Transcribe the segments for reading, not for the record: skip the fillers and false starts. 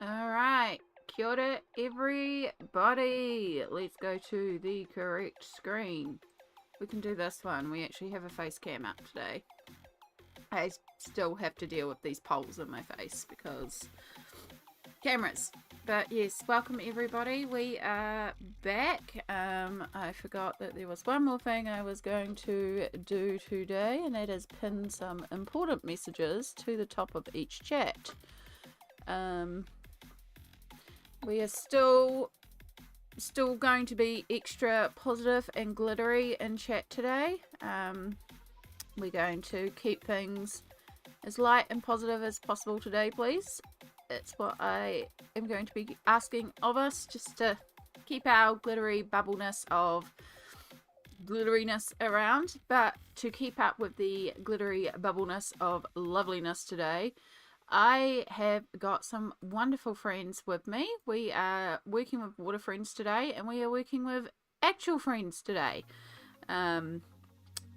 Alright, kia ora everybody. Let's go to the correct screen. We can do this one. We actually have a face cam up today. I still have to deal with these poles in my face because cameras. But yes, welcome everybody. We are back. I forgot that there was one more thing I was going to do today, and that is pin some important messages to the top of each chat. We are still going to be extra positive and glittery in chat today. We're going to keep things as light and positive as possible today, please. It's what I am going to be asking of us, just to keep our glittery bubbleness of glitteriness around. But to keep up with the glittery bubbleness of loveliness today, I have got some wonderful friends with me. We are working with water friends today, and we are working with actual friends today.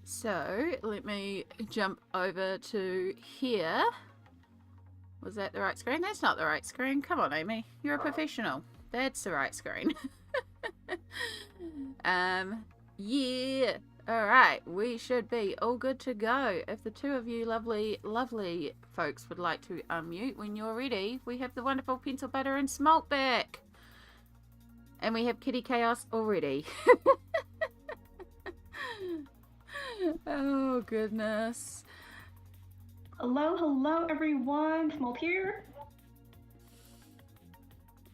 So let me jump over to here. Was that the right screen? That's not the right screen. Come on, Amy. You're a professional. That's the right screen. Yeah. Alright, we should be all good to go. If the two of you lovely folks would like to unmute when you're ready, we have the wonderful Pencil Butter and Smoelt back. And we have Kitty Chaos already. Oh, goodness. Hello everyone. Smoelt here.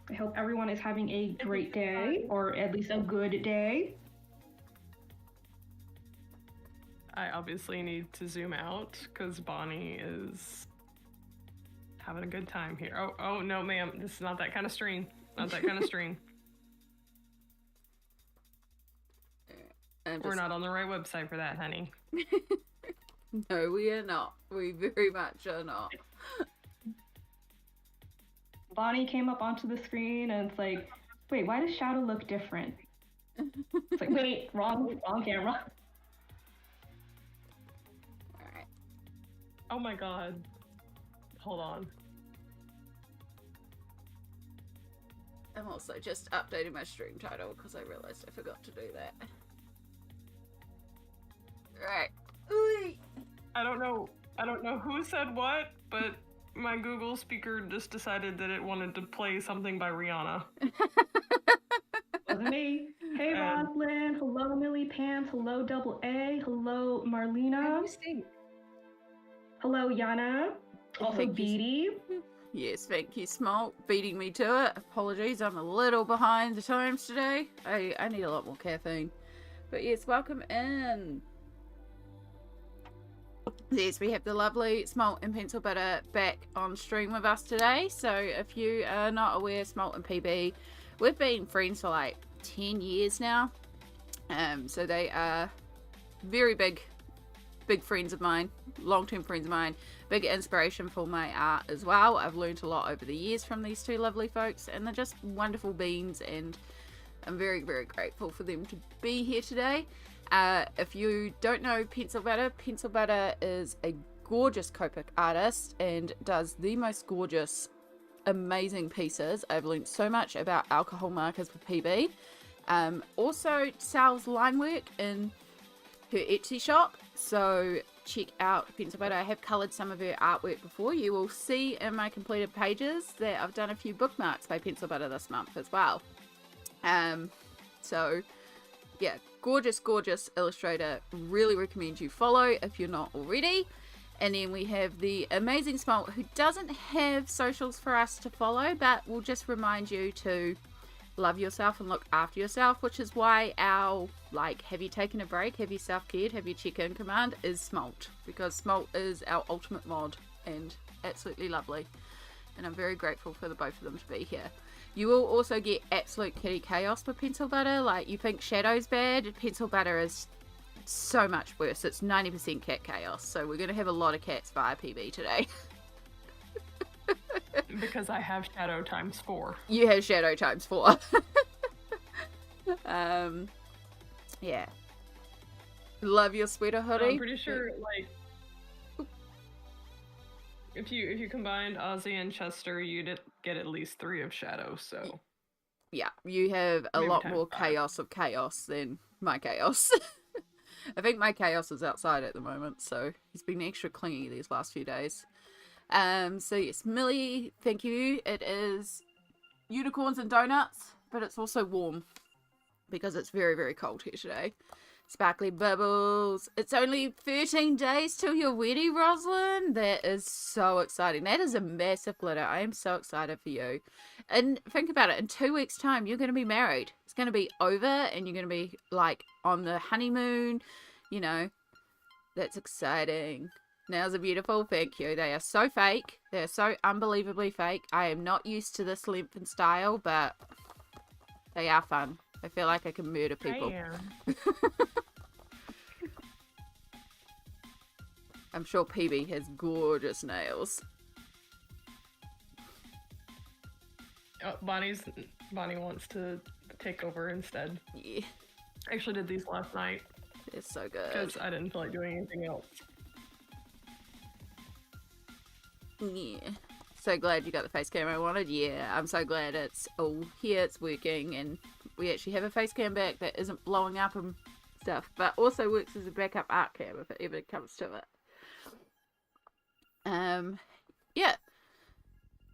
I hope everyone is having a great day, or at least a good day. I obviously need to zoom out because Bonnie is having a good time here. Oh no, ma'am, this is not that kind of stream. Not that kind of stream. We're not on the right website for that, honey. No, we are not. We very much are not. Bonnie came up onto the screen and it's like, wait, why does Shadow look different? It's like, wait, wrong camera. Alright. Oh my god. Hold on. I'm also just updating my stream title because I realized I forgot to do that. Right. Ooh. I don't know who said what, but my Google speaker just decided that it wanted to play something by Rihanna. Wasn't me. Hey Roslyn, hello Millie Pants, hello Double A, hello Marlena. Hello Yana. Also Beatty. Yes, thank you, Smoelt, beating me to it. Apologies, I'm a little behind the times today. I need a lot more caffeine. But yes, welcome in. Yes, we have the lovely Smoelt and Pencil Butter back on stream with us today. So if you are not aware, Smoelt and PB, we've been friends for like 10 years now. So they are very big friends of mine, long-term friends of mine, big inspiration for my art as well. I've learned a lot over the years from these two lovely folks, and they're just wonderful beings, and I'm very, very grateful for them to be here today. If you don't know Pencil Butter is a gorgeous Copic artist and does the most gorgeous, amazing pieces. I've learned so much about alcohol markers with PB. Also sells line work in her Etsy shop, so check out Pencil Butter. I have coloured some of her artwork before. You will see in my completed pages that I've done a few bookmarks by Pencil Butter this month as well. So yeah, gorgeous illustrator. Really recommend you follow if you're not already. And then we have the amazing Smoelt, who doesn't have socials for us to follow, but will just remind you to love yourself and look after yourself, which is why our, like, have you taken a break, have you self-cared, have you check-in command is Smoelt, because Smoelt is our ultimate mod and absolutely lovely. And I'm very grateful for the both of them to be here. You will also get absolute kitty chaos with Pencil Butter. Like, you think Shadow's bad, Pencil Butter is so much worse. It's 90% cat chaos. So we're going to have a lot of cats via PB today. Because I have Shadow times 4. You have Shadow times 4. Yeah. Love your sweater hoodie. I'm pretty sure, like, if you combined Ozzy and Chester, you'd get at least 3 of Shadow, so... Yeah, you have a Maybe lot times more 5. chaos of chaos than my chaos. I think my chaos is outside at the moment, so he's been extra clingy these last few days. So yes, Millie, thank you. It is unicorns and donuts, but it's also warm because it's very, very cold here today. Sparkly bubbles. It's only 13 days till your wedding, Rosalind. That is so exciting. That is a massive glitter. I am so excited for you. And think about it. In 2 weeks' time, you're going to be married. It's going to be over and you're going to be like on the honeymoon. You know, that's exciting. Nails are beautiful. Thank you. They are so fake. They're so unbelievably fake. I am not used to this length and style, but they are fun. I feel like I can murder people. I am. I'm sure PB has gorgeous nails. Oh, Bonnie wants to take over instead. Yeah, I actually did these last night they're so good. because I didn't feel like doing anything else. Yeah. So glad you got the face cam I wanted. Yeah, I'm so glad it's all here, it's working, and we actually have a face cam back that isn't blowing up and stuff, but also works as a backup art cam if it ever comes to it. Yeah.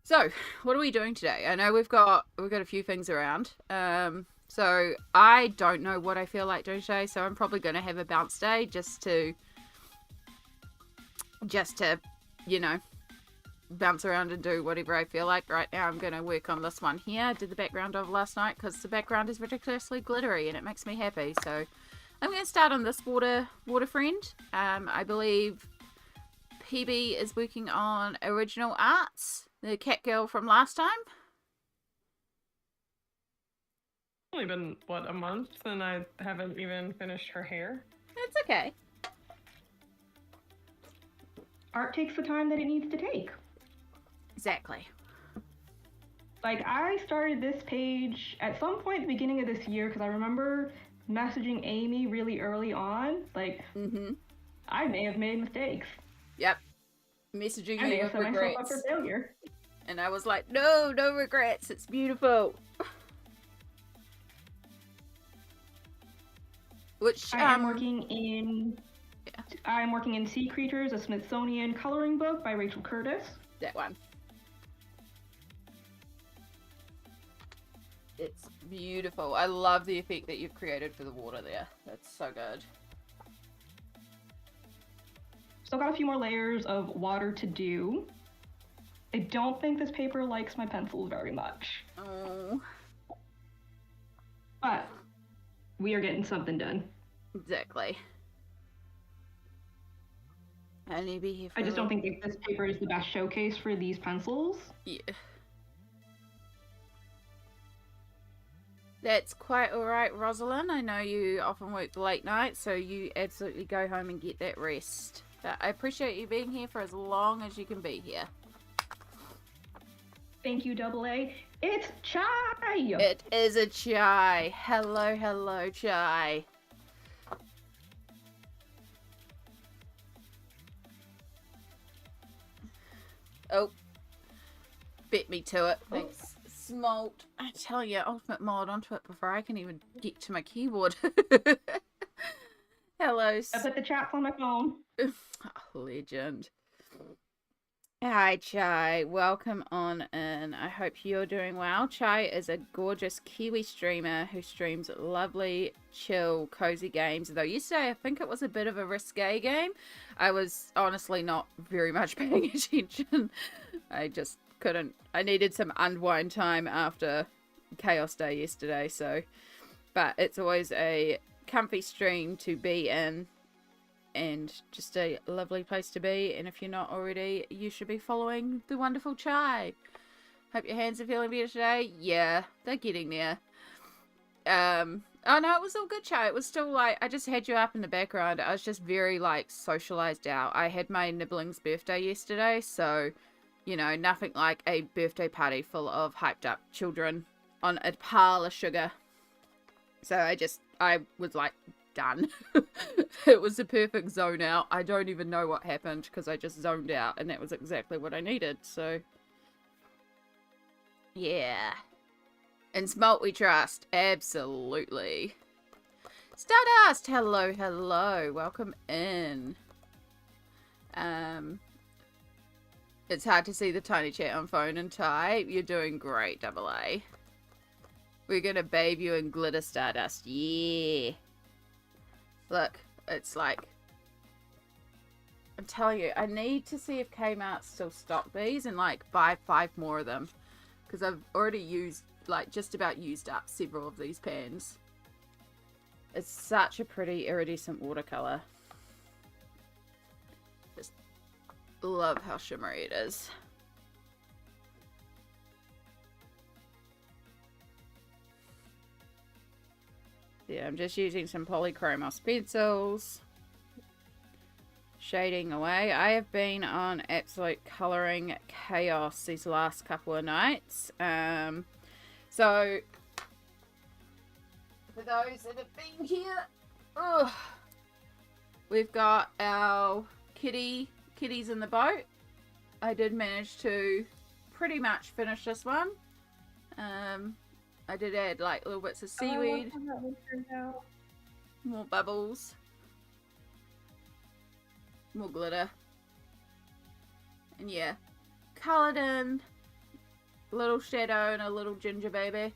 So, what are we doing today? I know we've got a few things around. So I don't know what I feel like doing today, so I'm probably going to have a bounce day just to, you know, bounce around and do whatever I feel like. Right now I'm going to work on this one here. I did the background of last night because the background is ridiculously glittery and it makes me happy. So I'm going to start on this water friend. I believe PB is working on original arts, the cat girl from last time. Only been, what, a month, and I haven't even finished her hair. It's okay. Art takes the time that it needs to take. Exactly. Like, I started this page at some point at the beginning of this year because I remember messaging Amy really early on. Like, I may have made mistakes. Yep. Messaging I may you have with set myself up regrets. for failure. And I was like, no regrets. It's beautiful. Which I'm working in Sea Creatures, a Smithsonian coloring book by Rachel Curtis. That one. It's beautiful. I love the effect that you've created for the water there. That's so good. Still got a few more layers of water to do. I don't think this paper likes my pencils very much. Oh. But we are getting something done. Exactly. I need to be here for I just don't think that this paper is the best showcase for these pencils. Yeah. That's quite alright, Rosalind. I know you often work late nights, so you absolutely go home and get that rest. But I appreciate you being here for as long as you can be here. Thank you, AA. It's chai! It is a chai. Hello, chai. Oh. Bit me to it. Thanks. Smoelt. I tell you, ultimate mod onto it before I can even get to my keyboard. Hello. I put the chats on my phone. Legend. Hi, Chai. Welcome on in. I hope you're doing well. Chai is a gorgeous Kiwi streamer who streams lovely, chill, cozy games. Though yesterday I think it was a bit of a risque game. I was honestly not very much paying attention. I just couldn't. I needed some unwind time after Chaos Day yesterday. So, but it's always a comfy stream to be in. And just a lovely place to be. And if you're not already, you should be following the wonderful Chai. Hope your hands are feeling better today. Yeah, they're getting there. Oh no, it was all good, Chai. It was still like, I just had you up in the background. I was just very like socialized out. I had my nibbling's birthday yesterday. So, you know, nothing like a birthday party full of hyped up children on a pile of sugar. So I was like, done. It was a perfect zone out. I don't even know what happened because I just zoned out and that was exactly what I needed. So Yeah. And Smoelt we trust. Absolutely. Stardust! Hello, hello. Welcome in. It's hard to see the tiny chat on phone and type. You're doing great, Double A. We're gonna bathe you in glitter Stardust. Yeah. Look, it's like... I'm telling you, I need to see if Kmart still stock these and like buy 5 more of them. Because I've already used, like just about used up several of these pans. It's such a pretty iridescent watercolor. Just love how shimmery it is. Yeah, I'm just using some polychromos pencils. Shading away. I have been on absolute colouring chaos these last couple of nights. So, for those that have been here, we've got our kitties in the boat. I did manage to pretty much finish this one. I did add like little bits of seaweed, more bubbles, more glitter, and yeah, coloured in a little shadow and a little ginger baby.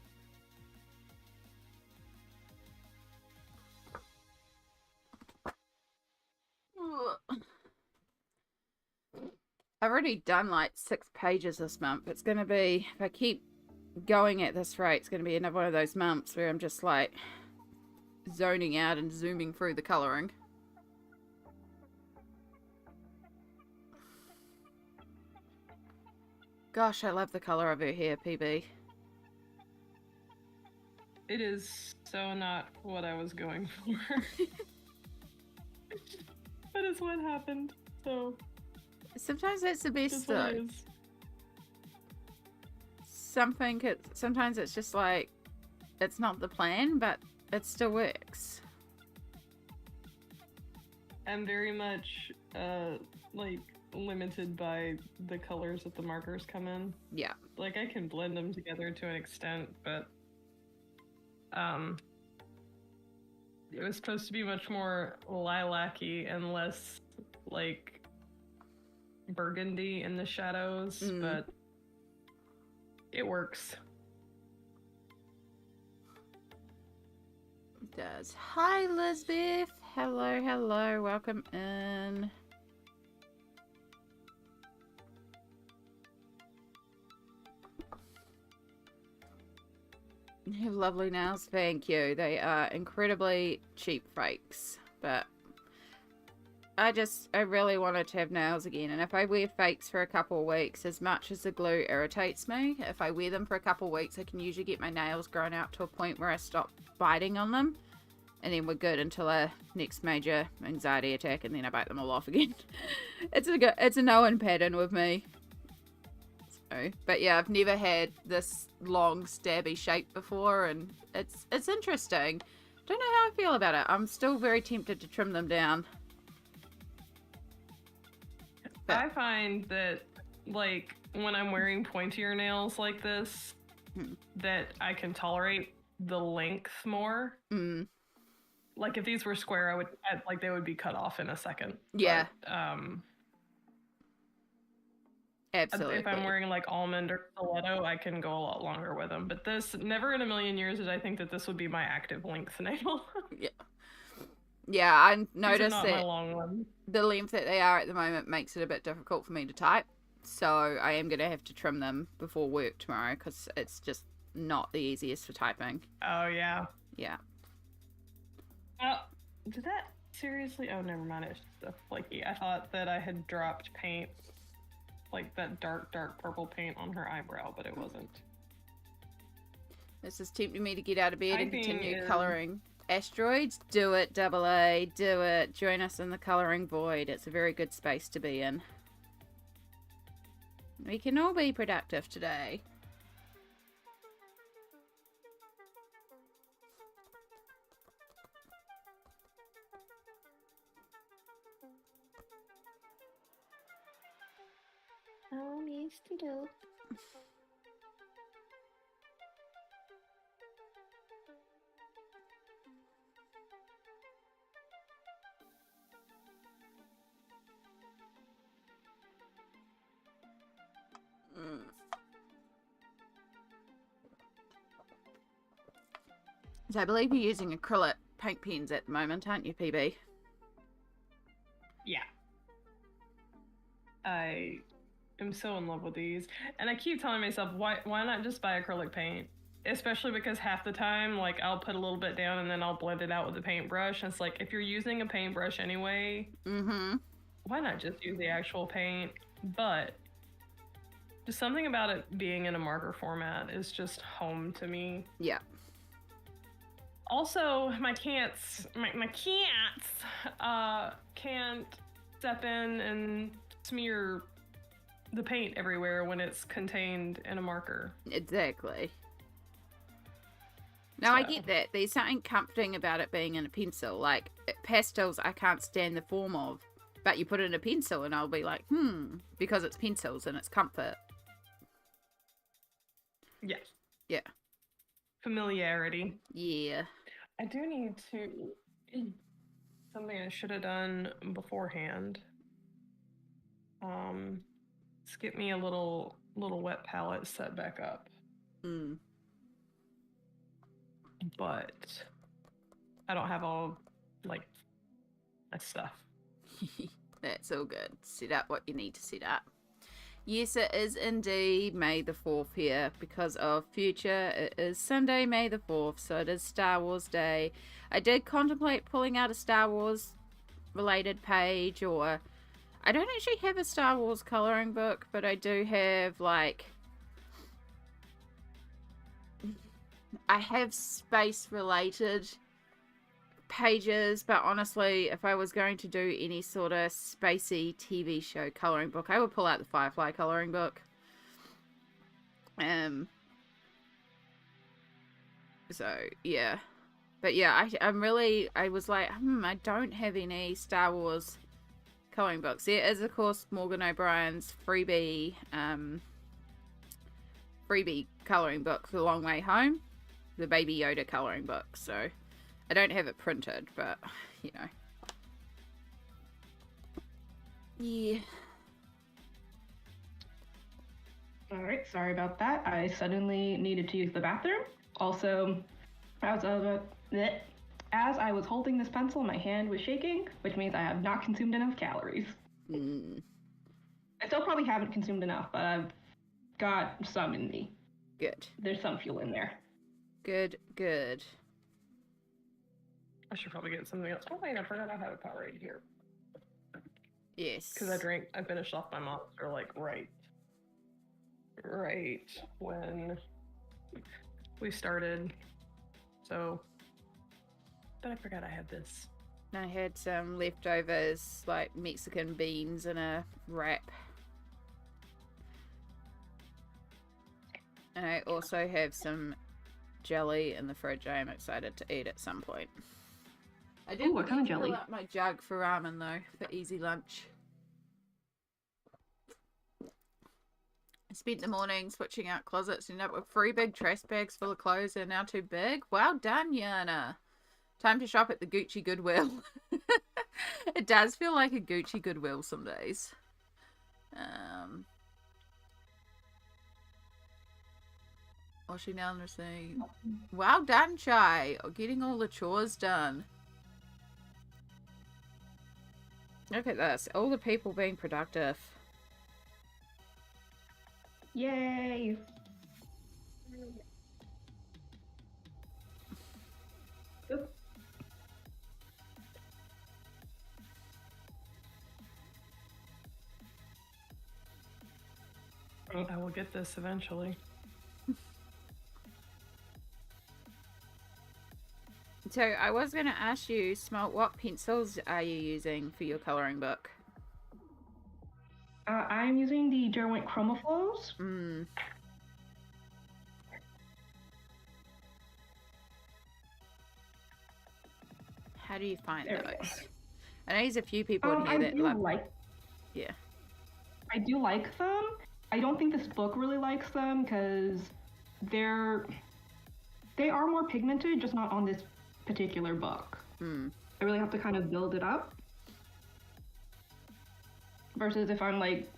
I've already done like 6 pages this month. It's going to be, if I keep going at this rate, it's going to be another one of those months where I'm just like zoning out and zooming through the colouring. Gosh, I love the colour of her hair, PB. It is so not what I was going for. But it's what happened, so... Sometimes that's the best though. Sometimes it's just like, it's not the plan, but it still works. I'm very much, like, limited by the colors that the markers come in. Yeah. Like, I can blend them together to an extent, but, it was supposed to be much more lilac-y and less, like, burgundy in the shadows, but it works. It does. Hi, Lisbeth. Hello, hello. Welcome in. You have lovely nails. Thank you. They are incredibly cheap fakes, but I really wanted to have nails again, and if I wear fakes for a couple of weeks, as much as the glue irritates me, if I wear them for a couple of weeks, I can usually get my nails grown out to a point where I stop biting on them, and then we're good until a next major anxiety attack, and then I bite them all off again. It's a known pattern with me. So, but yeah, I've never had this long stabby shape before, and it's interesting. Don't know how I feel about it. I'm still very tempted to trim them down. But I find that, like, when I'm wearing pointier nails like this, that I can tolerate the length more. Like, if these were square, they would be cut off in a second. Yeah. But, absolutely. if I'm wearing, like, almond or stiletto, I can go a lot longer with them. But this, never in a million years did I think that this would be my active length nail. Yeah. Yeah, I noticed not that my long one. The length that they are at the moment makes it a bit difficult for me to type. So I am going to have to trim them before work tomorrow because it's just not the easiest for typing. Oh, yeah. Yeah. Did that seriously? Oh, never mind. It's just a flaky. I thought that I had dropped paint, like that dark purple paint on her eyebrow, but it wasn't. This is tempting me to get out of bed and continue colouring. Asteroids, do it, Double A, do it. Join us in the colouring void. It's a very good space to be in. We can all be productive today. Oh, Mr. Dope. So I believe you're using acrylic paint pens at the moment, aren't you, PB? Yeah. I am so in love with these. And I keep telling myself, why not just buy acrylic paint? Especially because half the time, like, I'll put a little bit down and then I'll blend it out with a paintbrush. And it's like, if you're using a paintbrush anyway, why not just use the actual paint? But just something about it being in a marker format is just home to me. Yeah. Also, my cats can't step in and smear the paint everywhere when it's contained in a marker. Exactly. Now, I get that. There's something comforting about it being in a pencil. Like, pastels I can't stand the form of, but you put it in a pencil and I'll be like, because it's pencils and it's comfort. Yes. Yeah. Familiarity. Yeah. I do need to... Something I should have done beforehand. Let's get me a little wet palette set back up. But I don't have all, like, my stuff. That's all good. Set up what you need to set up. Yes, it is indeed May the 4th here because of future. It is Sunday, May the 4th, so it is Star Wars Day. I did contemplate pulling out a Star Wars related page, or I don't actually have a Star Wars coloring book, but I do have, like, I have space related pages, but honestly, if I was going to do any sort of spacey TV show coloring book, I would pull out the Firefly coloring book. So yeah, but yeah, I was like, I don't have any Star Wars coloring books. There is, of course, Morgan O'Brien's freebie coloring book, The Long Way Home, the Baby Yoda coloring book. So I don't have it printed, but, you know. Yeah. Alright, sorry about that. I suddenly needed to use the bathroom. Also, as I was holding this pencil, my hand was shaking, which means I have not consumed enough calories. I still probably haven't consumed enough, but I've got some in me. Good. There's some fuel in there. Good, good. I should probably get something else. Oh wait, I forgot I have a Powerade here. Yes. Because I finished off my monster, like, right when we started. So, but I forgot I had this. I had some leftovers, like Mexican beans in a wrap. And I also have some jelly in the fridge I am excited to eat at some point. I did what kind of jelly? Fill up my jug for ramen though, for easy lunch. I spent the morning switching out closets, ended up with 3 big trash bags full of clothes. They're now too big. Well done, Yana. Time to shop at the Gucci Goodwill. It does feel like a Gucci Goodwill some days. Washing down the sink. Well done, Chai. Getting all the chores done. Look at this. All the people being productive. Yay! I will get this eventually. So I was going to ask you, Smoelt, what pencils are you using for your coloring book? I'm using the Derwent Chromaflows. How do you find those? I know there's a few people in here that Yeah. I do like them. I don't think this book really likes them because they are more pigmented, just not on this particular book. I really have to kind of build it up. Versus if I'm like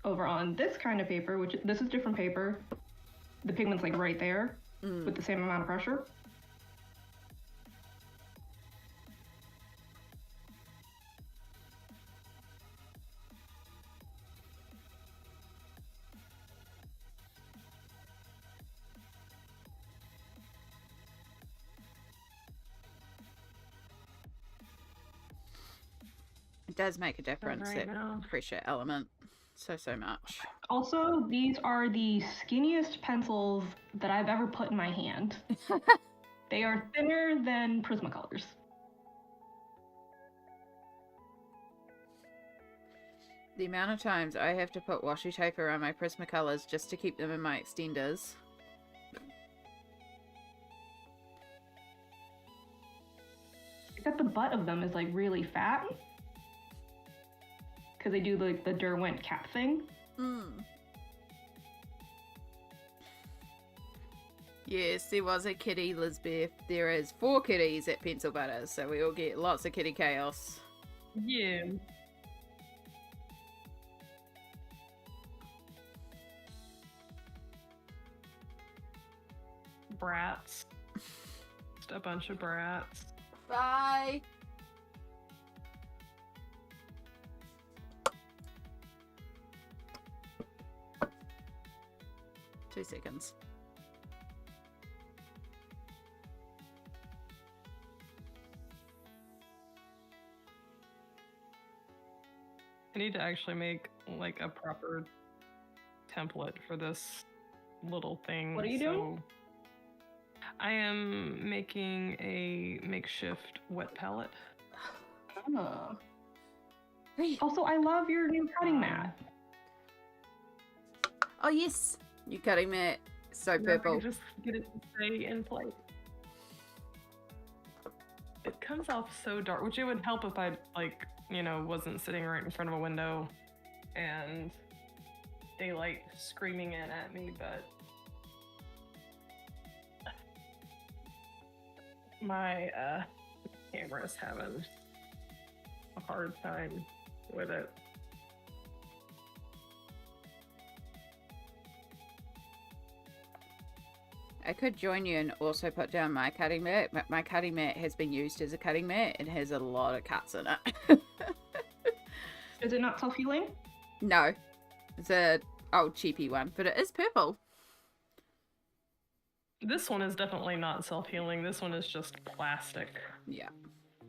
over on this kind of paper, which this is different paper. the pigment's like right there with the same amount of pressure. It does make a difference, that pressure element, so much. Also, these are the skinniest pencils that I've ever put in my hand. They are thinner than Prismacolors. The amount of times I have to put washi tape around my Prismacolors just to keep them in my extenders. Except the butt of them is like really fat. Because they do like the Derwent cap thing. Yes, there was a kitty, Lisbeth. There is 4 kitties at Pencil Butters, so we all get lots of kitty chaos. Yeah. Brats. Just a bunch of brats. Bye! 2 seconds. I need to actually make like a proper template for this little thing. What are you doing? I am making a makeshift wet palette. Oh. Also, I love your new cutting mat. Oh yes, your cutting mat, so purple. Just get it to stay in place. It comes off so dark, which it would help if I like, you know, wasn't sitting right in front of a window and daylight screaming in at me, but my camera's having a hard time with it. I could join you and also put down my cutting mat, but my cutting mat has been used as a cutting mat. It has a lot of cuts in it. Is it not self-healing? No, it's a old cheapy one, but it is purple. This one is definitely not self-healing. This one is just plastic. Yeah.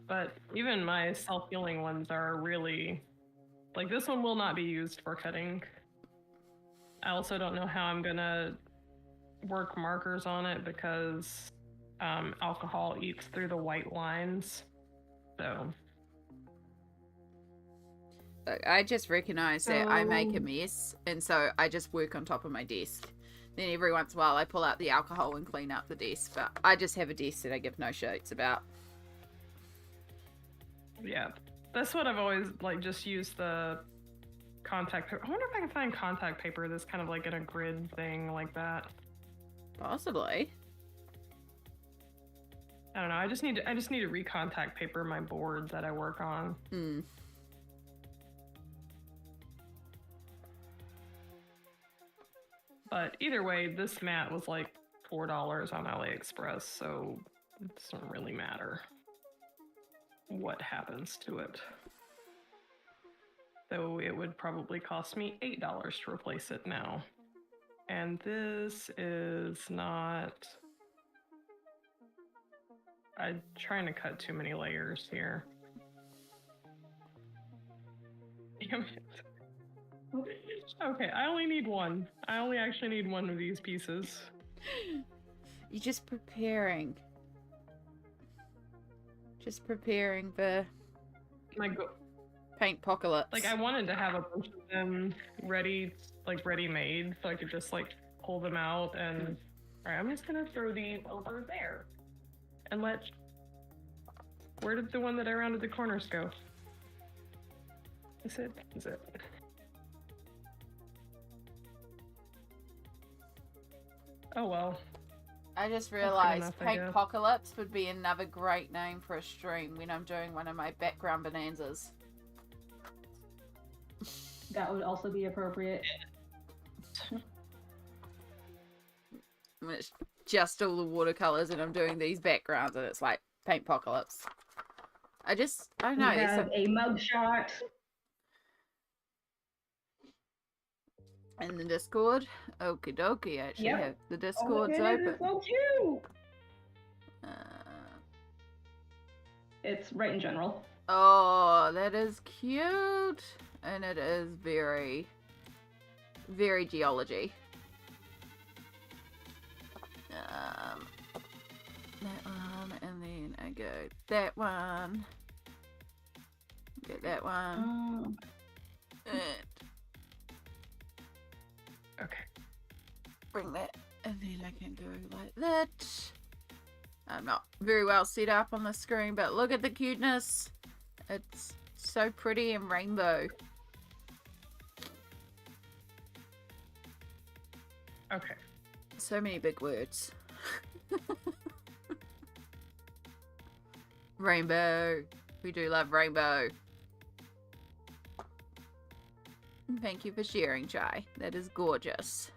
But even my self-healing ones are really... Like, this one will not be used for cutting. I also don't know how I'm gonna work markers on it because alcohol eats through the white lines. So... I just recognize that I make a mess, and so I just work on top of my desk. Then every once in a while I pull out the alcohol and clean up the desk, but I just have a desk that I give no shits about. Yeah, that's what I've always, like, just used the contact paper. I wonder if I can find contact paper that's kind of like in a grid thing like that. Possibly. I don't know, I just need to recontact paper my board that I work on. But either way, this mat was like $4 on AliExpress, so it doesn't really matter what happens to it. Though it would probably cost me $8 to replace it now. And this is not... I'm trying to cut too many layers here. Damn it. Okay, I only need one. I only actually need one of these pieces. You're just preparing. Just preparing for paint apocalypse. Like, I wanted to have a bunch of them ready, like ready-made, so I could just like pull them out and... Alright, I'm just gonna throw these over there. And let... Where did the one that I rounded the corners go? Is it? Is it? Oh well. I just realized Paint Apocalypse would be another great name for a stream when I'm doing one of my background bonanzas. That would also be appropriate. when it's just all the watercolors and I'm doing these backgrounds and it's like paint apocalypse. I don't know. We have a mugshot. In the Discord. Okie dokie, I actually have the Discord's open. It's so cute. Uh, It's right in general. Oh, that is cute. And it is very, very geology. That one, and then I go that one. Get that one. Okay. Bring that, and then I can go like that. I'm not very well set up on the screen, but look at the cuteness. It's so pretty and rainbow. Okay. So many big words. Rainbow. We do love rainbow. Thank you for sharing, Chai. That is gorgeous.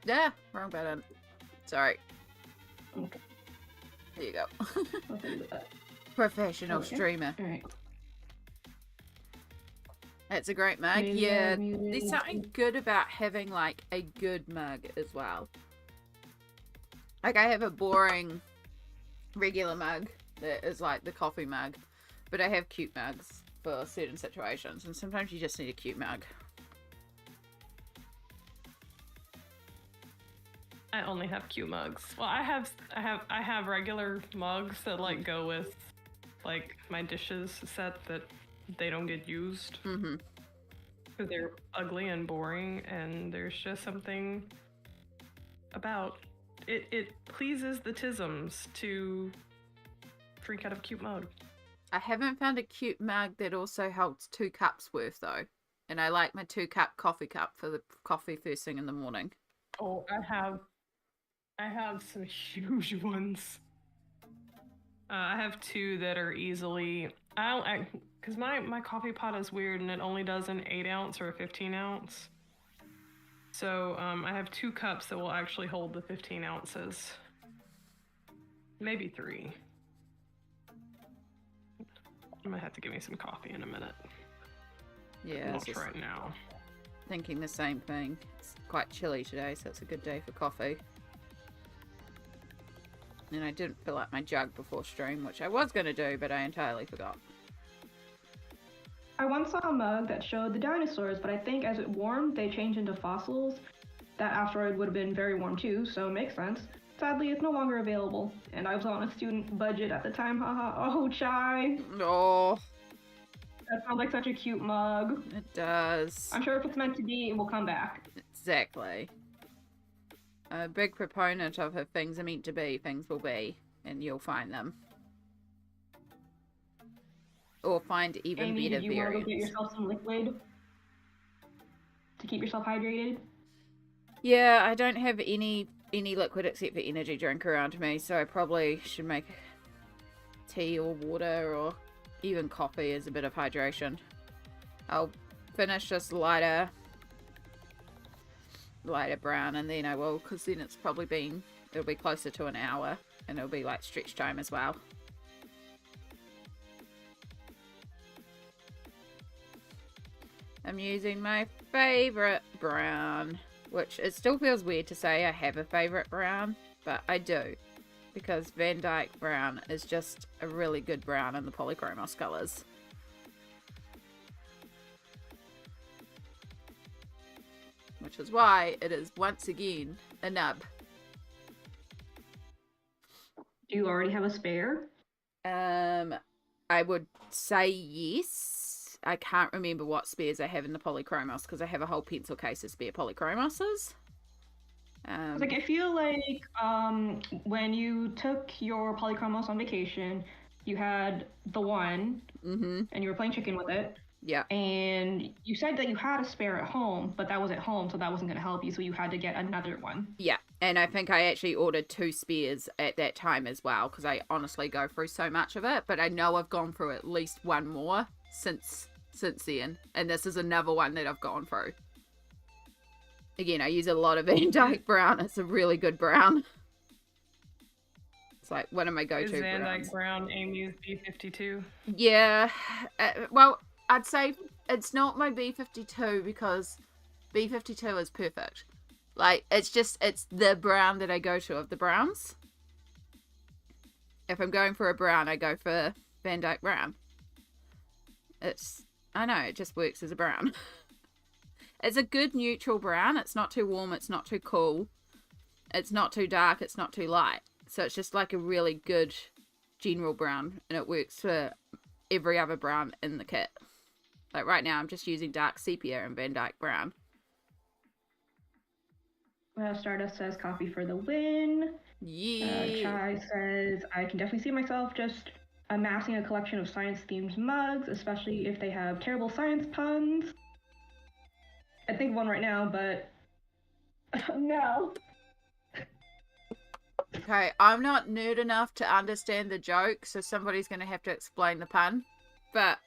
Yeah, wrong button. Sorry. Okay. There you go. Let's do that. Professional streamer. All right. That's a great mug. Maybe Yeah, muted. there's something good about having like a good mug as well. Like I have a boring regular mug that is like the coffee mug, but I have cute mugs for certain situations, and sometimes you just need a cute mug. I only have cute mugs. Well, I have regular mugs that like go with like my dishes set that they don't get used. Mm-hmm. Because they're ugly and boring, and there's just something about it. It pleases the tisms to drink out of a cute mug. I haven't found a cute mug that also holds 2 cups worth though, and I like my 2-cup coffee cup for the coffee first thing in the morning. Oh, I have some huge ones. I have 2 that are easily. Because my coffee pot is weird and it only does an 8 ounce or a 15 ounce. So I have 2 cups that will actually hold the 15 ounces. Maybe 3. I might have to give me some coffee in a minute. Yeah, Not right now. Thinking the same thing. It's quite chilly today, so it's a good day for coffee. And I didn't fill up my jug before stream, which I was going to do, but I entirely forgot. I once saw a mug that showed the dinosaurs, but I think as it warmed, they changed into fossils. That asteroid would have been very warm too, so it makes sense. Sadly, it's no longer available, and I was on a student budget at the time, haha. Oh, Chai! Oh, That sounds like such a cute mug. it does. I'm sure if it's meant to be, it will come back. Exactly. A big proponent of if things are meant to be, things will be, and you'll find them. Or find even Amy, better did you want to go get variants. yourself some liquid to keep yourself hydrated? Yeah, I don't have any liquid except for energy drink around me, so I probably should make tea or water or even coffee as a bit of hydration. I'll finish this lighter brown and then I will, because then it'll be closer to an hour and it'll be like stretch time as well. I'm using my favorite brown, which it still feels weird to say I have a favorite brown, but I do, because Van Dyke brown is just a really good brown in the polychromos colors. Which is why it is once again a nub. Do you already have a spare? I would say yes. I can't remember what spares I have in the polychromos because I have a whole pencil case of spare polychromoses. Like I feel like when you took your polychromos on vacation, you had the one, and you were playing chicken with it. Yeah. And you said that you had a spare at home, but that was at home, so that wasn't going to help you, so you had to get another one. Yeah, and I think I actually ordered 2 spares at that time as well, because I honestly go through so much of it, but I know I've gone through at least one more since since then. And this is another one that I've gone through. Again, I use a lot of Van Dyke brown. It's a really good brown. It's like one of my go-to Is Van browns. Dyke brown Amy's B52? Yeah. Well, I'd say it's not my B52 because B52 is perfect. Like, it's the brown that I go to of the browns. If I'm going for a brown, I go for Van Dyke brown. I know, it just works as a brown. It's a good neutral brown. It's not too warm. It's not too cool. It's not too dark. It's not too light. So it's just like a really good general brown. And it works for every other brown in the kit. Like right now, I'm just using dark sepia and Van Dyke brown. Well, Stardust says copy for the win. Yeah. Chai says, I can definitely see myself just amassing a collection of science-themed mugs, especially if they have terrible science puns. I think of one right now, but no. Okay, I'm not nerd enough to understand the joke, so somebody's going to have to explain the pun. But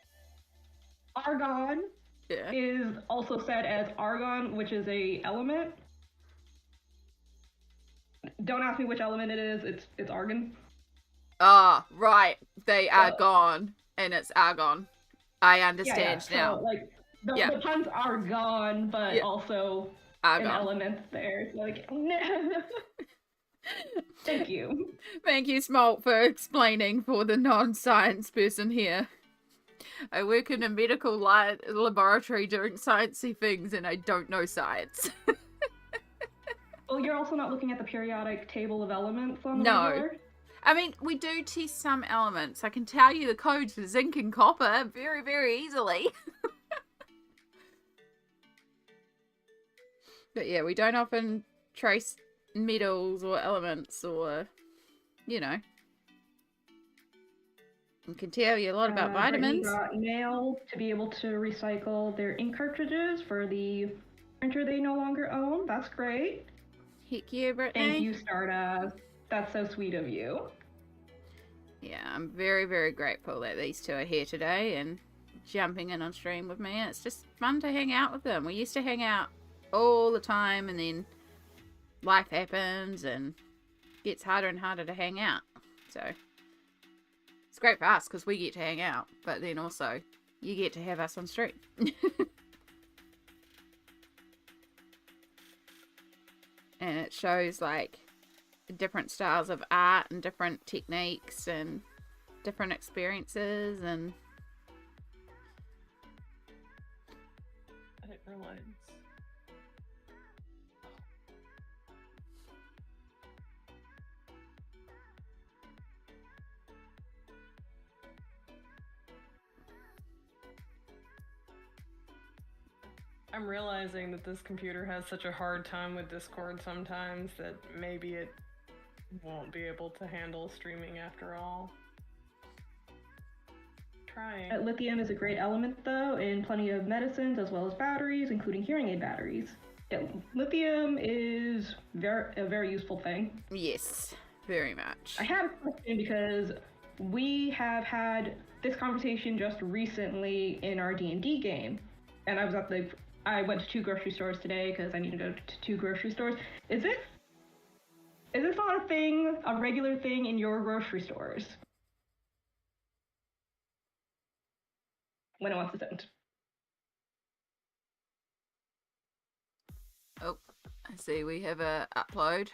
Argon is also said as argon, which is a element. Don't ask me which element it is. It's argon. Ah, right. They are gone, and it's argon. I understand now. So, like, the puns are gone, but also argon. an element there. So, like, thank you. Thank you, Smoelt, for explaining for the non-science person here. I work in a medical laboratory doing sciencey things, and I don't know science. Well, you're also not looking at the periodic table of elements on the regular? I mean, we do test some elements. I can tell you the codes for zinc and copper very, very easily. But yeah, we don't often trace metals or elements or, you know. I can tell you a lot about vitamins. Got mail to be able to recycle their ink cartridges for the printer they no longer own. That's great. Heck yeah, Brittany. Thank you, Stardust. That's so sweet of you. Yeah, I'm very, very grateful that these two are here today and jumping in on stream with me. It's just fun to hang out with them. We used to hang out all the time, and then life happens and it gets harder and harder to hang out. So it's great for us because we get to hang out, but then also you get to have us on stream. And it shows like different styles of art and different techniques and different experiences and I didn't realize. I'm realizing that this computer has such a hard time with Discord sometimes that maybe it won't be able to handle streaming after all. Trying. Lithium is a great element, though, in plenty of medicines as well as batteries, including hearing aid batteries. Lithium is a very useful thing. yes, very much. I had a question because we have had this conversation just recently in our D&D game, and I went to 2 grocery stores today because I need to go to 2 grocery stores. Is this not a regular thing in your grocery stores? When it wants to send. Oh, I see we have a upload.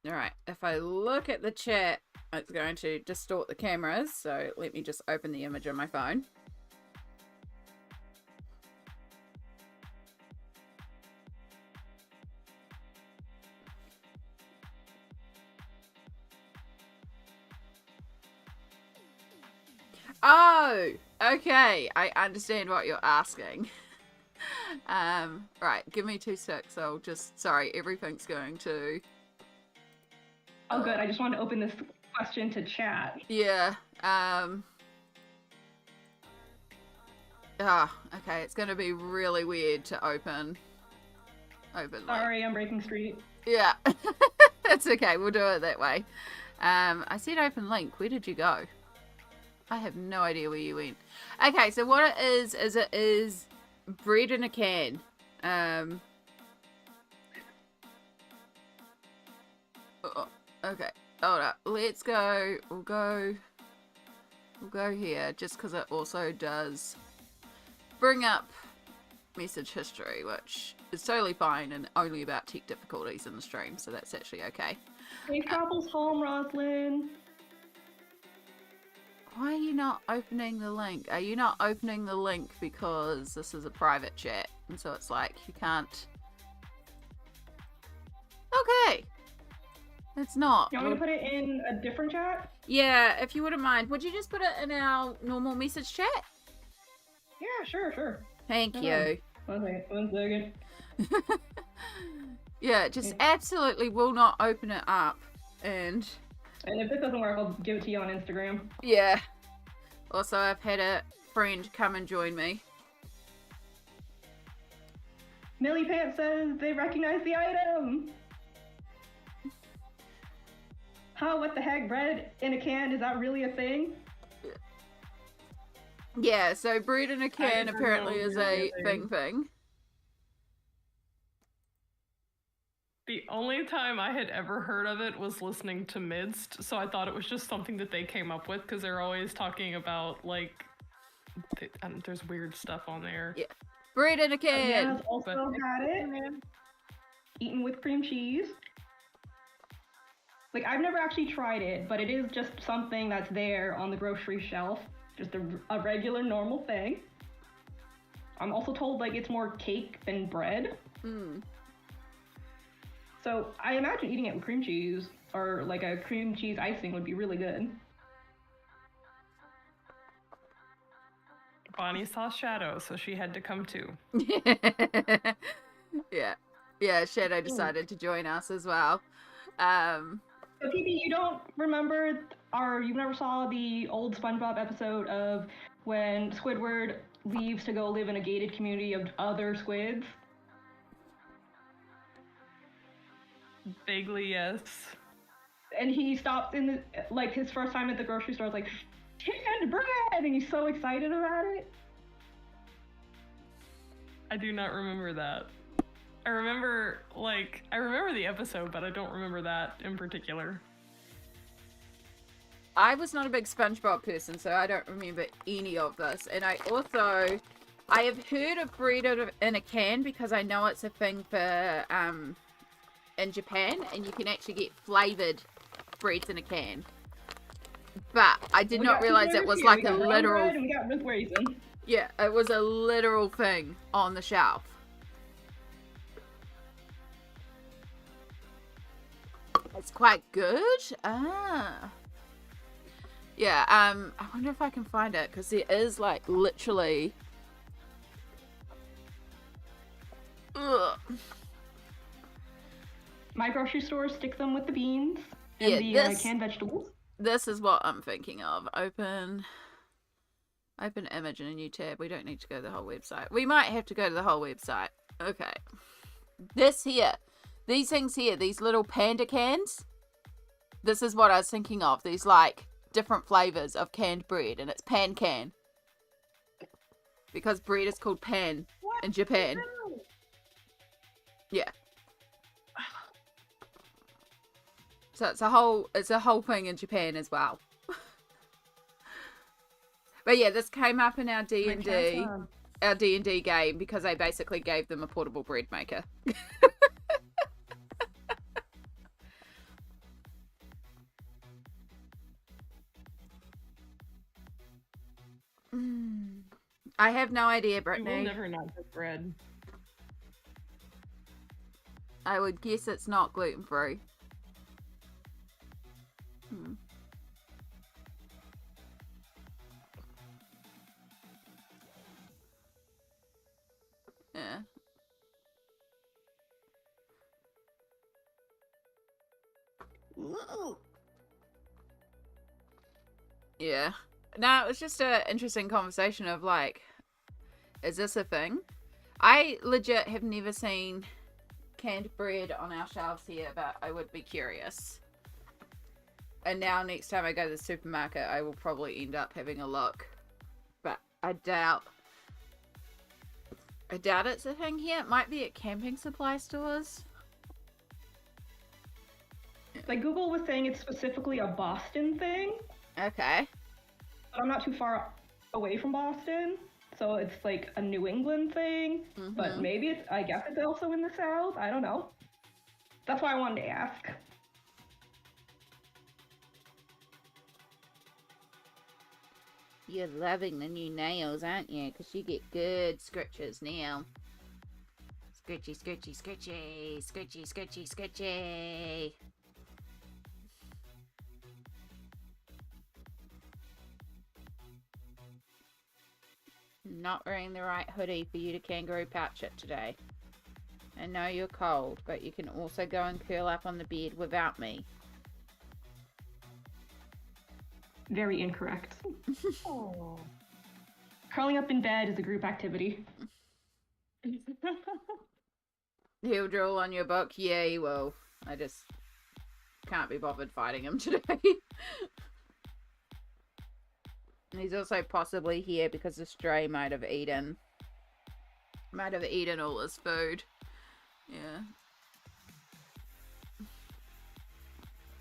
Alright, if I look at the chat, it's going to distort the cameras, so let me just open the image on my phone. Oh, okay. I understand what you're asking. Right, give me 2 secs. I'll just, sorry, everything's going to... Oh, good. I just wanted to open this question to chat. Yeah. Okay. It's going to be really weird to open. Sorry, I'm breaking street. Yeah. It's okay. We'll do it that way. I said open link. Where did you go? I have no idea where you went. Okay, so what it is bread in a can. Okay, hold up. Let's go. We'll go here just because it also does bring up message history, which is totally fine and only about tech difficulties in the stream, so that's actually okay. Safe travels home, Roslyn. Why are you not opening the link? Are you not opening the link because this is a private chat and so it's like you can't? Okay. It's not. You want me to put it in a different chat? Yeah, if you wouldn't mind. Would you just put it in our normal message chat? Yeah, sure. Thank you. One second. Yeah, just absolutely will not open it up. And if this doesn't work, I'll give it to you on Instagram. Yeah. Also, I've had a friend come and join me. Millie Pants says they recognize the item. Huh, what the heck? Bread in a can? Is that really a thing? Yeah, so bread in a can apparently is a thing. The only time I had ever heard of it was listening to Midst, so I thought it was just something that they came up with because they're always talking about, like, there's weird stuff on there. Yeah. Bread in a can! Yeah, also had it. Eaten with cream cheese. Like, I've never actually tried it, but it is just something that's there on the grocery shelf. Just a regular, normal thing. I'm also told, like, it's more cake than bread. So, I imagine eating it with cream cheese, or, like, a cream cheese icing would be really good. Bonnie saw Shadow, so she had to come too. Yeah, Shadow decided to join us as well. So, PB, you don't remember, or you never saw the old SpongeBob episode of when Squidward leaves to go live in a gated community of other squids? Vaguely, yes. And he stops in the, like, his first time at the grocery store, is like, canned bread! And he's so excited about it. I do not remember that. I remember the episode, but I don't remember that in particular. I was not a big SpongeBob person, so I don't remember any of this. And I have heard of bread in a can because I know it's a thing for, in Japan, and you can actually get flavored breads in a can. But I did not realize it was like a literal. We got with raisin. Yeah, it was a literal thing on the shelf. It's quite good. Yeah. I wonder if I can find it because there is like literally. Ugh. My grocery store sticks them with the beans and the canned vegetables. This is what I'm thinking of. Open image in a new tab. We don't need to go to the whole website. We might have to go to the whole website. Okay. This here. These things here. These little panda cans. This is what I was thinking of. These like different flavors of canned bread. And it's pan can. Because bread is called pan in Japan. Yeah. So it's a whole thing in Japan as well. But yeah, this came up in our D&D game because I basically gave them a portable bread maker. I have no idea, Brittany. We'll never not get bread. I would guess it's not gluten-free. Yeah. Yeah. No, it was just an interesting conversation of like, is this a thing? I legit have never seen canned bread on our shelves here, but I would be curious. And now next time I go to the supermarket, I will probably end up having a look. But I doubt it's a thing here. It might be at camping supply stores. Like, Google was saying it's specifically a Boston thing. Okay. But I'm not too far away from Boston, so it's like a New England thing. Mm-hmm. But maybe I guess it's also in the South. I don't know. That's why I wanted to ask. You're loving the new nails, aren't you? Because you get good scratches now. Scratchy, scratchy, scratchy, scratchy, scratchy, scratchy. Not wearing the right hoodie for you to kangaroo pouch it today. I know you're cold, but you can also go and curl up on the bed without me. Very incorrect. Curling up in bed is a group activity. He'll drool on your book? Yeah, he will. I just can't be bothered fighting him today. And he's also possibly here because the stray might have eaten all his food. Yeah.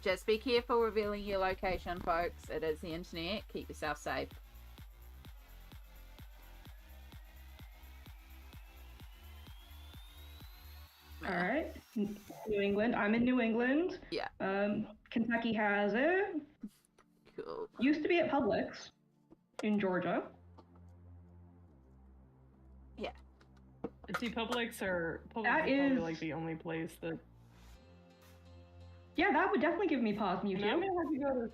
Just be careful revealing your location, folks. It is the internet. Keep yourself safe. Alright. New England. I'm in New England. Yeah. Kentucky has it. Cool. Used to be at Publix in Georgia. Yeah. See, Publix is That probably is- like the only place that. Yeah, that would definitely give me pause, Mewtwo. Now I'm gonna have to go to.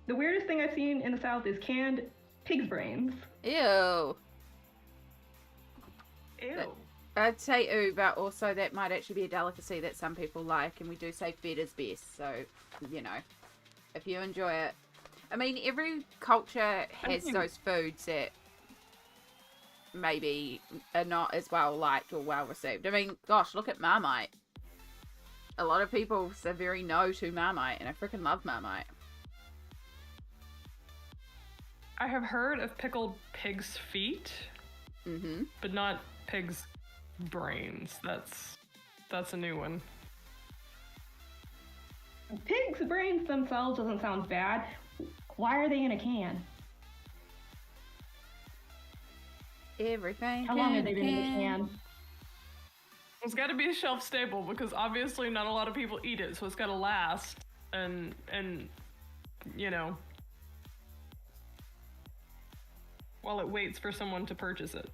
The weirdest thing I've seen in the South is canned pig's brains. Ew. Ew. I'd say ooh, but also that might actually be a delicacy that some people like, and we do say fed is best, so, you know, if you enjoy it. I mean, every culture has those foods that maybe are not as well liked or well received. I mean, gosh, look at Marmite. A lot of people say very no to Marmite, and I freaking love Marmite. I have heard of pickled pig's feet, but not pig's brains. That's a new one. Pig's brains themselves doesn't sound bad. Why are they in a can? Everything. How long have they been in a can? It's got to be shelf stable because obviously not a lot of people eat it, so it's got to last and you know, while it waits for someone to purchase it.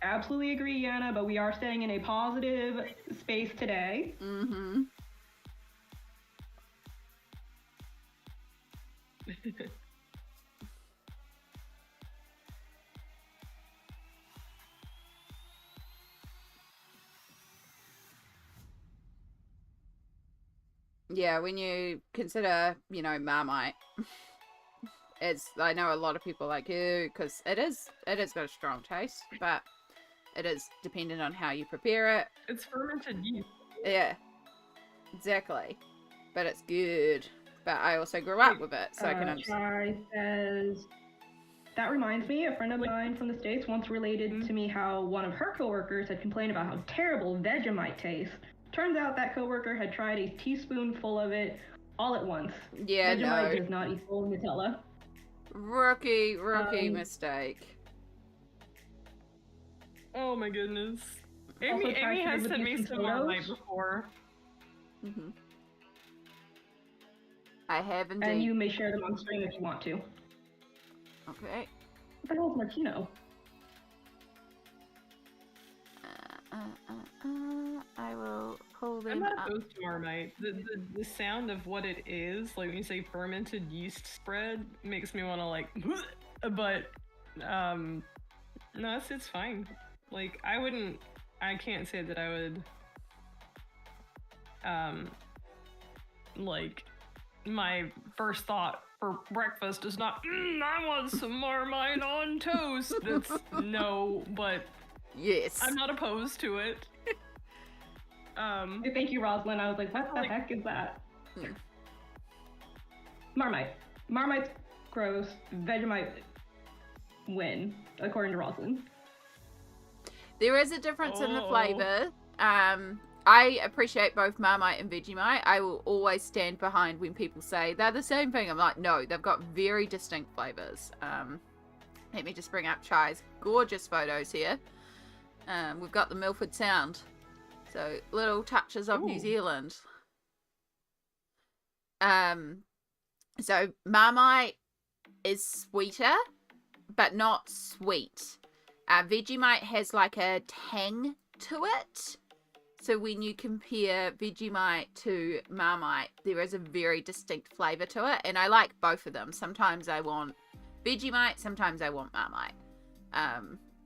Absolutely agree, Yana, but we are staying in a positive space today. Mm-hmm. Yeah, when you consider, you know, Marmite, I know a lot of people like you because it is got a strong taste, but it is dependent on how you prepare it. It's fermented yeast. Yeah, exactly. But it's good. But I also grew up with it, so I can understand. Chai says, that reminds me, a friend of mine from the States once related to me how one of her coworkers had complained about how terrible Vegemite tastes. Turns out that coworker had tried a teaspoonful of it all at once. Yeah, Vegemite no. does not equal Nutella. Rookie mistake. Oh my goodness. Also Amy tried has with sent me some some photos. Marmite before. Mm-hmm. I have indeed. And you may share them on stream if you want to. Okay. What the hell is Martino? I will pull I'm them not up. opposed to Marmite. The sound of what it is, like when you say fermented yeast spread, makes me want to like, but no, it's fine. Like I can't say that I would like my first thought for breakfast is not I want some Marmite on toast. That's no, but Yes. I'm not opposed to it. Thank you, Rosalind. I was like, what the heck is that? Marmite. Marmite's gross. Vegemite win, according to Rawson. There is a difference in the flavor. I appreciate both Marmite and Vegemite. I will always stand behind when people say they're the same thing. I'm like, no, they've got very distinct flavors. Let me just bring up Chai's gorgeous photos here. We've got the Milford Sound. So little touches of New Zealand. So Marmite is sweeter, but not sweet. Vegemite has like a tang to it. So when you compare Vegemite to Marmite, there is a very distinct flavour to it. And I like both of them. Sometimes I want Vegemite, sometimes I want Marmite.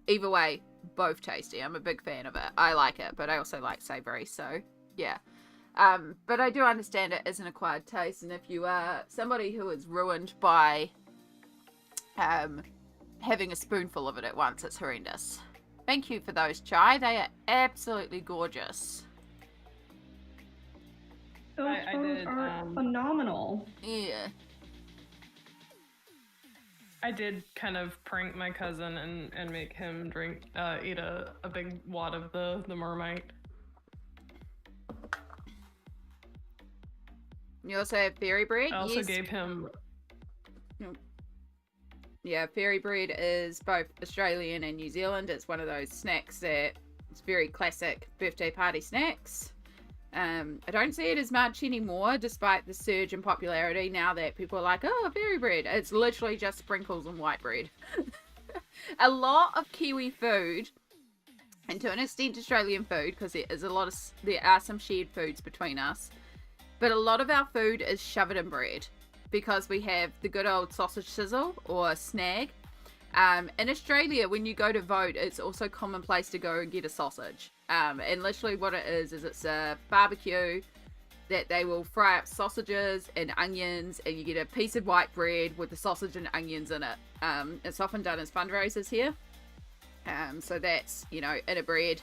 Either way, both tasty. I'm a big fan of it. I like it, but I also like savoury. So, yeah. But I do understand it is an acquired taste. And if you are somebody who is ruined by having a spoonful of it at once, it's horrendous. Thank you for those, Chai. They are absolutely gorgeous. Those photos are phenomenal. Yeah. I did kind of prank my cousin and make him eat a big wad of the Marmite. You also have fairy bread. I also gave him... Yeah, fairy bread is both Australian and New Zealand. It's one of those snacks that it's very classic birthday party snacks. I don't see it as much anymore, despite the surge in popularity now that people are like, oh, fairy bread. It's literally just sprinkles and white bread. A lot of Kiwi food, and to an extent Australian food, because there are some shared foods between us, but a lot of our food is shoved in bread. Because we have the good old sausage sizzle or snag. In Australia, when you go to vote, it's also commonplace to go and get a sausage. And literally what it is it's a barbecue that they will fry up sausages and onions, and you get a piece of white bread with the sausage and onions in it. It's often done as fundraisers here. So that's, in bread,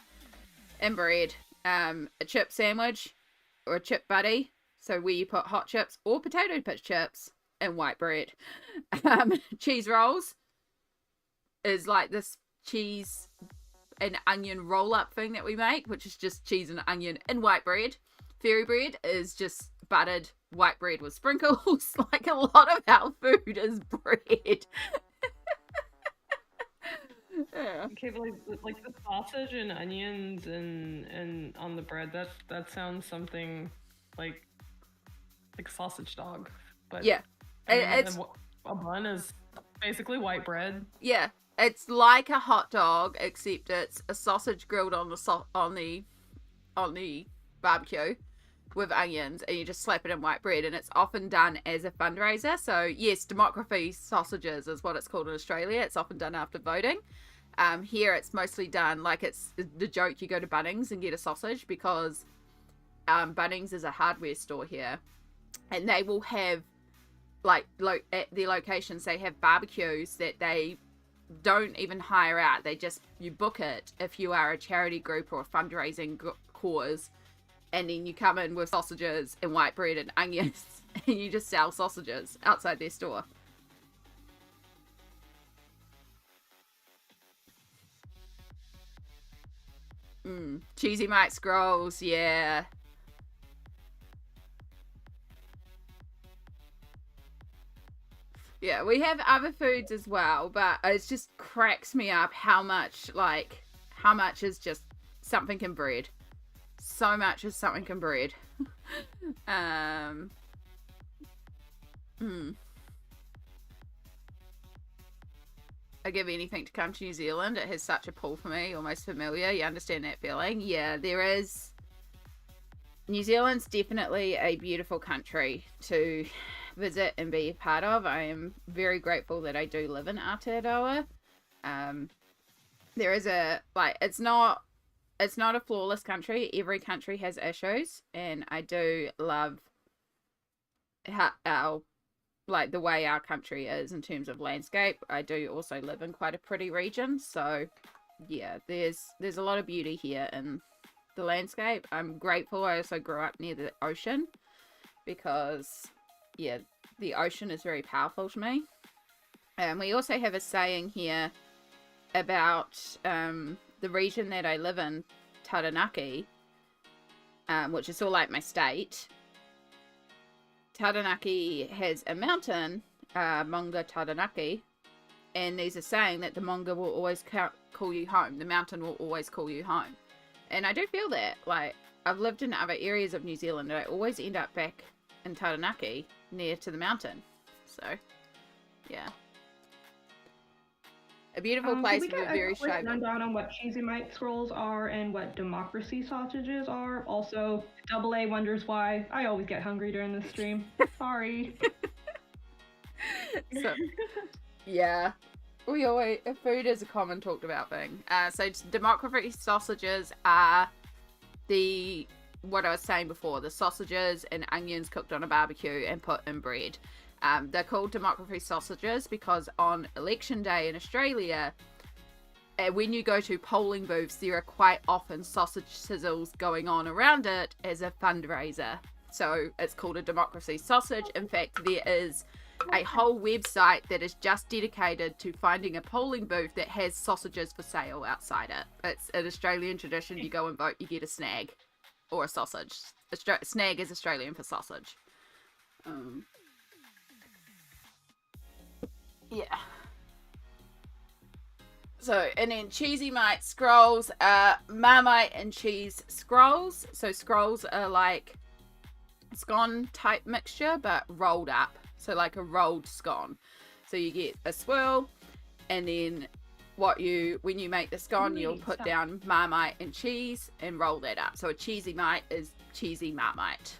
a chip sandwich or a chip buddy. So where you put hot chips or potato chips and white bread. Cheese rolls is like this cheese and onion roll-up thing that we make, which is just cheese and onion and white bread. Fairy bread is just buttered white bread with sprinkles. Like a lot of our food is bread. Yeah. Okay, but like the sausage and onions and on the bread, that sounds something like sausage dog, but yeah, it's a bun is basically white bread. Yeah, it's like a hot dog, except it's a sausage grilled on the barbecue with onions, and you just slap it in white bread, and it's often done as a fundraiser. So yes, democracy sausages is what it's called in Australia. It's often done after voting. Here it's mostly done like it's the joke. You go to Bunnings and get a sausage because Bunnings is a hardware store here. And they will have, at their locations, they have barbecues that they don't even hire out. You book it if you are a charity group or a fundraising cause. And then you come in with sausages and white bread and onions. And you just sell sausages outside their store. Cheesy Mite scrolls, yeah. Yeah, we have other foods as well, but it just cracks me up how much is just something in bread. So much is something in bread. I give anything to come to New Zealand. It has such a pull for me, almost familiar. You understand that feeling? Yeah, there is. New Zealand's definitely a beautiful country to visit and be a part of. I am very grateful that I do live in Aotearoa. There is it's not a flawless country. Every country has issues, and I do love how the way our country is in terms of landscape. I do also live in quite a pretty region, so yeah, there's a lot of beauty here in the landscape. I'm grateful I also grew up near the ocean because the ocean is very powerful to me. And we also have a saying here about the region that I live in, Taranaki, which is all like my state. Taranaki has a mountain, Maunga Taranaki, and there's a saying that the Maunga will always call you home. The mountain will always call you home. And I do feel that. Like, I've lived in other areas of New Zealand and I always end up back in Taranaki, near to the mountain. So, yeah. A beautiful place with a very quick shy... rundown on what cheesy mite scrolls are and what democracy sausages are. Also, Double A wonders why I always get hungry during this stream. Sorry. So, yeah. We always... Food is a common talked about thing. So democracy sausages are what I was saying before, the sausages and onions cooked on a barbecue and put in bread. They're called democracy sausages because on election day in Australia, when you go to polling booths, there are quite often sausage sizzles going on around it as a fundraiser. So it's called a democracy sausage. In fact, there is a whole website that is just dedicated to finding a polling booth that has sausages for sale outside it. It's an Australian tradition. You go and vote, you get a snag or a sausage. Snag is Australian for sausage. Yeah. So, and then cheesy mite scrolls are Marmite and cheese scrolls. So scrolls are like scone type mixture, but rolled up. So like a rolled scone. So you get a swirl, and then when you make the scone, you'll put down Marmite and cheese and roll that up. So a cheesy mite is cheesy Marmite.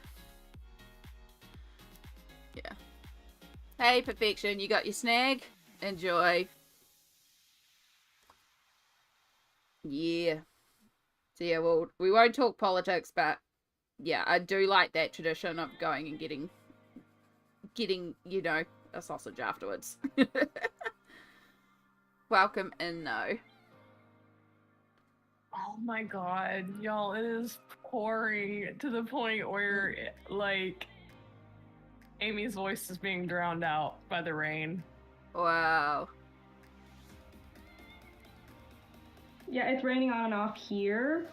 Yeah. Hey, perfection, you got your snag? Enjoy. Yeah. So yeah, well, we won't talk politics, but yeah, I do like that tradition of going and getting, a sausage afterwards. Welcome in, though. Oh my god, y'all, it is pouring to the point where, like, Amy's voice is being drowned out by the rain. Wow. Yeah, it's raining on and off here.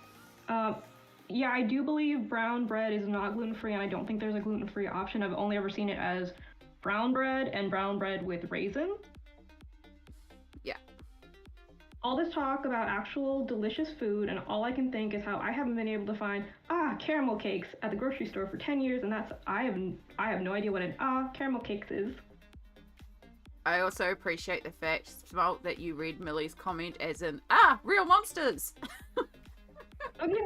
Yeah, I do believe brown bread is not gluten-free, and I don't think there's a gluten-free option. I've only ever seen it as brown bread and brown bread with raisins. Yeah. All this talk about actual delicious food, and all I can think is how I haven't been able to find caramel cakes at the grocery store for 10 years, and I have no idea what an caramel cakes is. I also appreciate the fact, Smoelt, that you read Millie's comment as in, real monsters! Okay.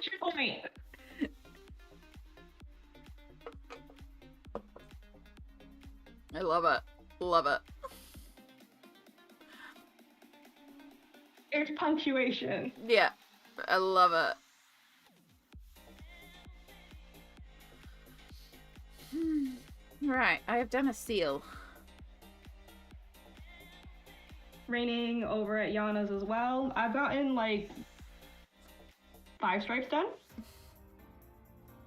Triple me. I love it. Love it. It's punctuation. Yeah, I love it. Right, I have done a seal. Raining over at Yana's as well. I've gotten like 5 stripes done.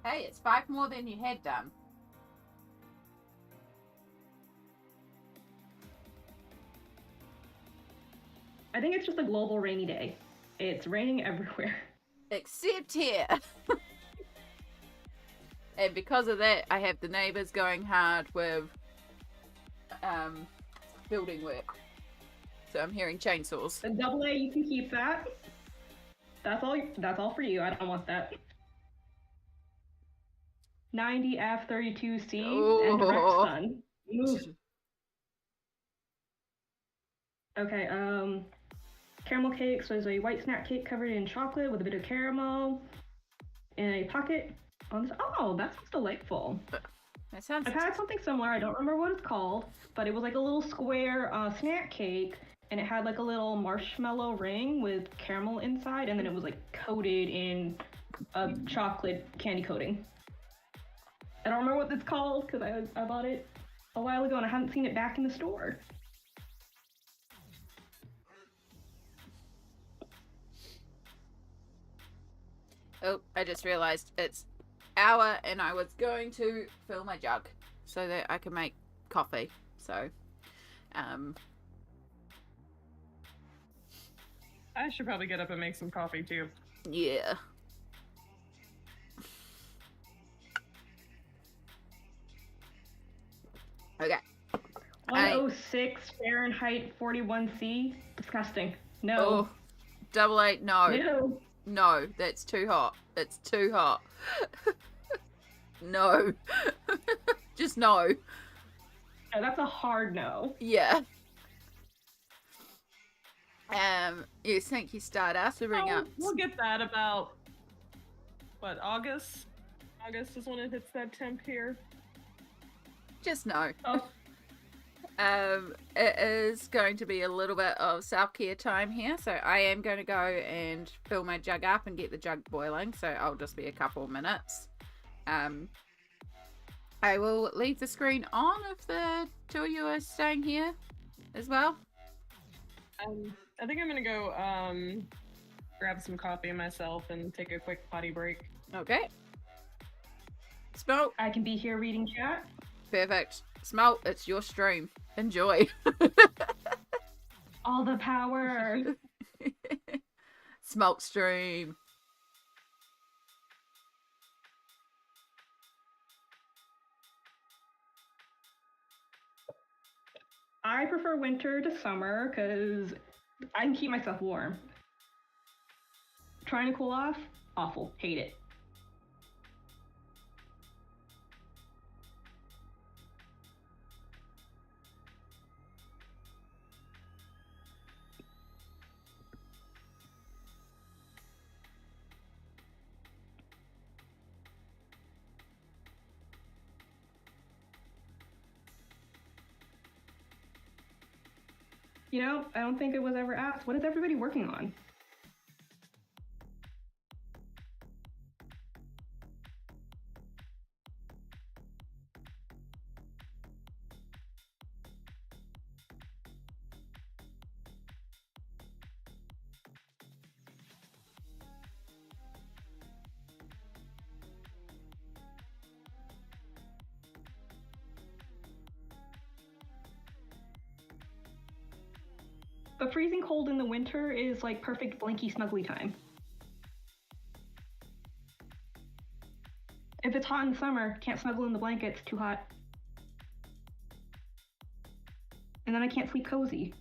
Hey, it's 5 more than you had done. I think it's just a global rainy day. It's raining everywhere. Except here. And because of that, I have the neighbours going hard with building work. So I'm hearing chainsaws. The Double A, you can keep that. That's all for you. I don't want that. 90 F32C and direct sun. Move. Okay, caramel cake. So there's a white snack cake covered in chocolate with a bit of caramel in a pocket on this. Oh, that sounds delightful. That sounds... I've had something similar. I don't remember what it's called, but it was like a little square snack cake, and it had like a little marshmallow ring with caramel inside, and then it was like coated in a chocolate candy coating. I don't remember what it's called because I bought it a while ago and I haven't seen it back in the store. Oh, I just realized it's hour and I was going to fill my jug. so that I can make coffee. So, I should probably get up and make some coffee too. Yeah. Okay. 106 Fahrenheit 41C. Disgusting. No. Oh, 88. No. No. No, that's too hot. It's too hot. No. Just no. No, that's a hard no. Yeah. Yes, thank you, Stardust. We'll get that about, what, August? August is when it hits that temp here. Just no. Oh. It is going to be a little bit of self-care time here, so I am going to go and fill my jug up and get the jug boiling, so I'll just be a couple of minutes. I will leave the screen on if the two of you are staying here as well. I think I'm gonna go grab some coffee myself and take a quick potty break. Okay. Smoelt. I can be here reading chat. Perfect. Smoelt, it's your stream. Enjoy. All the power. Smoelt stream. I prefer winter to summer because I can keep myself warm. Trying to cool off? Awful. Hate it. You know, I don't think it was ever asked. What is everybody working on? The freezing cold in the winter is like perfect blanky snuggly time. If it's hot in the summer, can't snuggle in the blankets, too hot. And then I can't sleep cozy.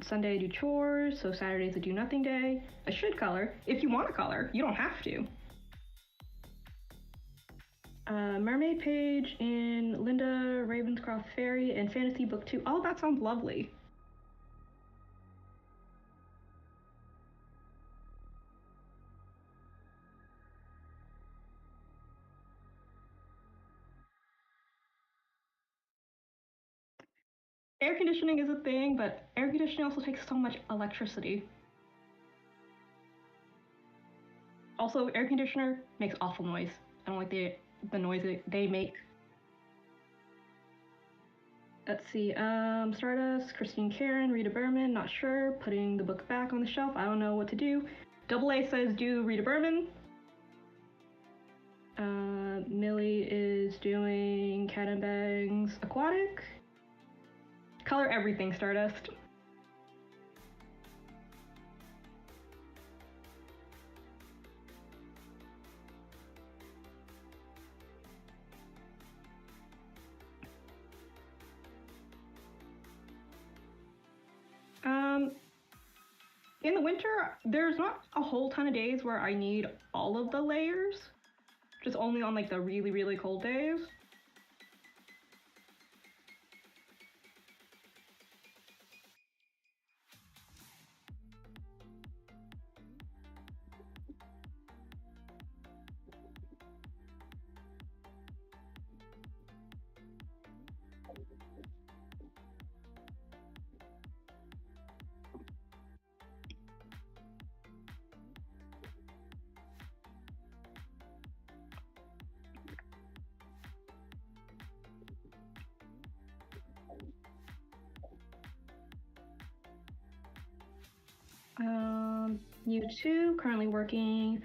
Sunday I do chores, so Saturday's a do nothing day. I should color. If you want to color, you don't have to. Mermaid page in Linda Ravenscroft Fairy and Fantasy Book 2. All that sounds lovely. Air conditioning is a thing, but air conditioning also takes so much electricity. Also, air conditioner makes awful noise. I don't like the noise they make. Let's see, Stardust, Christine Karen, Rita Berman, not sure, putting the book back on the shelf, I don't know what to do. Double A says do Rita Berman. Millie is doing Cat and Bangs Aquatic. Color everything, Stardust. In the winter, there's not a whole ton of days where I need all of the layers. Just only on like the really, really cold days. You too. Currently working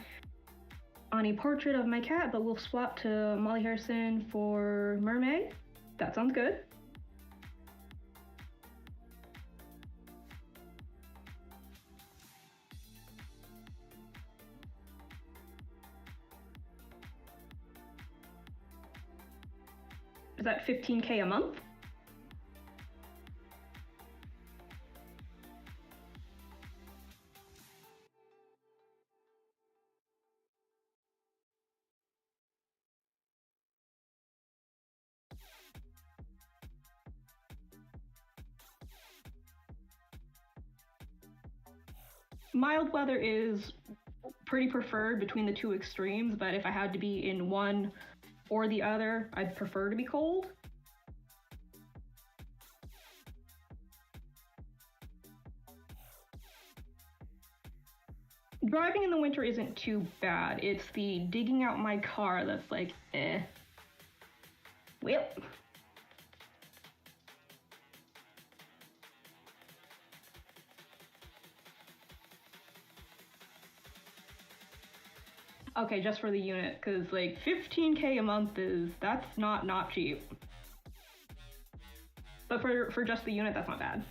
on a portrait of my cat, but we'll swap to Molly Harrison for Mermaid. That sounds good. Is that 15K a month? Mild weather is pretty preferred between the two extremes, but if I had to be in one or the other, I'd prefer to be cold. Driving in the winter isn't too bad. It's the digging out my car that's like, eh. Well. Okay, just for the unit, because like 15K a month that's not cheap. But for just the unit, that's not bad.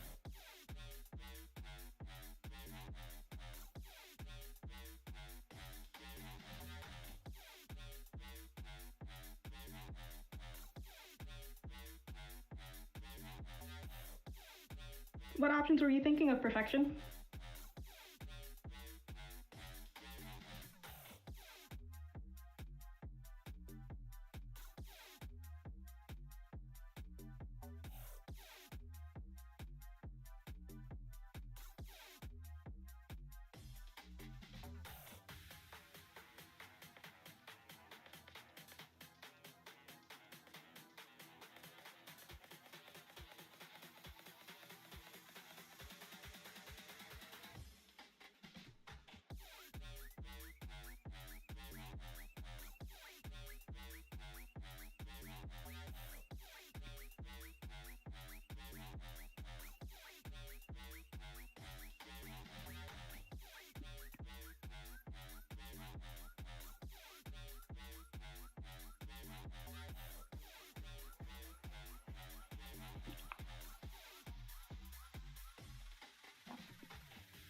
What options were you thinking of, Perfection?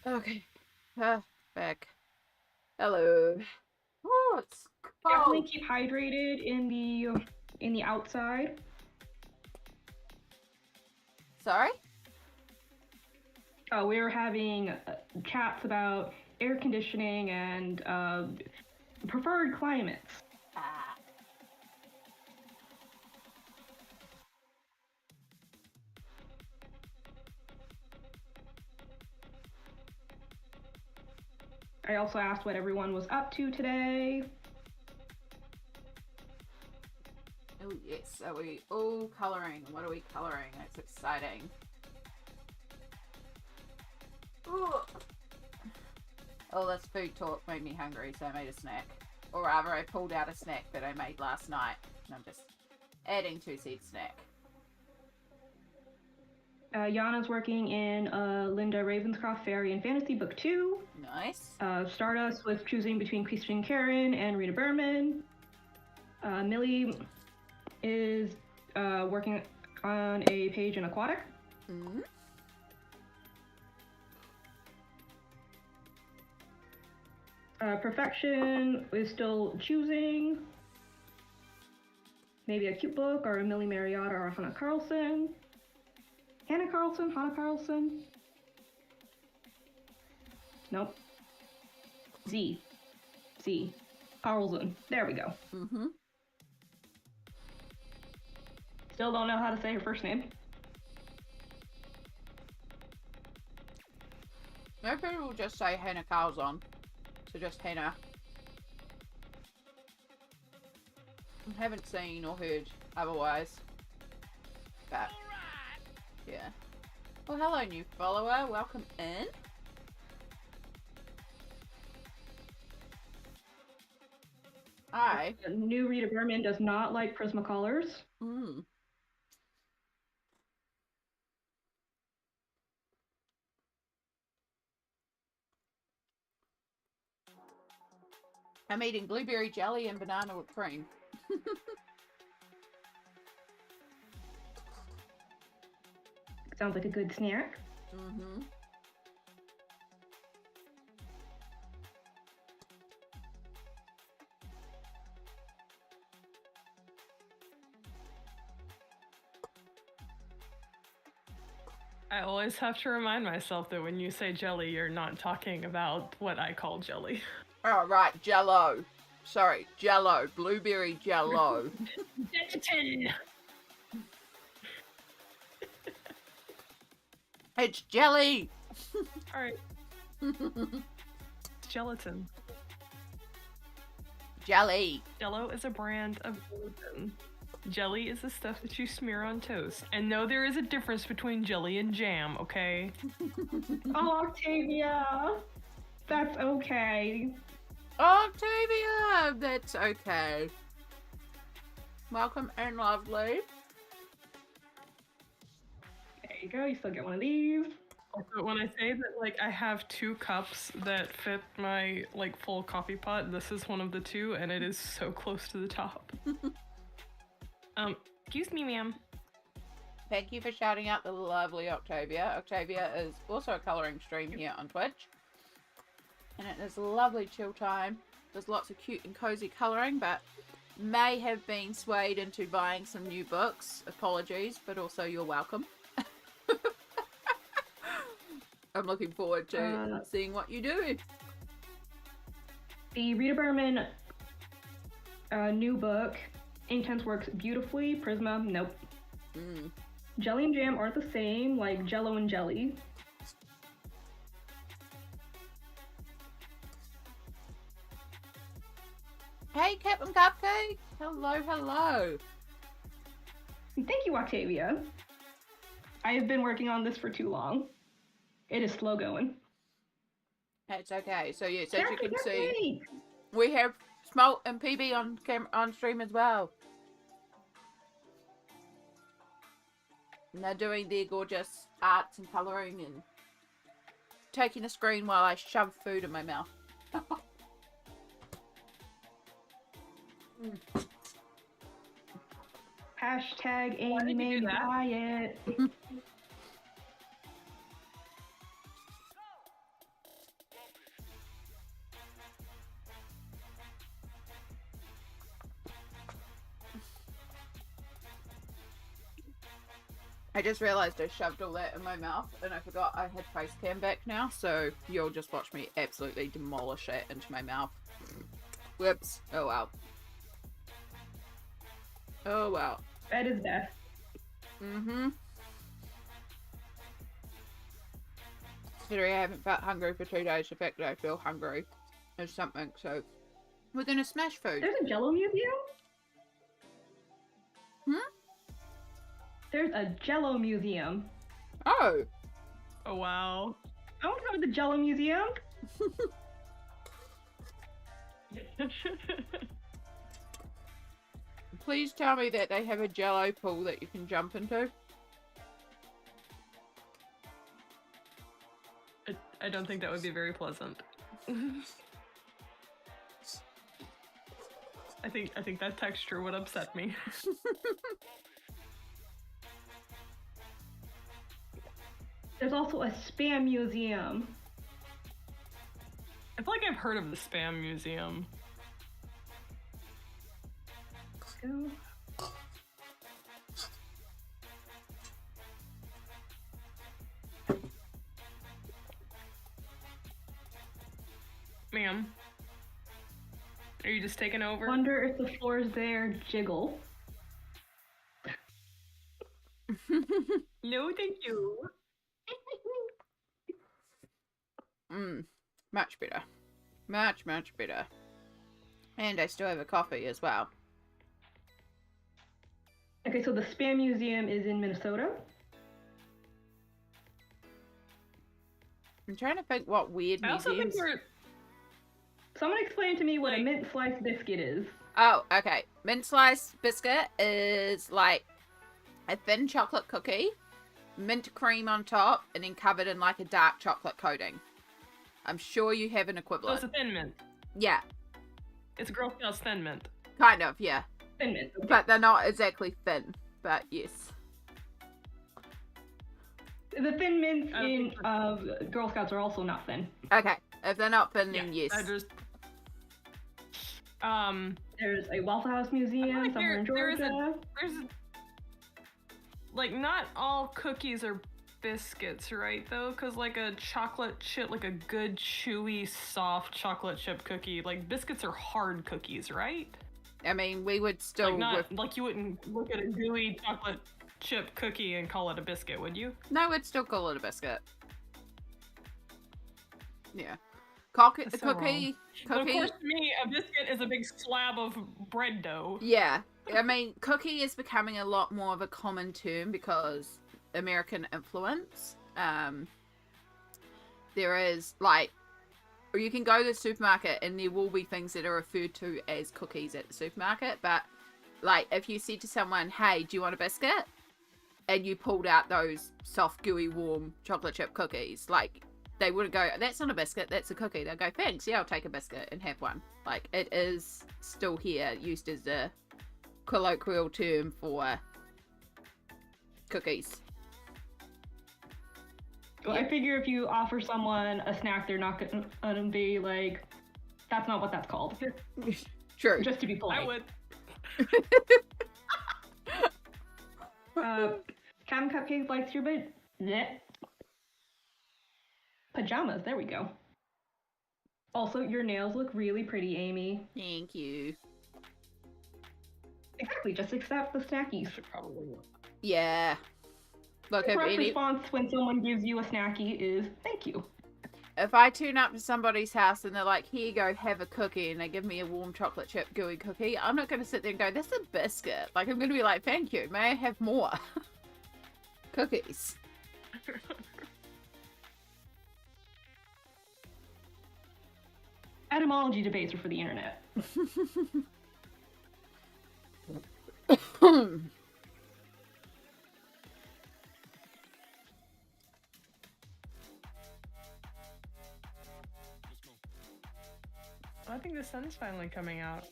Okay. Back. Hello. Oh, it's cold. Definitely keep hydrated in the outside. Sorry? We were having chats about air conditioning and preferred climates. I also asked what everyone was up to today. Oh yes, are we all colouring? What are we colouring? That's exciting. Ooh. Oh, this food talk made me hungry, so I made a snack. Or rather, I pulled out a snack that I made last night, and I'm just adding to said snack. Yana's working in Linda Ravenscroft Fairy and Fantasy Book 2. Nice. Stardust was choosing between Christian Karen and Rita Berman. Millie is working on a page in Aquatic. Mm-hmm. Perfection is still choosing. Maybe a cute book or a Millie Marriott or a Hannah Carlson. Hannah Carlson? Nope. Z. Carlson. There we go. Mm-hmm. Still don't know how to say her first name. No people will just say Hannah Carlson. So just Hannah. I haven't seen or heard otherwise. But yeah. Well, hello, new follower. Welcome in. Hi. New Rita Berman does not like Prismacolors. Mm. I'm eating blueberry jelly and banana with cream. Sounds like a good snack. Mm-hmm. I always have to remind myself that when you say jelly, you're not talking about what I call jelly. Oh, right, Jello. Sorry, Jello. Blueberry Jello. Gelatin! It's jelly! Alright. Gelatin. Jelly. Jello is a brand of gelatin. Jelly is the stuff that you smear on toast. And no, there is a difference between jelly and jam, okay? Oh, Octavia! That's okay. Octavia! That's okay. Welcome and lovely. There you go, you still get one of these. Also, when I say that, like, I have 2 cups that fit my, like, full coffee pot, this is one of the 2, and it is so close to the top. Excuse me, ma'am. Thank you for shouting out the lovely Octavia. Octavia is also a colouring stream here on Twitch. And it is a lovely chill time. There's lots of cute and cozy colouring, but may have been swayed into buying some new books. Apologies, but also you're welcome. I'm looking forward to seeing what you do. The Rita Berman new book, Intense, works beautifully. Prisma, nope. Jelly and jam aren't the same, like Jello and jelly. Hey, Captain Cupcake! Hello, hello! Thank you, Octavia. I have been working on this for too long. It is slow going. It's okay. So yes, as you can see, me. we have Smoelt and PB on stream as well. And they're doing their gorgeous arts and colouring and taking a screen while I shove food in my mouth. Hashtag Amy made me diet. I just realised I shoved all that in my mouth and I forgot I had face cam back now, so you'll just watch me absolutely demolish it into my mouth. Whoops. Oh well. Oh well. That is best. Mm-hmm. Considering I haven't felt hungry for 2 days, the fact that I feel hungry is something, so we're gonna smash food. There's a Jello museum? Hmm? There's a Jello museum. Oh! Oh, wow. I want to go to the Jello museum. Please tell me that they have a Jello pool that you can jump into. I don't think that would be very pleasant. I think that texture would upset me. There's also a spam museum. I feel like I've heard of the Spam Museum. Let's go. Ma'am, are you just taking over? Wonder if the floors there jiggle. No, thank you. Much better. Much, much better. And I still have a coffee as well. Okay, so the Spam Museum is in Minnesota. I'm trying to think what weird I also think museums... we're... Someone explain to me what a mint slice biscuit is. Oh, okay. Mint slice biscuit is like a thin chocolate cookie, mint cream on top, and then covered in like a dark chocolate coating. I'm sure you have an So equivalent. it's a Thin Mint. Yeah. It's Girl Scouts Thin Mint. Kind of, yeah. Thin Mint. Okay. But they're not exactly thin, but yes. The Thin Mints in Girl Scouts are also not thin. Okay, if they're not thin, then yes. There's a Waffle House museum somewhere in Georgia. There's like, not all cookies are biscuits, right, though? Because, like, a chocolate chip, like a good, chewy, soft chocolate chip cookie, like, biscuits are hard cookies, right? I mean, we would still... Like, you wouldn't look at a gooey chocolate chip cookie and call it a biscuit, would you? No, we'd still call it a biscuit. Yeah. Cookie... But of course, to me, a biscuit is a big slab of bread dough. Yeah. I mean, cookie is becoming a lot more of a common term because American influence. There is, like, or you can go to the supermarket and there will be things that are referred to as cookies at the supermarket, but, like, if you said to someone, hey, do you want a biscuit? And you pulled out those soft, gooey, warm chocolate chip cookies, like, they wouldn't go, that's not a biscuit, that's a cookie. They'll go, thanks, yeah, I'll take a biscuit and have one. Like, it is still here, used as a colloquial term for cookies. Well, I figure if you offer someone a snack, they're not gonna be like, that's not what that's called. True. Just to be polite. I would. Cam Cupcakes likes your bit. Yeah. Pajamas, there we go. Also, your nails look really pretty, Amy. Thank you. Exactly, just accept the snackies. Should probably. Yeah. Look, The correct response when someone gives you a snacky is, thank you. If I turn up to somebody's house and they're like, here you go, have a cookie, and they give me a warm chocolate chip gooey cookie, I'm not going to sit there and go, that's a biscuit. Like, I'm going to be like, thank you, may I have more? Cookies. Etymology debates are for the internet. I think the sun's finally coming out.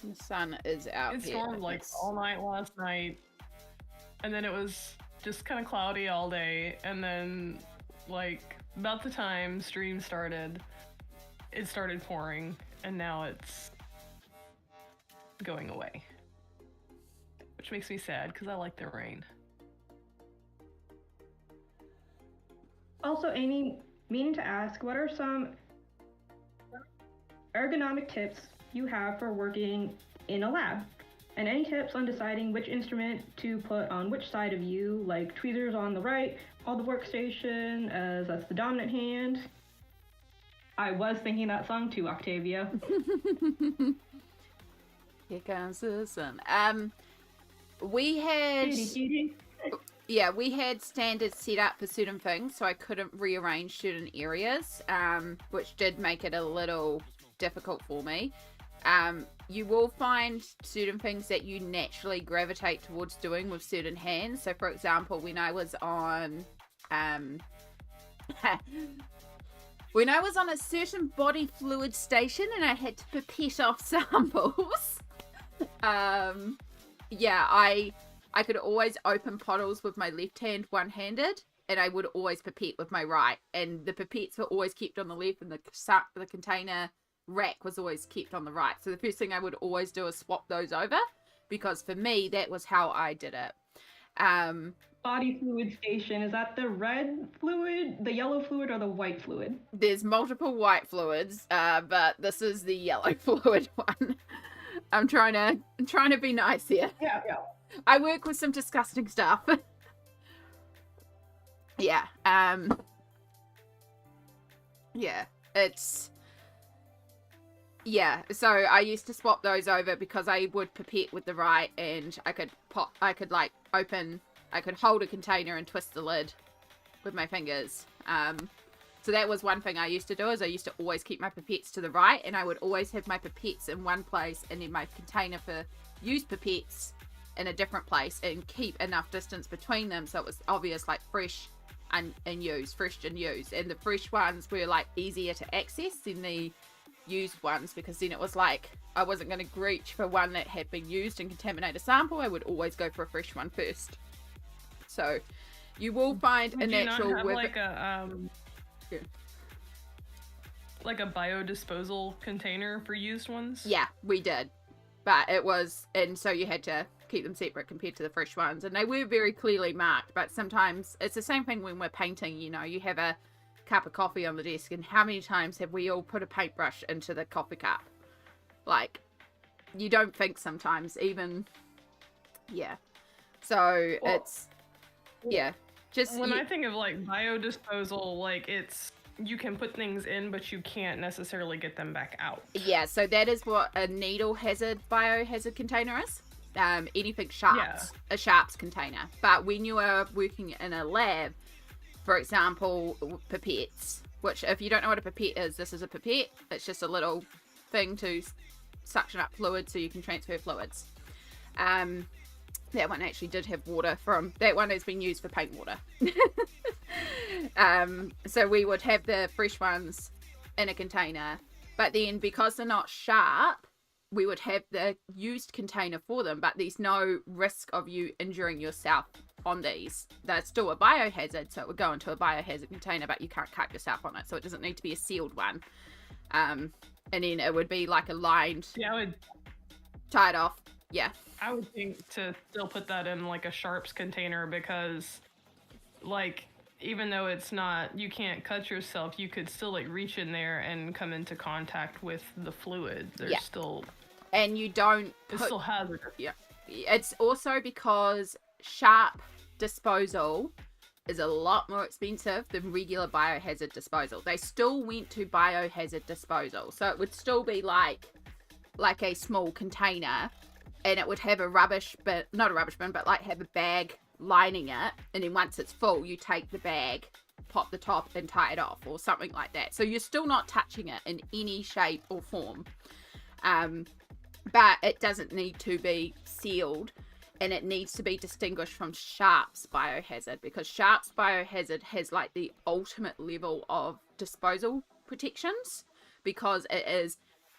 The sun is out It here. stormed like all night last night, and then it was just kind of cloudy all day, and then like about the time stream started, it started pouring, and now it's going away, which makes me sad because I like the rain. Also, Amy, meaning to ask, what are some ergonomic tips you have for working in a lab? And any tips on deciding which instrument to put on which side of you, like tweezers on the right, on the workstation, as that's the dominant hand. I was thinking that song too, Octavia. Here comes the sun. We had... Yeah, we had standards set up for certain things, so I couldn't rearrange certain areas, which did make it a little difficult for me. You will find certain things that you naturally gravitate towards doing with certain hands. So, for example, when I was on... when I was on a certain body fluid station and I had to pipette off samples, yeah, I could always open bottles with my left hand one-handed, and I would always pipette with my right. And the pipettes were always kept on the left, and the container rack was always kept on the right. So the first thing I would always do is swap those over, because for me, that was how I did it. Body fluid station, is that the red fluid, the yellow fluid, or the white fluid? There's multiple white fluids, but this is the yellow fluid one. I'm trying to be nice here. Yeah. I work with some disgusting stuff. Yeah. Yeah, it's... Yeah, so I used to swap those over because I would pipette with the right, and I could hold a container and twist the lid with my fingers. So that was one thing I used to do, is I used to always keep my pipettes to the right, and I would always have my pipettes in one place and then my container for used pipettes in a different place, and keep enough distance between them so it was obvious, like, fresh and used, fresh and used. And the fresh ones were like easier to access than the used ones, because then it was like I wasn't going to reach for one that had been used and contaminate a sample. I would always go for a fresh one first. So you will find a natural not have like a biodisposal container for used ones? Yeah, we did. But it was, and so you had to keep them separate compared to the fresh ones. And they were very clearly marked, but sometimes it's the same thing when we're painting, you know, you have a cup of coffee on the desk, and how many times have we all put a paintbrush into the coffee cup? Like, you don't think sometimes, even, yeah. So well, it's, yeah. Just when I think of like biodisposal, like it's, you can put things in, but you can't necessarily get them back out. Yeah, so that is what a needle hazard, biohazard container is. Anything sharps, a sharps container. But when you are working in a lab, for example, pipettes, which if you don't know what a pipette is, this is a pipette. It's just a little thing to suction up fluid so you can transfer fluids. That one actually did have water from, that one has been used for paint water. So we would have the fresh ones in a container, but then because they're not sharp, we would have the used container for them, but there's no risk of you injuring yourself on these. They're still a biohazard, so it would go into a biohazard container, but you can't cut yourself on it, so it doesn't need to be a sealed one. And then it would be like a lined, tied off. Yeah, I would think to still put that in like a sharps container, because like, even though it's not, you can't cut yourself, you could still like reach in there and come into contact with the fluid. There's still, and you don't it's still hazardous. Yeah, it's also because sharp disposal is a lot more expensive than regular biohazard disposal. They still went to biohazard disposal, so it would still be like a small container, and it would have a rubbish bin, not a rubbish bin, but like have a bag lining it, and then once it's full you take the bag, pop the top and tie it off, or something like that. So you're still not touching it in any shape or form, but it doesn't need to be sealed, and it needs to be distinguished from sharps biohazard, because sharps biohazard has like the ultimate level of disposal protections, because it is,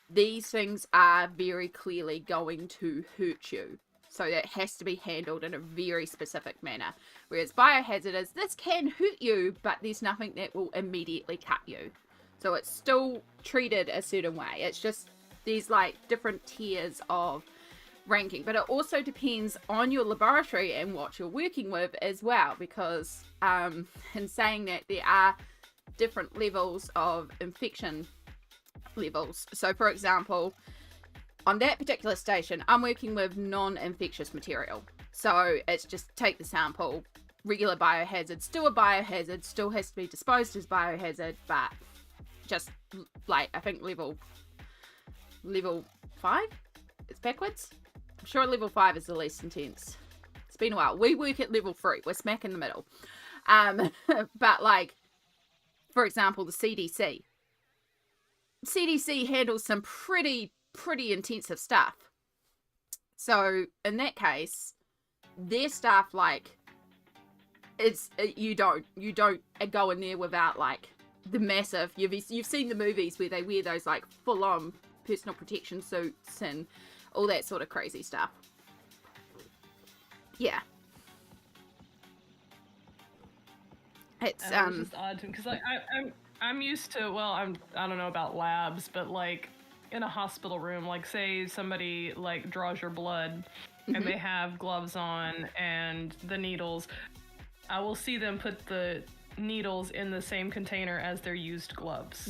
these things are very clearly going to hurt you. So that has to be handled in a very specific manner. Whereas biohazard is, this can hurt you, but there's nothing that will immediately cut you. So it's still treated a certain way. It's just, there's like different tiers of ranking. But it also depends on your laboratory and what you're working with as well. Because in saying that, there are different levels of infection levels. So for example, on that particular station, I'm working with non-infectious material. So it's just take the sample, regular biohazard, still a biohazard, still has to be disposed as biohazard, but just like, I think level 5? It's backwards? I'm sure level 5 is the least intense. It's been a while. We work at level 3. We're smack in the middle. But like, for example, the CDC. CDC handles some pretty intensive stuff. So in that case, their stuff, like, it's, you don't go in there without like the massive, you've seen the movies where they wear those like full-on personal protection suits and all that sort of crazy stuff. Yeah. It's just odd to me, because like I'm used to, well, I don't know about labs, but like in a hospital room, like say somebody like draws your blood and they have gloves on and the needles, I will see them put the needles in the same container as their used gloves.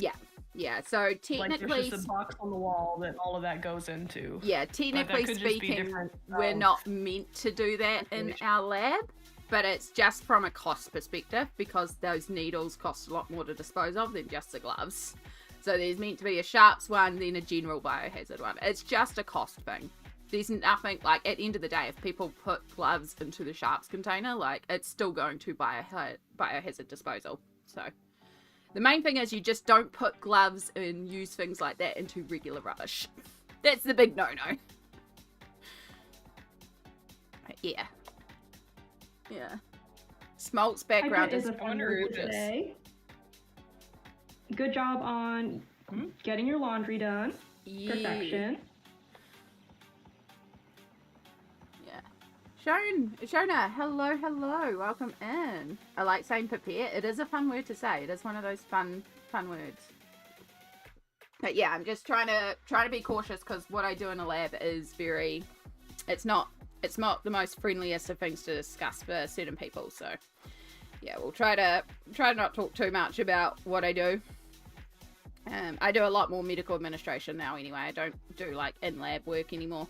Yeah, so technically, like there's just a box on the wall that all of that goes into. Yeah, technically speaking, we're not meant to do that in our lab, but it's just from a cost perspective, because those needles cost a lot more to dispose of than just the gloves. So there's meant to be a sharps one, then a general biohazard one. It's just a cost thing. There's nothing, like, at the end of the day, if people put gloves into the sharps container, like, it's still going to biohazard disposal. So the main thing is you just don't put gloves and use things like that into regular rubbish. That's the big no-no. Yeah. Smoelt's background is is a fun word today. Good job on getting your laundry done. Yeah. Perfection. Yeah. Shona, hello, welcome in. I like saying prepare. It is a fun word to say. It is one of those fun words. But yeah, I'm just trying to be cautious because what I do in a lab is it's not the most friendliest of things to discuss for certain people. So yeah, we'll try to not talk too much about what I do. I do a lot more medical administration now anyway. I don't do like in lab work anymore.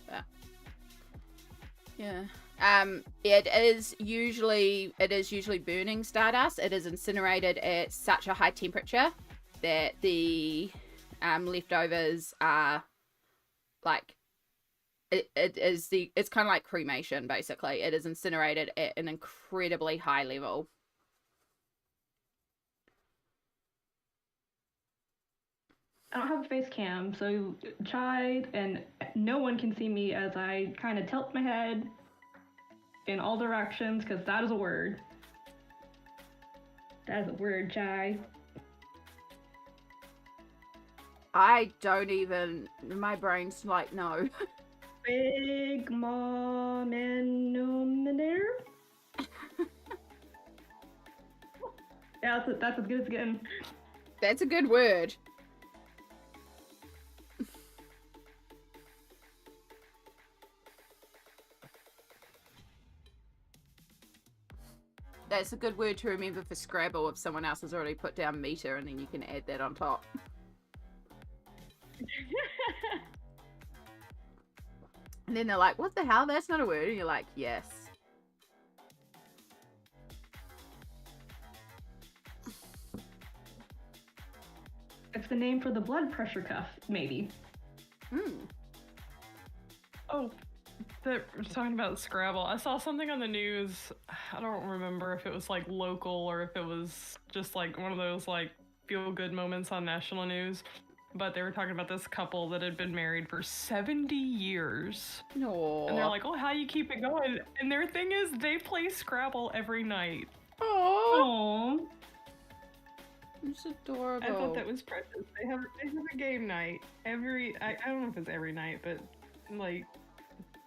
But yeah. It is usually burning stardust. It is incinerated at such a high temperature that the leftovers are like it's kind of like cremation basically. It is incinerated at an incredibly high level. I don't have a face cam, so tried, and no one can see me as I kind of tilt my head in all directions, because that is a word. That is a word, Chai. I don't even, my brain's like, no. Big mom and Yeah, that's as good as getting. That's a good word. That's a good word to remember for Scrabble if someone else has already put down meter and then you can add that on top. And then they're like, what the hell? That's not a word. And you're like, yes. It's the name for the blood pressure cuff, maybe. Oh, we're talking about Scrabble. I saw something on the news. I don't remember if it was like local or if it was just like one of those like feel good moments on national news. But they were talking about this couple that had been married for 70 years. Aww. And they're like, oh, how you keep it going? And their thing is they play Scrabble every night. Aww. It's adorable. I thought that was precious. They have a game night I don't know if it's every night, but like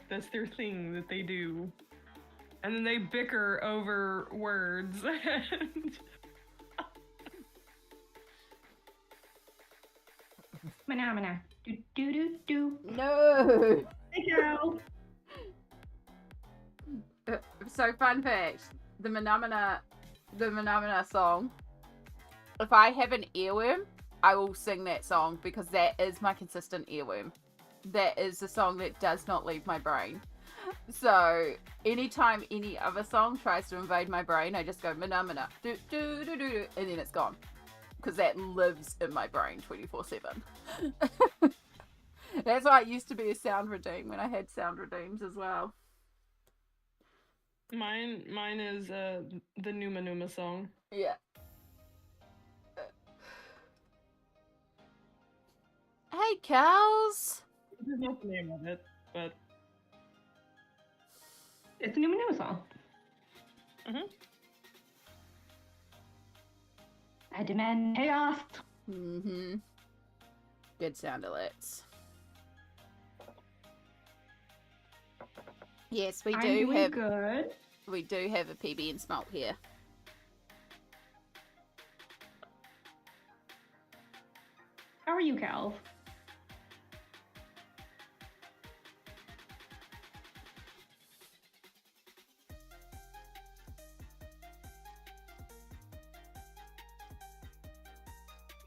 that's their thing that they do. And then they bicker over words. Mana. Do. No. Hey, girl. So fun fact, the Manamana song, if I have an earworm, I will sing that song because that is my consistent earworm. That is the song that does not leave my brain. So anytime any other song tries to invade my brain, I just go Manamana, do, and then it's gone. Because that lives in my brain 24/7. That's why it used to be a sound redeem when I had sound redeems as well. Mine is the Numa Numa song. Yeah. Hey, cows. There's not the name of it, but It's a new song. Mhm. I demand chaos. Mm-hmm. Good sound alerts. Yes, we do have good. We do have a PB and Smoelt here. How are you, Cal?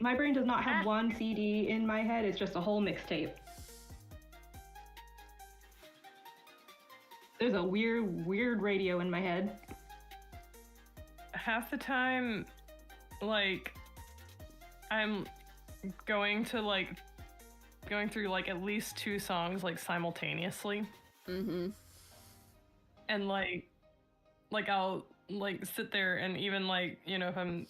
My brain does not have one CD in my head, it's just a whole mixtape. There's a weird radio in my head. half the time, like, I'm going through like at least 2 songs like simultaneously. Mm-hmm. And like I'll like sit there and even like, you know, if I'm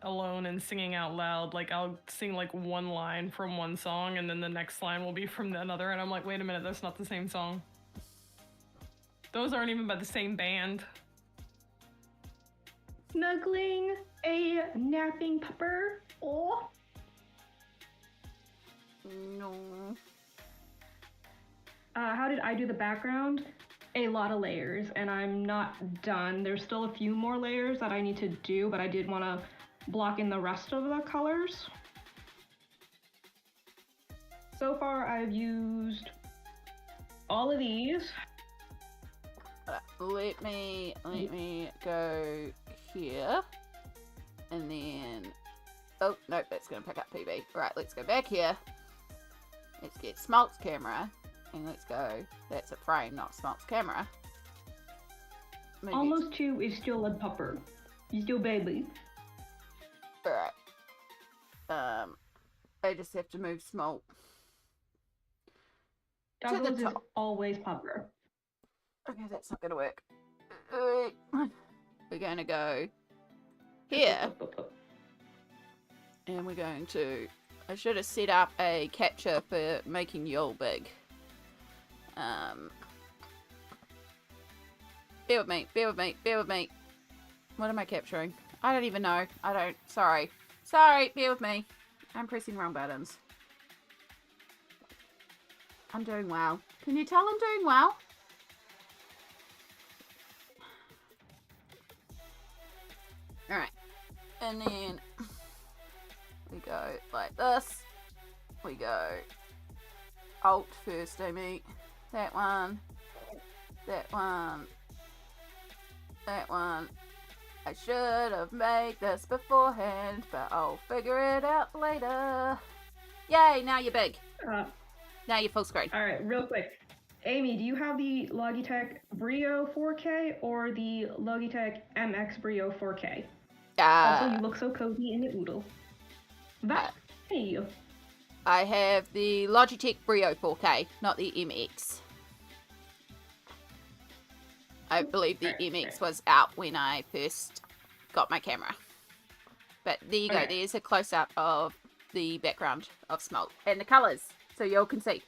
alone and singing out loud, like I'll sing like one line from one song and then the next line will be from another, and I'm like, wait a minute, that's not the same song. Those aren't even by the same band. snuggling a napping pupper. Oh. No. How did I do the background? A lot of layers, and I'm not done. There's still a few more layers that I need to do, but I did want to block in the rest of the colors. So far, I've used all of these. Let me go here, and then, oh nope, that's gonna pick up PB. Right, let's go back here. Let's get Smoelt's camera, and let's go. That's a frame, not Smoelt's camera. Maybe Almost 2 is still a pupper. He's still baby. Alright. I just have to move Smoelt to the Doggles is top. always pupper. Okay, that's not gonna work. We're gonna go here, and we're going to. I should have set up a capture for making Yule big. Bear with me, bear with me, bear with me. What am I capturing? I don't even know. I don't. Sorry. Sorry, bear with me. I'm pressing wrong buttons. I'm doing well. Can you tell I'm doing well? Alright. And then we go like this. We go Alt first, I mean. That one. That one. That one. I should have made this beforehand, but I'll figure it out later. Yay, now you're big. Now you're full screen. Alright, real quick. Amy, do you have the Logitech Brio 4K or the Logitech MX Brio 4K? Also, you look so cozy in the oodle. Hey. I have the Logitech Brio 4K, not the MX. I believe the MX was out when I first got my camera. But there you go, there's a close-up of the background of Smoelt and the colours, so y'all can see.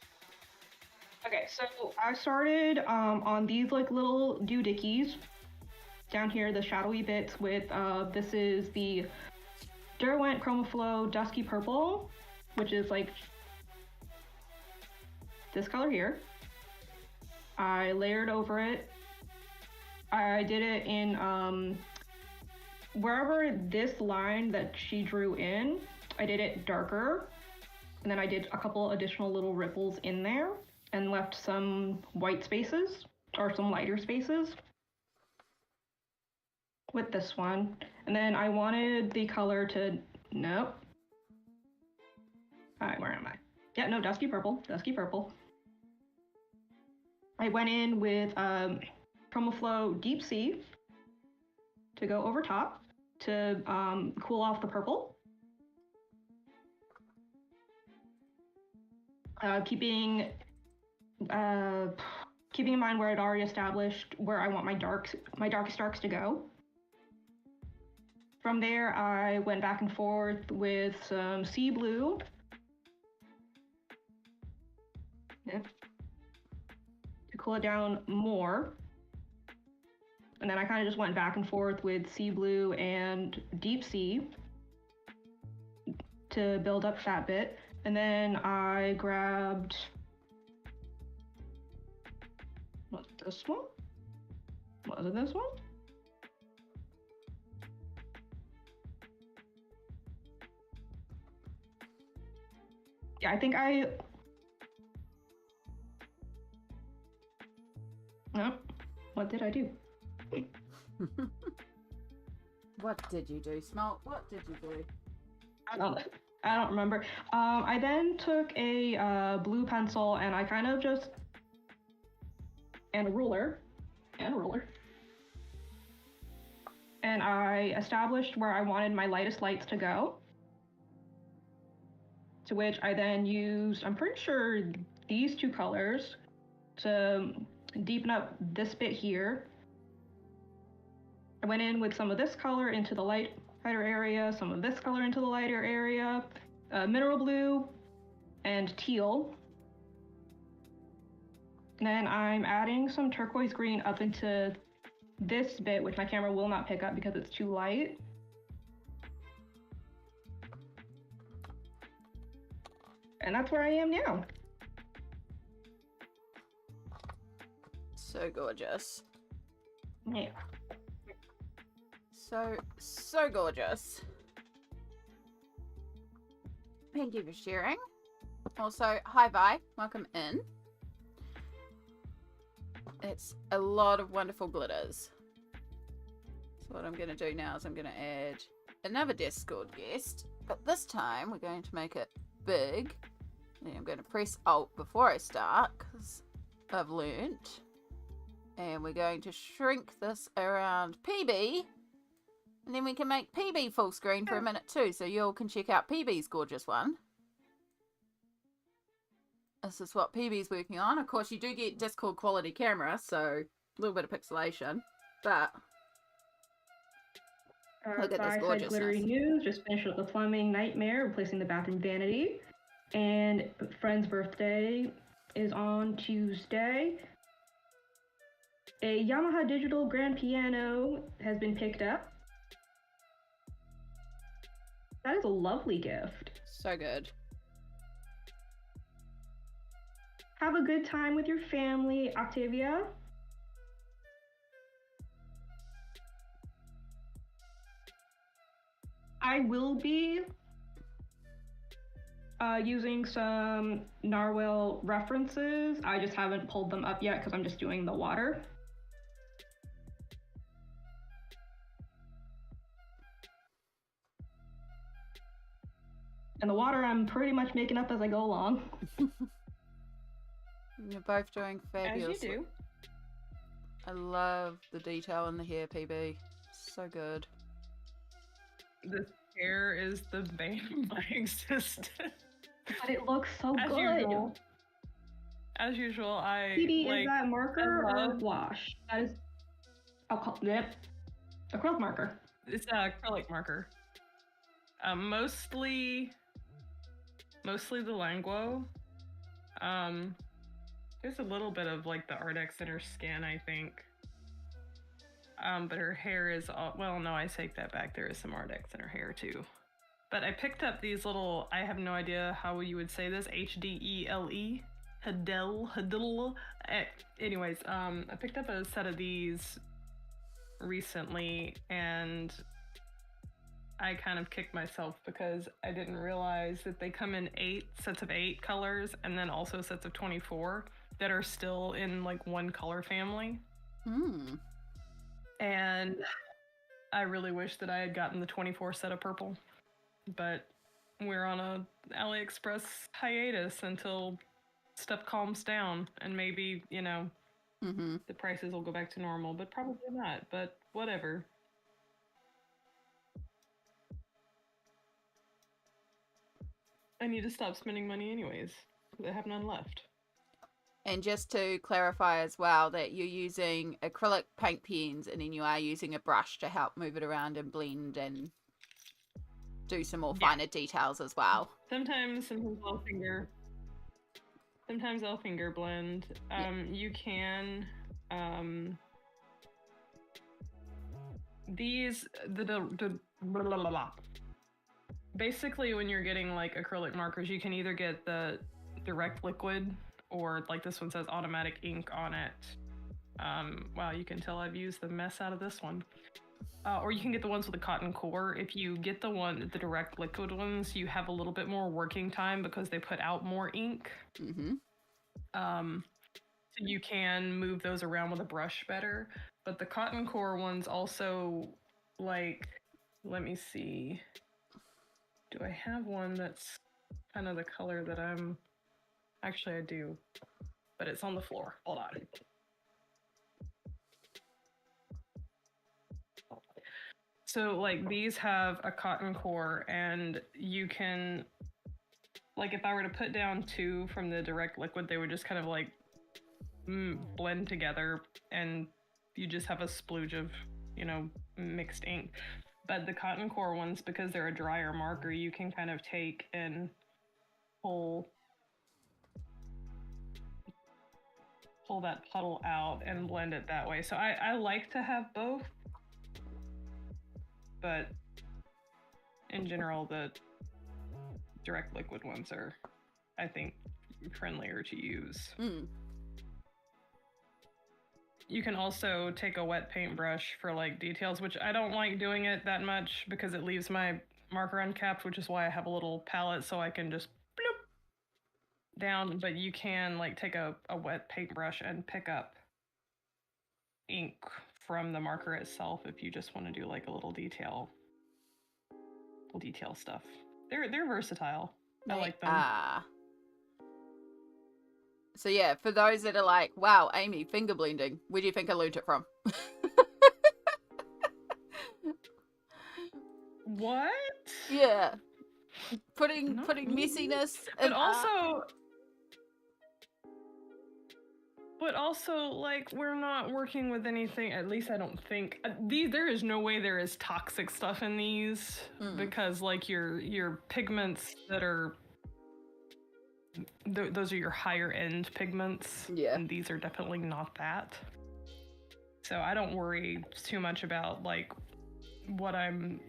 Okay, so I started on these like little doohickeys down here, the shadowy bits with, this is the Derwent Chromaflow Dusky Purple, which is like this color here. I layered over it. I did it in wherever this line that she drew in, I did it darker, and then I did a couple additional little ripples in there and left some white spaces or some lighter spaces with this one. And then I wanted the color to, nope. All right, where am I? Yeah, no, dusky purple, dusky purple. I went in with Chromaflow Deep Sea to go over top to cool off the purple. Keeping in mind where I'd already established where I want my darkest darks to go. From there, I went back and forth with some sea blue. Yep. To cool it down more. And then I kind of just went back and forth with sea blue and deep sea to build up that bit. And then I grabbed, what's this one? Was it this one? Yeah, I think no, what did I do? What did you do, Smoelt? What did you do? I don't remember. I then took a blue pencil and I kind of just, and a ruler, and I established where I wanted my lightest lights to go. To which I then used, I'm pretty sure, these two colors to deepen up this bit here. I went in with some of this color into the lighter area, some of this color into the lighter area, mineral blue and teal. And then I'm adding some turquoise green up into this bit, which my camera will not pick up because it's too light. And that's where I am now. So gorgeous. Yeah. So gorgeous. Thank you for sharing. Also, hi Vi, welcome in. It's a lot of wonderful glitters. So what I'm going to do now is I'm going to add another Discord guest, but this time we're going to make it big. And I'm going to press Alt before I start because I've learnt. And we're going to shrink this around PB. And then we can make PB full screen for a minute too, so you all can check out PB's gorgeous one. This is what PB's working on. Of course, you do get Discord quality camera, so a little bit of pixelation, but look at this gorgeousness. Glittery news, just finished with the plumbing nightmare, replacing the bathroom vanity. And friend's birthday is on Tuesday. A Yamaha digital grand piano has been picked up. That is a lovely gift. So good. Have a good time with your family, Octavia. I will be using some Narwhal references. I just haven't pulled them up yet because I'm just doing the water. And the water I'm pretty much making up as I go along. You're both doing fabulous. As you do. I love the detail in the hair, PB. So good. This hair is the bane of my existence. But it looks so As good. Usual. As usual, PB, like, is that marker or wash? That is acrylic marker. It's an acrylic marker. Mostly the Languo. There's a little bit of like the Ardex in her skin, I think. But her hair is all, well, no, I take that back. There is some Ardex in her hair too. But I picked up these little, I have no idea how you would say this, HDELE, Hadel. Anyways, I picked up a set of these recently, and I kind of kicked myself because I didn't realize that they come in 8 sets of 8 colors and then also sets of 24 that are still in like one color family. And I really wish that I had gotten the 24 set of purple, but we're on a AliExpress hiatus until stuff calms down, and maybe, you know, the prices will go back to normal, but probably not, but whatever. I need to stop spending money anyways, because I have none left. And just to clarify as well that you're using acrylic paint pens and then you are using a brush to help move it around and blend and do some more finer details as well. Sometimes I'll finger blend. You can these the blah, blah, blah, blah. Basically, when you're getting like acrylic markers, you can either get the direct liquid, or like this one says automatic ink on it. Wow, you can tell I've used the mess out of this one. Or you can get the ones with the cotton core. If you get the direct liquid ones, you have a little bit more working time because they put out more ink. So you can move those around with a brush better. But the cotton core ones also, like, let me see. Do I have one that's kind of the color that I'm... Actually, I do. But it's on the floor. Hold on. So, like, these have a cotton core, and you can... Like, if I were to put down 2 from the direct liquid, they would just kind of, like, blend together, and you just have a splooge of, you know, mixed ink. But the cotton core ones, because they're a drier marker, you can kind of take and pull pull that puddle out and blend it that way. So I like to have both, but in general, the direct liquid ones are, I think, friendlier to use. You can also take a wet paintbrush for like details, which I don't like doing it that much because it leaves my marker uncapped, which is why I have a little palette so I can just bloop down. But you can like take a wet paintbrush and pick up ink from the marker itself if you just want to do like a little detail stuff. They're versatile. I like them. So yeah, for those that are like, wow, Amy, finger blending, where do you think I learned it from? What? Yeah. Putting messiness but also like we're not working with anything, at least I don't think there is no way there is toxic stuff in these because like your pigments that are those are your higher end pigments. Yeah. And these are definitely not that. So I don't worry too much about like what I'm,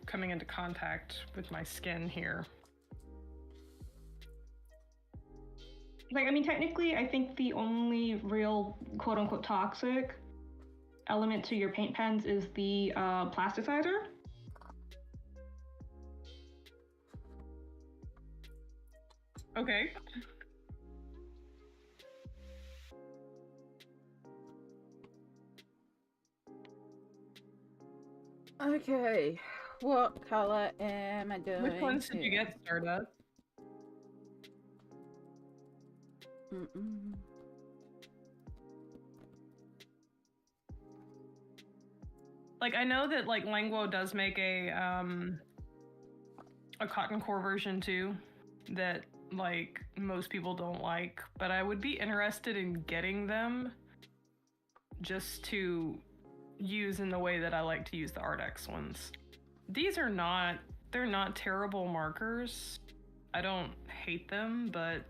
coming into contact with my skin here. Like, I mean, technically, I think the only real quote-unquote toxic element to your paint pens is the plasticizer. Okay. Okay. What color am I doing? Which ones did you get started? Like, I know that like Languo does make a cotton core version too that like most people don't like, but I would be interested in getting them just to use in the way that I like to use the Ardex ones. These are they're not terrible markers. I don't hate them, but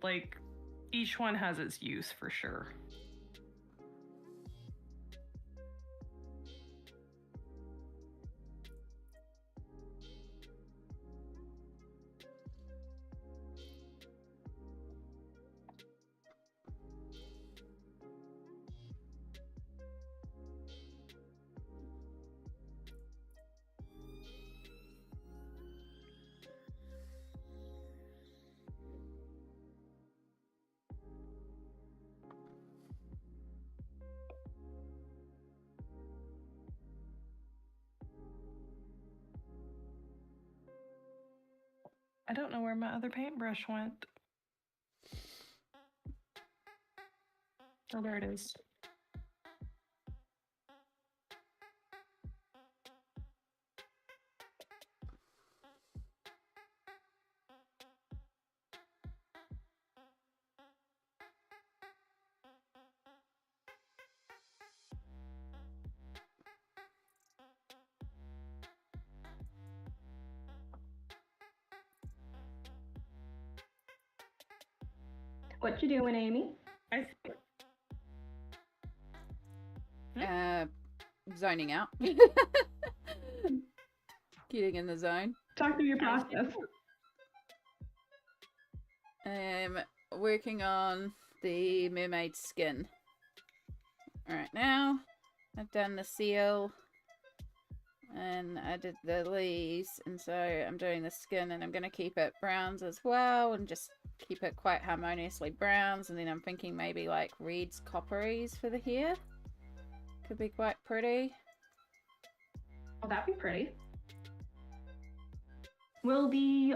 like each one has its use for sure. I don't know where my other paintbrush went. Oh, there it is. What you doing, Amy? Zoning out. Getting in the zone. Talk through your process. Working on the mermaid skin. Alright, now I've done the seal and I did the leaves, and so I'm doing the skin, and I'm going to keep it browns as well and just keep it quite harmoniously browns, and then I'm thinking maybe like reds, copperies for the hair. Could be quite pretty. Oh, that'd be pretty. Will the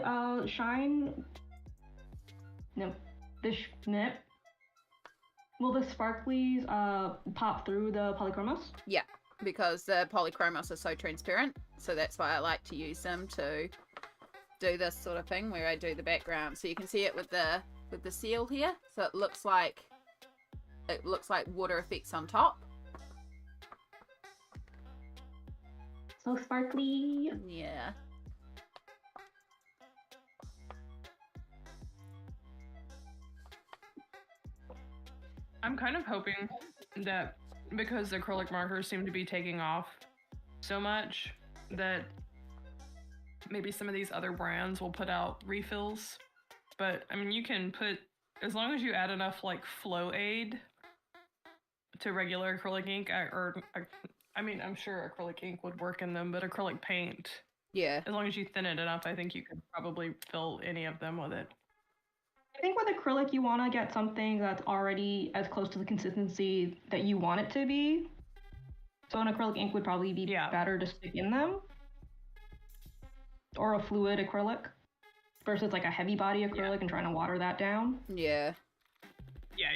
will the sparklies pop through the polychromos? Yeah, because the polychromos are so transparent, so that's why I like to use them to do this sort of thing where I do the background. So you can see it with the seal here, so it looks like water effects on top. So sparkly. Yeah. I'm kind of hoping that because the acrylic markers seem to be taking off so much that maybe some of these other brands will put out refills. But I mean, you can put, as long as you add enough like flow aid to regular acrylic ink, I mean, I'm sure acrylic ink would work in them, but acrylic paint, Yeah. as long as you thin it enough, I think you could probably fill any of them with it. I think with acrylic, you want to get something that's already as close to the consistency that you want it to be. So an acrylic ink would probably be better to stick in them. Or a fluid acrylic versus like a heavy body acrylic and trying to water that down. Yeah. Yeah.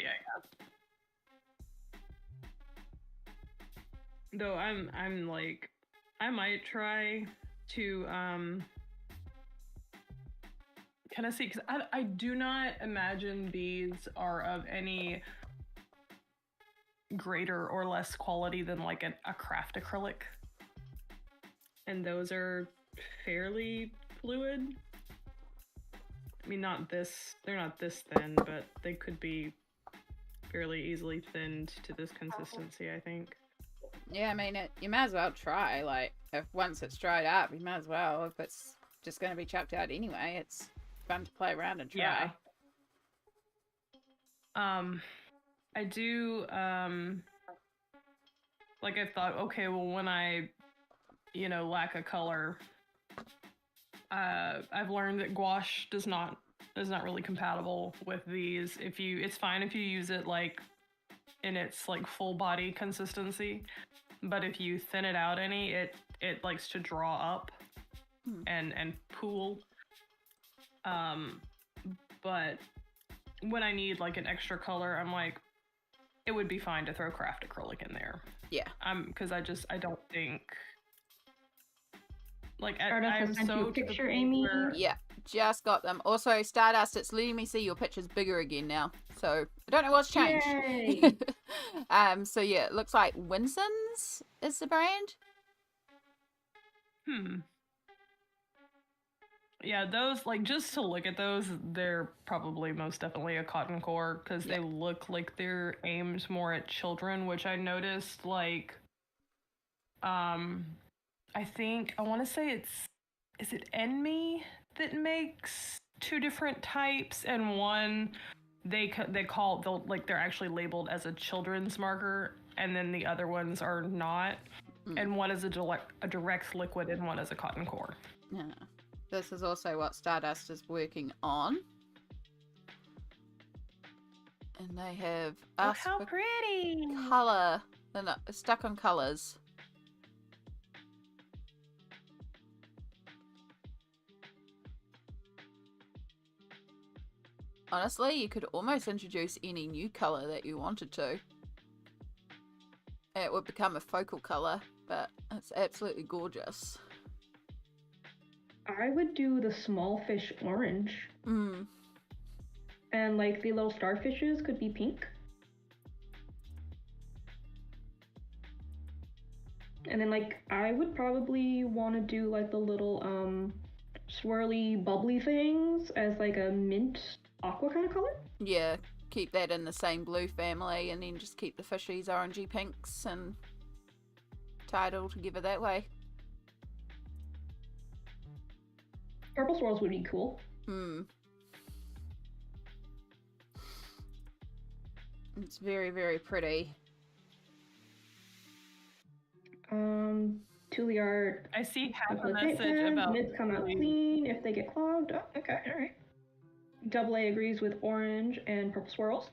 Though I'm like, I might try to kind of see, because I do not imagine these are of any greater or less quality than like a craft acrylic, and those are fairly fluid. I mean, they're not this thin, but they could be fairly easily thinned to this consistency, I think. Yeah, I mean, you might as well try. Like, if once it's dried up, you might as well. If it's just going to be chucked out anyway, it's fun to play around and try. Yeah. I do, like, I thought, okay, well, when I, lack a color, I've learned that gouache is not really compatible with these. It's fine if you use it, like, in its, like, full body consistency, but if you thin it out any, it likes to draw up and pool. But when I need, like, an extra color, I'm like, it would be fine to throw craft acrylic in there. Yeah. Because I don't think, like, I'm so picture, Amy. Yeah, just got them. Also, Stardust, it's letting me see your pictures bigger again now. So I don't know what's changed. Yay! So yeah, it looks like Winston's is the brand. Yeah, those, like, just to look at those, they're probably most definitely a cotton core, because they look like they're aimed more at children, which I noticed, like, I want to say is it Enme that makes two different types, and one they're actually labeled as a children's marker, and then the other ones are not, and one is a direct liquid and one is a cotton core. Yeah. This is also what Stardust is working on. And they have how pretty color. They're not stuck on colors. Honestly, you could almost introduce any new color that you wanted to. It would become a focal color, but it's absolutely gorgeous. I would do the small fish orange. And like the little starfishes could be pink. And then like I would probably want to do like the little swirly bubbly things as like a mint aqua kind of color. Yeah, keep that in the same blue family and then just keep the fishies orangey pinks and tie it all together that way. Purple swirls would be cool. It's very, very pretty. Tule art. I see half a message about mids come out clean if they get clogged. Oh, okay, all right. AA agrees with orange and purple swirls.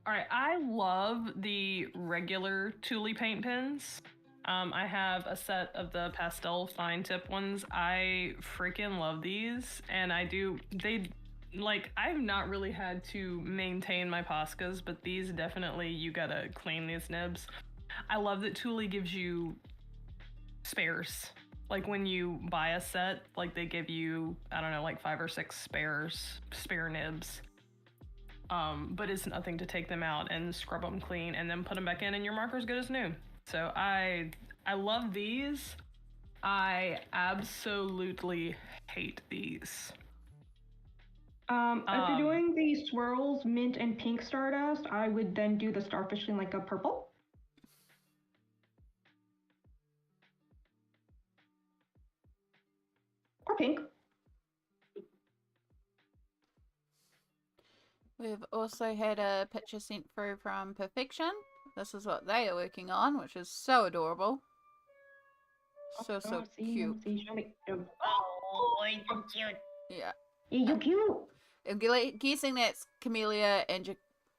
All right, I love the regular Tule paint pens. I have a set of the pastel fine tip ones. I freaking love these, and I've not really had to maintain my Poscas, but these definitely, you gotta clean these nibs. I love that Tule gives you spares. Like, when you buy a set, like, they give you, I don't know, like 5 or 6 spare nibs. But it's nothing to take them out and scrub them clean and then put them back in, and your marker's good as new. So I love these. I absolutely hate these. If you're doing the swirls, mint and pink stardust, I would then do the starfish in like a purple. Or pink. We've also had a picture sent through from Perfection. This is what they are working on, which is so adorable. So cute. Show me. Oh, it's so cute. Yeah. You're cute. I'm guessing that's Camellia and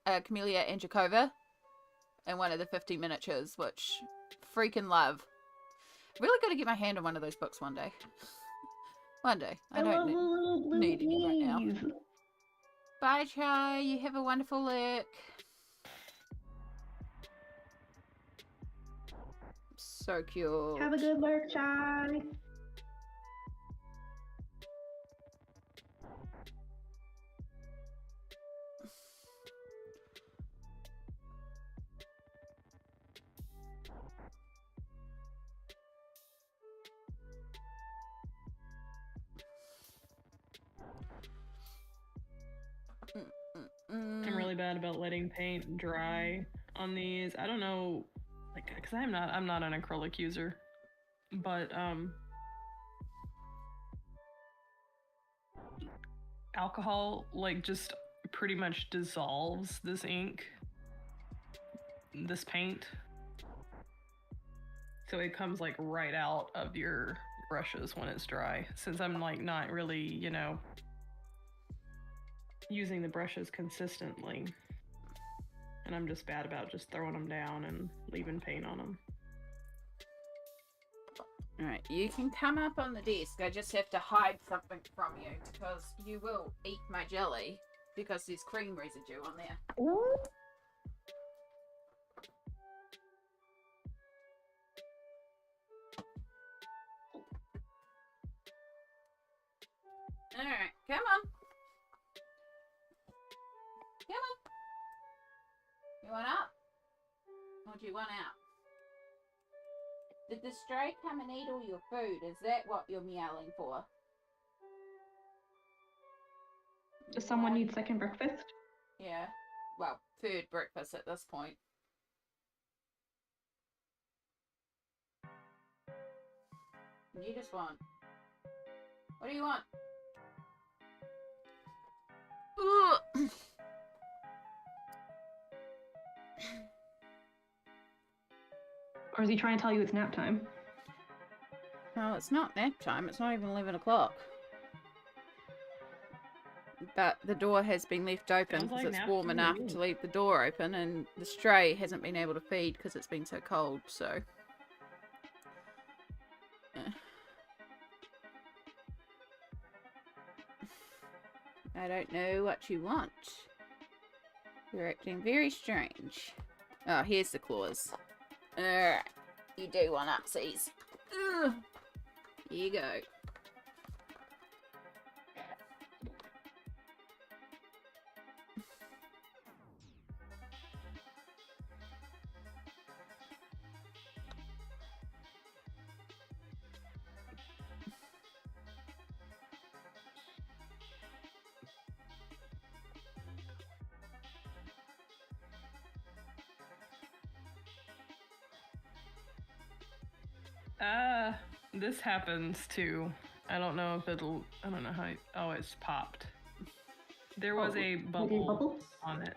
Jakova and one of the 50 miniatures, which freaking love. Really got to get my hand on one of those books one day. One day. I don't need any right now. Bye, Chai. You have a wonderful look. So cute. Have a good lurk, Chai. I'm really bad about letting paint dry on these. I don't know, like, because I'm not an acrylic user, but alcohol like just pretty much dissolves this paint, so it comes like right out of your brushes when it's dry. Since I'm like not really, you know, using the brushes consistently, and I'm just bad about just throwing them down and leaving paint on them. Alright, you can come up on the desk. I just have to hide something from you because you will eat my jelly because there's cream residue on there. Alright, come on. Come on. You want up? Or do you want out? Did the stray come and eat all your food? Is that what you're meowing for? Does someone need second breakfast? Yeah. Well, third breakfast at this point. You just want... What do you want? Or is he trying to tell you it's nap time? Well, it's not nap time. It's not even 11 o'clock. But the door has been left open because it's warm enough to leave the door open, and the stray hasn't been able to feed because it's been so cold, so... I don't know what you want. You're acting very strange. Oh, here's the claws. Alright. You do want upsies. Ugh. Here you go. This happens too. I don't know if it'll, I don't know how, oh, it's popped. There was a bubble on it.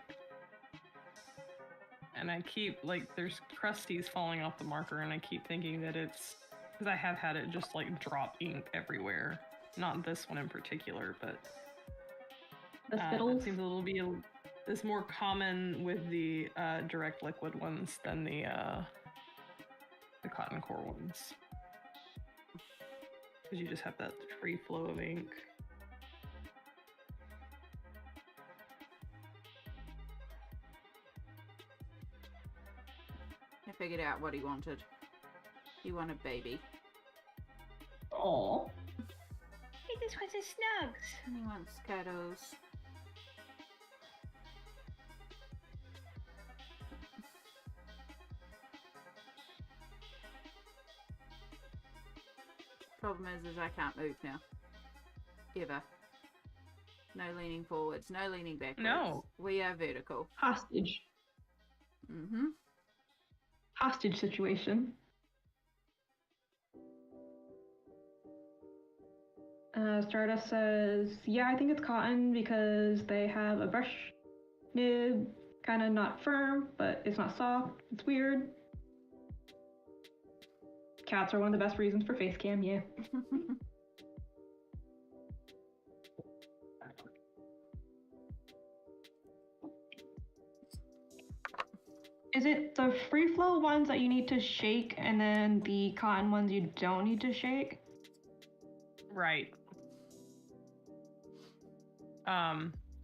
And I keep, like, there's crusties falling off the marker, and I keep thinking that it's, because I have had it just, like, drop ink everywhere. Not this one in particular, but... The Skittles? It seems a little bit, it's more common with the direct liquid ones than the cotton core ones. Because you just have that free flow of ink. I figured out what he wanted. He wanted baby. Aww. He just wants his snugs. He wants cuddles. Problem is I can't move now. Ever. No leaning forwards, no leaning backwards. No. We are vertical. Hostage. Mm-hmm. Hostage situation. Stardust says, yeah, I think it's cotton because they have a brush nib, kind of not firm, but it's not soft. It's weird. Cats are one of the best reasons for face cam, yeah. Is it the free flow ones that you need to shake and then the cotton ones you don't need to shake? Right.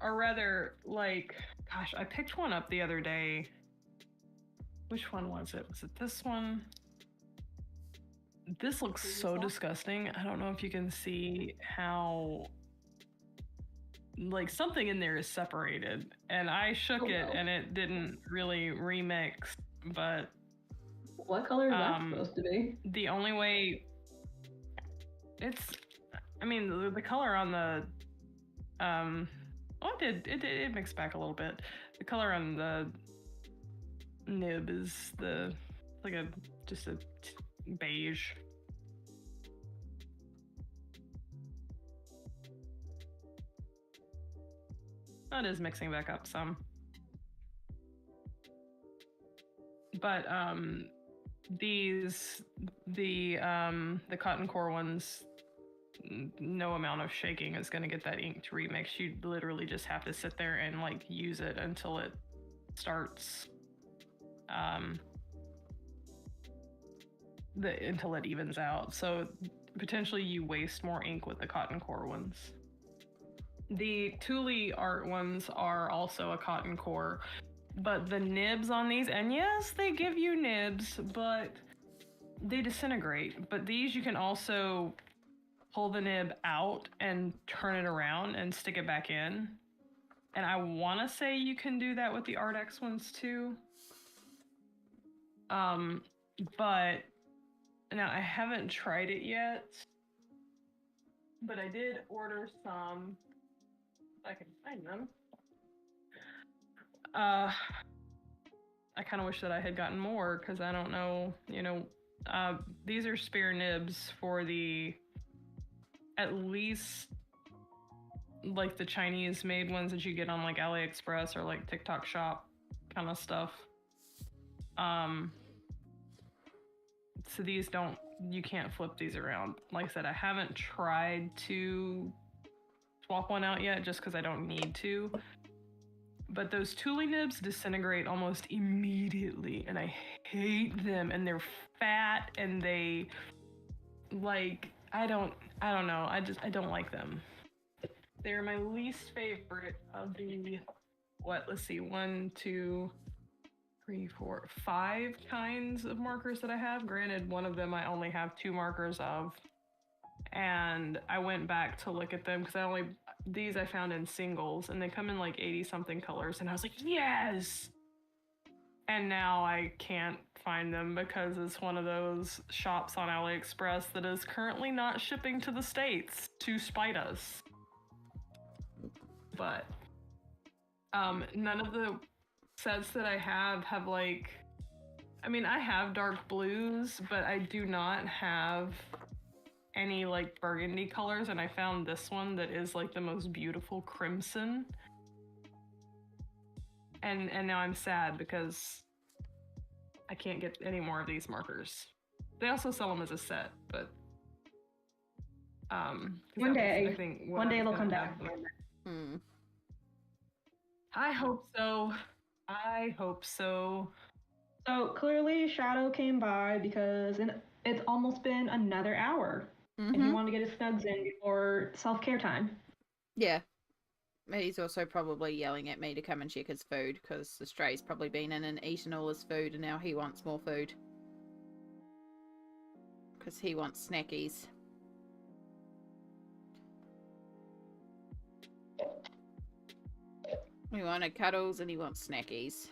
Or rather, like, gosh, I picked one up the other day. Which one was it? Was it this one? This looks so disgusting. I don't know if you can see how, like, something in there is separated. And I shook it and it didn't really remix, but... What color is that supposed to be? The only way... It's... I mean, the color on the... Oh, it mixed back a little bit. The color on the nib is just a beige. That is mixing back up some. But the cotton core ones, no amount of shaking is going to get that ink to remix. You literally just have to sit there and like use it until it starts until it evens out. So potentially you waste more ink with the cotton core ones. The Thule art ones are also a cotton core, but the nibs on these, and yes, they give you nibs, but they disintegrate. But these you can also pull the nib out and turn it around and stick it back in. And I want to say you can do that with the ArtX ones too. But now I haven't tried it yet, but I did order some. I can find them. I kind of wish that I had gotten more because I don't know, these are spare nibs for the, at least like the Chinese made ones that you get on like AliExpress or like TikTok shop kind of stuff. So these you can't flip these around. Like I said, I haven't tried to swap one out yet just because I don't need to. But those Thule nibs disintegrate almost immediately and I hate them, and they're fat and they like, I don't know. I don't like them. They're my least favorite of the, let's see, 1, 2, 3, 4, 5 kinds of markers that I have. Granted, one of them I only have 2 markers of. And I went back to look at them because these I found in singles and they come in like 80 something colors. And I was like, yes! And now I can't find them because it's one of those shops on AliExpress that is currently not shipping to the States to spite us. But none of the sets that I have like, I mean, I have dark blues, but I do not have any like burgundy colors, and I found this one that is like the most beautiful crimson. And now I'm sad because I can't get any more of these markers. They also sell them as a set, but one day they'll come back. I hope so. I hope so. So clearly Shadow came by because it's almost been another hour. And he wanted to get his snugs in before self-care time. Yeah. He's also probably yelling at me to come and check his food because the stray's probably been in and eaten all his food and now he wants more food. Because he wants snackies. He wanted cuddles and he wants snackies.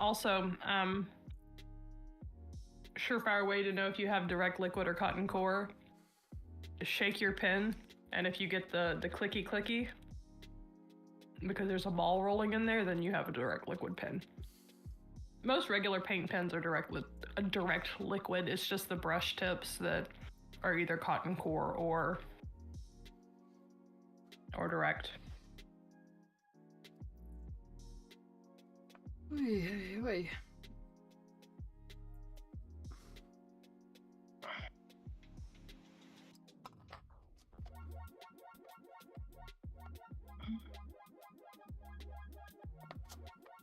Also, surefire way to know if you have direct liquid or cotton core, shake your pen, and if you get the clicky clicky, because there's a ball rolling in there, then you have a direct liquid pen. Most regular paint pens are direct liquid. It's just the brush tips that are either cotton core or direct. Wait.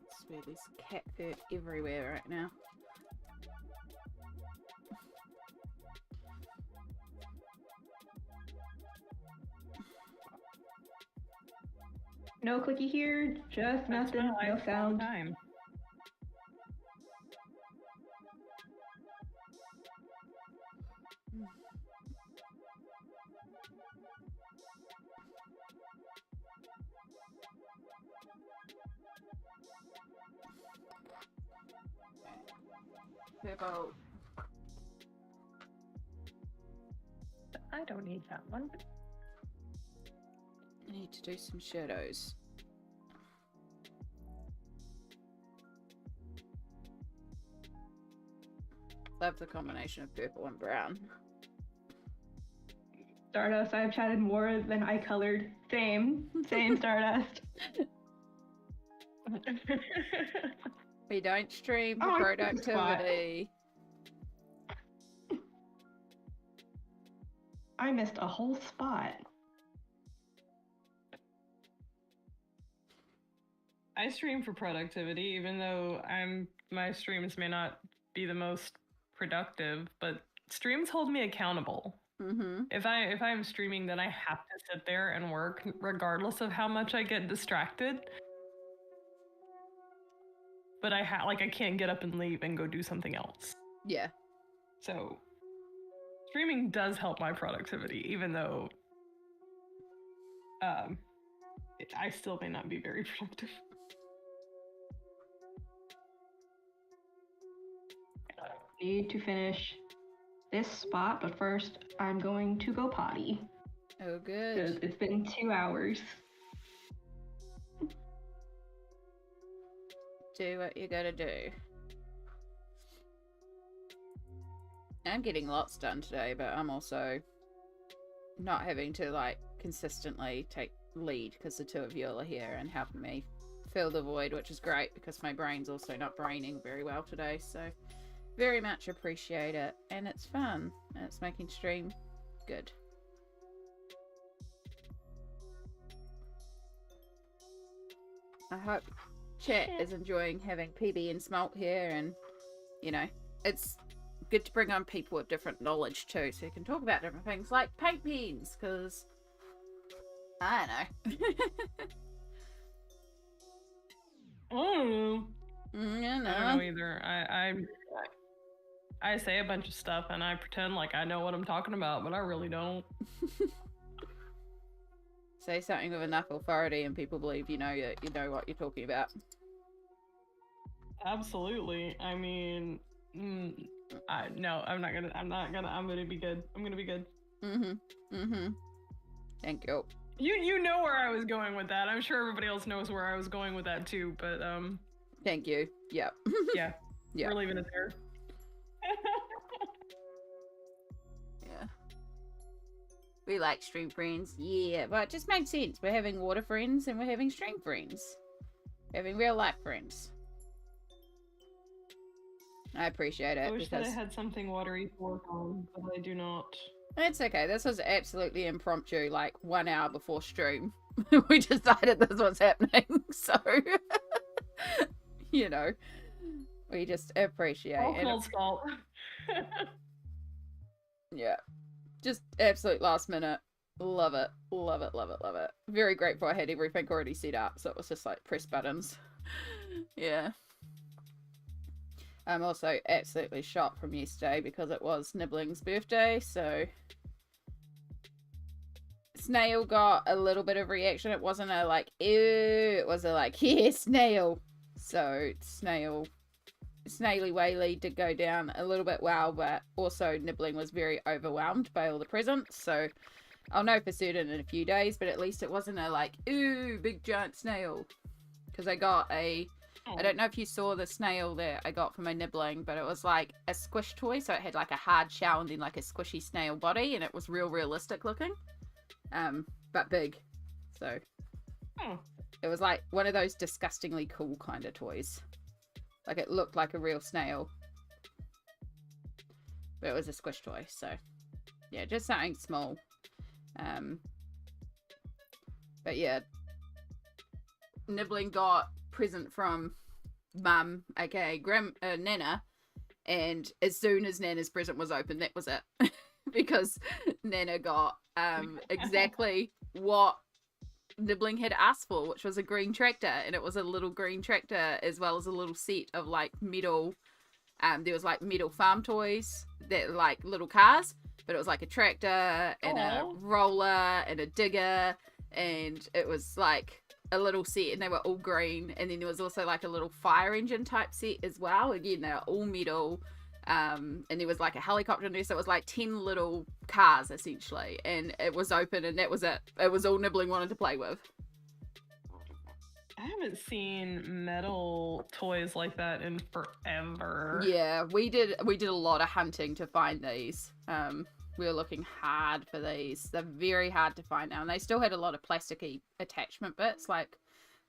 I swear there's cat fur everywhere right now. No clicky here, just nothing, no sound. Time. Purple. I don't need that one. I need to do some shadows. Love the combination of purple and brown. Stardust, I've chatted more than I colored. Same Stardust. We don't stream for Oh, productivity. I missed a whole spot. I stream for productivity, even though my streams may not be the most productive, but streams hold me accountable. Mm-hmm. If I'm streaming, then I have to sit there and work, regardless of how much I get distracted. But I can't get up and leave and go do something else. Yeah. So streaming does help my productivity, even though I still may not be very productive. Need to finish this spot, but first I'm going to go potty. Oh, good. Because it's been 2 hours. Do what you gotta do. I'm getting lots done today, but I'm also not having to like consistently take lead because the two of you are here and helping me fill the void, which is great because my brain's also not braining very well today, so very much appreciate it. And it's fun and it's making stream good. I hope chat is enjoying having PB and Smoelt here, and you know, it's good to bring on people with different knowledge too, so you can talk about different things like paint pens, because I don't know. I don't know. You know. I don't know either. I say a bunch of stuff and I pretend like I know what I'm talking about, but I really don't. Say something with enough authority and people believe you know what you're talking about. Absolutely. I mean, I'm gonna be good. I'm gonna be good. Thank you. You know where I was going with that. I'm sure everybody else knows where I was going with that too, but Thank you. Yep. Yeah. Yeah. We're leaving it there. Yeah. We like stream friends. Yeah, but it just makes sense. We're having water friends and we're having stream friends. We're having real life friends. I appreciate it. I wish that I had something watery to work on, but I do not. It's okay. This was absolutely impromptu, like 1 hour before stream. We decided this was happening, so you know, we just appreciate it. Salt. Yeah, just absolute last minute. Love it, love it, love it, love it. Very grateful I had everything already set up, so it was just like press buttons. Yeah. I'm also absolutely shocked from yesterday because it was Nibbling's birthday, so Snail got a little bit of reaction. It wasn't a like, ew, it was a like, yeah, Snail. So Snail Snaily Whaley did go down a little bit well, but also Nibbling was very overwhelmed by all the presents, so I'll know for certain in a few days, but at least it wasn't a like, ooh, big giant snail. Because I got I don't know if you saw the snail that I got for my Nibbling, but it was like a squish toy, so it had like a hard shell and then like a squishy snail body, and it was real realistic looking, but big. So it was like one of those disgustingly cool kind of toys. Like it looked like a real snail, but it was a squish toy. So yeah, just something small. But yeah, Nibbling got present from Mum, aka Nana, and as soon as Nana's present was open, that was it. Because Nana got exactly what Nibbling had asked for, which was a green tractor, and it was a little green tractor as well as a little set of like metal. There was like metal farm toys that like little cars, but it was like a tractor and a roller and a digger, and it was like a little set, and they were all green. And then there was also like a little fire engine type set as well. Again, they were all metal. And there was like a helicopter in there, so it was like 10 little cars essentially, and it was open, and that was it. It was all Nibbling wanted to play with. I haven't seen metal toys like that in forever. Yeah, we did a lot of hunting to find these. We were looking hard for these. They're very hard to find now, and they still had a lot of plasticky attachment bits. Like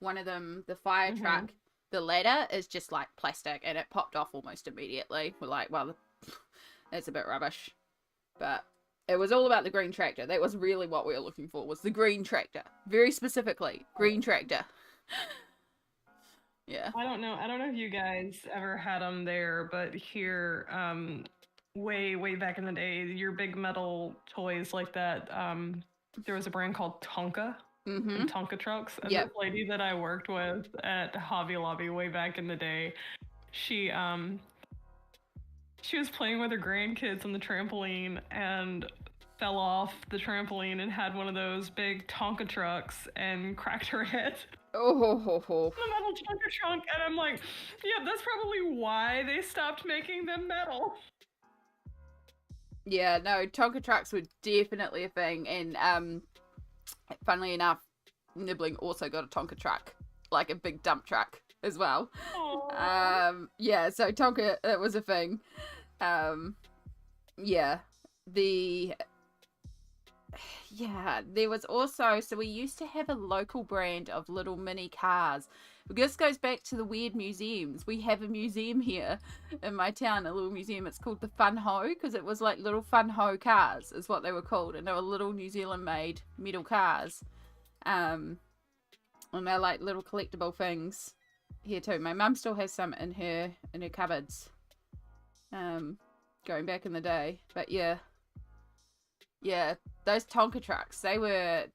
one of them, the fire truck, the ladder is just like plastic, and it popped off almost immediately. We're like, well, that's a bit rubbish. But it was all about the green tractor. That was really what we were looking for, was the green tractor. Very specifically, green tractor. Yeah. I don't know if you guys ever had them there, but here, way back in the day, your big metal toys like that, there was a brand called Tonka. And Tonka trucks. And this lady that I worked with at Hobby Lobby way back in the day, she was playing with her grandkids on the trampoline and fell off the trampoline and had one of those big Tonka trucks and cracked her head. Oh, The metal Tonka trunk, and I'm like, yeah, that's probably why they stopped making them metal. Yeah, no, Tonka trucks were definitely a thing, and funnily enough, Nibbling also got a Tonka truck, like a big dump truck as well. Yeah, so Tonka, it was a thing. Yeah, there was also, so we used to have a local brand of little mini cars. This goes back to the weird museums. We have a museum here in my town, a little museum. It's called the Fun Ho, because it was like little Fun Ho cars is what they were called, and they were little New Zealand made metal cars. And they're like little collectible things here too. My mum still has some in her cupboards, going back in the day. But yeah, those Tonka trucks, they were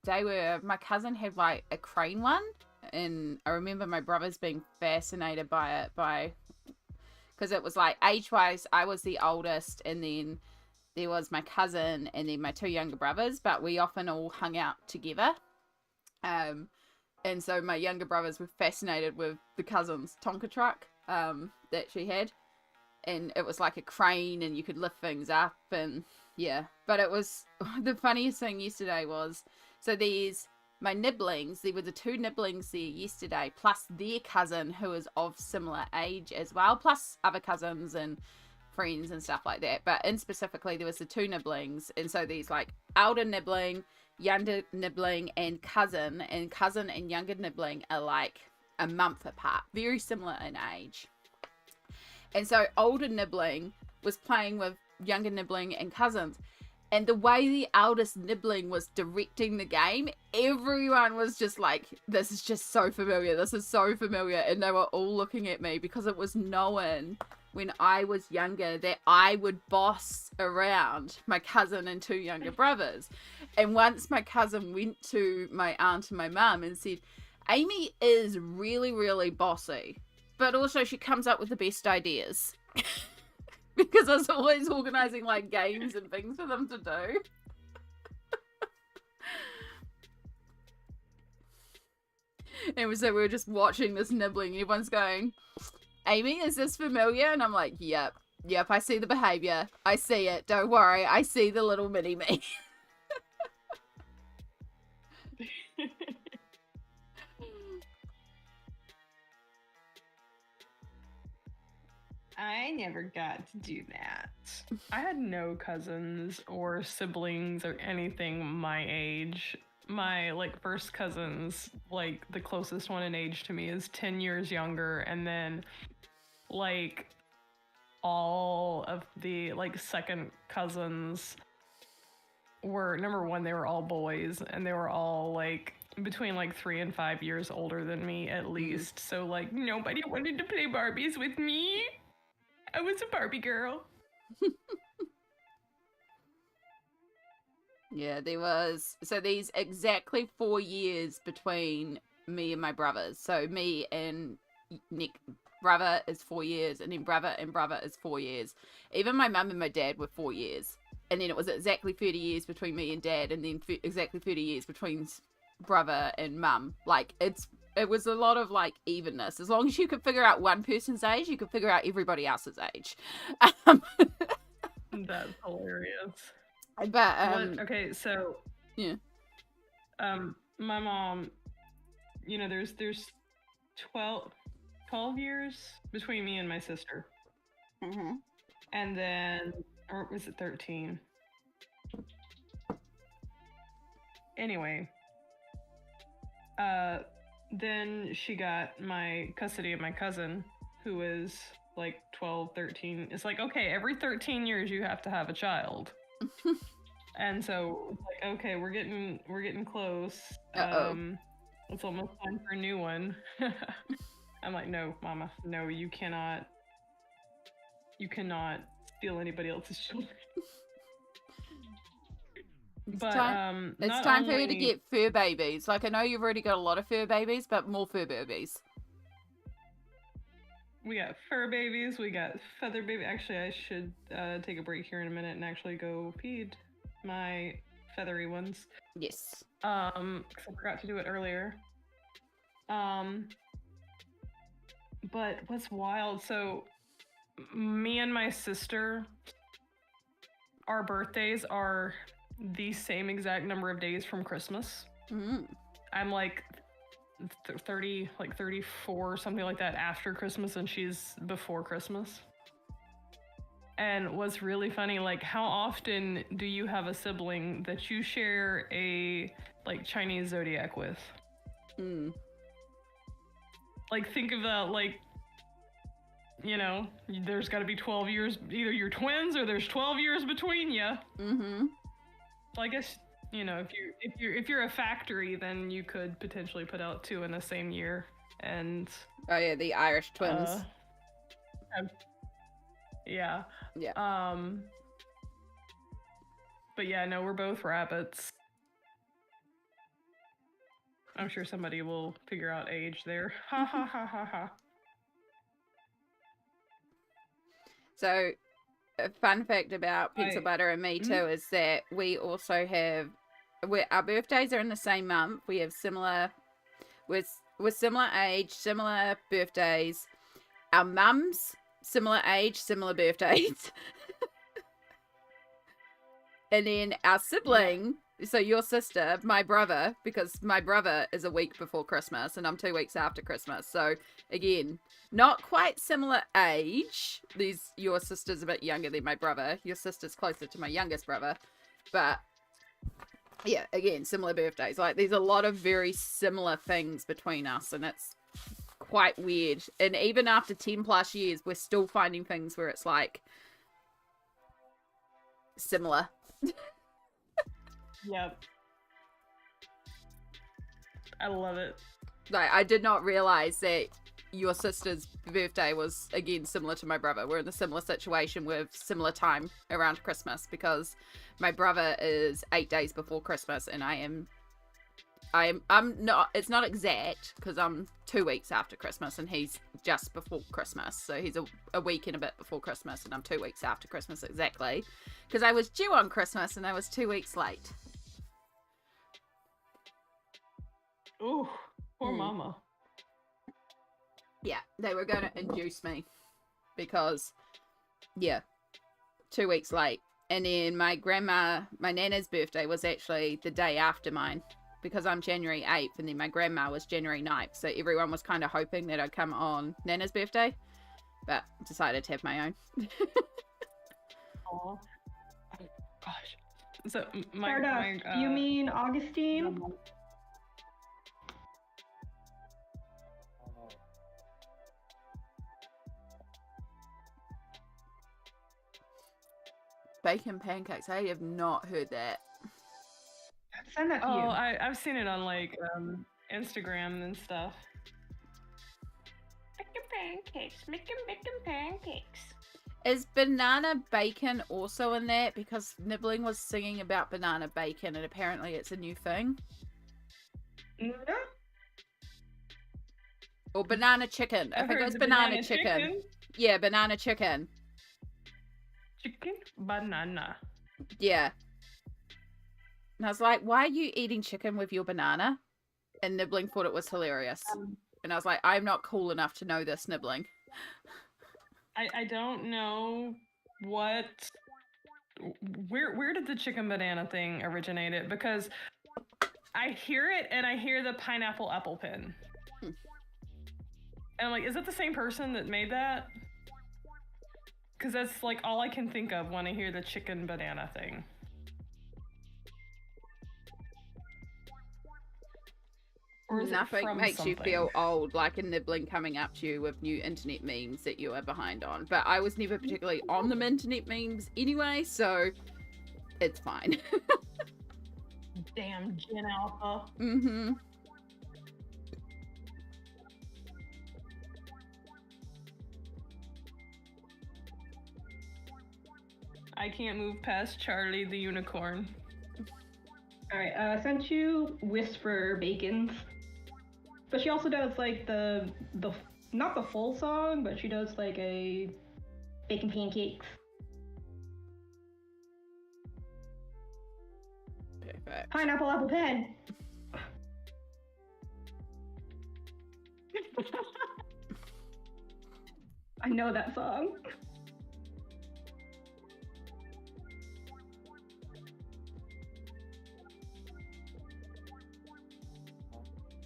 my cousin had like a crane one, and I remember my brothers being fascinated by it, because it was like age-wise, I was the oldest, and then there was my cousin, and then my two younger brothers, but we often all hung out together. And so my younger brothers were fascinated with the cousin's Tonka truck that she had, and it was like a crane, and you could lift things up, and yeah. But it was, the funniest thing yesterday was, so my Nibblings, there were the two Nibblings there yesterday, plus their cousin who is of similar age as well, plus other cousins and friends and stuff like that. But in specifically, there was the two Nibblings, and so these like elder Nibbling, younger Nibbling, and cousin and younger Nibbling are like a month apart, very similar in age. And so older Nibbling was playing with younger Nibbling and cousins, and the way the eldest Nibbling was directing the game, everyone was just like, this is just so familiar, and they were all looking at me, because it was known when I was younger that I would boss around my cousin and two younger brothers. And once my cousin went to my aunt and my mum and said, Amy is really, really bossy, but also she comes up with the best ideas. Because I was always organising like games and things for them to do. And so we were just watching this Nibbling, and everyone's going, Amy, is this familiar? And I'm like, yep, I see the behavior. I see it. Don't worry. I see the little mini me. I never got to do that. I had no cousins or siblings or anything my age. My first cousins, the closest one in age to me is 10 years younger, and then all of the second cousins were, number one, they were all boys, and they were all between 3 and 5 years older than me at least. So nobody wanted to play Barbies with me. I was a Barbie girl. Yeah, there was. So these exactly 4 years between me and my brothers. So me and Nick, brother is 4 years, and then brother and brother is 4 years. Even my mum and my dad were 4 years. And then it was exactly 30 years between me and dad, and then exactly 30 years between brother and mum. It was a lot of evenness. As long as you could figure out one person's age, you could figure out everybody else's age. That's hilarious. But okay, so yeah. My mom, there's 12 years between me and my sister. Mm-hmm. And then, or was it 13? Anyway, then she got my custody of my cousin, who is 12, 13. It's okay, every 13 years you have to have a child. And so okay, we're getting close. It's almost time for a new one. I'm like, no, mama, no, you cannot steal anybody else's children. It's time for you to get fur babies. I know you've already got a lot of fur babies, but more fur babies. We got fur babies, we got feather babies. Actually, I should take a break here in a minute and actually go feed my feathery ones. Yes. 'Cause I forgot to do it earlier. But what's wild, so me and my sister, our birthdays are the same exact number of days from Christmas. Mm-hmm. I'm 30, 34, something like that after Christmas, and she's before Christmas. And what's really funny, how often do you have a sibling that you share a Chinese zodiac with? Mm. Think of that, there's got to be 12 years, either you're twins or there's 12 years between you. Mm-hmm. So I guess, if you're a factory, then you could potentially put out two in the same year. And oh yeah, the Irish twins. Yeah. But yeah, no, we're both rabbits. I'm sure somebody will figure out age there. Ha ha ha ha ha. So, a fun fact about Pencil Butter and me too is that we also have, our birthdays are in the same month. We have similar, with similar age, similar birthdays. Our mums, similar age, similar birthdays. And then our sibling, so your sister, my brother, because my brother is a week before Christmas and I'm 2 weeks after Christmas. So again, not quite similar age. Your sister's a bit younger than my brother. Your sister's closer to my youngest brother. But yeah, again, similar birthdays. There's a lot of very similar things between us, and it's quite weird. And even after 10 plus years, we're still finding things where it's similar. Yep. I love it. I did not realize that your sister's birthday was, again, similar to my brother. We're in a similar situation with similar time around Christmas, because my brother is 8 days before Christmas and I'm not, it's not exact because I'm 2 weeks after Christmas and he's just before Christmas. So he's a week and a bit before Christmas and I'm 2 weeks after Christmas exactly, because I was due on Christmas and I was 2 weeks late. Ooh, poor mama. Yeah, they were going to induce me because, yeah, 2 weeks late. And then my Nana's birthday was actually the day after mine because I'm January 8th and then my grandma was January 9th. So everyone was kind of hoping that I'd come on Nana's birthday, but decided to have my own. Oh, gosh. So Stardust, you mean Augustine? Bacon pancakes. I have not heard that. Send that to you. Oh, I've seen it on like Instagram and stuff. Making pancakes. Is banana bacon also in that? Because Nibbling was singing about banana bacon and apparently it's a new thing. No. Or banana chicken. I think it was banana chicken. Yeah, banana chicken. Chicken banana. Yeah. And I was like, why are you eating chicken with your banana? And Nibbling thought it was hilarious. And I was like, I'm not cool enough to know this, Nibbling. I don't know where did the chicken banana thing originate? Because I hear it and I hear the pineapple apple pin. And I'm like, is it the same person that made that? Because that's like all I can think of when I hear the chicken banana thing. Or is Nothing it from makes something? you feel old, like a Nibbling coming up to you with new internet memes that you are behind on. But I was never particularly on them internet memes anyway, so it's fine. Damn Gen Alpha. Mm-hmm. I can't move past Charlie the unicorn. Alright, I sent you Whisper Bacons. But she also does like the not the full song, but she does like a bacon pancakes. Perfect. Pineapple apple pen. I know that song.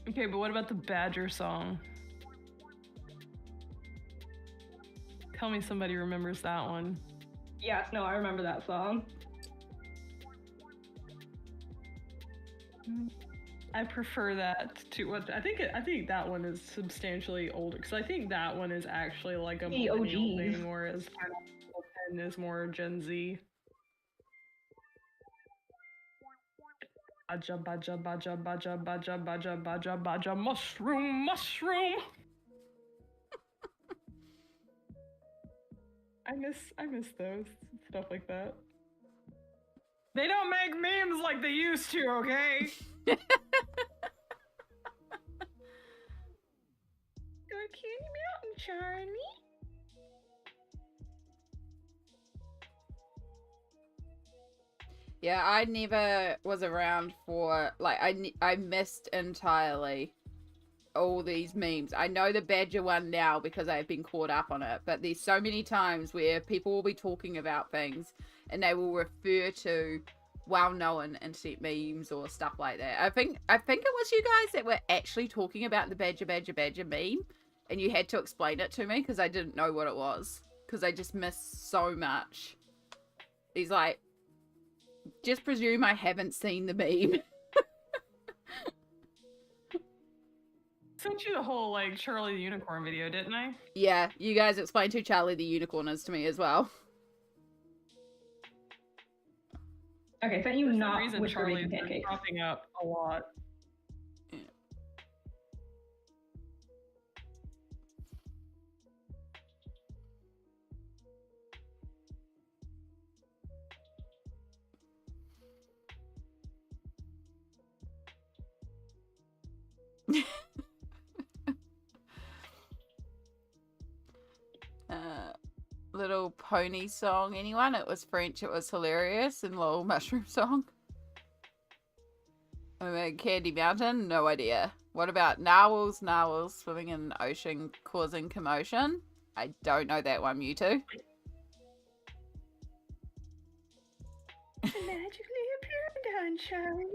Okay, but what about the Badger song? Tell me somebody remembers that one. Yes, no, I remember that song. I prefer that to what I think that one is substantially older because I think that one is actually like a millennial thing, whereas Pineapple Pen is more Gen Z. Baja baja baja baja baja baja baja baja mushroom. I miss those stuff like that. They don't make memes like they used to, okay? Go Candy Mountain, Charlie. Yeah, I never was around for, like, I missed entirely all these memes. I know the Badger one now because I've been caught up on it, but there's so many times where people will be talking about things and they will refer to well-known internet memes or stuff like that. I think it was you guys that were actually talking about the Badger meme, and you had to explain it to me because I didn't know what it was because I just missed so much. He's like, just presume I haven't seen the meme. Sent you the whole like Charlie the Unicorn video, didn't I? Yeah, you guys explained who Charlie the Unicorn is to me as well. Okay, sent you For some not reason, Whisper Charlie's Bacon been pancakes. popping up a lot. Little Pony song, anyone? It was French, it was hilarious. And Little Mushroom song. I mean, Candy Mountain, no idea. What about narwhals? Narwhals swimming in the ocean causing commotion? I don't know that one, Mewtwo. Magically appeared on Charlie.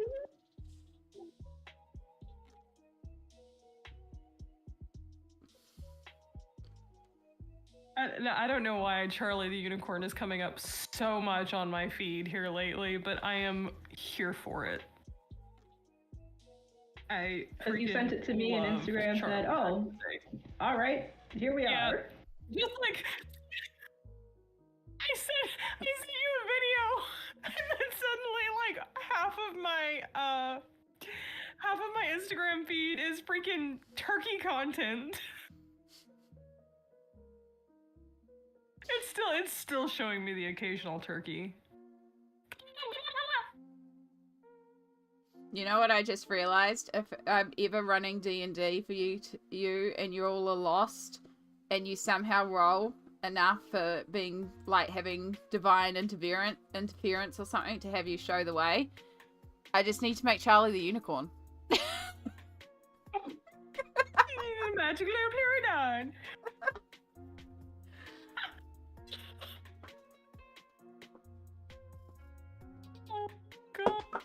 I don't know why Charlie the Unicorn is coming up so much on my feed here lately, but I am here for it. Because you sent it to me and Instagram said, "Oh, all right, here we are." Just like I sent you a video, and then suddenly like half of my Instagram feed is freaking turkey content. It's still showing me the occasional turkey. You know what I just realized? If I'm ever running D&D for you and you all are lost and you somehow roll enough for being like having divine interference or something to have you show the way, I just need to make Charlie the Unicorn. Magically appeared on. Oh God.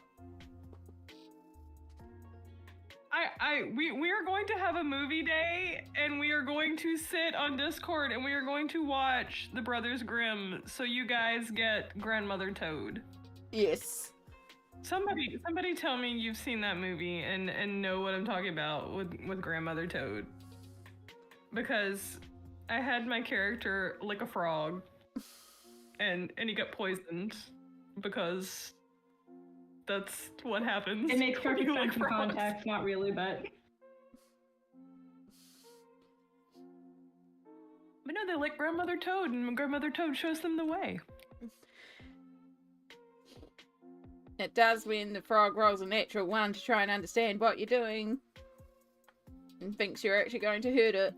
We are going to have a movie day, and we are going to sit on Discord, and we are going to watch The Brothers Grimm, so you guys get Grandmother Toad. Yes. Somebody tell me you've seen that movie and know what I'm talking about with Grandmother Toad. Because I had my character lick a frog, and he got poisoned because that's what happens. It makes perfect when you sense lick in frogs. context, not really, but... But no, they lick Grandmother Toad, and Grandmother Toad shows them the way. It does when the frog rolls a natural one to try and understand what you're doing and thinks you're actually going to hurt it.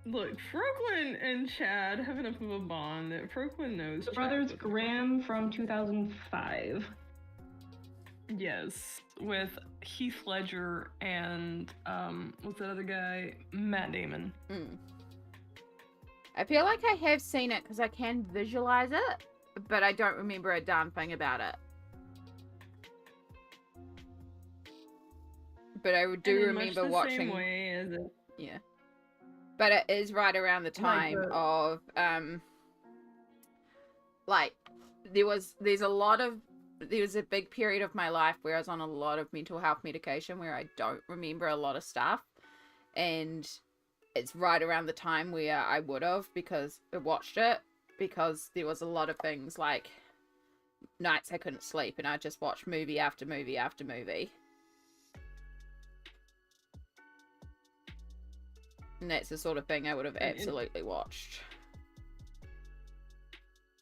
Look, Frogwin and Chad have enough of a bond that Frogwin knows. The Chad Brothers would- Grimm from 2005. Yes, with Heath Ledger and what's that other guy? Matt Damon. I feel like I have seen it because I can visualize it, but I don't remember a darn thing about it. But I do remember watching. Same way as it. Yeah. But it is right around the time of like there was a big period of my life where I was on a lot of mental health medication where I don't remember a lot of stuff, and it's right around the time where I would have because I watched it, because there was a lot of things like nights I couldn't sleep and I just watched movie after movie after movie. And that's the sort of thing I would have absolutely watched.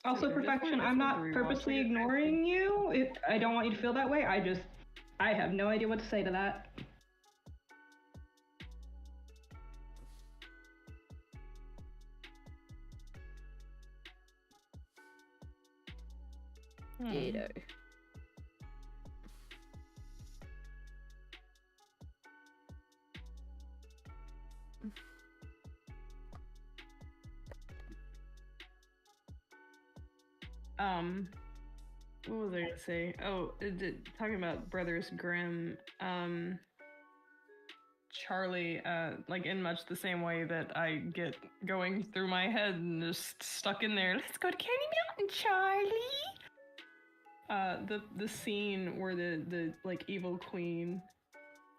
Also, Perfection, I'm not purposely ignoring you. I don't want you to feel that way. I have no idea what to say to that. Ditto. What was I gonna say? Oh, talking about Brothers Grimm, Charlie, like in much the same way that I get going through my head and just stuck in there. Let's go to Candy Mountain, Charlie! The scene where the like evil queen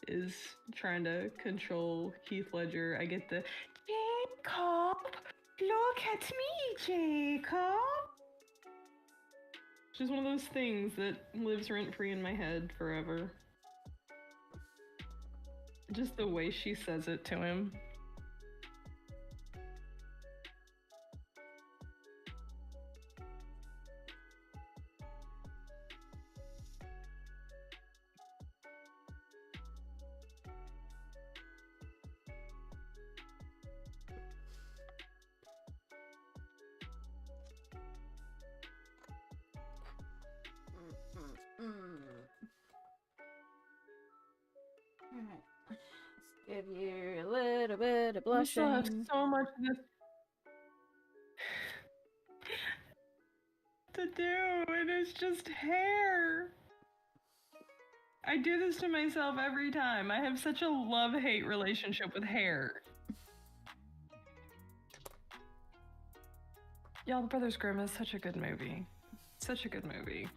is trying to control Heath Ledger, I get the Jacob, look at me, Jacob. Just one of those things that lives rent-free in my head forever. Just the way she says it to him. you a little bit of I still have blushing. so much of this to do, and it's just hair. I do this to myself every time. I have such a love-hate relationship with hair. Y'all, The Brothers Grimm is such a good movie. Such a good movie.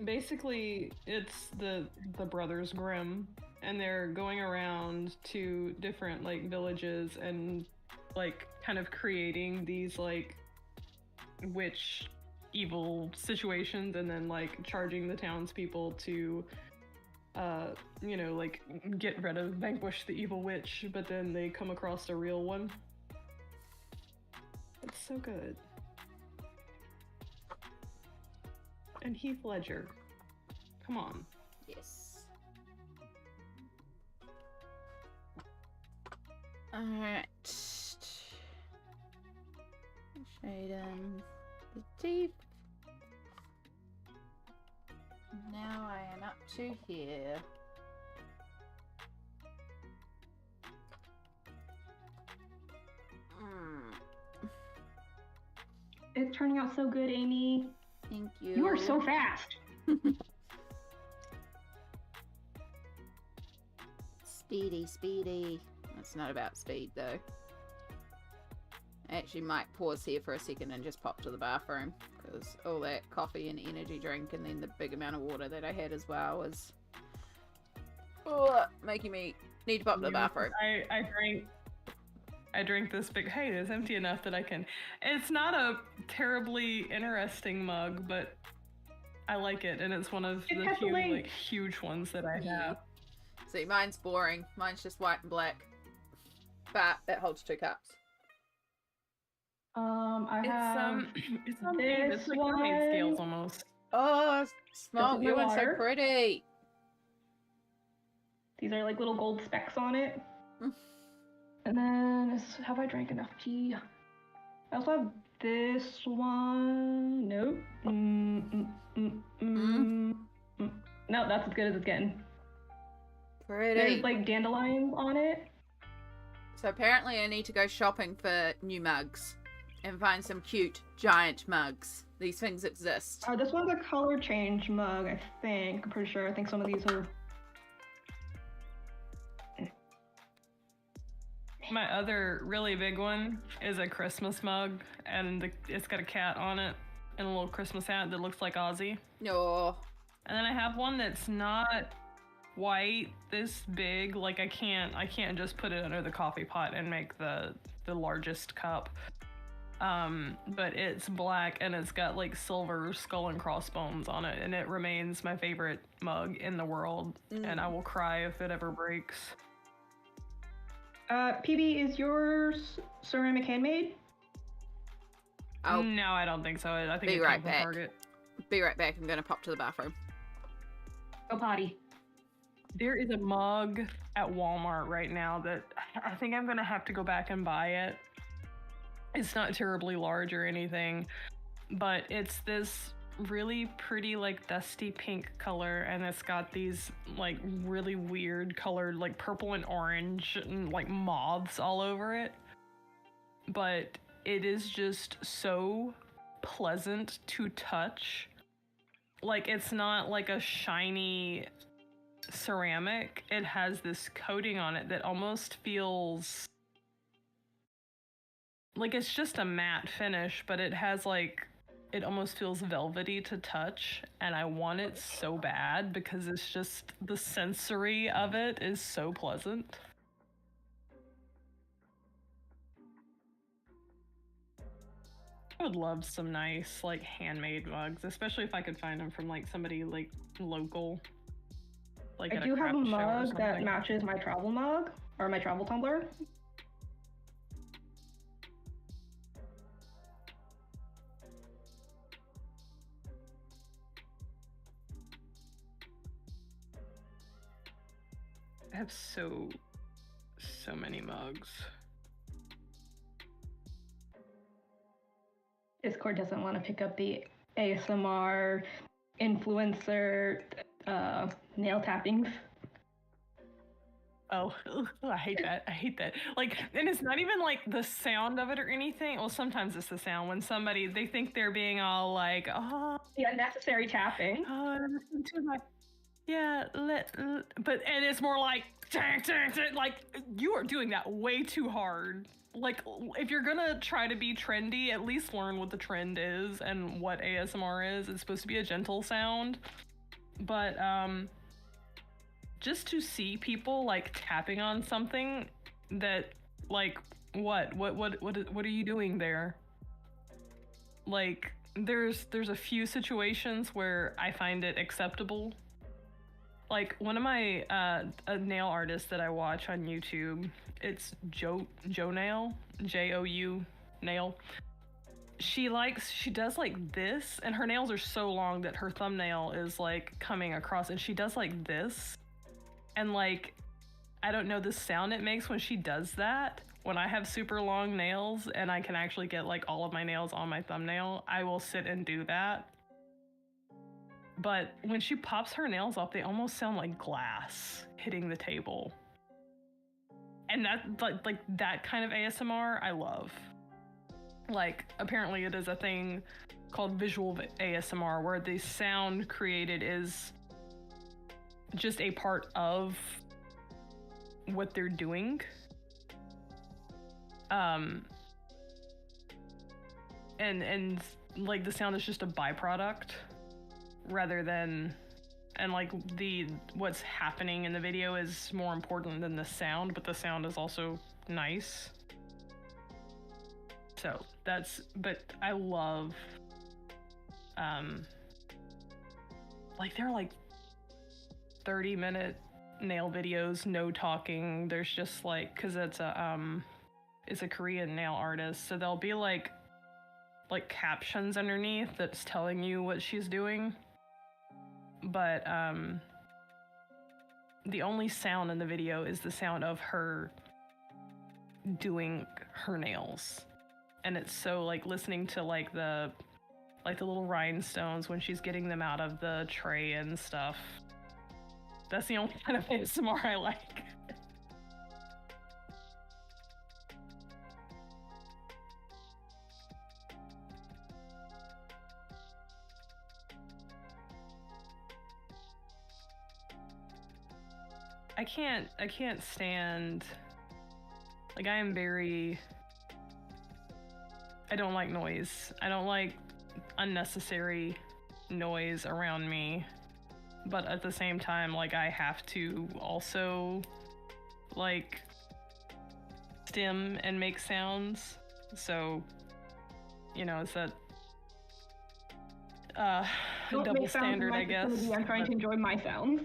Basically, it's the Brothers Grimm, and they're going around to different like villages and like kind of creating these like witch evil situations, and then like charging the townspeople to you know, like get rid of, vanquish the evil witch, but then they come across a real one. It's so good. And Heath Ledger. Come on. Yes. Alright. Shade in the teeth. Now I am up to here. It's turning out so good, Amy. Thank you. You are so fast. Speedy, speedy. That's not about speed though. I actually might pause here for a second and just pop to the bathroom, because all that coffee and energy drink and then the big amount of water that I had as well was making me need to pop to the bathroom. I drink this big, hey, it's empty enough that I can. It's not a terribly interesting mug, but I like it, and it's one of the few like huge ones that I have. See, mine's boring. Mine's just white and black, but it holds 2 cups. I have it's on this like mermaid scales almost. Oh, Smoelt, you one's so pretty. These are like little gold specks on it. And then, have I drank enough tea? I also have this one. Nope. No, that's as good as it's getting. Pretty. There's like dandelions on it. So apparently I need to go shopping for new mugs and find some cute giant mugs. These things exist. This one's a color change mug, I think. I'm pretty sure. I think some of these are... My other really big one is a Christmas mug, and it's got a cat on it and a little Christmas hat that looks like Ozzy. No. And then I have one that's not white, this big. Like I can't just put it under the coffee pot and make the largest cup. But it's black and it's got like silver skull and crossbones on it, and it remains my favorite mug in the world. And I will cry if it ever breaks. PB, is yours ceramic handmade? Oh, no, I don't think so. I think be it right came from back. Target. Be right back. I'm gonna pop to the bathroom. Go potty. There is a mug at Walmart right now that I think I'm gonna have to go back and buy it. It's not terribly large or anything, but it's this really pretty like dusty pink color, and it's got these like really weird colored like purple and orange and like moths all over it. But it is just so pleasant to touch. Like it's not like a shiny ceramic. It has this coating on it that almost feels like it's just a matte finish, but it has like, it almost feels velvety to touch, and I want it so bad because it's just, the sensory of it is so pleasant. I would love some nice like handmade mugs, especially if I could find them from like somebody like local. Like I do have a mug that matches my travel mug, or my travel tumbler. I have so many mugs. Discord doesn't want to pick up the ASMR influencer nail tappings. Oh, I hate that. I hate that. Like, and it's not even like the sound of it or anything. Well, sometimes it's the sound when they think they're being all like, oh, The unnecessary tapping. oh, listen to my, yeah, and it's more like, like, you are doing that way too hard. Like, if you're gonna try to be trendy, at least learn what the trend is and what ASMR is. It's supposed to be a gentle sound. But, just to see people like tapping on something that, like, what are you doing there? Like, there's a few situations where I find it acceptable. Like, one of my a nail artist that I watch on YouTube, it's Joe Nail, Jou Nail. She does like this, and her nails are so long that her thumbnail is like coming across, and she does like this. And like, I don't know the sound it makes when she does that. When I have super long nails and I can actually get like all of my nails on my thumbnail, I will sit and do that. But when she pops her nails off, they almost sound like glass hitting the table. And that, like that kind of ASMR, I love. Like, apparently it is a thing called visual ASMR, where the sound created is just a part of what they're doing. And like the sound is just a byproduct rather than, and like what's happening in the video is more important than the sound, but the sound is also nice. So but I love, like, they're like 30-minute nail videos, no talking. There's just like, cause it's a Korean nail artist, so there'll be like captions underneath that's telling you what she's doing. But the only sound in the video is the sound of her doing her nails. And it's so like listening to like the little rhinestones when she's getting them out of the tray and stuff. That's the only kind of ASMR I like. I can't stand, like, I don't like noise. I don't like unnecessary noise around me. But at the same time, like, I have to also, like, stim and make sounds. So, you know, it's that double standard, I guess. I'm trying to enjoy my sounds.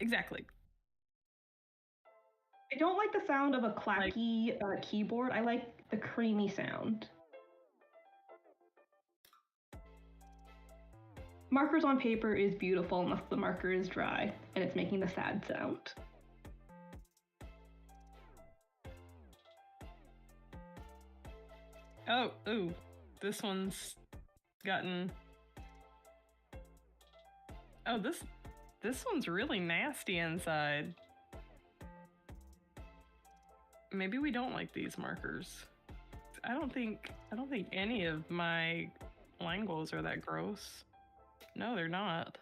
Exactly. I don't like the sound of a clacky keyboard. I like the creamy sound. Markers on paper is beautiful unless the marker is dry and it's making the sad sound. Oh, ooh, this one's gotten. Oh, this one's really nasty inside. Maybe we don't like these markers. I don't think any of my linguals are that gross. No, they're not.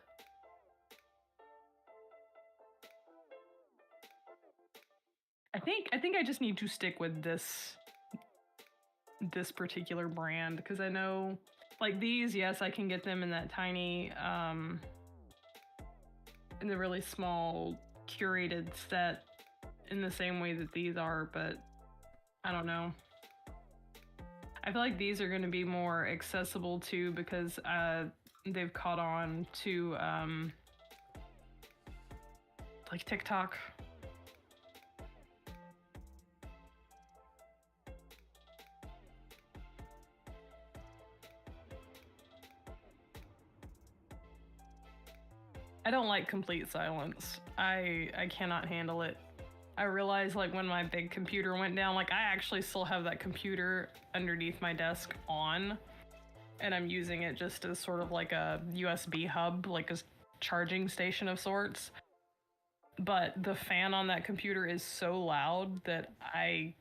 I think I just need to stick with this particular brand, because I know, like, these, yes, I can get them in that tiny, in the really small curated set in the same way that these are, but I don't know. I feel like these are going to be more accessible too, because they've caught on to like TikTok. I don't like complete silence. I cannot handle it. I realized, like, when my big computer went down, like, I actually still have that computer underneath my desk on, and I'm using it just as sort of like a USB hub, like a charging station of sorts. But the fan on that computer is so loud that I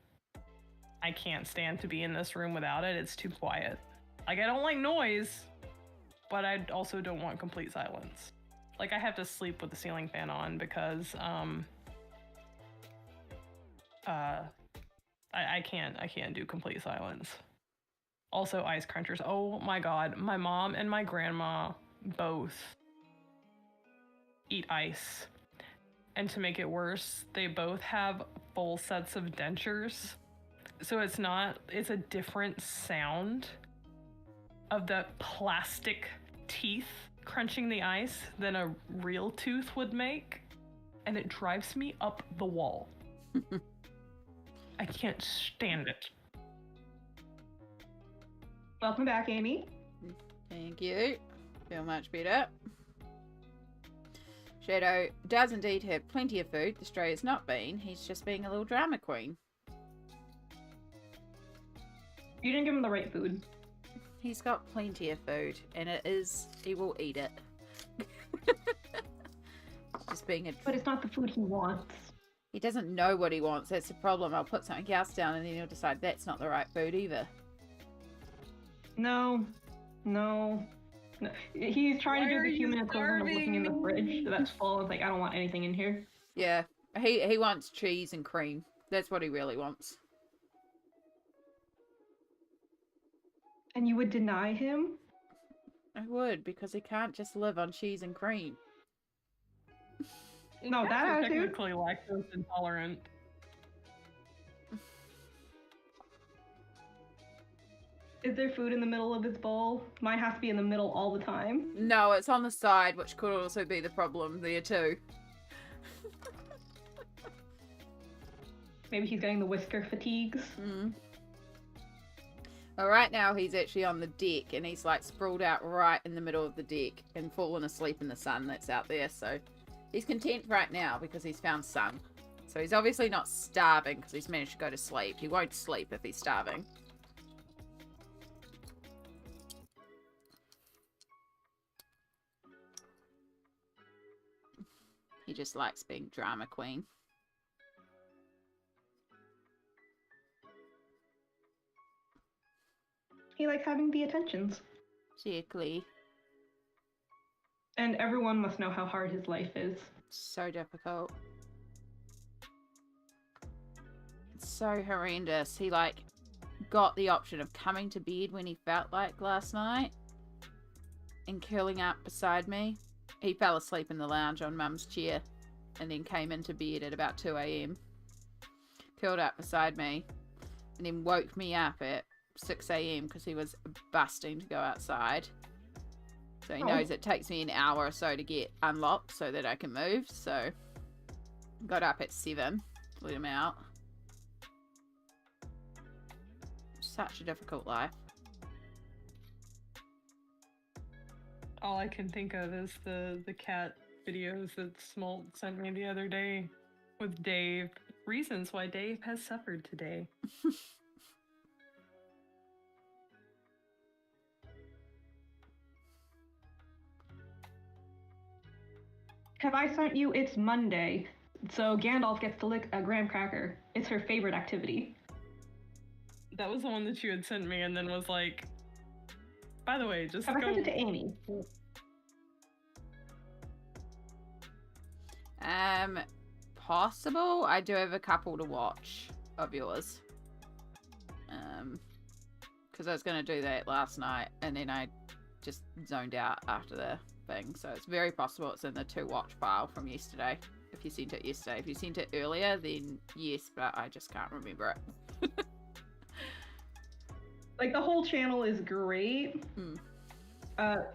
can't stand to be in this room without it. It's too quiet. Like, I don't like noise, but I also don't want complete silence. Like, I have to sleep with the ceiling fan on because I can't do complete silence. Also, ice crunchers. Oh my god, my mom and my grandma both eat ice. And to make it worse, they both have full sets of dentures. So it's a different sound of the plastic teeth crunching the ice than a real tooth would make. And it drives me up the wall. I can't stand it. Welcome back, Amy. Thank you. Feel much better. Shadow does indeed have plenty of food. The stray has not been. He's just being a little drama queen. You didn't give him the right food. He's got plenty of food, and he will eat it. Just being But it's not the food he wants. He doesn't know what he wants. That's the problem. I'll put something else down, and then he'll decide that's not the right food either. No. He's trying to do the human equivalent of looking in the fridge that's full. It's like, I don't want anything in here. Yeah, he wants cheese and cream. That's what he really wants. And you would deny him? I would, because he can't just live on cheese and cream. No, Cats that are attitude. technically lactose intolerant. Is there food in the middle of his bowl? Mine has to be in the middle all the time. No, it's on the side, which could also be the problem there too. Maybe he's getting the whisker fatigues. Well, right now he's actually on the deck, and he's like sprawled out right in the middle of the deck and fallen asleep in the sun that's out there. So he's content right now because he's found sun. So he's obviously not starving because he's managed to go to sleep. He won't sleep if he's starving. He just likes being drama queen. He likes having the attentions. Exactly. And everyone must know how hard his life is. So difficult. It's so horrendous. He like got the option of coming to bed when he felt like last night and curling up beside me. He fell asleep in the lounge on Mum's chair and then came into bed at about 2 a.m. Curled up beside me and then woke me up at 6 a.m. because he was busting to go outside. So he knows it takes me an hour or so to get unlocked so that I can move. So got up at 7, let him out. Such a difficult life. All I can think of is the cat videos that Smoelt sent me the other day with Dave. Reasons why Dave has suffered today. Have I sent you It's Monday? So Gandalf gets to lick a graham cracker. It's her favorite activity. That was the one that you had sent me and then was like, by the way, just Have I go... sent it to Amy? Possible. I do have a couple to watch of yours. Because I was going to do that last night and then I just zoned out after the thing. So it's very possible it's in the to watch file from yesterday. If you sent it yesterday. If you sent it earlier, then yes, but I just can't remember it. Like, the whole channel is great. Her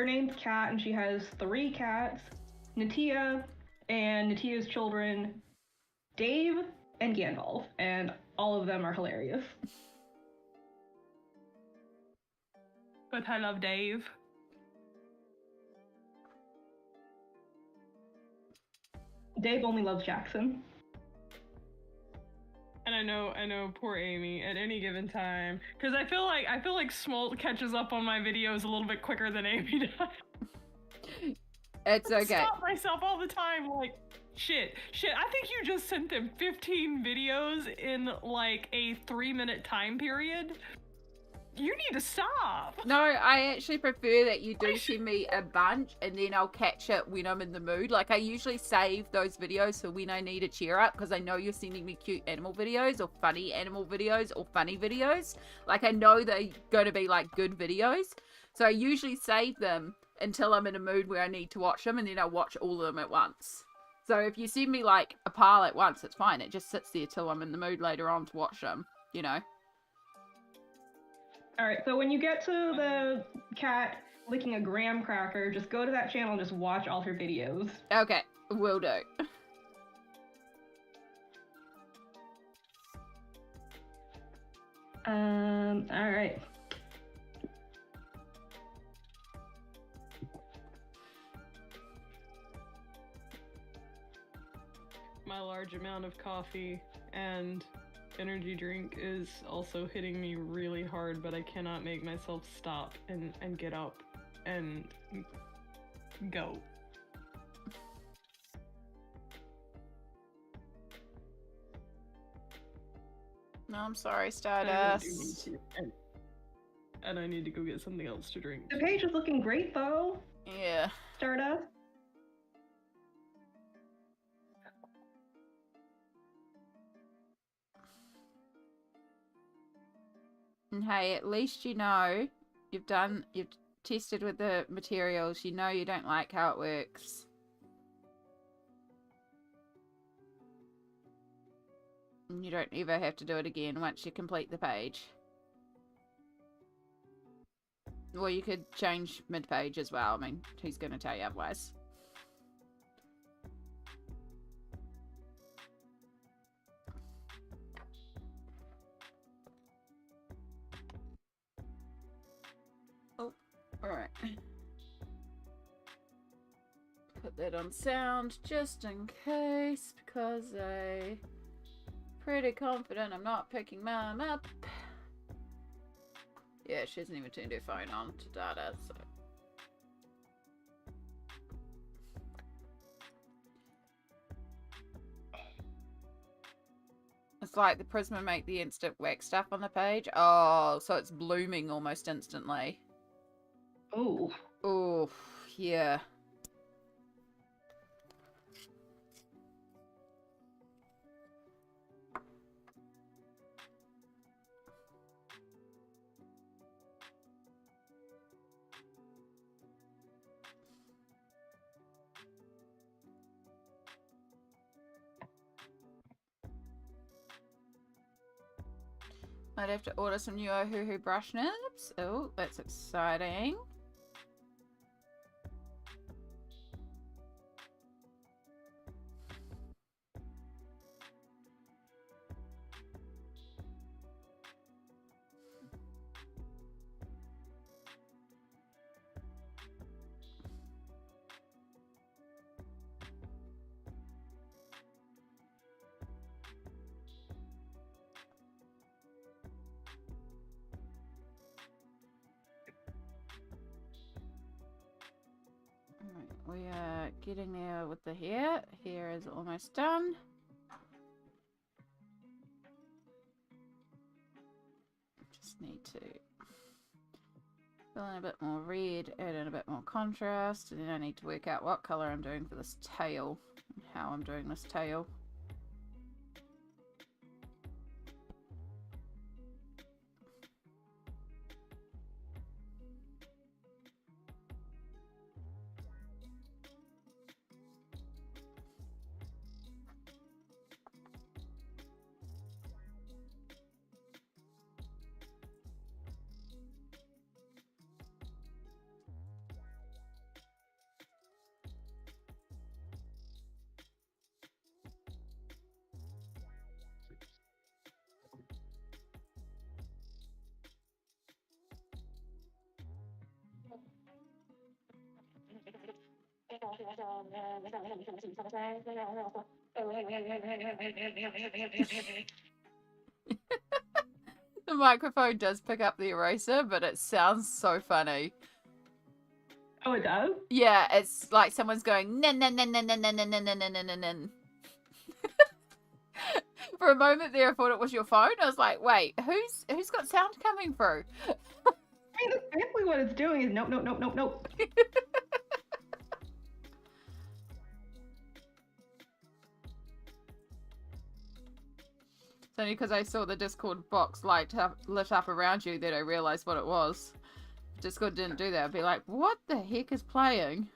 name's Kat, and she has 3 cats. Natia, and Natia's children, Dave, and Gandalf. And all of them are hilarious. But I love Dave. Dave only loves Jackson. And I I know. Poor Amy. At any given time, because I feel like Smoelt catches up on my videos a little bit quicker than Amy does. It's okay. I stop myself all the time, like, shit. I think you just sent them 15 videos in like a 3-minute time period. You need to stop. No, I actually prefer that you do send me a bunch and then I'll catch it when I'm in the mood. Like, I usually save those videos for when I need a cheer up, because I know you're sending me cute animal videos or funny animal videos or funny videos. Like, I know they're going to be like good videos. So I usually save them until I'm in a mood where I need to watch them, and then I'll watch all of them at once. So if you send me like a pile at once, it's fine. It just sits there till I'm in the mood later on to watch them, you know? Alright, so when you get to the cat licking a graham cracker, just go to that channel and just watch all her videos. Okay, will do. Alright. My large amount of coffee and energy drink is also hitting me really hard, but I cannot make myself stop and get up and go. No, I'm sorry, Stardust. And I need to go get something else to drink. The page is looking great, though. Yeah. Stardust. And hey, at least you know you've tested with the materials. You know you don't like how it works. And you don't ever have to do it again once you complete the page. Well, you could change mid-page as well. I mean, who's going to tell you otherwise? Oh, alright. Put that on sound just in case, because I'm pretty confident I'm not picking mine up. Yeah, she hasn't even turned her phone on to data, so. It's like the Prisma make the instant wax stuff on the page. Oh, so it's blooming almost instantly. Oh. Oh, yeah. I'd have to order some new Ohuhu brush nibs. Oh, that's exciting. We are getting there with the hair. Hair is almost done. Just need to fill in a bit more red, add in a bit more contrast, and then I need to work out what color I'm doing for this tail, and how I'm doing this tail. The microphone does pick up the eraser, but it sounds so funny. Oh, it does? Yeah, it's like someone's going nen nen nen nen nen nen nen nen nen nen nen nen. For a moment there, I thought it was your phone. I was like, wait, who's got sound coming through? I mean, that's basically what it's doing is nope, nope, nope, nope, nope. It's only because I saw the Discord box lit up around you that I realized what it was. Discord didn't do that. I'd be like, what the heck is playing?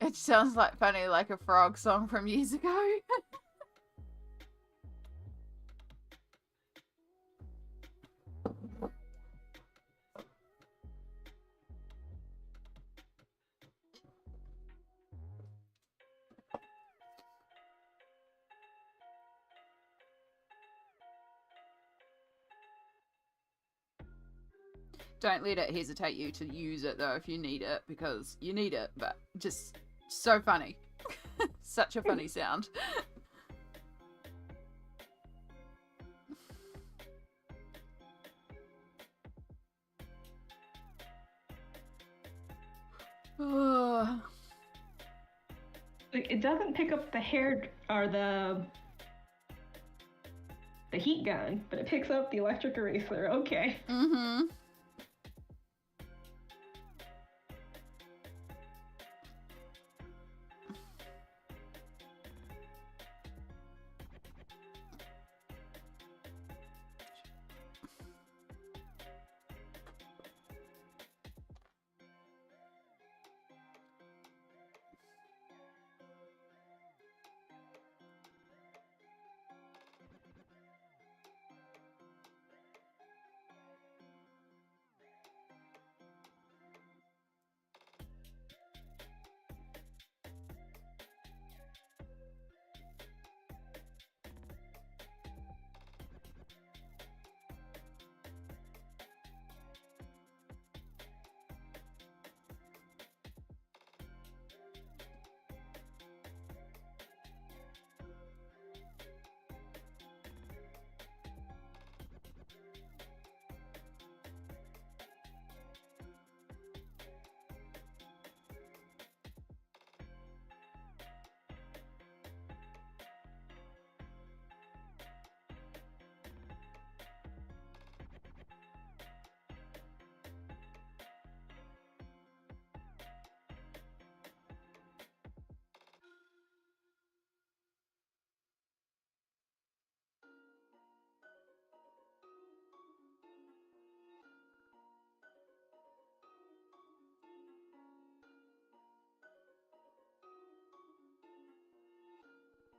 It sounds like a frog song from years ago. Don't let it hesitate you to use it though if you need it, because you need it, but just so funny. Such a funny sound. Like, it doesn't pick up the hair or the heat gun, but it picks up the electric eraser. Okay. Mm-hmm.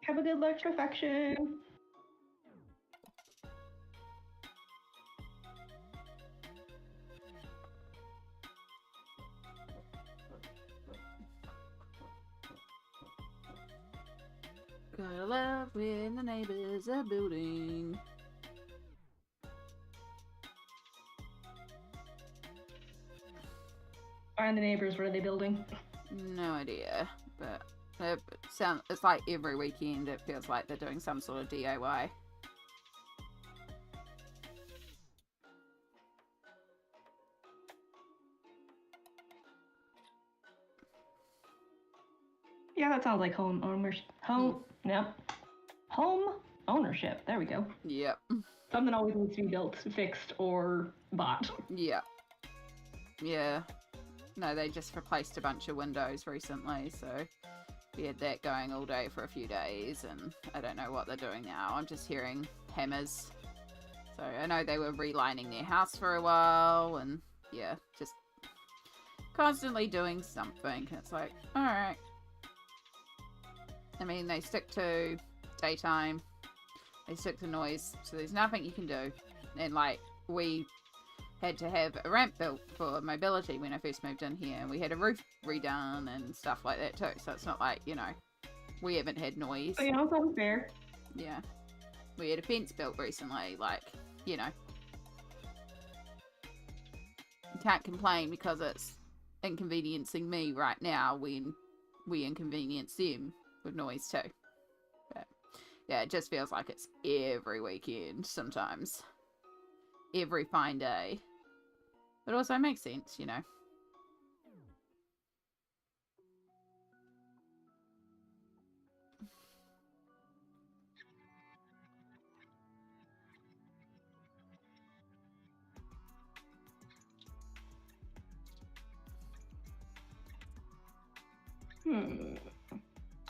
Have a good electrofection. Gotta love when the neighbors are building. Find the neighbors. What are they building? No idea, but it's like every weekend it feels like they're doing some sort of DIY. Yeah, that sounds like home ownership. Home ownership. There we go. Yep. Something always needs to be built, fixed, or bought. Yep. Yeah. No, they just replaced a bunch of windows recently, so we had that going all day for a few days, and I don't know what they're doing now. I'm just hearing hammers. So I know they were relining their house for a while, and yeah, just constantly doing something. It's like, alright. I mean, they stick to daytime, they stick to noise, so there's nothing you can do. And like, we had to have a ramp built for mobility when I first moved in here, and we had a roof redone and stuff like that too, so it's not like, you know, we haven't had noise. So, you know, sounds fair. Yeah. We had a fence built recently, like, you know. You can't complain because it's inconveniencing me right now when we inconvenience them with noise too. But Yeah, it just feels like it's every weekend sometimes. Every fine day. But also makes sense, you know.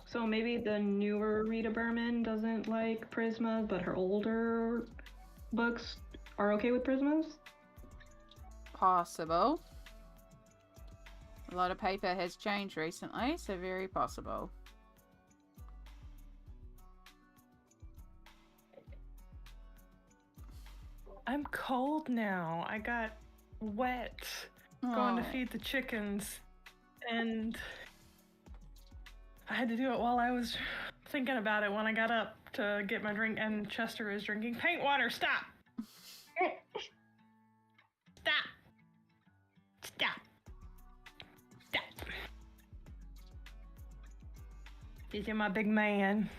So maybe the newer Rita Berman doesn't like Prismas, but her older books are okay with Prismas? Possible. A lot of paper has changed recently, so very possible. I'm cold now. I got wet going to feed the chickens, and I had to do it while I was thinking about it when I got up to get my drink, and Chester is drinking paint water. Stop! Stop! Stop! Stop! These are my big man.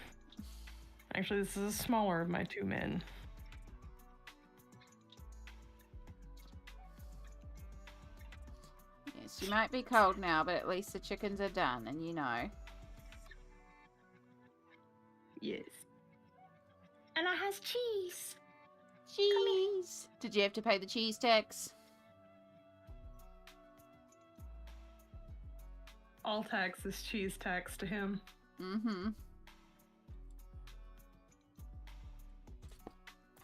Actually, this is the smaller of my two men. Yes, you might be cold now, but at least the chickens are done, and you know. Yes. And I has cheese. Cheese! Did you have to pay the cheese tax? All tax is cheese tax to him. Mm-hmm.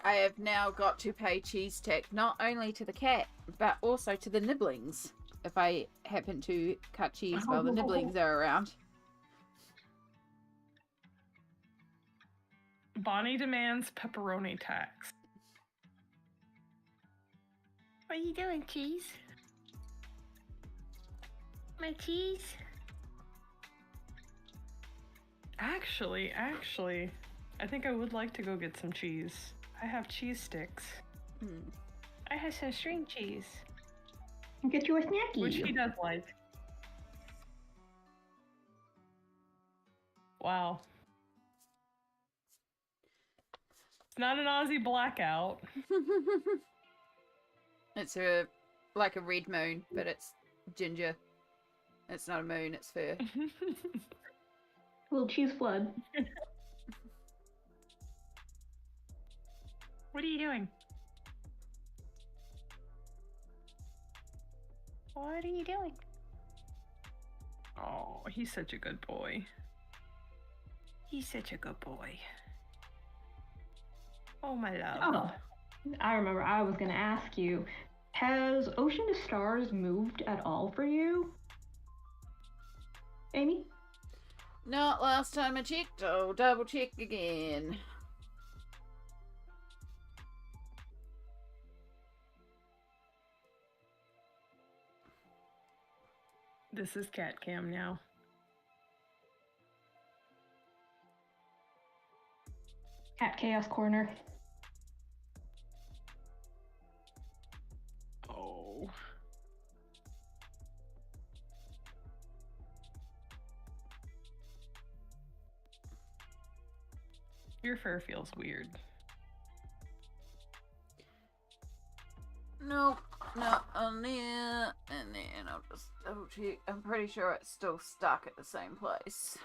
I have now got to pay cheese tax not only to the cat, but also to the nibblings. If I happen to cut cheese while the nibblings are around. Bonnie demands pepperoni tax. What are you doing, cheese? My cheese? Actually, I think I would like to go get some cheese. I have cheese sticks. I have some string cheese. Get you a snacky. Which he does like. Wow. It's not an Aussie blackout. It's like a red moon, but it's ginger. It's not a moon, it's fur. Little cheese flood. What are you doing? What are you doing? Oh, he's such a good boy. He's such a good boy. Oh, my love. Oh, I remember I was going to ask you, has Ocean to Stars moved at all for you? Amy? Not last time I checked. Oh, double check again. This is cat cam now. Cat Chaos Corner. Oh. Your fur feels weird. Nope, not on there. And then I'll just double check. I'm pretty sure it's still stuck at the same place.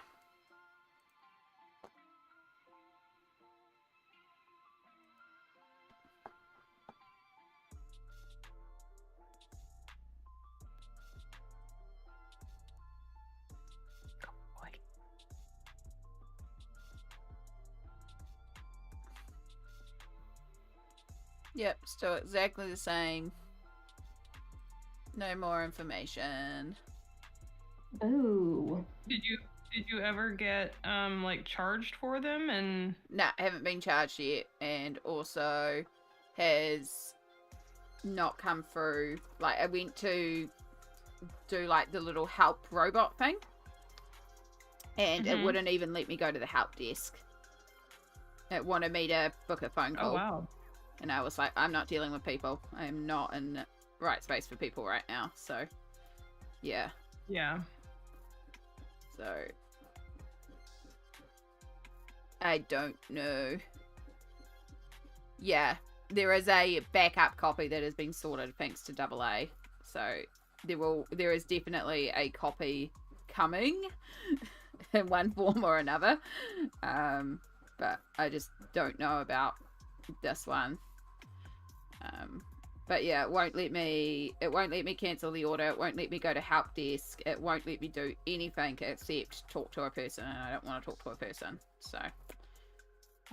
Yep, still exactly the same. No more information. Ooh. Did you ever get like charged for them? And Nah, haven't been charged yet, and also has not come through. Like, I went to do like the little help robot thing, and it wouldn't even let me go to the help desk. It wanted me to book a phone call. Oh wow. And I was like, I'm not dealing with people. I am not in the right space for people right now. So, yeah. Yeah. So, I don't know. Yeah, there is a backup copy that has been sorted thanks to AA. So there is definitely a copy coming in one form or another. But I just don't know about this one. But yeah, it won't let me cancel the order. It won't let me go to help desk. It won't let me do anything except talk to a person, and I don't want to talk to a person. So.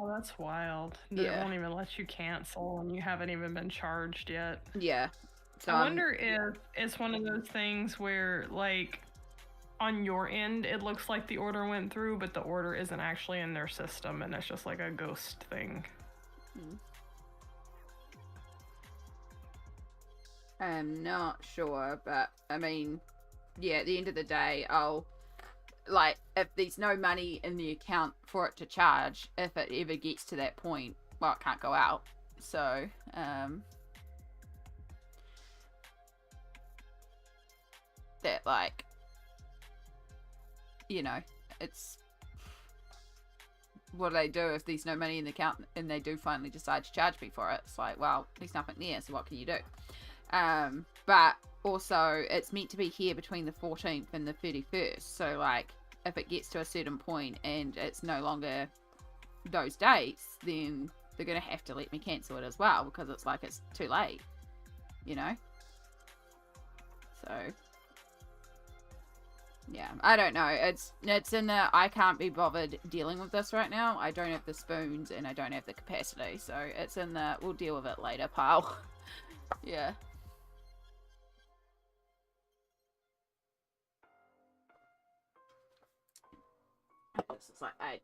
Oh, that's wild. Yeah. It won't even let you cancel and you haven't even been charged yet. Yeah. So I wonder if it's one of those things where, like, on your end, it looks like the order went through, but the order isn't actually in their system, and it's just like a ghost thing. I'm not sure, but I mean, yeah, at the end of the day, if there's no money in the account for it to charge, if it ever gets to that point, well, it can't go out. So, that, like, you know, it's, what do they do if there's no money in the account and they do finally decide to charge me for it? It's like, well, there's nothing there, so what can you do? But also, it's meant to be here between the 14th and the 31st, so, like, if it gets to a certain point and it's no longer those dates, then they're going to have to let me cancel it as well, because it's like it's too late, you know? So, yeah, I don't know. It's in the I can't be bothered dealing with this right now. I don't have the spoons and I don't have the capacity, so it's in the we'll deal with it later pile. Yeah. This is like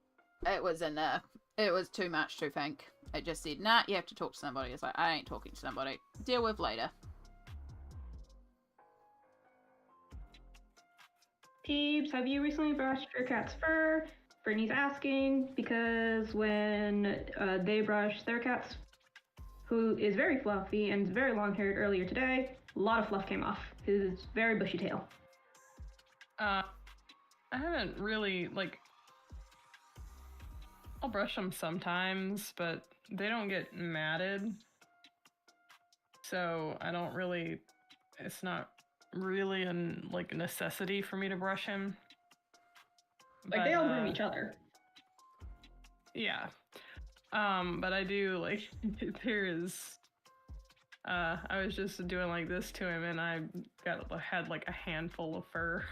it was too much to think. It just said, nah, you have to talk to somebody. It's like, I ain't talking to somebody. Deal with later. Peeps, have you recently brushed your cat's fur? Brittany's asking because when they brushed their cat's, who is very fluffy and very long-haired earlier today, a lot of fluff came off his very bushy tail. I haven't really, like, I'll brush them sometimes, but they don't get matted. So I don't really, it's not really a necessity for me to brush him. Like, But, they all groom each other. Yeah. But I do, like, there is, I was just doing like this to him and I had like a handful of fur.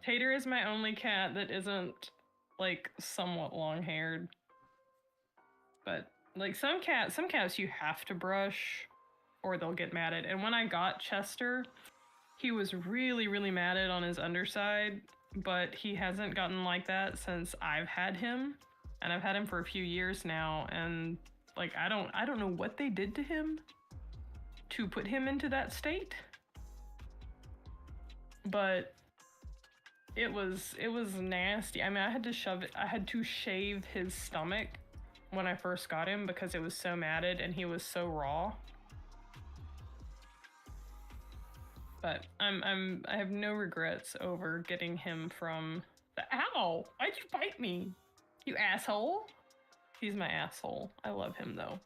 Tater is my only cat that isn't, like, somewhat long-haired. But, like, some cats you have to brush or they'll get matted. And when I got Chester, he was really, really matted on his underside, but he hasn't gotten like that since I've had him. And I've had him for a few years now, and, like, I don't know what they did to him to put him into that state. But it was nasty. I mean, I had to shave his stomach when I first got him because it was so matted and he was so raw. But I have no regrets over getting him from the ow! Why'd you bite me? You asshole. He's my asshole. I love him though.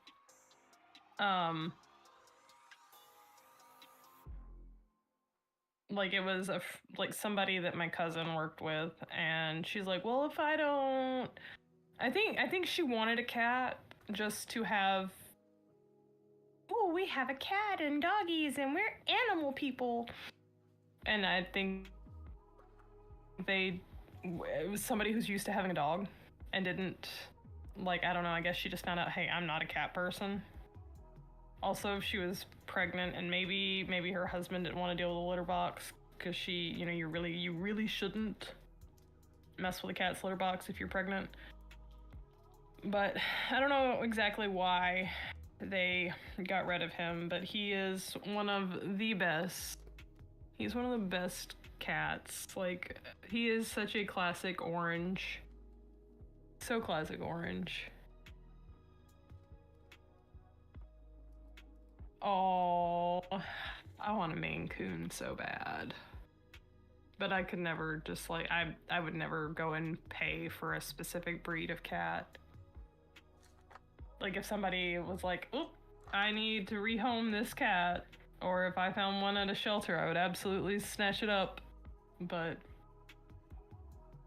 Like, it was like somebody that my cousin worked with, and she's like, well, if I don't, I think she wanted a cat just to have, oh, we have a cat and doggies and we're animal people. And I think it was somebody who's used to having a dog and didn't, like, I don't know, I guess she just found out, hey, I'm not a cat person. Also, if she was pregnant and maybe her husband didn't want to deal with a litter box, because she, you know, you really shouldn't mess with a cat's litter box if you're pregnant. But I don't know exactly why they got rid of him, but he is one of the best. He's one of the best cats. Like, he is such a classic orange. So classic orange. Oh, I want a Maine Coon so bad. But I could never just like I would never go and pay for a specific breed of cat. Like if somebody was like, "Oh, I need to rehome this cat," or if I found one at a shelter, I would absolutely snatch it up. But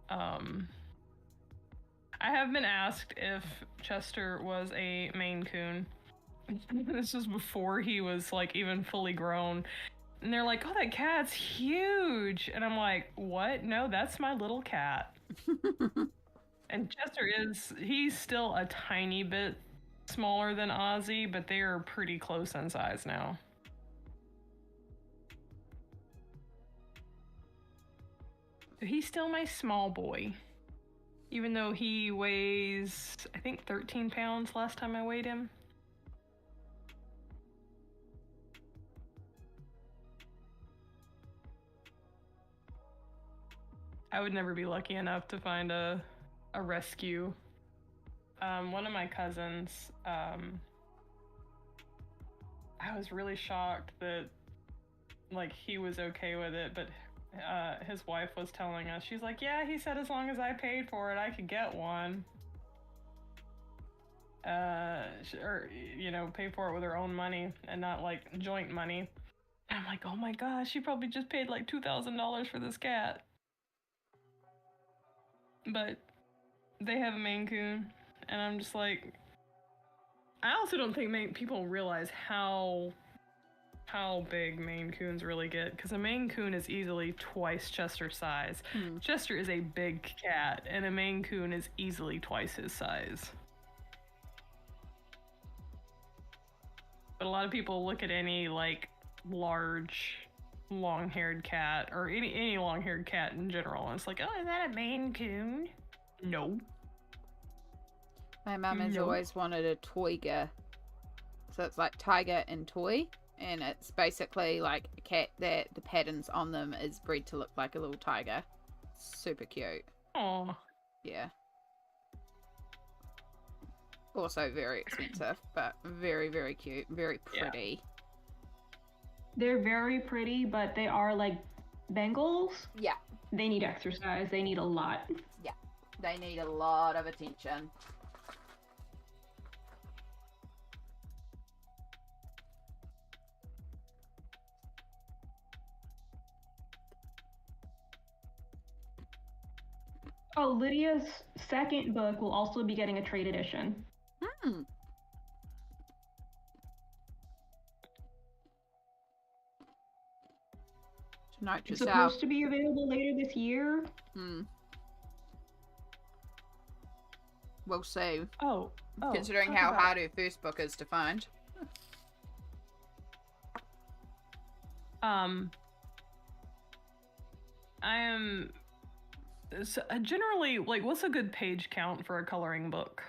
I have been asked if Chester was a Maine Coon. This was before he was like even fully grown. And they're like, "Oh, that cat's huge." And I'm like, "What? No, that's my little cat." And Chester he's still a tiny bit smaller than Ozzy, but they are pretty close in size now. So he's still my small boy. Even though he weighs, I think, 13 pounds last time I weighed him. I would never be lucky enough to find a rescue. One of my cousins, I was really shocked that like he was okay with it, but his wife was telling us, she's like, "Yeah, he said as long as I paid for it, I could get one." Or, you know, pay for it with her own money and not like joint money. And I'm like, oh my gosh, she probably just paid like $2,000 for this cat. But they have a Maine Coon, and I'm just like, I also don't think people realize how big Maine Coons really get, because a Maine Coon is easily twice Chester's size. Chester is a big cat, and a Maine Coon is easily twice his size. But a lot of people look at any like large long-haired cat, or any long-haired cat in general, and it's like, "Oh, is that a Maine Coon?" No. My mum has always wanted a toiger. So it's like tiger and toy, and it's basically like a cat that the patterns on them is bred to look like a little tiger. Super cute. Oh. Yeah. Also very expensive, but very, very cute. Very pretty. Yeah. They're very pretty, but they are like Bengals. Yeah. They need exercise. They need a lot. Yeah. They need a lot of attention. Oh, Lydia's second book will also be getting a trade edition. It's supposed to be available later this year. We'll see. Oh. Considering how hard her first book is to find. I am generally like, what's a good page count for a coloring book?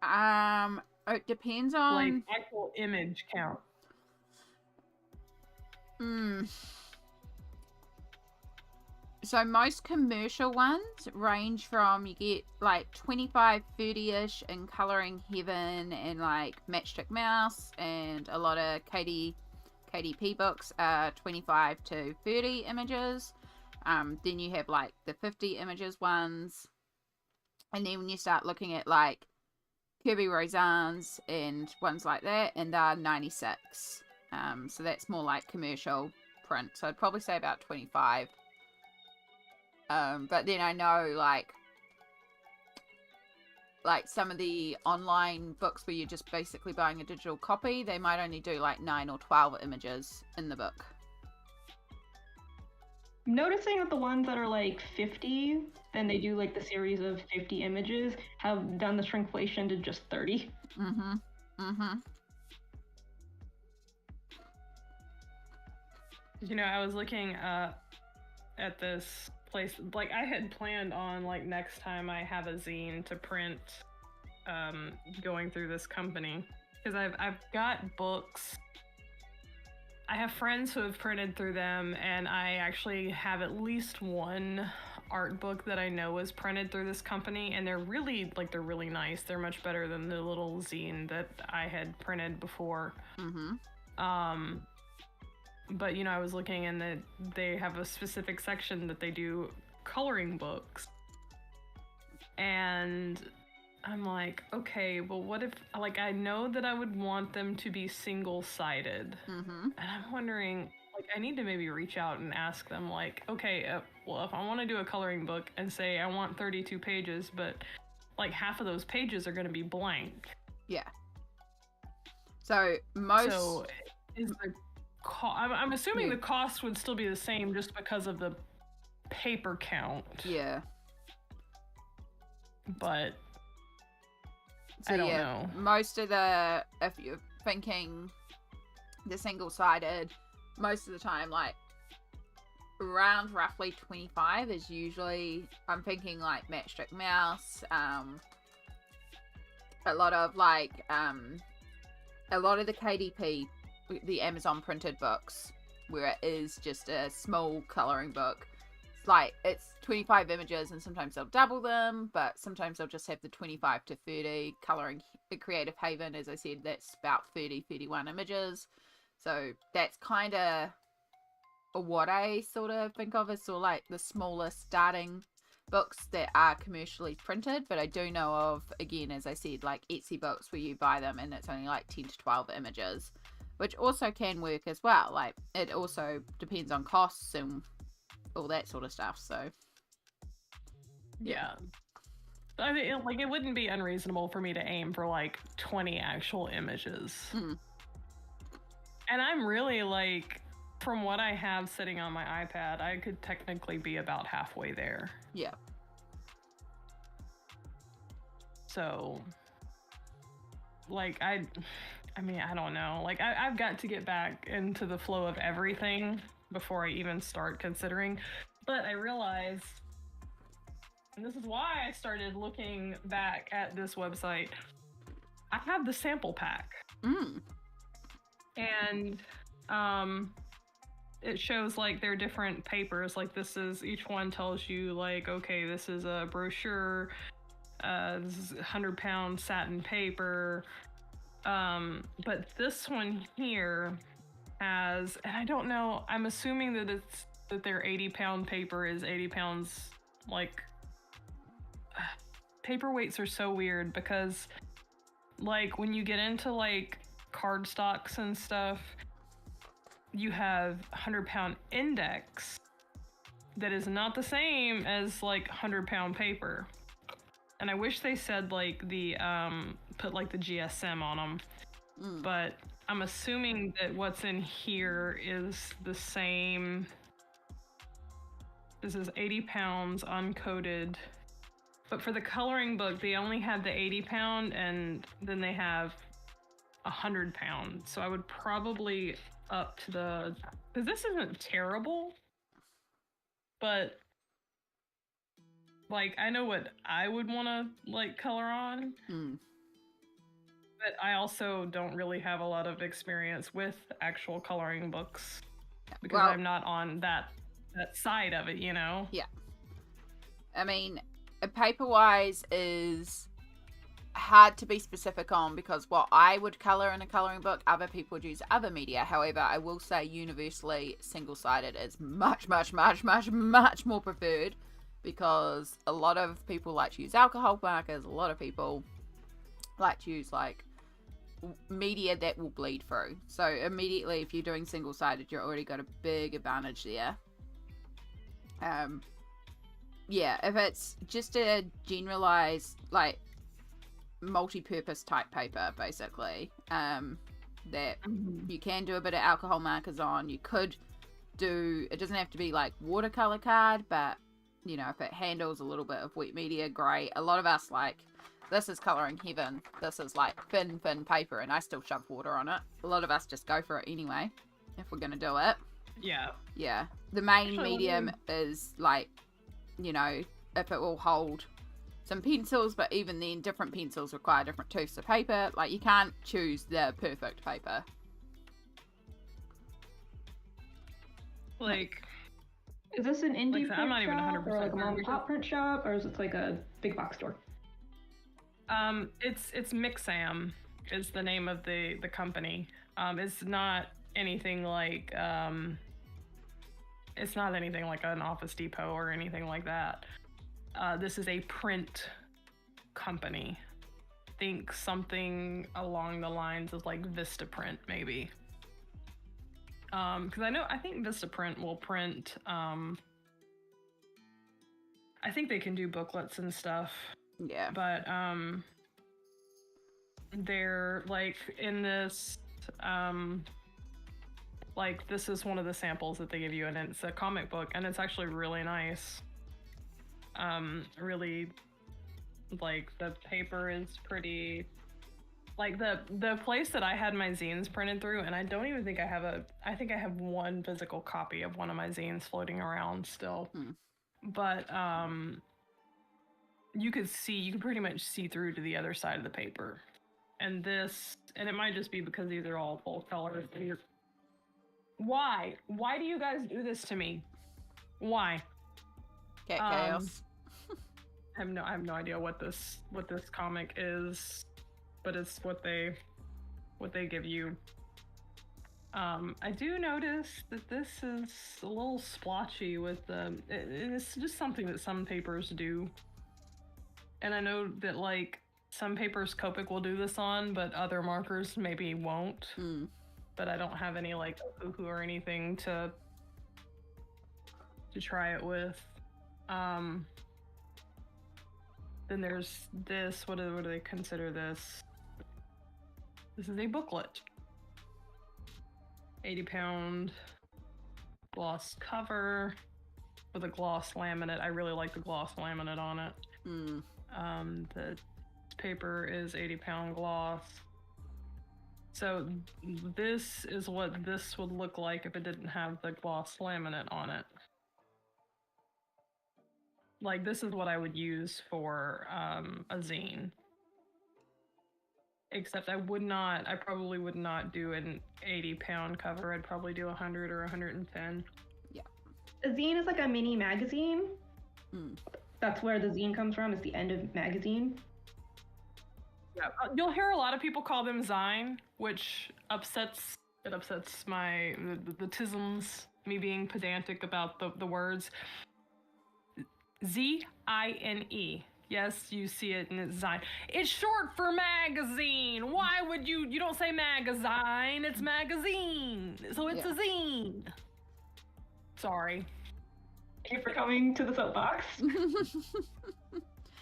It depends on like actual image count. So most commercial ones range from, you get like 25, 30-ish in Colouring Heaven and like Matchstick Mouse, and a lot of KDP books are 25 to 30 images. Then you have like the 50 images ones, and then when you start looking at like Kirby Roseanne's and ones like that, and they're 96. So that's more like commercial print. So I'd probably say about 25. But then I know like some of the online books where you're just basically buying a digital copy, they might only do like 9 or 12 images in the book. Noticing that the ones that are like 50, then they do like the series of 50 images, have done the shrinkflation to just 30. You know, I was looking at this place, like I had planned on like next time I have a zine to print, going through this company, because I've got books. I have friends who have printed through them, and I actually have at least one art book that I know is printed through this company, and they're really nice. They're much better than the little zine that I had printed before. But I was looking and they have a specific section that they do coloring books. And I'm like, okay, well, what if, like, I know that I would want them to be single-sided. Mm-hmm. And I'm wondering, like, I need to maybe reach out and ask them, like, okay, well, if I want to do a coloring book and say I want 32 pages, but, like, half of those pages are going to be blank. Yeah. So, most... So, is the I'm assuming the cost would still be the same just because of the paper count. Yeah. But... So, I don't know. Most of the, if you're thinking the single-sided, most of the time, like, around roughly 25 is usually, I'm thinking, like, Matchstick Mouse, a lot of, like, a lot of the KDP, the Amazon printed books, where it is just a small colouring book. Like, it's 25 images, and sometimes they'll double them, but sometimes they'll just have the 25 to 30. Colouring Creative Haven, as I said, that's about 30, 31 images. So that's kind of what I sort of think of as sort of like the smallest starting books that are commercially printed. But I do know of, again, as I said, like Etsy books where you buy them and it's only like 10 to 12 images, which also can work as well. Like, it also depends on costs and all that sort of stuff. So yeah, I think, like, it wouldn't be unreasonable for me to aim for like 20 actual images. Mm. And I'm really, like, from what I have sitting on my iPad, I could technically be about halfway there. Yeah. So, like, I mean, I don't know. Like, I've got to get back into the flow of everything before I even start considering. But I realized, and this is why I started looking back at this website, I have the sample pack. Mm. And it shows, like, their different papers. Like, this is, each one tells you, like, okay, this is a brochure, this is 100-pound satin paper. But this one here has, and I don't know, I'm assuming that their 80-pound paper is 80 pounds. Like, paper weights are so weird because, like, when you get into, like, cardstocks and stuff, you have 100-pound index that is not the same as, like, 100-pound paper. And I wish they said, like, the put, like, the GSM on them. But I'm assuming that what's in here is the same. This is 80 pounds uncoated. But for the coloring book, they only have the 80-pound, and then they have 100-pound. So I would probably up to the... Because this isn't terrible, but, like, I know what I would want to, like, color on. But I also don't really have a lot of experience with actual coloring books because I'm not on that side of it, you know? Yeah. I mean, paper-wise is hard to be specific on because what I would colour in a colouring book, other people would use other media. However, I will say universally single-sided is much, much, much, much, much more preferred because a lot of people like to use alcohol markers. A lot of people like to use, like, media that will bleed through. So immediately, if you're doing single-sided, you're already got a big advantage there. Yeah, if it's just a generalized, like, multi-purpose type paper, basically, that you can do a bit of alcohol markers on. You could do, it doesn't have to be like watercolor card, but, you know, if it handles a little bit of wet media, great. A lot of us, like, this is coloring heaven. This is like thin paper, and I still shove water on it. A lot of us just go for it anyway, if we're gonna do it. Yeah. Yeah. The main medium is, like, you know, if it will hold some pencils, but even then, different pencils require different tooths of paper. Like, you can't choose the perfect paper. Like, is this an indie print I'm not even shop 100% or like a mom and sure. pop print shop, or is it like a big box store? It's Mixam is the name of the company. It's not anything like it's not anything like an Office Depot or anything like that. This is a print company. Think something along the lines of like Vistaprint, maybe. Because I think Vistaprint will print. I think they can do booklets and stuff. Yeah. But they're like in this. Like this is one of the samples that they give you, and it's a comic book, and it's actually really nice. Really, like the paper is pretty. Like the place that I had my zines printed through, and I don't even think I have I think I have one physical copy of one of my zines floating around still. But you could pretty much see through to the other side of the paper. And it might just be because these are all full colors. Why? Why do you guys do this to me? Why? Cat chaos. I have no idea what this comic is, but it's what they give you. I do notice that this is a little splotchy with it's just something that some papers do. And I know that like some papers Copic will do this on, but other markers maybe won't. But I don't have any like Ohuhu or anything to try it with. Then there's this. What do they consider this? This is a booklet. 80-pound gloss cover with a gloss laminate. I really like the gloss laminate on it. The paper is 80-pound gloss. So this is what this would look like if it didn't have the gloss laminate on it. Like this is what I would use for a zine. Except I probably would not do an 80-pound cover. I'd probably do 100 or 110. Yeah. A zine is like a mini magazine. That's where the zine comes from. It's the end of magazine. Yeah, you'll hear a lot of people call them zine, which upsets my the tisms, me being pedantic about the words. Z-I-N-E. Yes, you see it and it's zine. It's short for magazine. Why would you don't say magazine, it's magazine. So it's a zine. Sorry. Thank you for coming to the soapbox.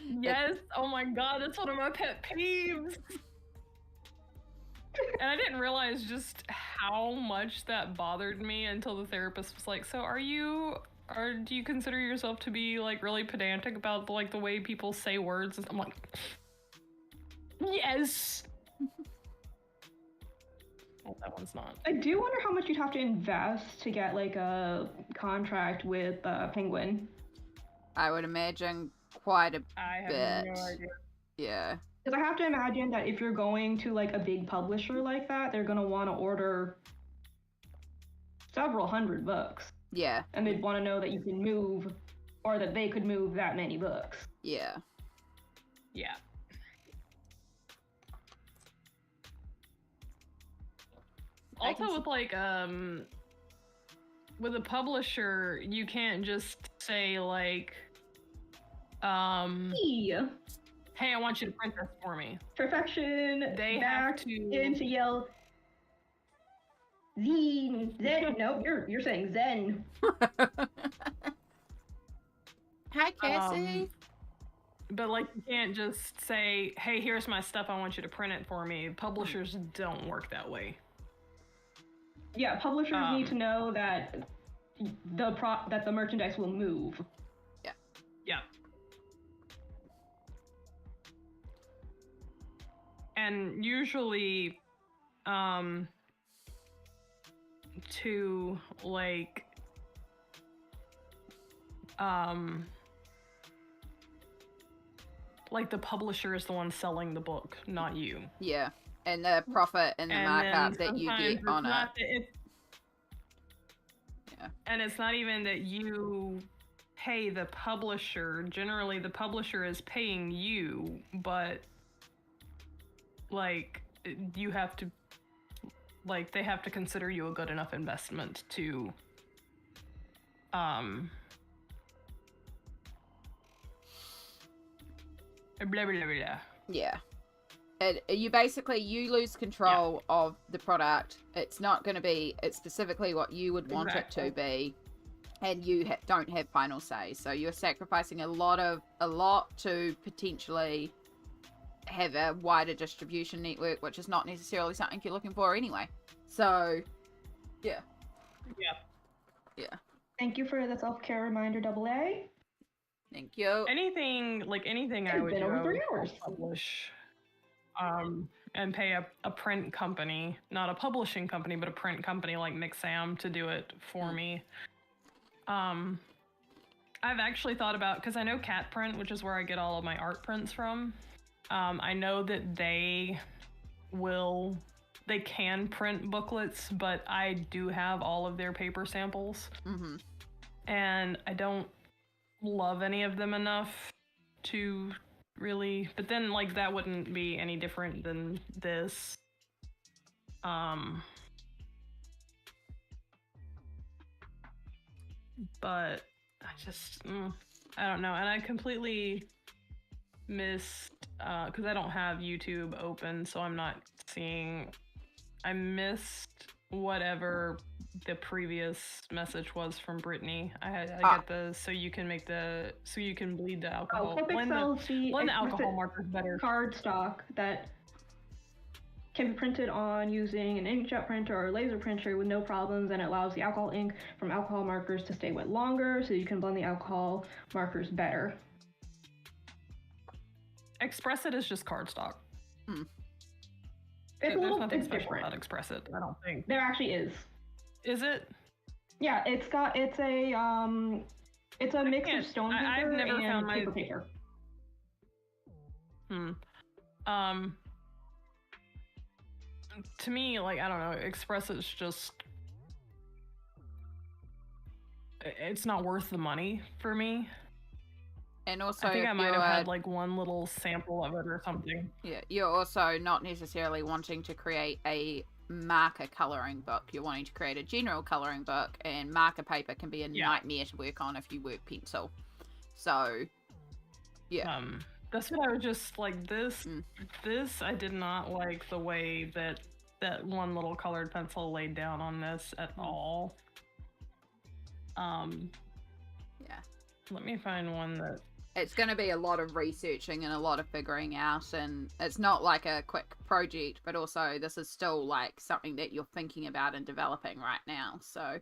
Yes, oh my god, that's one of my pet peeves. And I didn't realize just how much that bothered me until the therapist was like, so do you consider yourself to be like really pedantic about like the way people say words? I'm like, yes. Oh, that one's not. I do wonder how much you'd have to invest to get like a contract with Penguin. I would imagine quite a bit. I have no idea. Yeah. Because I have to imagine that if you're going to like a big publisher like that, they're gonna want to order several hundred books. Yeah. And they'd want to know that you can move, or that they could move that many books. Yeah. Yeah. Also with like with a publisher, you can't just say like hey, I want you to print this for me. Perfection. They back have to into yell Zen. No, you're saying Zen. Hi, Cassie. But like you can't just say, hey, here's my stuff, I want you to print it for me. Publishers don't work that way. Yeah, publishers need to know that the merchandise will move. Yeah. Yeah. And usually, to like, like the publisher is the one selling the book, not you. Yeah, and the profit and the markup that you get on it. Yeah. And it's not even that you pay the publisher. Generally, the publisher is paying you, but like you have to like they have to consider you a good enough investment to blah, blah, blah, blah. Yeah. You lose control of the product. It's not going to be, it's specifically what you would want it to be, and you don't have final say. So you're sacrificing a lot to potentially have a wider distribution network, which is not necessarily something you're looking for anyway. So, yeah. Thank you for the self-care reminder, AA. Thank you. Anything I would do, over I 3 would hours. publish, and pay a print company, not a publishing company, but a print company like Mixam to do it for me. I've actually thought about, because I know Cat Print, which is where I get all of my art prints from. I know that they can print booklets, but I do have all of their paper samples. Mm-hmm. And I don't love any of them enough to really, but then like that wouldn't be any different than this. But I don't know, and I completely missed, because I don't have YouTube open, so I'm not seeing, I missed whatever the previous message was from Brittany. I get so you can bleed the alcohol. When the alcohol marker's better. Cardstock that can be printed on using an inkjet printer or a laser printer with no problems, and it allows the alcohol ink from alcohol markers to stay wet longer, so you can blend the alcohol markers better. Express It is just cardstock. There's nothing special different about Express It, I don't think. There actually is. Is it? Yeah, it's a mix of stone paper I've never and found paper. To me, like, I don't know, Express It's just, it's not worth the money for me. And also, I think I might have had like one little sample of it or something. Yeah, you're also not necessarily wanting to create a marker coloring book. You're wanting to create a general coloring book, and marker paper can be a nightmare to work on if you work pencil. So, yeah. That's what I was just like, this I did not like the way that one little colored pencil laid down on this at all. Yeah. Let me find one that... It's going to be a lot of researching and a lot of figuring out, and it's not like a quick project, but also this is still like something that you're thinking about and developing right now. So,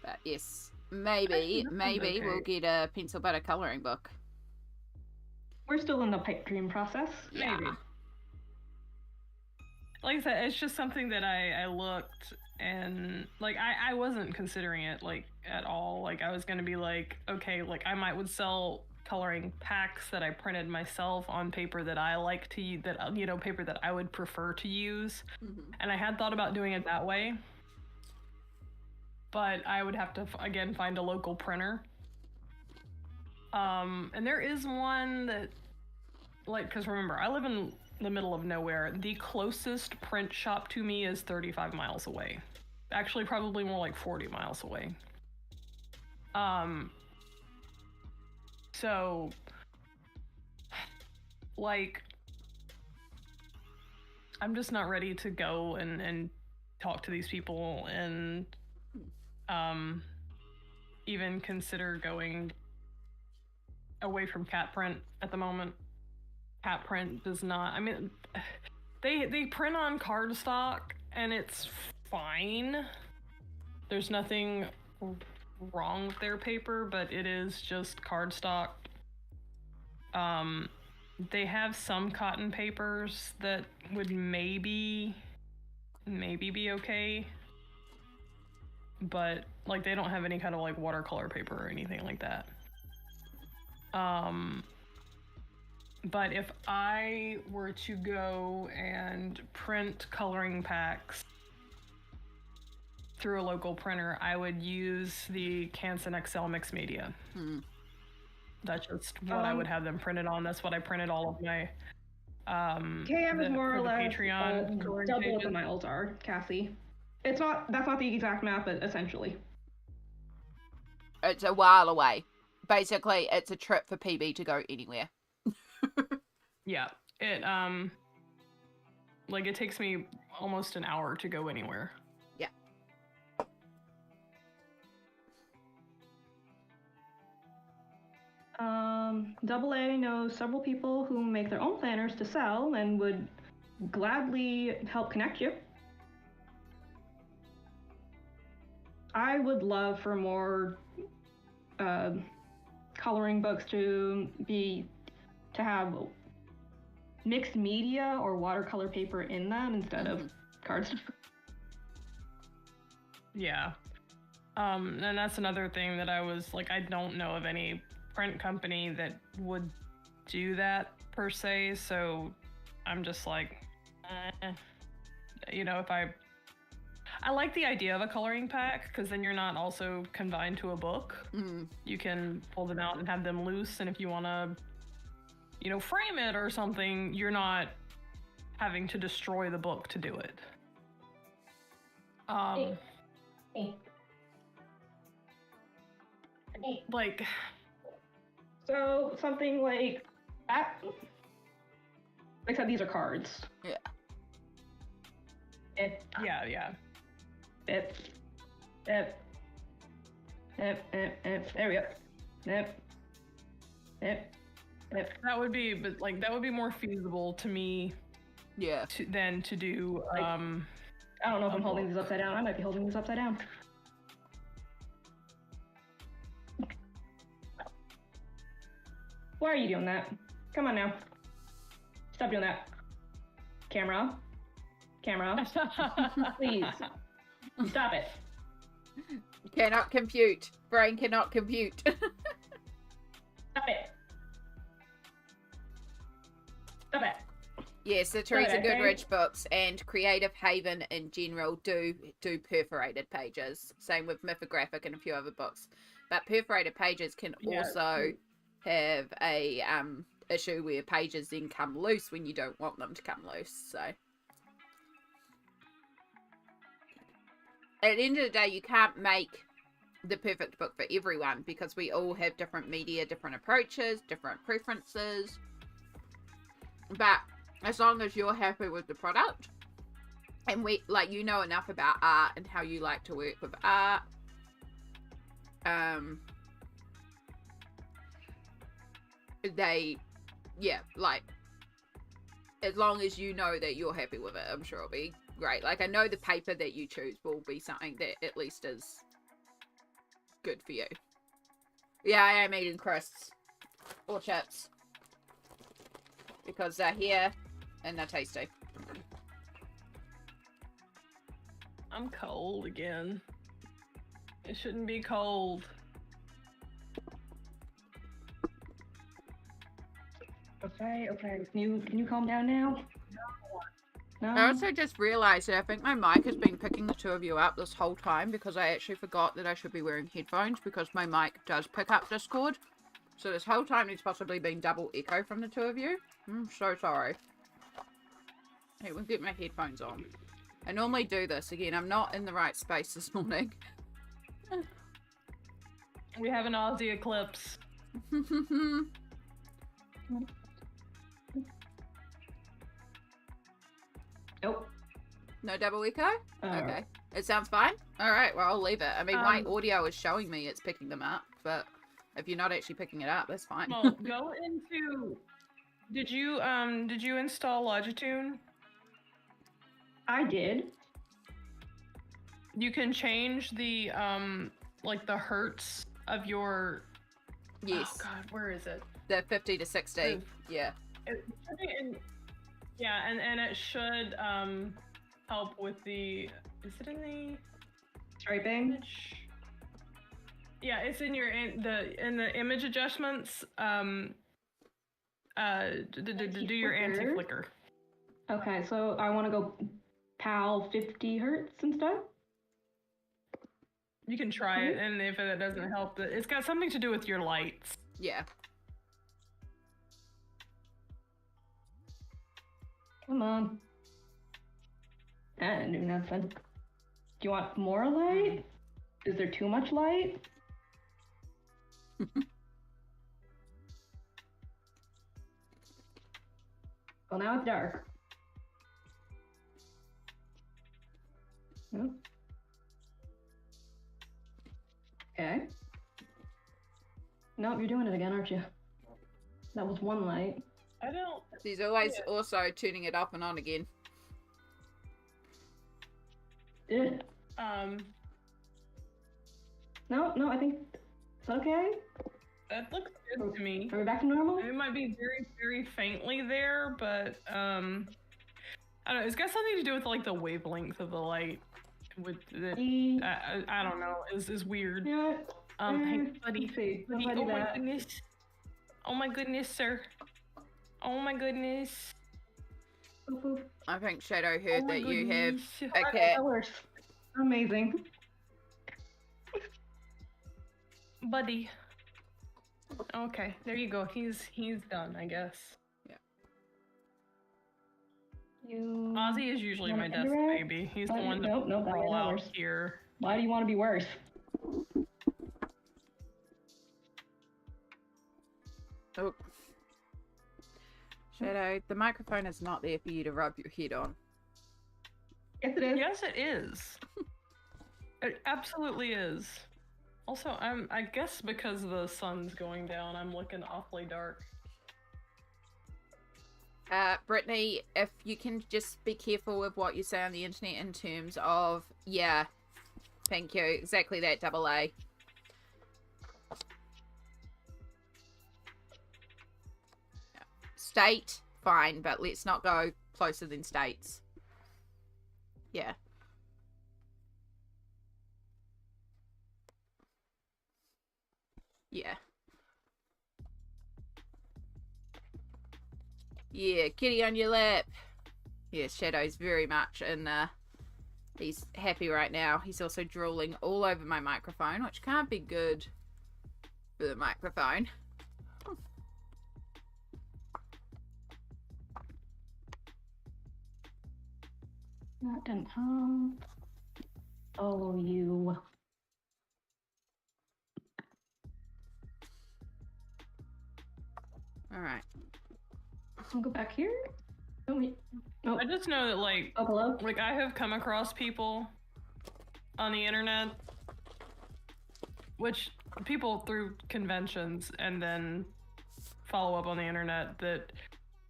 but yes, maybe we'll get a pencil butter coloring book. We're still in the pipe dream process. Yeah. Maybe. Like I said, it's just something that I looked, and like I wasn't considering it like at all. Like I was gonna be like, okay, like I would sell coloring packs that I printed myself on paper that I like to use, that paper that I would prefer to use. And I had thought about doing it that way, but I would have to again find a local printer. And there is one that, like, because remember, I live in the middle of nowhere. The closest print shop to me is 35 miles away. Actually, probably more like 40 miles away. So, like, I'm just not ready to go and talk to these people and even consider going away from cat print at the moment. Cat print does not, I mean, they print on cardstock and it's fine. There's nothing wrong with their paper, but it is just cardstock. They have some cotton papers that would maybe be okay, but like they don't have any kind of like watercolor paper or anything like that. But if I were to go and print coloring packs through a local printer, I would use the Canson XL Mixed Media. That's just what I would have them printed on. That's what I printed all of my KM is more or less Patreon double what the miles are, Cassie. That's not the exact map, but essentially. It's a while away. Basically, it's a trip for PB to go anywhere. Yeah. It it takes me almost an hour to go anywhere. Yeah. AA knows several people who make their own planners to sell and would gladly help connect you. I would love for more coloring books to have mixed media or watercolor paper in them instead of cards. Yeah. And that's another thing that I was like, I don't know of any print company that would do that per se, so I'm just like, if I like the idea of a coloring pack, because then you're not also confined to a book. You can pull them out and have them loose, and if you want to, frame it or something, you're not having to destroy the book to do it. Like, so something like that. Except these are cards. Yeah. Yeah. There we go. That would be, but that would be more feasible to me. Yeah. Than to do. I don't know if I'm holding these upside down. I might be holding these upside down. Why are you doing that? Come on now. Stop doing that. Camera. Please. Stop it. Cannot compute. Brain cannot compute. Stop it. Stop it. Yes, the Teresa Goodrich books and Creative Haven in general do perforated pages. Same with Mythographic and a few other books. But perforated pages can also have a issue where pages then come loose when you don't want them to come loose. So at the end of the day, you can't make the perfect book for everyone because we all have different media, different approaches, different preferences. But as long as you're happy with the product and you know enough about art and how you like to work with art, as long as you know that you're happy with it, I'm sure it'll be great. I know the paper that you choose will be something that at least is good for you. Yeah, I am eating crisps or chips because they're here and they're tasty. I'm cold again. It shouldn't be cold. Okay. Can you calm down now? No. I also just realised that I think my mic has been picking the two of you up this whole time because I actually forgot that I should be wearing headphones because my mic does pick up Discord. So this whole time there's possibly been double echo from the two of you. I'm so sorry. Hey, we'll get my headphones on. I normally do this. Again, I'm not in the right space this morning. We have an Aussie eclipse. Nope. No double echo? Okay. It sounds fine? Alright, well, I'll leave it. I mean, my audio is showing me it's picking them up, but if you're not actually picking it up, that's fine. Well, go into... Did you install Logitune? I did. You can change the, the hertz of your... Yes. Oh, God, where is it? The 50 to 60. Yeah. It should be in... Yeah, and it should help with the... Is it in the striping? Image? Yeah, it's in the image adjustments. Do your anti-flicker. Okay, so I want to go PAL 50 hertz instead. You can try it, and if it doesn't help, it's got something to do with your lights. Yeah. Come on. I didn't do nothing. Do you want more light? Is there too much light? Well, now it's dark. No. Okay. Nope, you're doing it again, aren't you? That was one light. I don't. He's always also tuning it up and on again. Eh. No, I think it's okay. That looks good to me. Are we back to normal? It might be very, very faintly there, but I don't know. It's got something to do with like the wavelength of the light. With the, I don't know. Is weird. Yeah. Hey, buddy. See. Buddy, oh my goodness. Oh my goodness, sir. Oh my goodness. I think Shadow heard that you have goodness. a cat. Amazing. Buddy. Okay, there you go. He's done, I guess. Yeah. Ozzy is usually my death baby. He's the one that nope, roll out here. Why do you want to be worse? Oh. Shadow, the microphone is not there for you to rub your head on. Yes, it is. Yes, it is. It absolutely is. Also, I guess because the sun's going down, I'm looking awfully dark. Brittany, if you can just be careful with what you say on the internet in terms of, yeah, thank you, exactly that, double A. State, fine, but let's not go closer than states. Yeah. Yeah. Yeah, kitty on your lap. Yeah, Shadow's very much in, he's happy right now. He's also drooling all over my microphone, which can't be good for the microphone. That didn't help. Oh, you. Alright. I'll go back here. Oh, wait. Oh. I just know that, like, Oh, hello? like I have come across people on the internet, which people through conventions and then follow up on the internet, that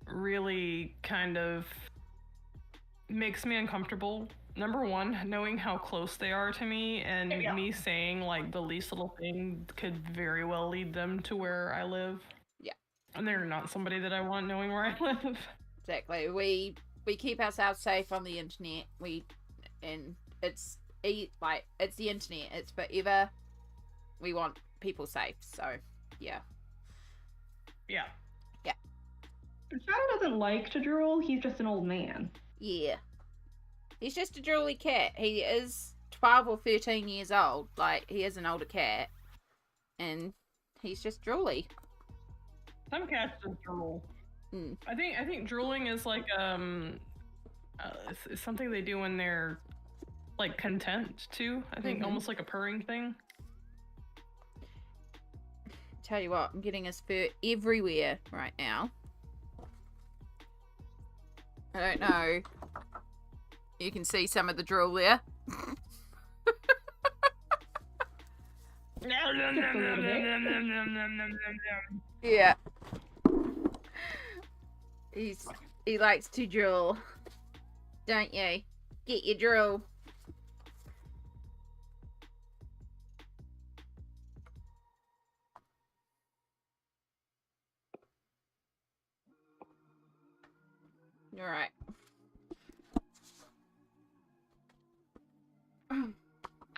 really kind of makes me uncomfortable. Number one, knowing how close they are to me, and me saying like the least little thing could very well lead them to where I live. Yeah. And they're not somebody that I want knowing where I live. Exactly. We keep ourselves safe on the internet. It's the internet. It's forever. We want people safe. So, yeah. Yeah. Yeah. Shadow doesn't like to drool. He's just an old man. Yeah. He's just a drooly cat. He is 12 or 13 years old. Like, he is an older cat. And he's just drooly. Some cats just drool. Mm. I think drooling is like it's something they do when they're like content too. I think almost like a purring thing. Tell you what, I'm getting his fur everywhere right now. I don't know. You can see some of the drool there. Yeah. He likes to drool. Don't you? Get your drool. Alright.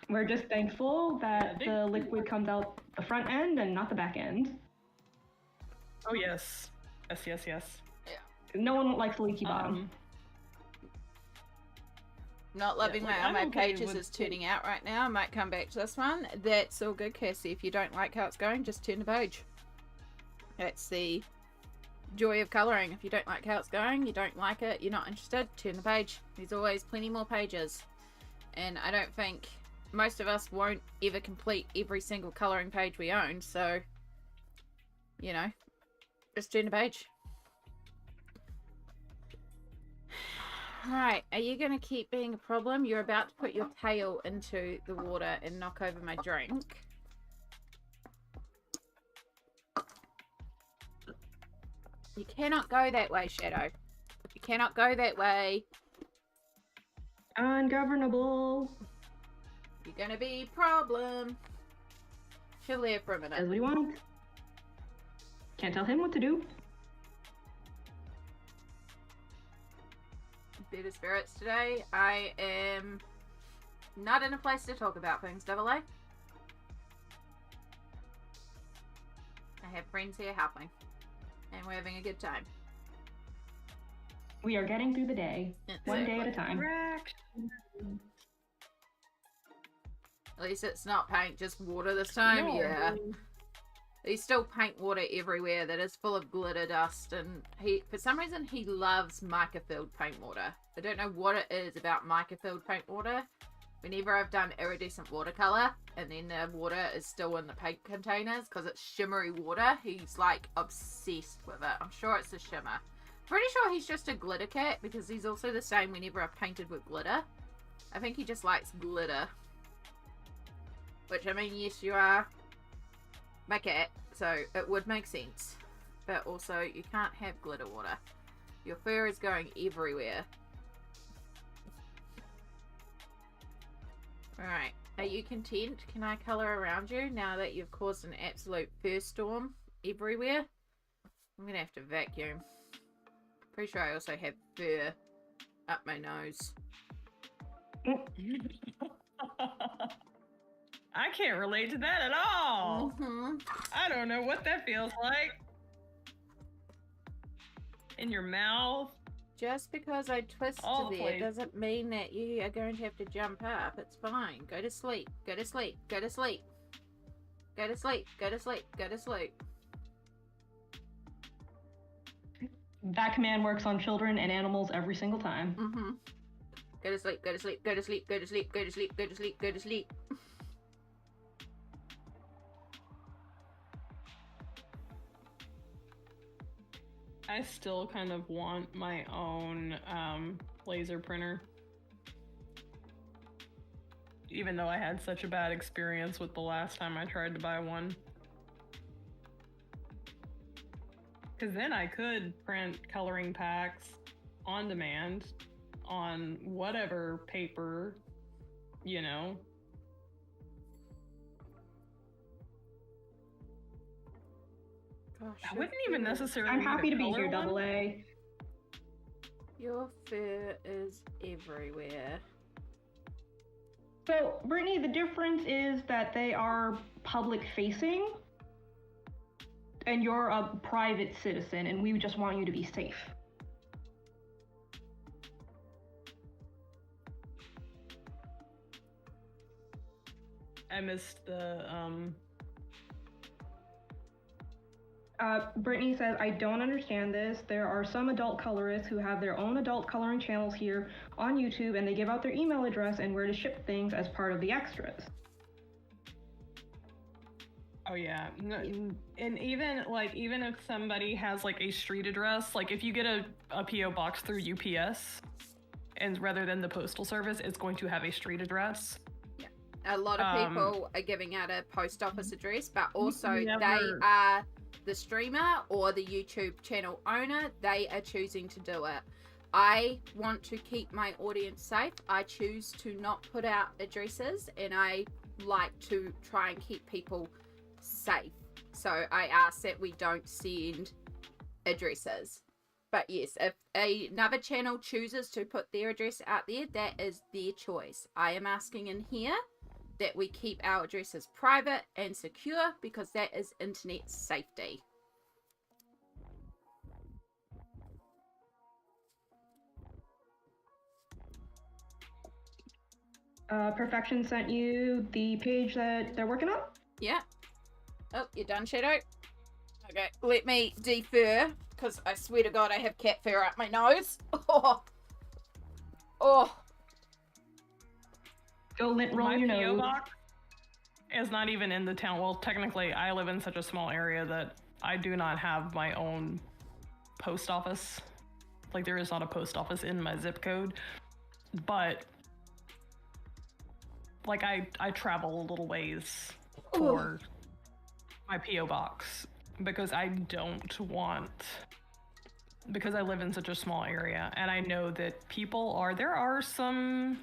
We're just thankful that the liquid comes out the front end and not the back end. Oh yes. Yes. No one likes a leaky bottom. Not loving like, how I'm my okay pages with- is turning out right now. I might come back to this one. That's all good, Cassie. If you don't like how it's going, just turn the page. That's the joy of colouring. If you don't like how it's going, you don't like it, you're not interested, turn the page. There's always plenty more pages. And I don't think most of us won't ever complete every single colouring page we own, so, you know, just turn the page. Right, are you going to keep being a problem? You're about to put your tail into the water and knock over my drink. You cannot go that way, Shadow. You cannot go that way. Ungovernable. You're gonna be a problem. Chill there for a minute. Does what he wants. Can't tell him what to do. Better spirits today. I am not in a place to talk about things, Double A. I have friends here helping. And we're having a good time. We are getting through the day. One day at a time. At least it's not paint, just water this time. No. Yeah. There's still paint water everywhere that is full of glitter dust, and for some reason he loves mica-filled paint water. I don't know what it is about mica-filled paint water. Whenever I've done iridescent watercolor and then the water is still in the paint containers because it's shimmery water, he's like obsessed with it. I'm sure it's a shimmer. Pretty sure he's just a glitter cat because he's also the same whenever I've painted with glitter. I think he just likes glitter. Which, I mean, yes, you are my cat, so it would make sense. But also, you can't have glitter water. Your fur is going everywhere. Alright, are you content? Can I colour around you now that you've caused an absolute fur storm everywhere? I'm gonna have to vacuum. Pretty sure I also have fur up my nose. I can't relate to that at all. Mm-hmm. I don't know what that feels like. In your mouth. Just because I twist All the there place. doesn't mean that you are going to have to jump up. It's fine. Go to sleep. Go to sleep. Go to sleep. Go to sleep. Go to sleep. Go to sleep. That command works on children and animals every single time. Mm-hmm. Go to sleep. Go to sleep. Go to sleep. Go to sleep. Go to sleep. Go to sleep. Go to sleep. I still kind of want my own laser printer. Even though I had such a bad experience with the last time I tried to buy one. Because then I could print coloring packs on demand on whatever paper, you know. Gosh, I wouldn't even necessarily. I'm need a happy to be color here, one. Double A. Your fur is everywhere. So, Brittany, the difference is that they are public facing, and you're a private citizen, and we just want you to be safe. I missed the Brittany says, I don't understand this. There are some adult colorists who have their own adult coloring channels here on YouTube, and they give out their email address and where to ship things as part of the extras. Oh yeah, and even if somebody has like a street address, like if you get a PO box through UPS, and rather than the postal service, it's going to have a street address. Yeah, a lot of people are giving out a post office address, but also Never. they are the streamer or the YouTube channel owner. They are choosing to do it. I want to keep my audience safe. I choose to not put out addresses, and I like to try and keep people safe. So I ask that we don't send addresses. But yes, if another channel chooses to put their address out there, that is their choice. I am asking in here that we keep our addresses private and secure because that is internet safety. Perfection sent you the page that they're working on? Yeah. Oh, you're done, Shadow? Okay, let me defer, because I swear to God I have cat fur up my nose. Oh. Oh. Go roll My your PO nose. box is not even in the town. Well, technically, I live in such a small area that I do not have my own post office. Like, there is not a post office in my zip code. But, like, I travel a little ways for my PO box because I don't want, because I live in such a small area, and I know that there are some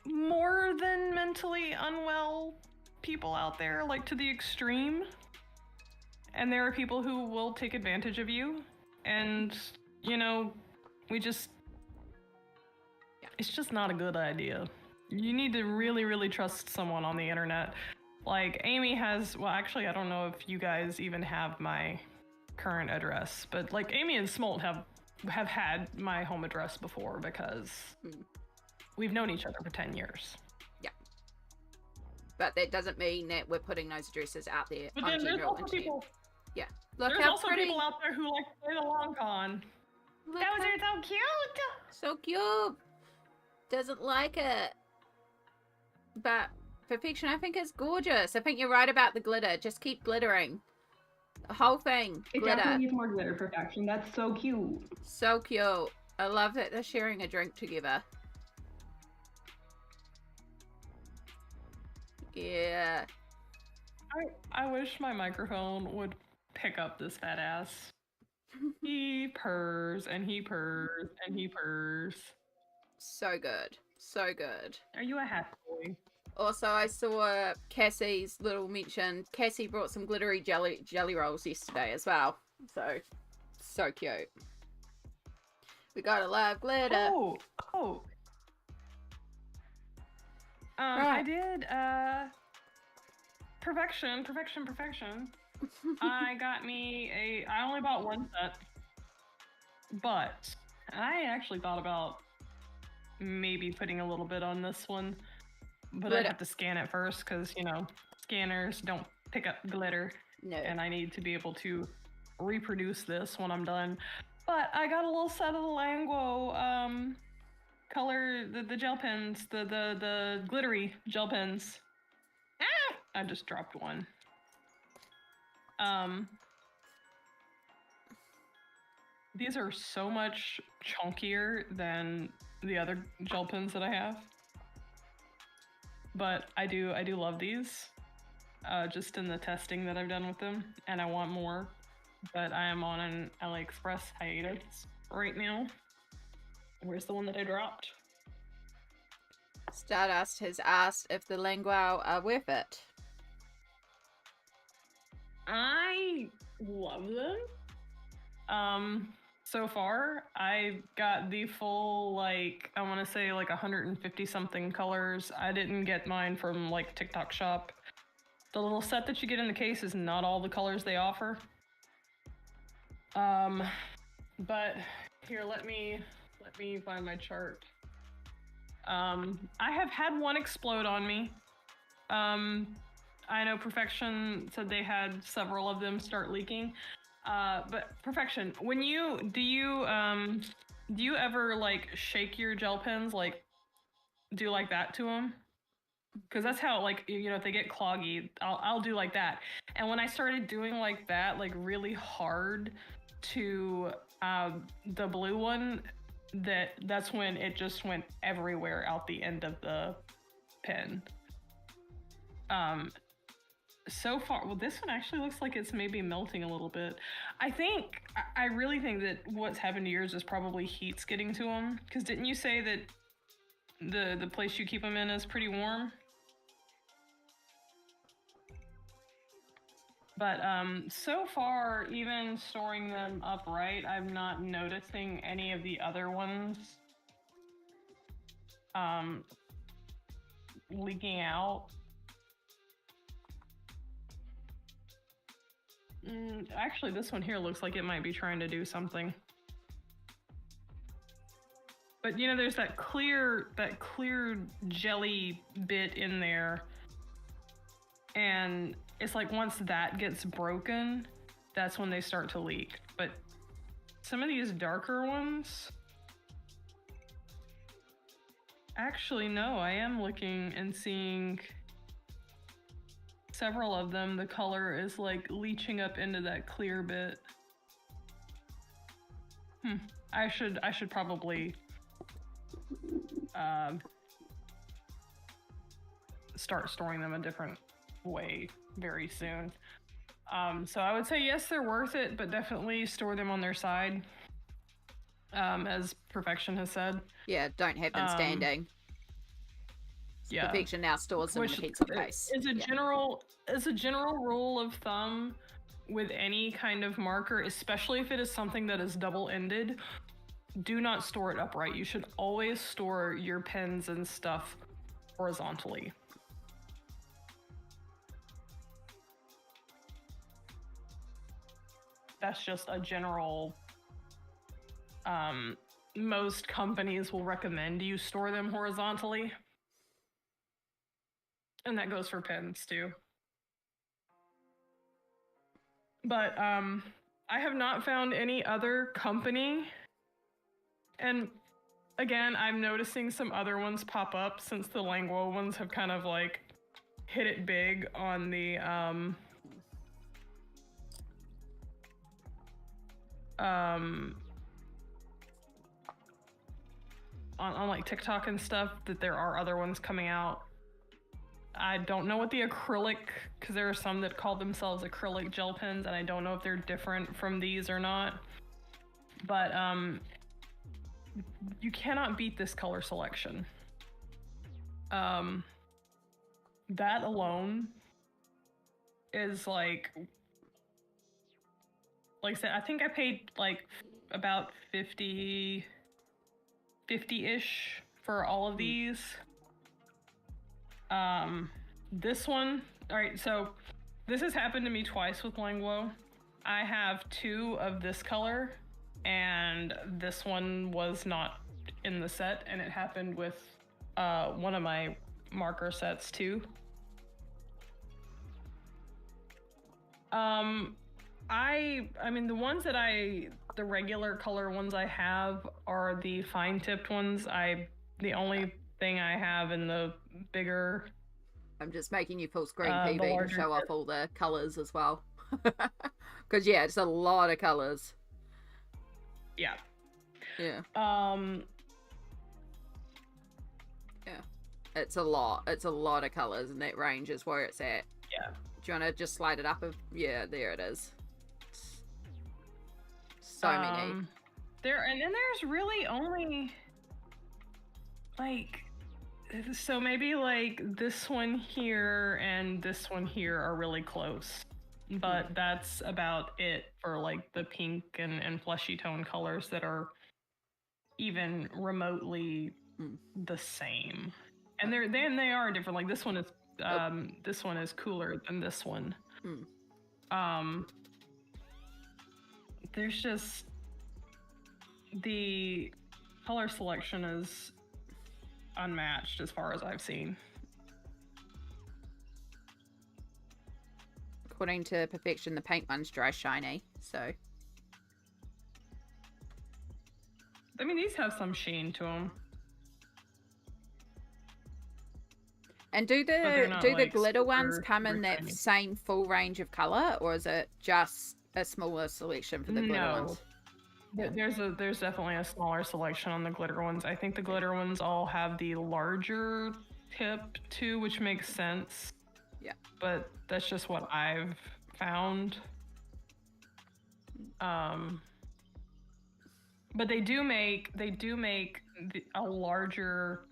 more than mentally unwell people out there, like to the extreme. And there are people who will take advantage of you. And, you know, it's just not a good idea. You need to really, really trust someone on the internet. Like, Amy has, well, actually, I don't know if you guys even have my current address, but like Amy and Smoelt have had my home address before because we've known each other for 10 years. Yeah. But that doesn't mean that we're putting those addresses out there. But then there's also people. Yeah. Look there's how also pretty. People out there who like to play the long con. Look Those how... are so cute. So cute. Doesn't like it. But Perfection, I think is gorgeous. I think you're right about the glitter. Just keep glittering. The whole thing. It Glitter. definitely needs more glitter. Perfection. That's so cute. So cute. I love that they're sharing a drink together. Yeah. I wish my microphone would pick up this fat ass. He purrs and he purrs and he purrs. So good. So good. Are you a hat boy? Also, I saw Cassie's little mention. Cassie brought some glittery jelly rolls yesterday as well. So cute. We gotta love glitter. Oh. Right. I did, Perfection. I only bought one set, but I actually thought about maybe putting a little bit on this one, but I'd have to scan it first because, you know, scanners don't pick up glitter. No. And I need to be able to reproduce this when I'm done. But I got a little set of the Languo, color, the gel pens, the glittery gel pens. Ah! I just dropped one. These are so much chunkier than the other gel pens that I have. But I do love these. Just in the testing that I've done with them, and I want more. But I am on an AliExpress hiatus right now. Where's the one that I dropped? Stardust has asked if the Languo are worth it. I love them. So far, I got the full, like, I want to say like 150 something colors. I didn't get mine from like TikTok shop. The little set that you get in the case is not all the colors they offer. But here, let me find my chart. I have had one explode on me. I know Perfection said they had several of them start leaking. But Perfection, do you ever like shake your gel pens, like do like that to them? Because that's how, like, you know, if they get cloggy, I'll do like that. And when I started doing like that, like really hard to the blue one, that's when it just went everywhere out the end of the pen. So far, well, this one actually looks like it's maybe melting a little bit. I really think that what's happened to yours is probably heat's getting to them. Because didn't you say that the place you keep them in is pretty warm? But so far, even storing them upright, I'm not noticing any of the other ones leaking out. Actually, this one here looks like it might be trying to do something. But you know, there's that clear jelly bit in there, and it's like once that gets broken, that's when they start to leak. But some of these darker ones, Actually, no, I am looking and seeing several of them. The color is like leaching up into that clear bit. I should probably start storing them a different way very soon. So I would say yes, they're worth it, but definitely store them on their side. As Perfection has said. Yeah, don't have them standing. Yeah. Perfection now stores them in a pencil case. Is a general rule of thumb with any kind of marker, especially if it is something that is double-ended, do not store it upright. You should always store your pens and stuff horizontally. That's just a general, most companies will recommend you store them horizontally. And that goes for pens too. But I have not found any other company. And again, I'm noticing some other ones pop up since the Langwo ones have kind of like hit it big on the on like TikTok and stuff, that there are other ones coming out. I don't know what the acrylic, because there are some that call themselves acrylic gel pens, and I don't know if they're different from these or not. But you cannot beat this color selection. That alone is like I said, I think I paid like about 50-ish for all of these. This one, all right, so this has happened to me twice with Langwo. I have 2 of this color, and this one was not in the set, and it happened with one of my marker sets too. I mean, the ones that the regular color ones I have are the fine tipped ones. The only thing I have in the bigger... I'm just making you full screen PB to show off all the colors as well. Because yeah, it's a lot of colors. Yeah. Yeah. Yeah. It's a lot. It's a lot of colors, and that range is where it's at. Yeah. Do you want to just slide it up? Yeah, there it is. So many. And then there's really only like, so maybe like this one here and this one here are really close, but that's about it for like the pink and fleshy tone colors that are even remotely the same. And they are different. Like this one is this one is cooler than this one. There's just, the color selection is unmatched as far as I've seen. According to Perfection, the paint one's dry shiny, so. I mean, these have some sheen to them. And do the glitter ones come in that same full range of color, or is it just a smaller selection for the glitter ones? There's definitely a smaller selection on the glitter ones. I think the glitter ones all have the larger tip too, which makes sense. Yeah. But that's just what I've found. But they do make a larger.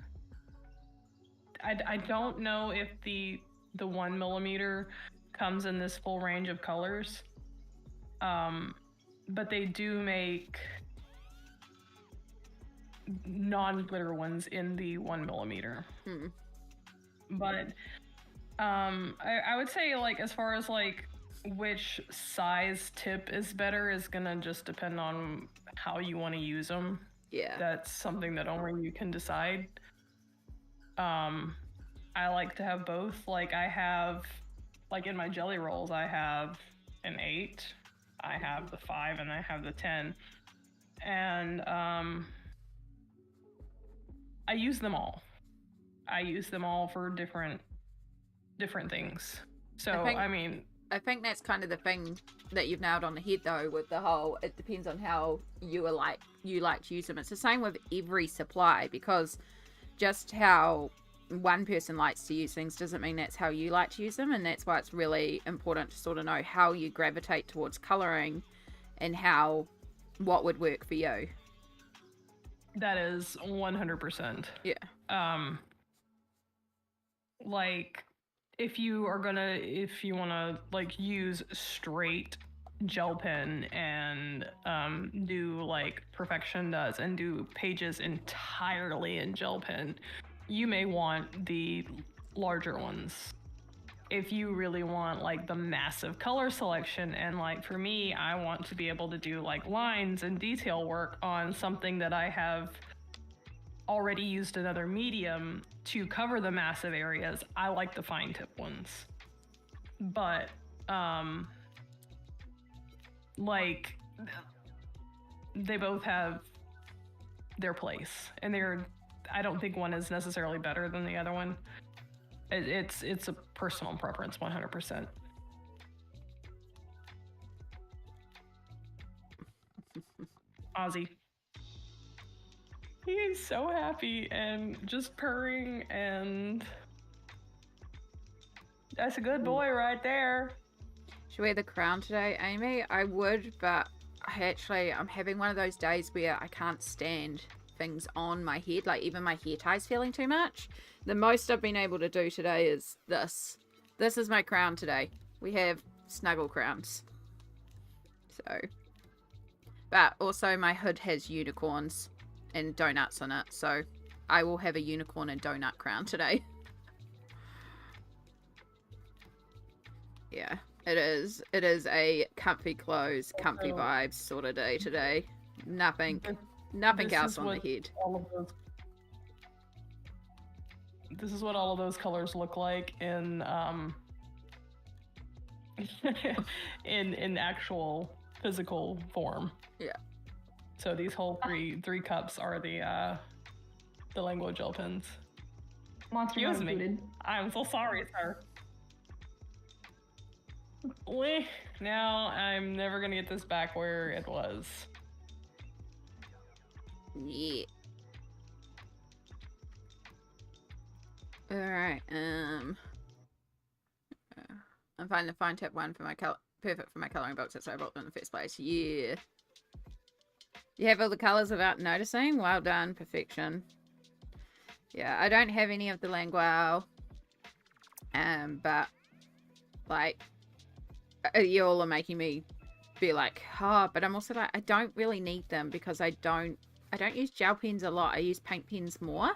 I don't know if the 1mm comes in this full range of colors. But they do make non-glitter ones in the 1mm. But I would say, like, as far as like which size tip is better is gonna just depend on how you want to use them. Yeah, that's something that only you can decide. I like to have both. Like, I have, like, in my jelly rolls, I have an 8, I have the 5, and I have the 10. And I use them all. I use them all for different things. So I think that's kind of the thing that you've nailed on the head, though, with the whole, it depends on how you like to use them. It's the same with every supply, because just how one person likes to use things doesn't mean that's how you like to use them, and that's why it's really important to sort of know how you gravitate towards colouring and what would work for you. That is 100%. Yeah. Like, if you want to like use straight gel pen and do like Perfection does and do pages entirely in gel pen, you may want the larger ones. If you really want like the massive color selection, and like for me, I want to be able to do like lines and detail work on something that I have already used another medium to cover the massive areas, I like the fine tip ones. But like, they both have their place, and I don't think one is necessarily better than the other one. It's a personal preference, 100%. Ozzy. He is so happy and just purring, and that's a good boy right there. Should we wear the crown today, Amy? I would, but I'm having one of those days where I can't stand things on my head, like even my hair tie's feeling too much. The most I've been able to do today is this. This is my crown today. We have snuggle crowns. So, but also my hood has unicorns and donuts on it, so I will have a unicorn and donut crown today. Yeah, it is a comfy clothes, comfy vibes sort of day today. Nothing else on the head. This is what all of those colors look like in in actual physical form. Yeah. So these whole three cups are the Language gel pens. Monster not included. I'm so sorry, sir. Now I'm never gonna get this back where it was. Yeah. Alright, I'm finding the fine tip one for my perfect for my colouring books, that's why I bought them in the first place. Yeah. You have all the colours without noticing? Well done, perfection. Yeah, I don't have any of the Language, but like, you all are making me be like, oh, but I'm also like, I don't really need them because I don't use gel pens a lot. I use paint pens more.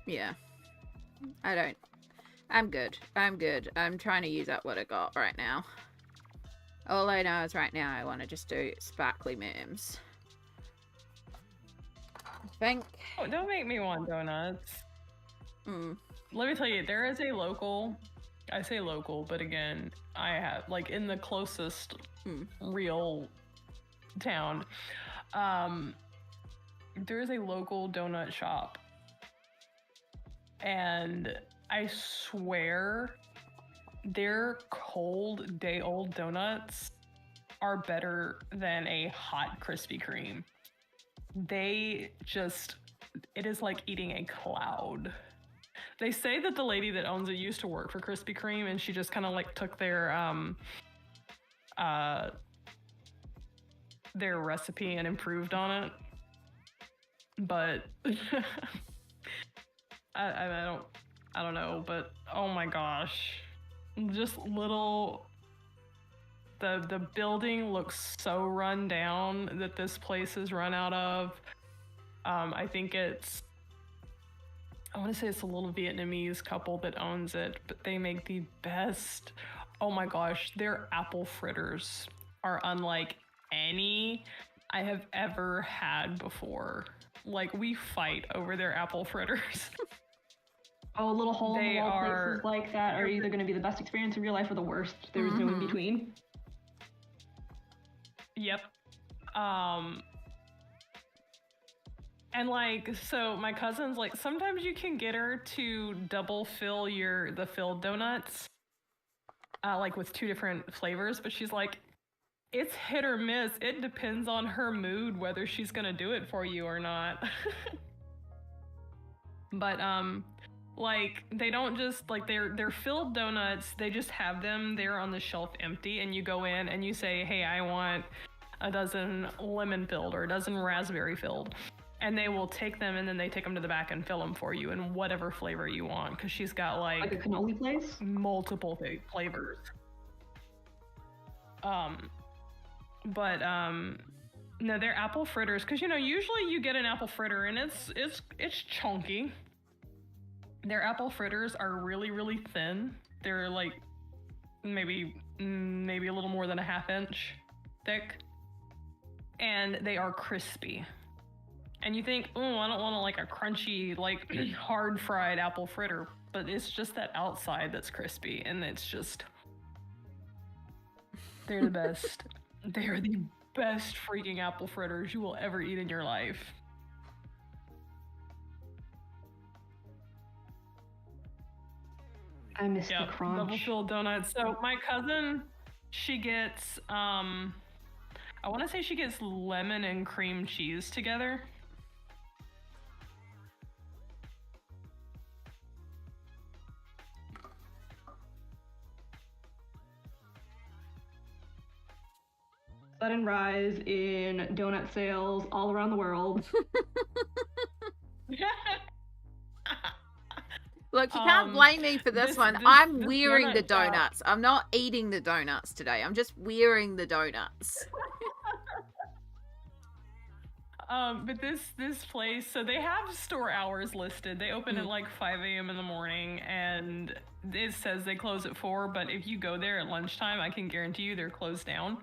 Yeah. I'm good. I'm trying to use up what I got right now. All I know is right now I want to just do sparkly memes. I think... Oh, don't make me want donuts. Let me tell you, there is a local... I say local, but again, I have, like, in the closest real town, there is a local donut shop. And I swear their cold day-old donuts are better than a hot Krispy Kreme. They just, it is like eating a cloud. They say that the lady that owns it used to work for Krispy Kreme, and she just kind of like took their recipe and improved on it. But I don't know, but oh my gosh. Just little, the building looks so run down that this place is run out of. I think I want to say it's a little Vietnamese couple that owns it, but they make the best, oh my gosh, their apple fritters are unlike any I have ever had before. Like, we fight over their apple fritters. Oh, little hole-in-the-wall places like that are either going to be the best experience of your life or the worst. There's no in between. And like, so my cousin's like, sometimes you can get her to double fill the filled donuts, like with 2 different flavors, but she's like, it's hit or miss. It depends on her mood whether she's gonna do it for you or not. But like they don't just like they're filled donuts. They just have them there on the shelf empty, and you go in and you say, hey, I want a dozen lemon filled or a dozen raspberry filled, and they will take them and then they take them to the back and fill them for you in whatever flavor you want, because she's got like a cannoli place, multiple flavors. But no, they're apple fritters, because you know usually you get an apple fritter and it's chunky. Their apple fritters are really, really thin. They're like maybe a little more than a 1/2 inch thick, and they are crispy. And you think, oh, I don't want like a crunchy, like hard fried apple fritter, but it's just that outside that's crispy, and it's just, they're the best. They are the best freaking apple fritters you will ever eat in your life. I miss the crunch. Double filled donuts. So my cousin, she gets, I want to say she gets lemon and cream cheese together. Sudden rise in donut sales all around the world. Look, you can't blame me for this one. I'm wearing the donuts. I'm not eating the donuts today. I'm just wearing the donuts. But this place, so they have store hours listed. They open at like 5 a.m. in the morning, and it says they close at 4, but if you go there at lunchtime, I can guarantee you they're closed down.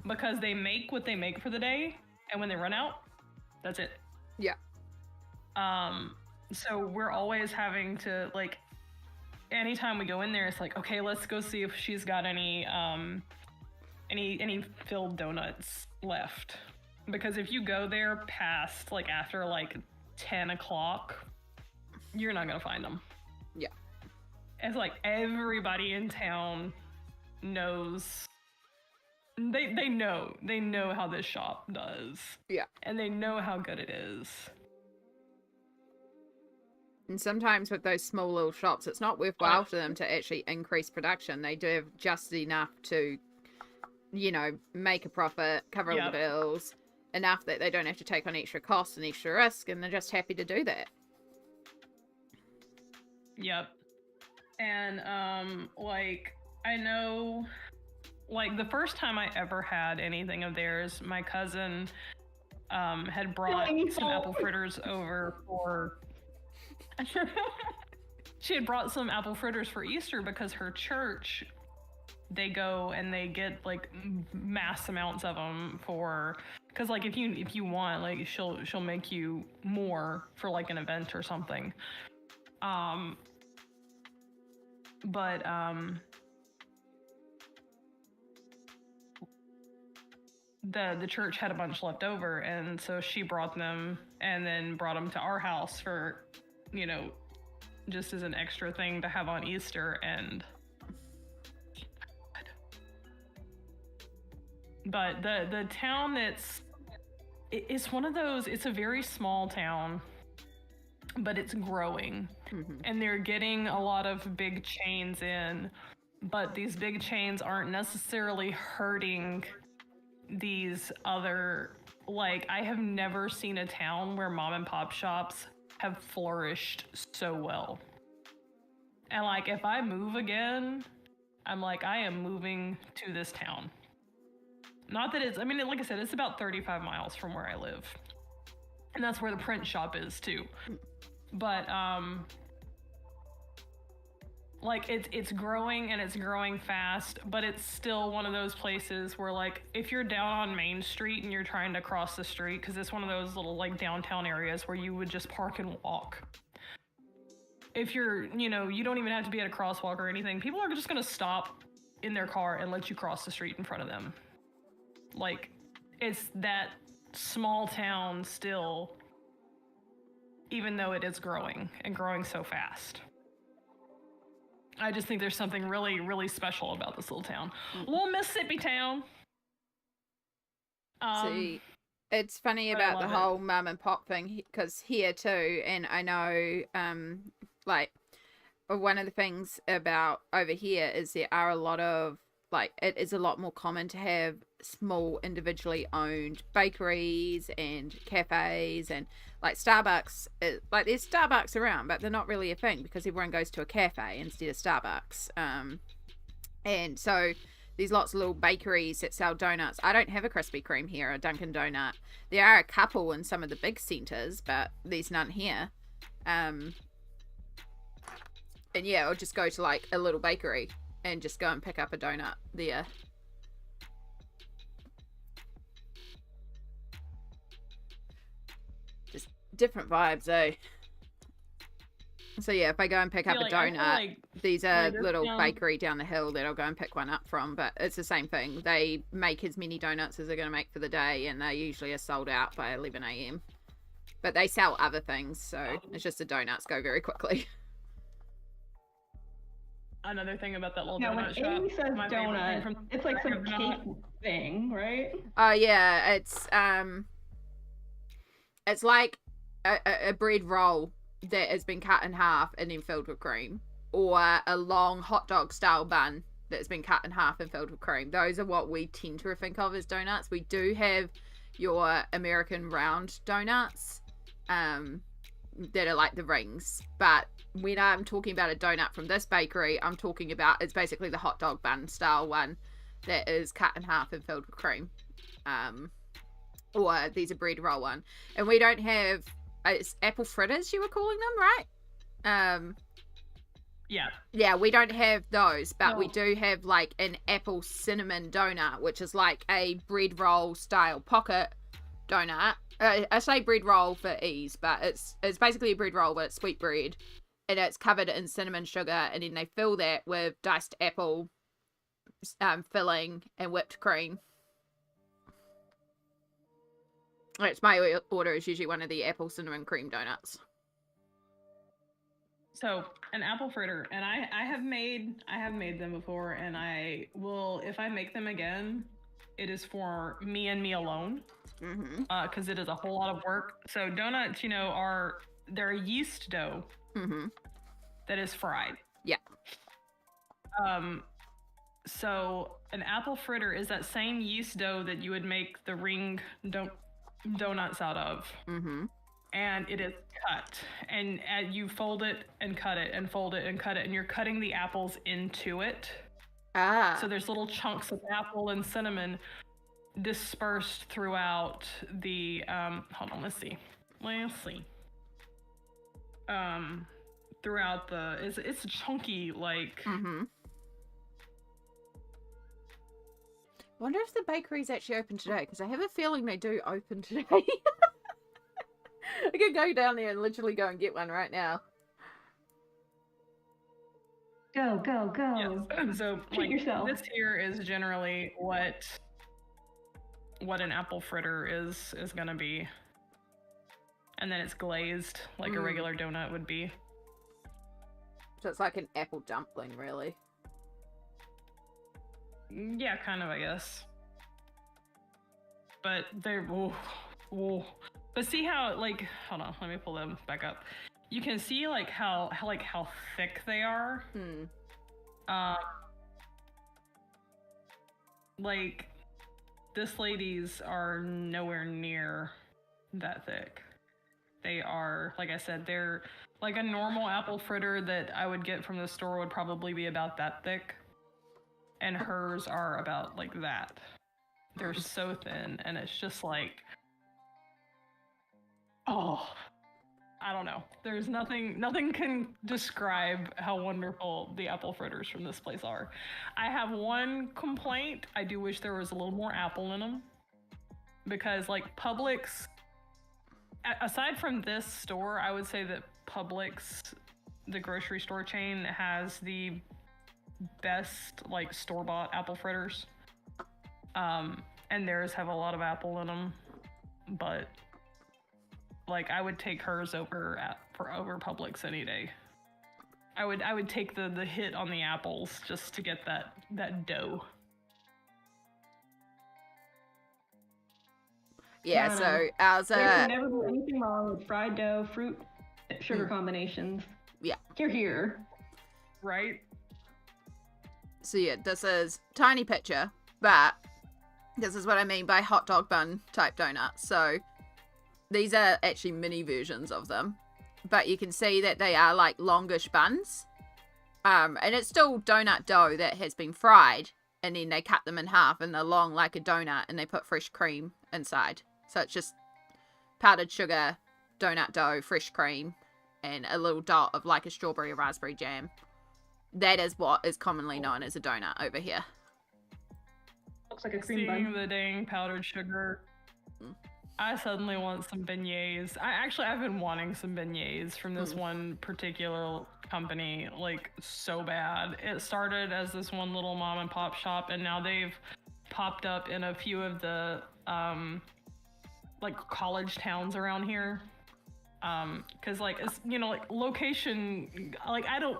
Because they make what they make for the day, and when they run out, that's it. Yeah. So we're always having to, like, anytime we go in there, it's like, okay, let's go see if she's got any filled donuts left. Because if you go there past, like, after, like, 10 o'clock, you're not gonna find them. Yeah. It's like everybody in town knows. They know how this shop does. Yeah. And they know how good it is. And sometimes with those small little shops, it's not worthwhile for them to actually increase production. They do have just enough to, you know, make a profit, cover all the bills, enough that they don't have to take on extra costs and extra risk, and they're just happy to do that. Yep. And, like, I know, like, the first time I ever had anything of theirs, my cousin had brought some apple fritters over for... She had brought some apple fritters for Easter because her church, they go and they get, like, mass amounts of them for... Because, like, if you want, like, she'll make you more for, like, an event or something. But the church had a bunch left over, and so she brought them and then brought them to our house for, you know, just as an extra thing to have on Easter. And but the town, it's one of those, it's a very small town, but it's growing. And they're getting a lot of big chains in, but these big chains aren't necessarily hurting these other, like, I have never seen a town where mom and pop shops have flourished so well. And, like, if I move again, I'm like, I am moving to this town. Not that it's, I mean, like I said, it's about 35 miles from where I live. And that's where the print shop is too. But, like, it's growing, and it's growing fast, but it's still one of those places where, like, if you're down on Main Street and you're trying to cross the street, because it's one of those little, like, downtown areas where you would just park and walk. If you're, you know, you don't even have to be at a crosswalk or anything. People are just going to stop in their car and let you cross the street in front of them. Like, it's that small town still even though it is growing and growing so fast. I just think there's something really, really special about this little town. Little Mississippi town. See, it's funny about the whole mum and pop thing, because here too, and I know, like, one of the things about over here is there are a lot of, like, it is a lot more common to have small individually owned bakeries and cafes, and like Starbucks, like there's Starbucks around, but they're not really a thing because everyone goes to a cafe instead of Starbucks. And so there's lots of little bakeries that sell donuts. I don't have a Krispy Kreme here, a Dunkin' Donut. There are a couple in some of the big centres, but there's none here. And yeah, I'll just go to like a little bakery and just go and pick up a donut there. Just different vibes, eh? So yeah, if I go and pick up a donut, these are little bakery down the hill that I'll go and pick one up from, but it's the same thing. They make as many donuts as they're going to make for the day, and they usually are sold out by 11 a.m. But they sell other things, so it's just the donuts go very quickly. Another thing about that little donut shop. When Amy says donut, it's like some cake thing, right? Oh yeah, it's like a bread roll that has been cut in half and then filled with cream, or a long hot dog style bun that's been cut in half and filled with cream. Those are what we tend to think of as donuts. We do have your American round donuts, that are like the rings, but when I'm talking about a donut from this bakery, I'm talking about, it's basically the hot dog bun style one that is cut in half and filled with cream. Or these are bread roll one. And we don't have, it's apple fritters you were calling them, right? Yeah, we don't have those, but we do have like an apple cinnamon donut, which is like a bread roll style pocket donut. I say bread roll for ease, but it's basically a bread roll, but it's sweet bread, and it's covered in cinnamon sugar, and then they fill that with diced apple filling and whipped cream. It's my order is usually one of the apple cinnamon cream donuts. So an apple fritter, and I have made them before, and I will, if I make them again, it is for me and me alone, because it is a whole lot of work. So donuts, they're a yeast dough that is fried. Yeah. So an apple fritter is that same yeast dough that you would make the ring donuts out of. And it is cut, and you fold it and cut it and fold it and cut it, and you're cutting the apples into it. So there's little chunks of apple and cinnamon dispersed throughout the hold on, let's see. Throughout the it's chunky, like Wonder if the bakery's actually open today, because I have a feeling they do open today. I could go down there and literally go and get one right now. Go. Yes. So treat yourself. This here is generally what an apple fritter is gonna be, and then it's glazed like a regular donut would be. So it's like an apple dumpling, really. Yeah, kind of, I guess. But they're But see how, like, hold on, let me pull them back up. You can see like how thick they are. Like this lady's are nowhere near that thick. They are, like I said, they're like a normal apple fritter that I would get from the store would probably be about that thick. And hers are about like that. They're so thin, and it's just like, oh, I don't know. There's nothing can describe how wonderful the apple fritters from this place are. I have one complaint. I do wish there was a little more apple in them, because like Publix, aside from this store, I would say that Publix, the grocery store chain, has the best like store-bought apple fritters. And theirs have a lot of apple in them, but Like, I would take hers over Publix any day. I would take the hit on the apples just to get that dough. Yeah, so ours there can never be anything wrong with fried dough, fruit, sugar combinations. Yeah. Here. Right? So yeah, this is tiny picture, but this is what I mean by hot dog bun type donuts. So these are actually mini versions of them, but you can see that they are like longish buns. And it's still donut dough that has been fried, and then they cut them in half and they're long like a donut, and they put fresh cream inside. So it's just powdered sugar, donut dough, fresh cream, and a little dot of like a strawberry or raspberry jam. That is what is commonly known as a donut over here. Looks like a cream Seeing bun. the dang powdered sugar, I suddenly want some beignets. I've been wanting some beignets from this one particular company, like, so bad. It started as this one little mom and pop shop, and now they've popped up in a few of the like college towns around here. Cause like, it's, you know, like location, like, I don't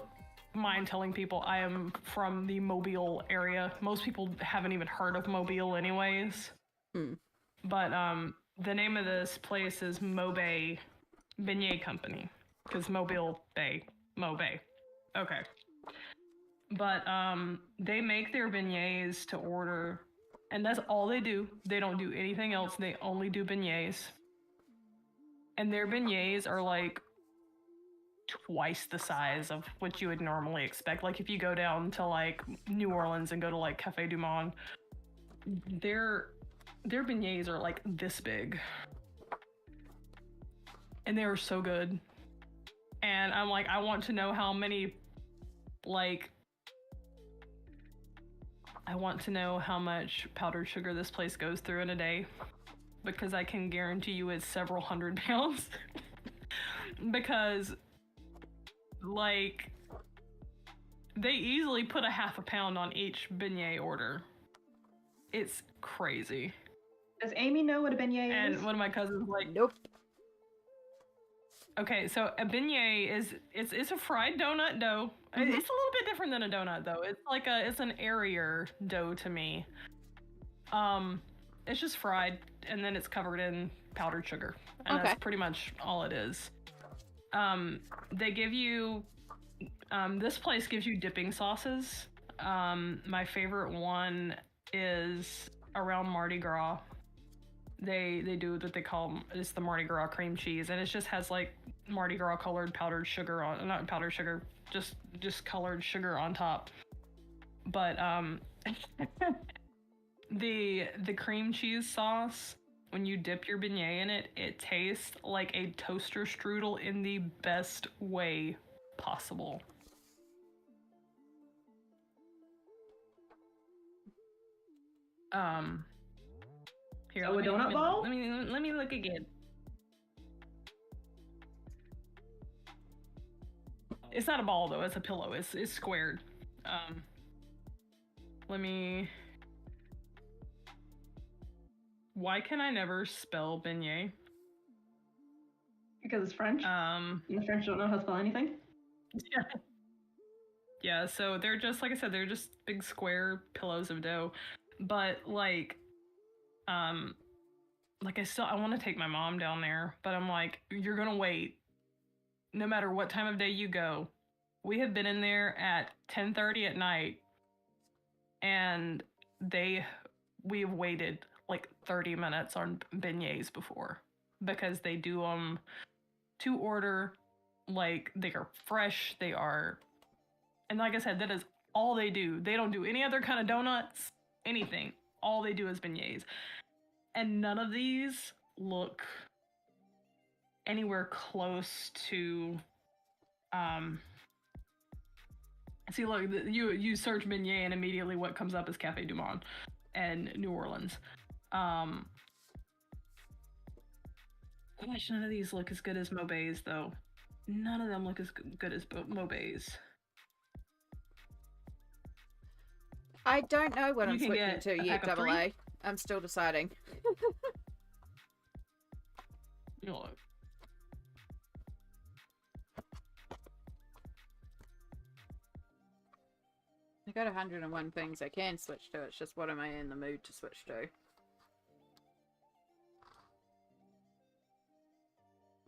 mind telling people I am from the Mobile area. Most people haven't even heard of Mobile anyways. But the name of this place is Mobay Beignet Company, because Mobile Bay, Mobay. Okay. But they make their beignets to order, and that's all they do. They don't do anything else. They only do beignets. And their beignets are like twice the size of what you would normally expect. Like, if you go down to like New Orleans and go to like Cafe du Monde, their beignets are like this big, and they are so good. And I'm like, I want to know how many, like, I want to know how much powdered sugar this place goes through in a day, because I can guarantee you it's several hundred pounds. Because, like, they easily put a half a pound on each beignet order. It's crazy. Does Amy know what a beignet is? And one of my cousins was like, Nope. Okay, so a beignet is it's a fried donut dough. It's a little bit different than a donut though. It's like it's an airier dough to me. It's just fried, and then it's covered in powdered sugar, and that's pretty much all it is. They give you this place gives you dipping sauces. My favorite one is around Mardi Gras. They do what they call, it's the Mardi Gras cream cheese, and it just has like Mardi Gras colored powdered sugar on, not powdered sugar, just colored sugar on top. But the cream cheese sauce, when you dip your beignet in it, it tastes like a toaster strudel in the best way possible. Here, so a donut ball? Let me look again. It's not a ball though, it's a pillow. It's squared. Let me. Why can I never spell beignet? Because it's French. And the French don't know how to spell anything. Yeah, so they're just, like I said, they're just big square pillows of dough. But like I want to take my mom down there, but I'm like, you're gonna wait no matter what time of day you go. We have been in there at 10:30 at night, and we have waited like 30 minutes on beignets before, because they do them to order. Like, they are fresh, they are, and like I said, that is all they do. They don't do any other kind of donuts, anything. All they do is beignets. And none of these look anywhere close to, see, look, you search beignet and immediately what comes up is Cafe du Monde and New Orleans. Gosh, none of these look as good as Mobay's though. None of them look as good as Mobay's. I don't know what You I'm can switching get to a yet, pack of Double 3. A. I'm still deciding. You know, got 101 things I can switch to. It's just what am I in the mood to switch to?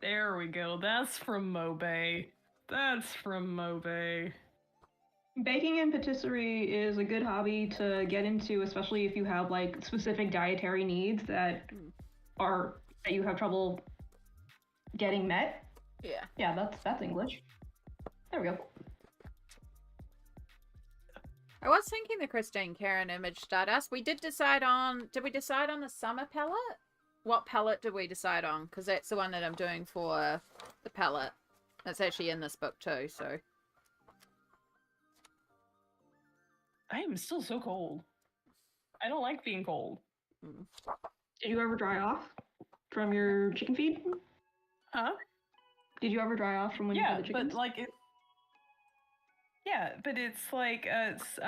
There we go. That's from Mobay. That's from Mobay. Baking and patisserie is a good hobby to get into, especially if you have like specific dietary needs that you have trouble getting met. Yeah. Yeah, that's English. There we go. I was thinking the Christine Karen image Stardust. Did we decide on the summer palette? What palette did we decide on? Because that's the one that I'm doing for the palette. That's actually in this book too, so. I am still so cold. I don't like being cold. Did you ever dry off from your chicken feed? Huh? Did you ever dry off from when you had the chickens? But like it. Yeah, but it's like it's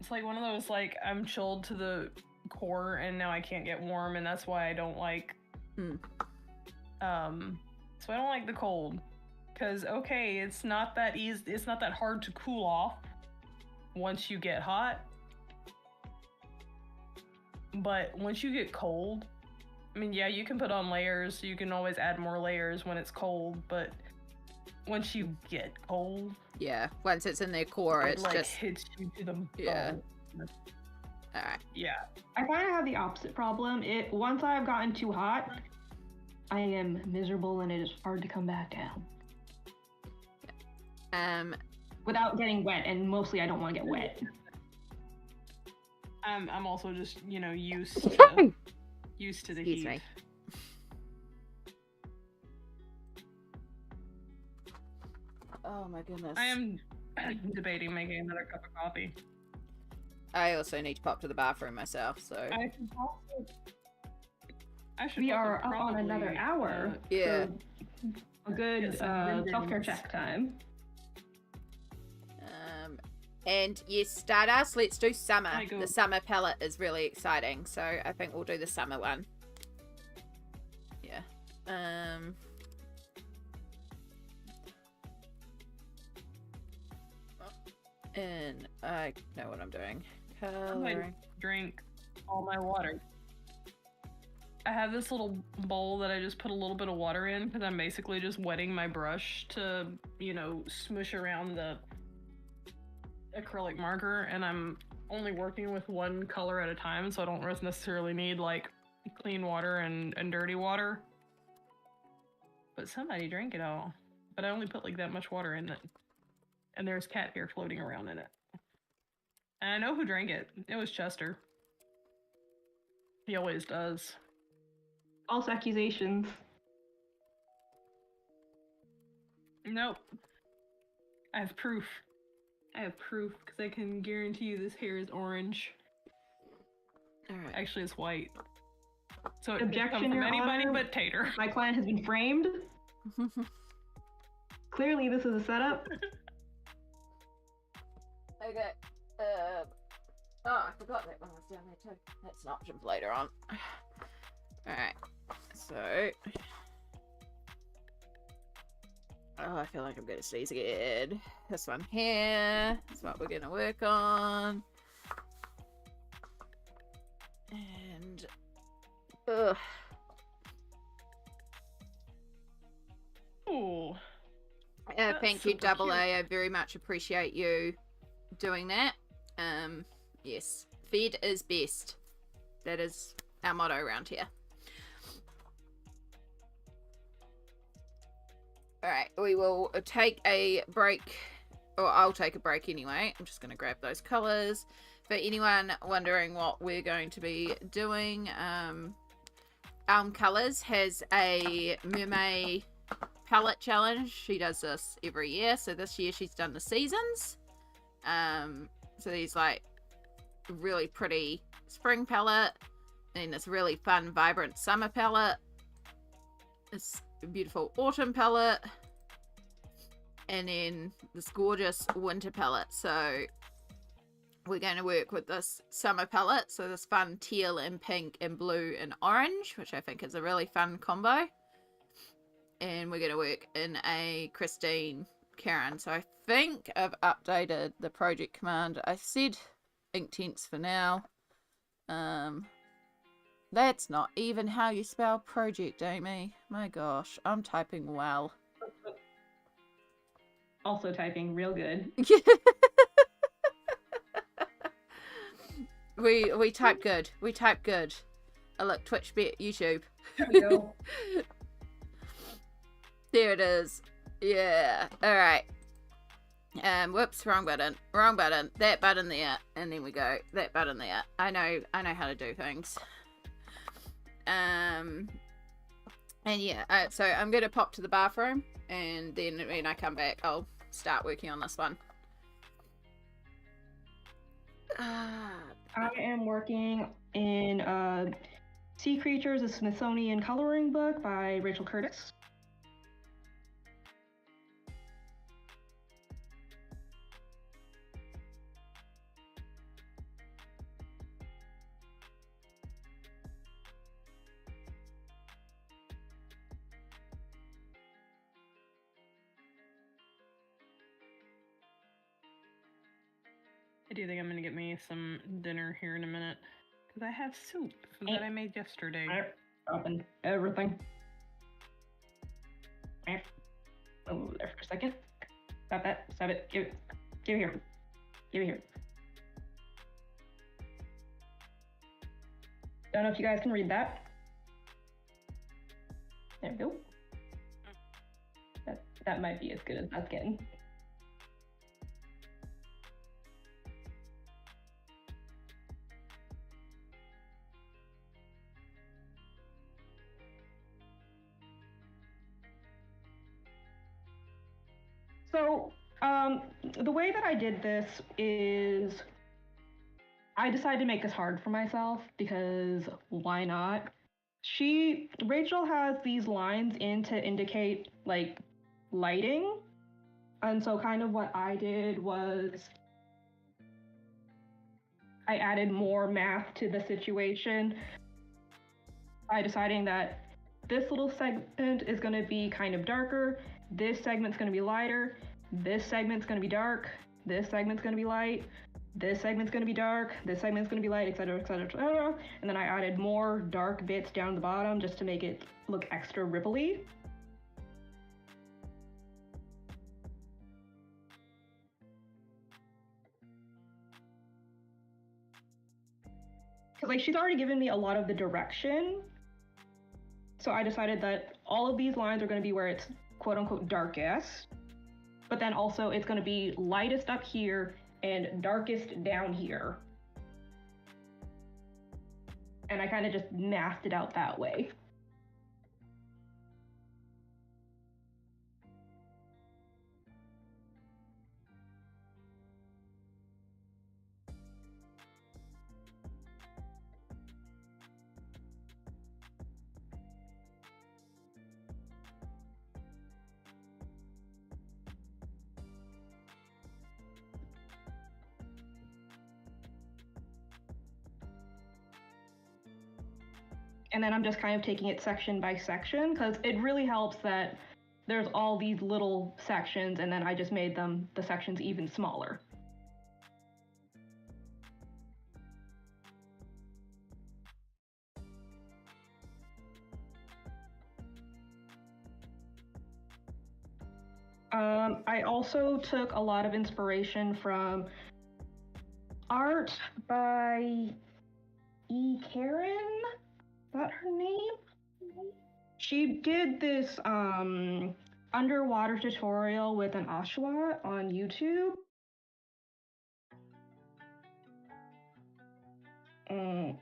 like one of those like I'm chilled to the core and now I can't get warm and that's why I don't like so I don't like the cold. Because, okay, it's not that easy, it's not that hard to cool off once you get hot. But once you get cold, I mean, yeah, you can put on layers, you can always add more layers when it's cold, but once you get cold... Yeah, once it's in their core, it's like, just... hits you to the bone. Yeah. Alright. Yeah. I kind of have the opposite problem. Once I've gotten too hot, I am miserable and it is hard to come back down. Without getting wet, and mostly I don't want to get wet. I'm also just, used to the heat. Me. Oh my goodness. I am debating making another cup of coffee. I also need to pop to the bathroom myself, so... We are up on another hour. Yeah. So a good self-care check time. And yes, Stardust, let's do summer. Go. The summer palette is really exciting, so I think we'll do the summer one. Yeah. And I know what I'm doing. Coloring. Drink all my water. I have this little bowl that I just put a little bit of water in because I'm basically just wetting my brush to, smush around the acrylic marker, and I'm only working with one color at a time, so I don't necessarily need like clean water and dirty water. But somebody drank it all. But I only put like that much water in it. And there's cat hair floating around in it. And I know who drank it. It was Chester. He always does. False accusations. Nope. I have proof. Because I can guarantee you this hair is orange. Alright. Actually, it's white. So it Objection, can come from Your anybody Honor. but Tater. My client has been framed. Clearly, this is a setup. Okay. Oh, I forgot that one was down there too. That's an option for later on. Alright. So... Oh, I feel like I'm gonna sneeze again. This one here is what we're gonna work on. And... Ugh. Ooh. Thank you, Double A. I very much appreciate you doing that. Yes. Fed is best. That is our motto around here. Alright, we will take a break, or I'll take a break anyway. I'm just going to grab those colours. For anyone wondering what we're going to be doing, Elm Colours has a Mermaid palette challenge. She does this every year, so this year she's done the seasons. So these like really pretty spring palette, then this really fun, vibrant summer palette. This beautiful autumn palette, and then this gorgeous winter palette. So we're going to work with this summer palette, so this fun teal and pink and blue and orange, which I think is a really fun combo. And we're going to work in a Christine Karen. So I think I've updated the project command. I said Inktense for now. That's not even how you spell project, Amy. My gosh, I'm typing well. Also typing real good. We type good. We type good. Oh, look, Twitch, YouTube. There we go. There it is. Yeah. All right. Whoops, wrong button. Wrong button. That button there, and then we go. That button there. I know how to do things. And yeah. So I'm gonna pop to the bathroom, and then when I come back, I'll start working on this one. I am working in Sea Creatures, a Smithsonian coloring book by Rachel Curtis. I do think I'm gonna get me some dinner here in a minute because I have soup that I made yesterday. Open everything. Oh, there for a second. Stop that. Stop it. Give it here. Give it here. Don't know if you guys can read that. There we go. That might be as good as that's getting. So, the way that I did this is I decided to make this hard for myself because why not? Rachel has these lines in to indicate like lighting. And so kind of what I did was I added more math to the situation by deciding that this little segment is going to be kind of darker. This segment's going to be lighter, this segment's going to be dark, this segment's going to be light, this segment's going to be dark, this segment's going to be light, etc., etc., etc. And then I added more dark bits down the bottom just to make it look extra ripply. Because like she's already given me a lot of the direction. So I decided that all of these lines are going to be where it's quote unquote darkest, but then also it's going to be lightest up here and darkest down here. And I kind of just masked it out that way. And then I'm just kind of taking it section by section because it really helps that there's all these little sections and then I just made the sections even smaller. I also took a lot of inspiration from art by Karen. Is that her name? She did this underwater tutorial with an ocelot on YouTube. Me.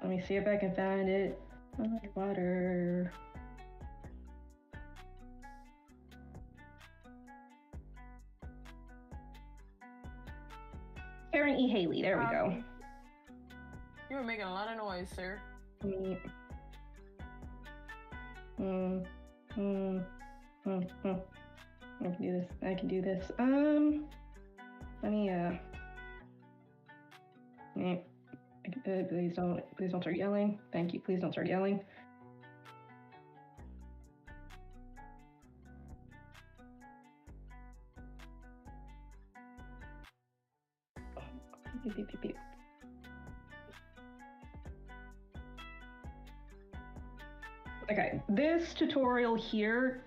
Let me see if I can find it. Water. Karen E. Haley, there we go. You were making a lot of noise, sir. I can do this. I can do this. Let me, please don't start yelling. Thank you. Please don't start yelling. Beep, beep, beep, beep. Okay, this tutorial here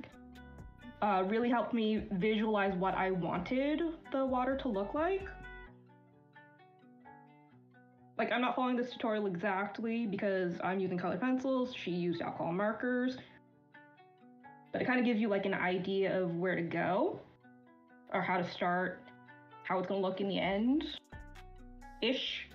really helped me visualize what I wanted the water to look like. Like, I'm not following this tutorial exactly because I'm using colored pencils, she used alcohol markers, but it kind of gives you like an idea of where to go or how to start, how it's gonna look in the end-ish.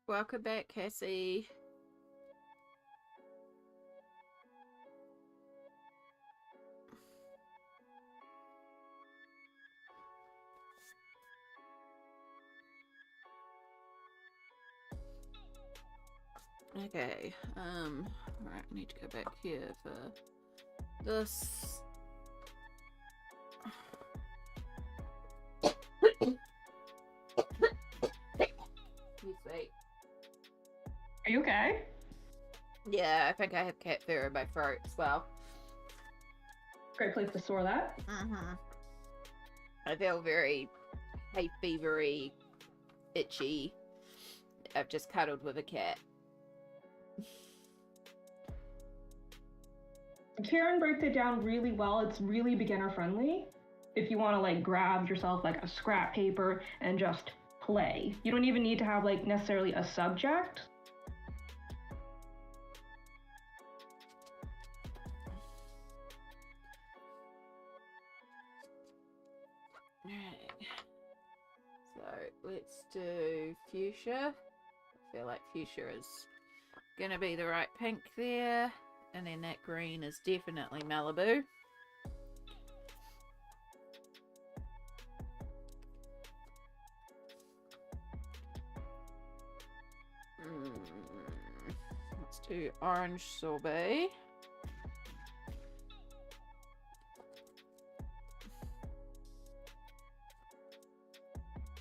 Welcome back, Cassie. Okay, alright, I need to go back here for this. Excuse me. Are you okay? Yeah, I think I have cat fur in my throat as well. Great place to store that. I feel very hay fevery, itchy. I've just cuddled with a cat. Karen breaks it down really well. It's really beginner friendly. If you want to like grab yourself like a scrap paper and just play. You don't even need to have like necessarily a subject. Alright. So let's do fuchsia. I feel like fuchsia is gonna be the right pink there. And then that green is definitely Malibu. Let's do orange sorbet.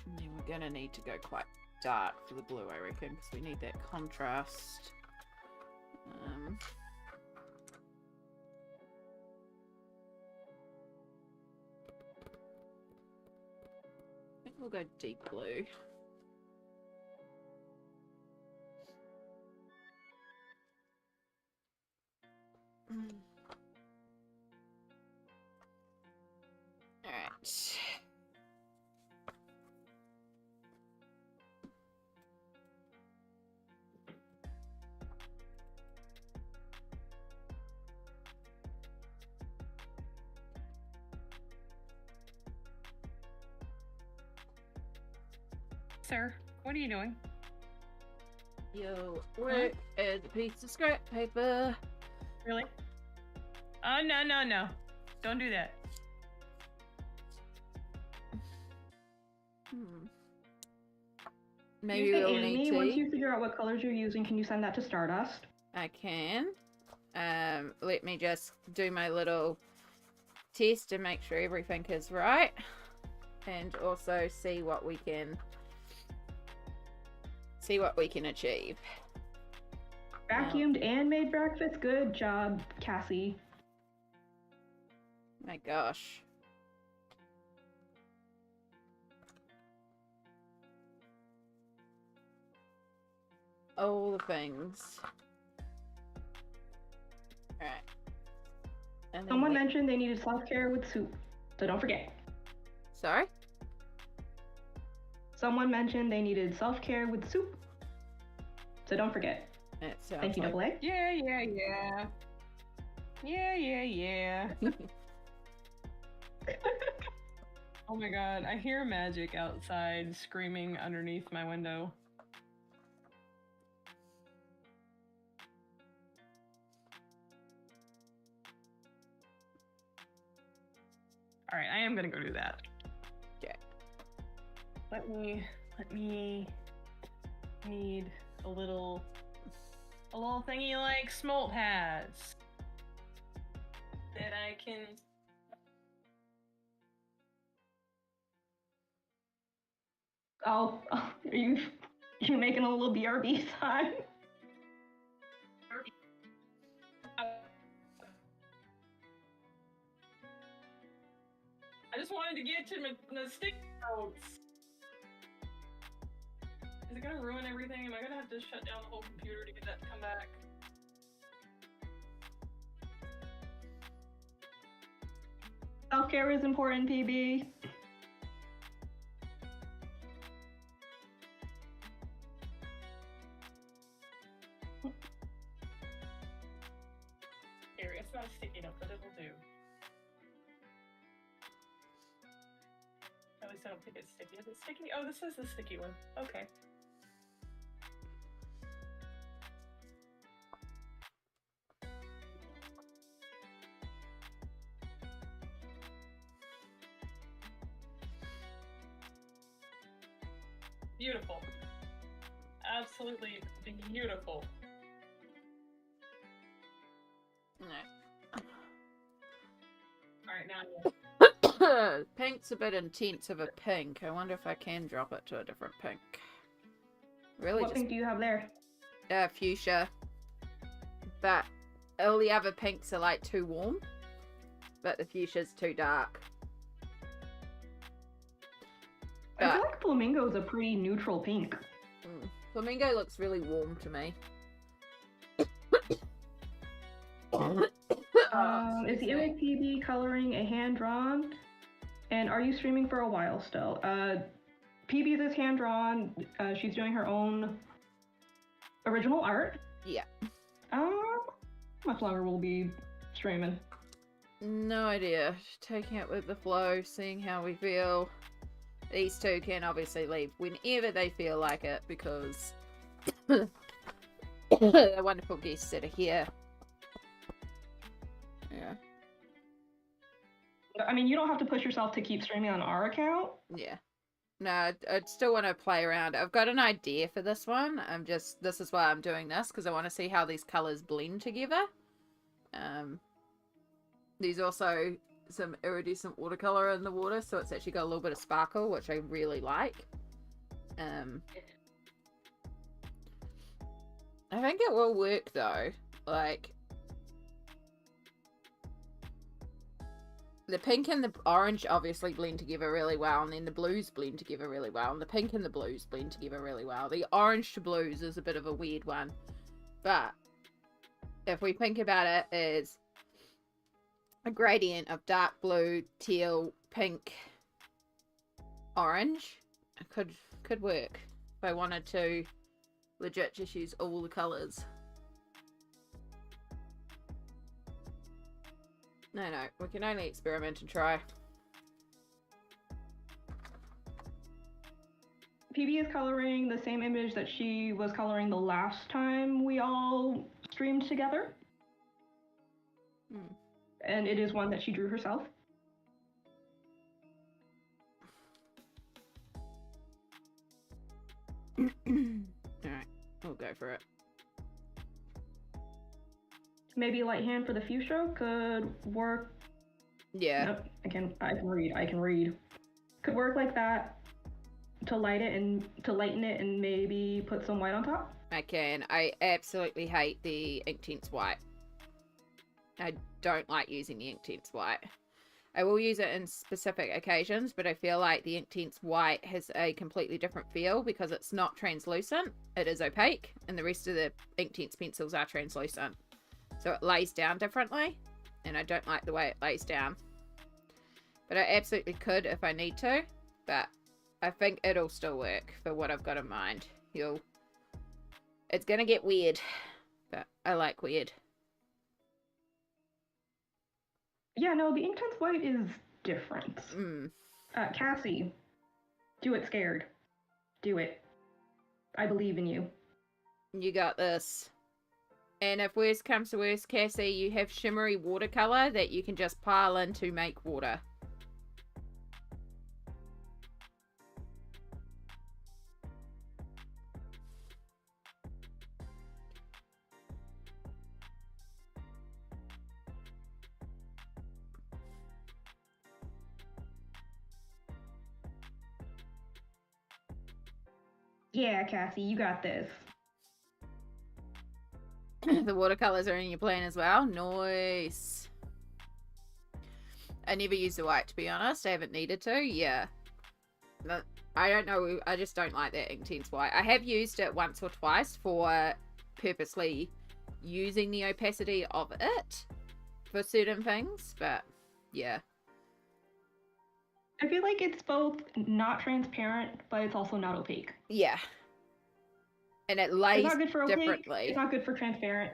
And then we're gonna need to go quite dark for the blue, I reckon, because we need that contrast. I think we'll go deep blue. Alright. Sir, what are you doing? Yo, work as a piece of scrap paper. Really? Oh, no, no, no. Don't do that. Maybe we'll need Amy, to. once you figure out what colors you're using, can you send that to Stardust? I can. Let me just do my little test and make sure everything is right. And also see what we can achieve. Vacuumed and made breakfast. Good job, Cassie. My gosh. All the things. Alright. Someone mentioned they needed self-care with soup, so don't forget. Sorry? Someone mentioned they needed self-care with soup, so don't forget. Thank you, like... Double A. Yeah. Yeah. Oh my god, I hear Magic outside screaming underneath my window. Alright, I am gonna go do that. Okay. Let me need a little thingy like Smoelt has. That I can Oh, are you making a little BRB sign? I just wanted to get to the stick notes. Is it gonna ruin everything? Am I gonna have to shut down the whole computer to get that to come back? Self-care is important, PB. Here, it's not a sticky note, but it'll do. At least I don't think it's sticky. Is it sticky? Oh, this is the sticky one. Okay. Beautiful. Absolutely beautiful. No. Alright, now Pink's a bit intense of a pink. I wonder if I can drop it to a different pink. Really, What pink do you have there? Fuchsia. But all the other pinks are like too warm. But the fuchsia's too dark. I feel like Flamingo is a pretty neutral pink. Flamingo looks really warm to me. Is the MAPB coloring a hand-drawn? And are you streaming for a while still? PB's is hand-drawn. She's doing her own original art. Yeah. Much longer we'll be streaming. No idea. Taking it with the flow, seeing how we feel. These two can obviously leave whenever they feel like it because the wonderful guests that are here. Yeah. I mean, you don't have to push yourself to keep streaming on our account. Yeah. No, I still want to play around. I've got an idea for this one. This is why I'm doing this, because I want to see how these colours blend together. There's also some iridescent watercolour in the water, so it's actually got a little bit of sparkle, which I really like. I think it will work though. Like, the pink and the orange obviously blend together really well, and then the blues blend together really well, and the pink and the blues blend together really well. The orange to blues is a bit of a weird one, but if we think about it as a gradient of dark blue, teal, pink, orange, it could work if I wanted to legit just use all the colours. No, we can only experiment and try. PB is coloring the same image that she was coloring the last time we all streamed together. And it is one that she drew herself. Alright, we'll go for it. Maybe light hand for the fuchsia could work. Yeah. Nope, I can read. Could work like that to lighten it and maybe put some white on top. I can. I absolutely hate the Inktense white. I don't like using the Inktense white. I will use it in specific occasions, but I feel like the Inktense white has a completely different feel because it's not translucent. It is opaque, and the rest of the Inktense pencils are translucent. So it lays down differently, and I don't like the way it lays down. But I absolutely could if I need to, but I think it'll still work for what I've got in mind. It's gonna get weird, but I like weird. Yeah, no, the intense white is different. Cassie, do it scared. Do it. I believe in you. You got this. And if worst comes to worst, Cassie, you have shimmery watercolor that you can just pile in to make water. Yeah, Cassie, you got this. The watercolors are in your plan as well. Nice. I never use the white, to be honest. I haven't needed to. Yeah. But I don't know. I just don't like that intense white. I have used it once or twice for purposely using the opacity of it for certain things. But yeah. I feel like it's both not transparent, but it's also not opaque. Yeah. And it lays it's not good for opaque, differently. It's not good for transparent.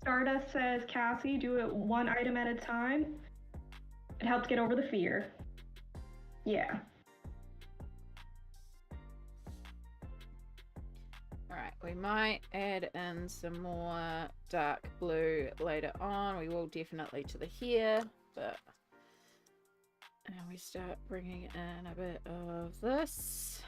Stardust says, Cassie, do it one item at a time. It helps get over the fear. Yeah. Alright, we might add in some more dark blue later on. We will definitely to the hair, but... And we start bringing in a bit of this.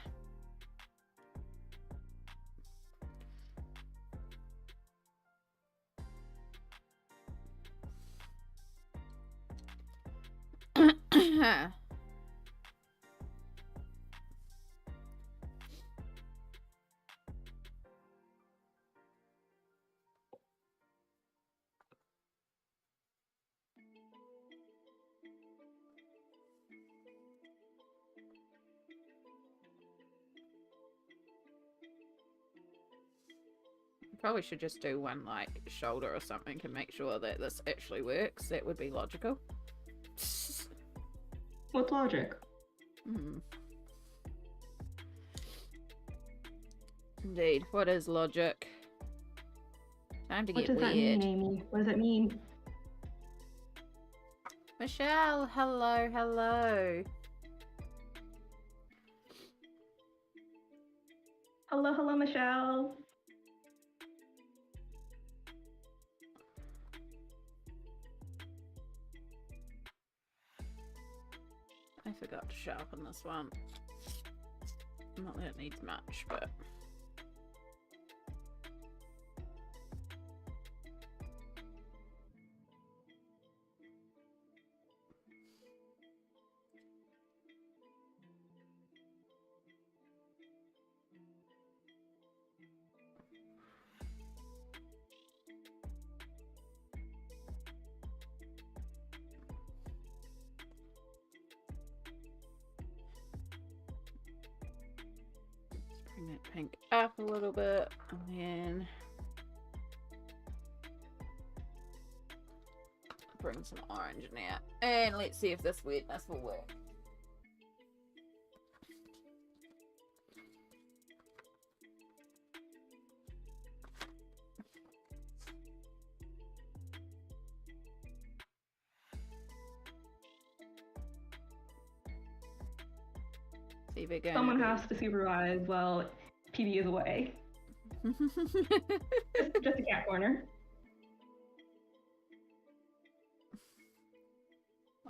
Probably should just do one like shoulder or something to make sure that this actually works. That would be logical. What's logic? Indeed. What is logic? Time to get weird. What does that mean, Amy? What does it mean? Michelle, hello, hello. Hello, hello, Michelle. I forgot to sharpen this one. Not that it needs much, but... Bring that pink up a little bit, and then bring some orange in there. And let's see if this weirdness will work. Someone has to supervise while PB is away. just a cat corner.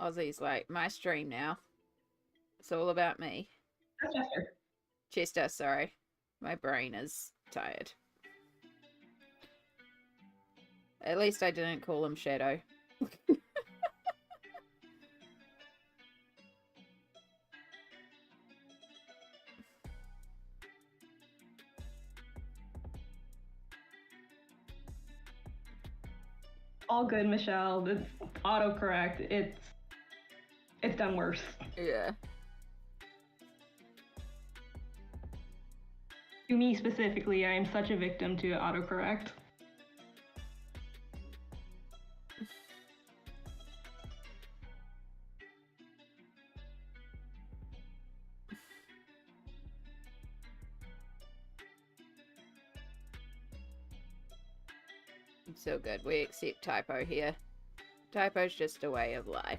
Aussie's like, my stream now. It's all about me. That's Chester. Chester, sorry. My brain is tired. At least I didn't call him Shadow. All good, Michelle. It's autocorrect. It's done worse. Yeah. To me specifically, I am such a victim to autocorrect. So good. We accept typo here. Typo's just a way of life.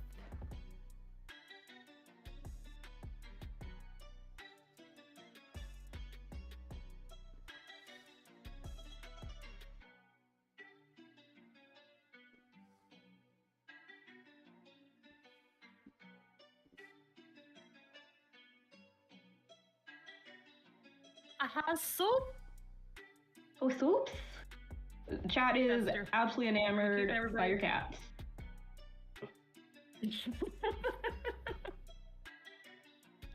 Aha, soup. Oh, soups? Chat is Chester. absolutely enamored Keep everybody- by your cats.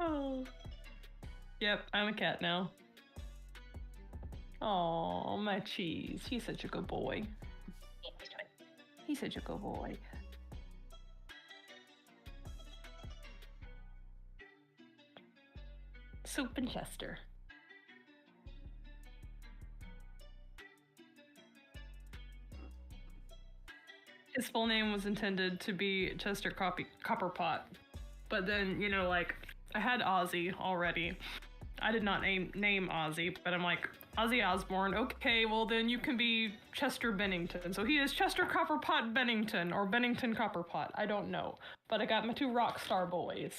Oh. Yep, I'm a cat now. Oh, my cheese. He's such a good boy. He's such a good boy. Soup and Chester. His full name was intended to be Chester Copperpot. But then, you know, like, I had Ozzy already. I did not name Ozzy, but I'm like, Ozzy Osbourne, okay, well then you can be Chester Bennington. So he is Chester Copperpot Bennington, or Bennington Copperpot, I don't know. But I got my two rock star boys.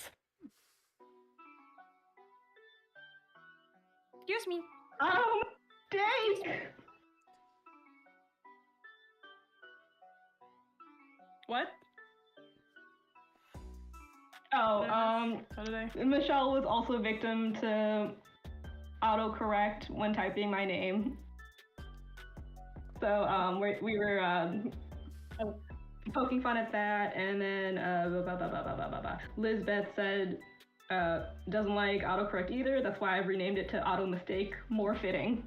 Excuse me. Oh, dang! What? Oh, What did I? Michelle was also a victim to autocorrect when typing my name. So we were poking fun at that, and then Lizbeth said doesn't like autocorrect either. That's why I've renamed it to auto mistake, more fitting.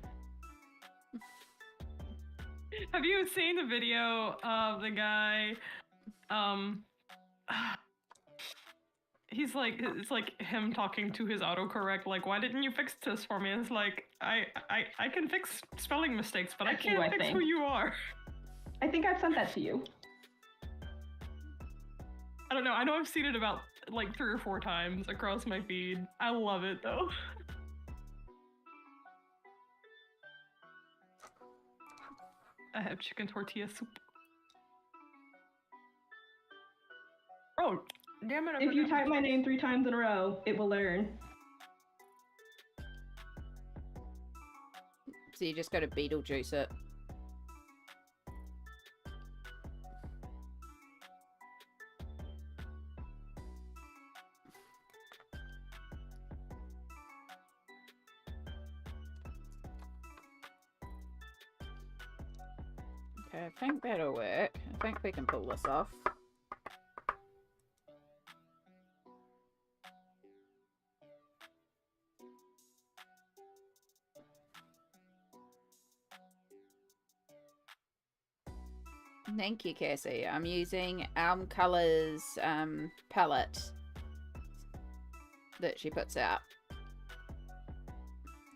Have you seen the video of the guy? He's like, it's like him talking to his autocorrect, like, why didn't you fix this for me? It's like, I can fix spelling mistakes, but That's I can't you, I fix think. who you are. I think I've sent that to you. I don't know. I know I've seen it about like 3 or 4 times across my feed. I love it though. I have chicken tortilla soup. Oh, damn it! I If you forgot type my name 3 times in a row, it will learn. So you just got to Beetlejuice it. Okay, I think that'll work. I think we can pull this off. Thank you, Cassie. I'm using Alm Colors palette that she puts out.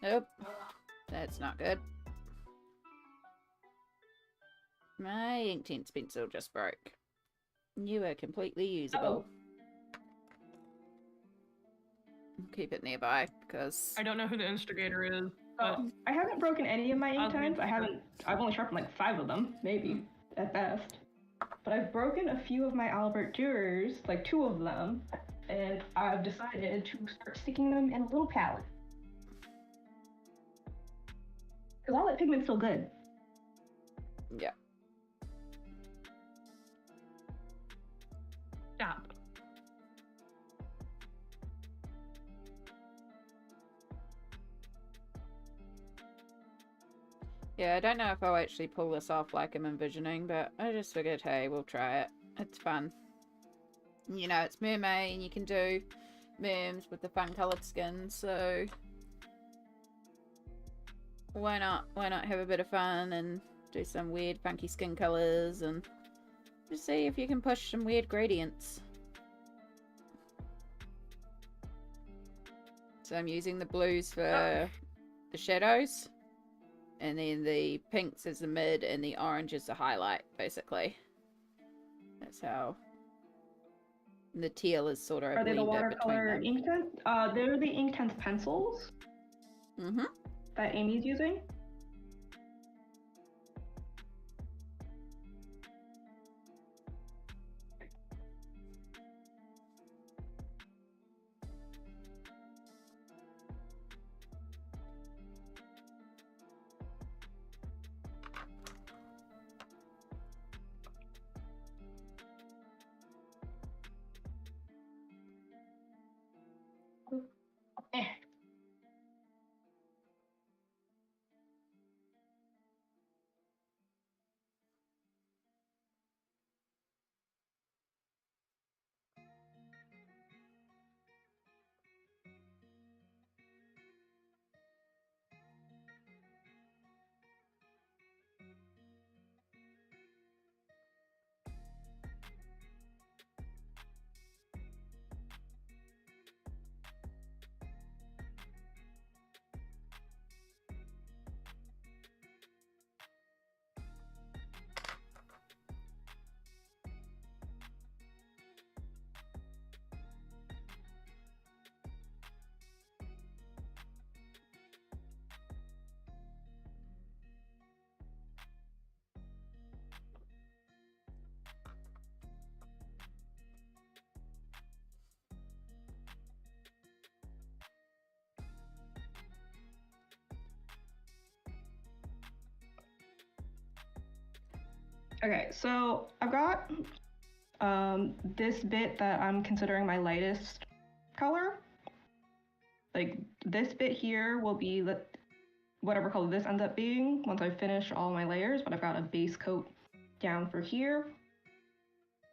Nope, that's not good. My Inktense pencil just broke. You are completely usable. Keep it nearby because I don't know who the instigator is. But I haven't broken any of my I'll ink times. make I've only sharpened like 5 of them, maybe, at best. But I've broken a few of my Albert Durers, like 2 of them, and I've decided to start sticking them in a little palette. Because all that pigment's still good. yeah. stop. Yeah, I don't know if I'll actually pull this off like I'm envisioning, but I just figured, hey, we'll try it. It's fun. You know, it's mermaid, and you can do merms with the fun coloured skin, so why not? Why not have a bit of fun and do some weird funky skin colours and just see if you can push some weird gradients. So I'm using the blues for the shadows, and then the pinks is the mid and the orange is the highlight, basically. That's how the teal is sort of Are they the blended between watercolor them. Inktense? They're the Inktense pencils Mm-hmm. that Amy's using. Okay, so I've got this bit that I'm considering my lightest color. Like this bit here will be whatever color this ends up being once I finish all my layers, but I've got a base coat down for here.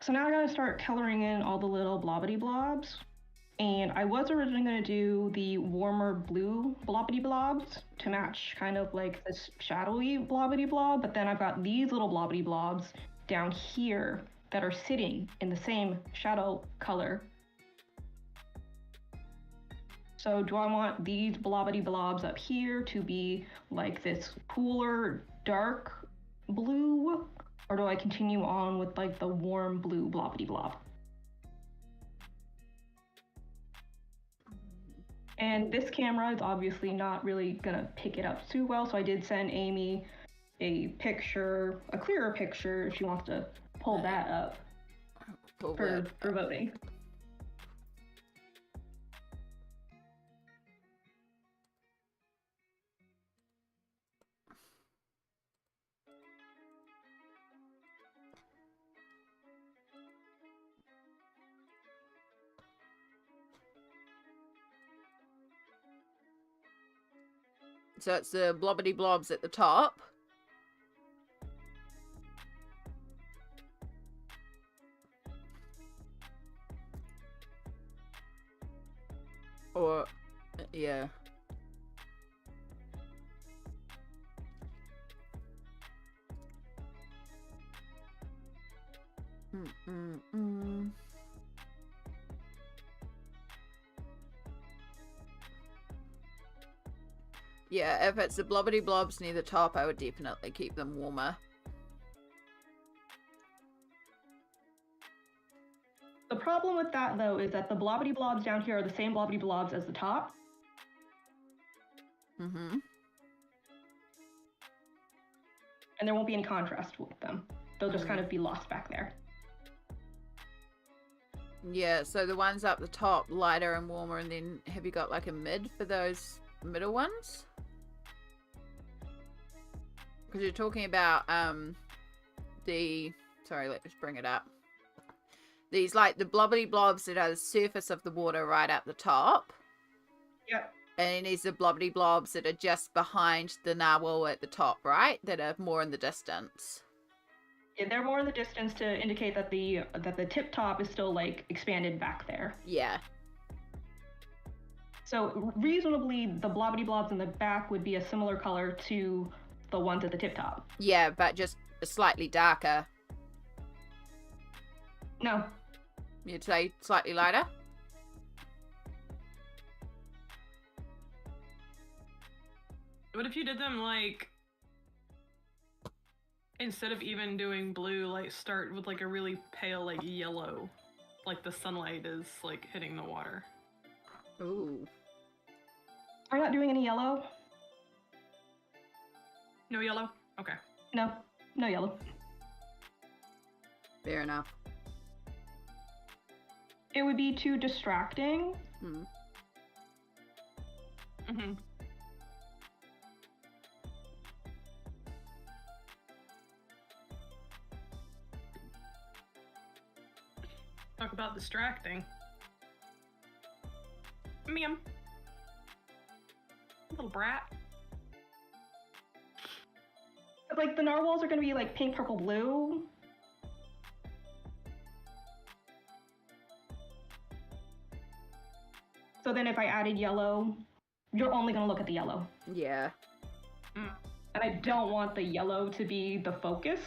So now I gotta start coloring in all the little blobbity blobs. And I was originally gonna do the warmer blue blobbity blobs to match kind of like this shadowy blobbity blob, but then I've got these little blobbity blobs down here that are sitting in the same shadow color. So do I want these blobbity blobs up here to be like this cooler, dark blue? Or do I continue on with like the warm blue blobbity blob? And this camera is obviously not really gonna pick it up too well, so I did send Amy a picture, a clearer picture, if she wants to pull that up for voting. So it's the blobbity blobs at the top. Or, yeah. Yeah, if it's the blobbity blobs near the top, I would definitely keep them warmer. The problem with that, though, is that the blobbity blobs down here are the same blobbity blobs as the top. Mm-hmm. And there won't be any contrast with them. They'll just kind of be lost back there. Yeah, so the ones up the top, lighter and warmer, and then have you got like a mid for those middle ones? Because you're talking about sorry, let's just bring it up. These like the blobbity blobs that are the surface of the water right at the top. Yep. And then there's the blobbity blobs that are just behind the narwhal at the top, right? That are more in the distance. Yeah, they're more in the distance to indicate that the tip top is still like expanded back there. Yeah. So reasonably, the blobbity blobs in the back would be a similar color to the ones at the tip top. Yeah, but just slightly darker. No. You'd say slightly lighter? What if you did them like, instead of even doing blue, like start with like a really pale like yellow, like the sunlight is like hitting the water? Ooh. Are you not doing any yellow? No yellow? Okay. No. No yellow. Fair enough. It would be too distracting. Mm-hmm. Talk about distracting. Ma'am. Little brat. Like the narwhals are gonna be like pink, purple, blue. So then if I added yellow, you're only gonna look at the yellow. Yeah. And I don't want the yellow to be the focus.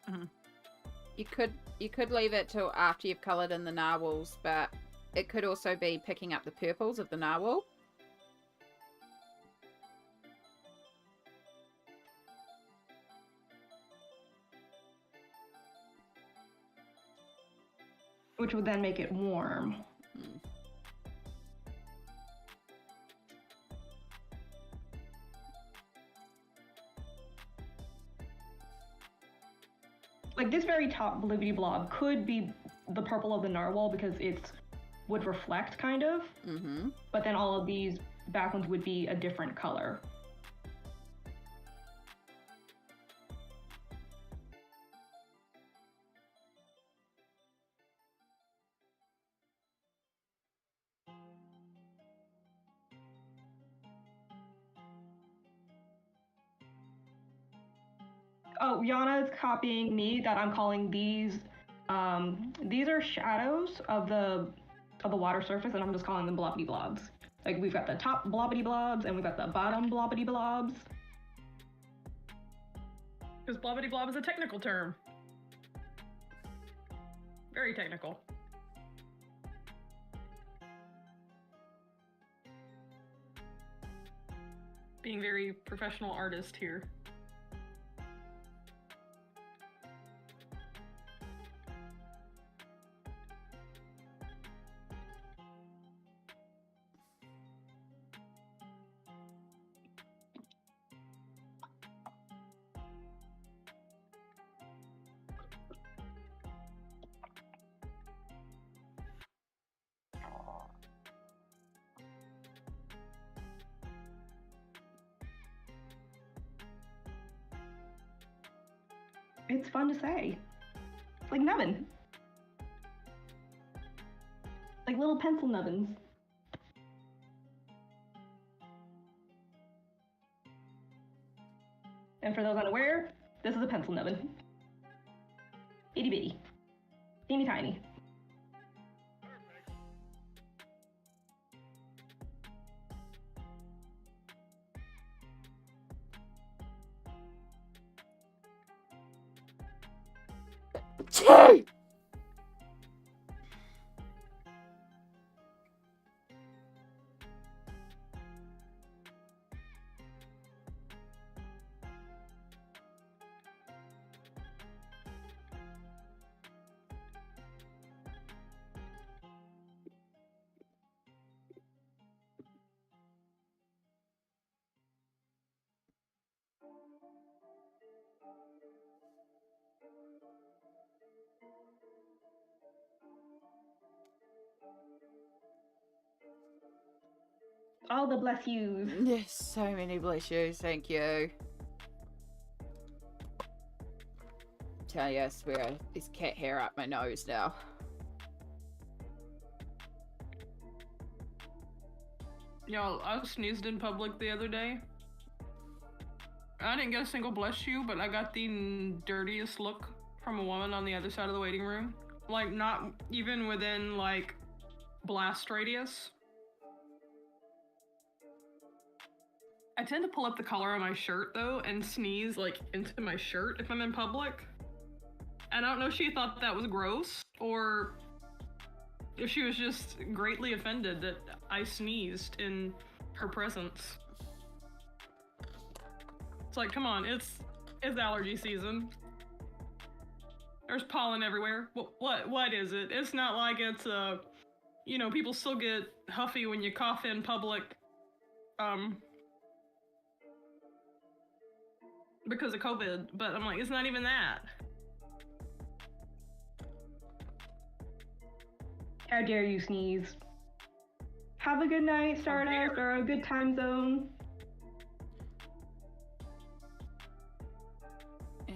Mm-hmm. You could leave it till after you've coloured in the narwhals, but it could also be picking up the purples of the narwhal. Which would then make it warm. Like this very top blibbity blob could be the purple of the narwhal because it would reflect kind of. Mm-hmm. But then all of these back ones would be a different color. Yana is copying me that I'm calling these are shadows of the water surface, and I'm just calling them blobbity blobs. Like we've got the top blobbity blobs and we've got the bottom blobbity blobs. Because blobbity blob is a technical term. Very technical. Being very professional artist here. It's fun to say. It's like nubbin. Like little pencil nubbins. And for those unaware, this is a pencil nubbin. Itty bitty. Teeny tiny. Two! All the bless yous. Yes, so many bless yous, thank you. Tell you, I swear, there's cat hair up my nose now. Y'all, I sneezed in public the other day. I didn't get a single bless you, but I got the dirtiest look from a woman on the other side of the waiting room. Like, not even within, like, blast radius. I tend to pull up the collar of my shirt, though, and sneeze, like, into my shirt if I'm in public. And I don't know if she thought that was gross, or if she was just greatly offended that I sneezed in her presence. It's like, come on, it's allergy season. There's pollen everywhere. What is it? It's not like it's, you know, people still get huffy when you cough in public, because of COVID, but I'm like, it's not even that. How dare you sneeze? Have a good night, Stardust, or a good time zone. Yeah.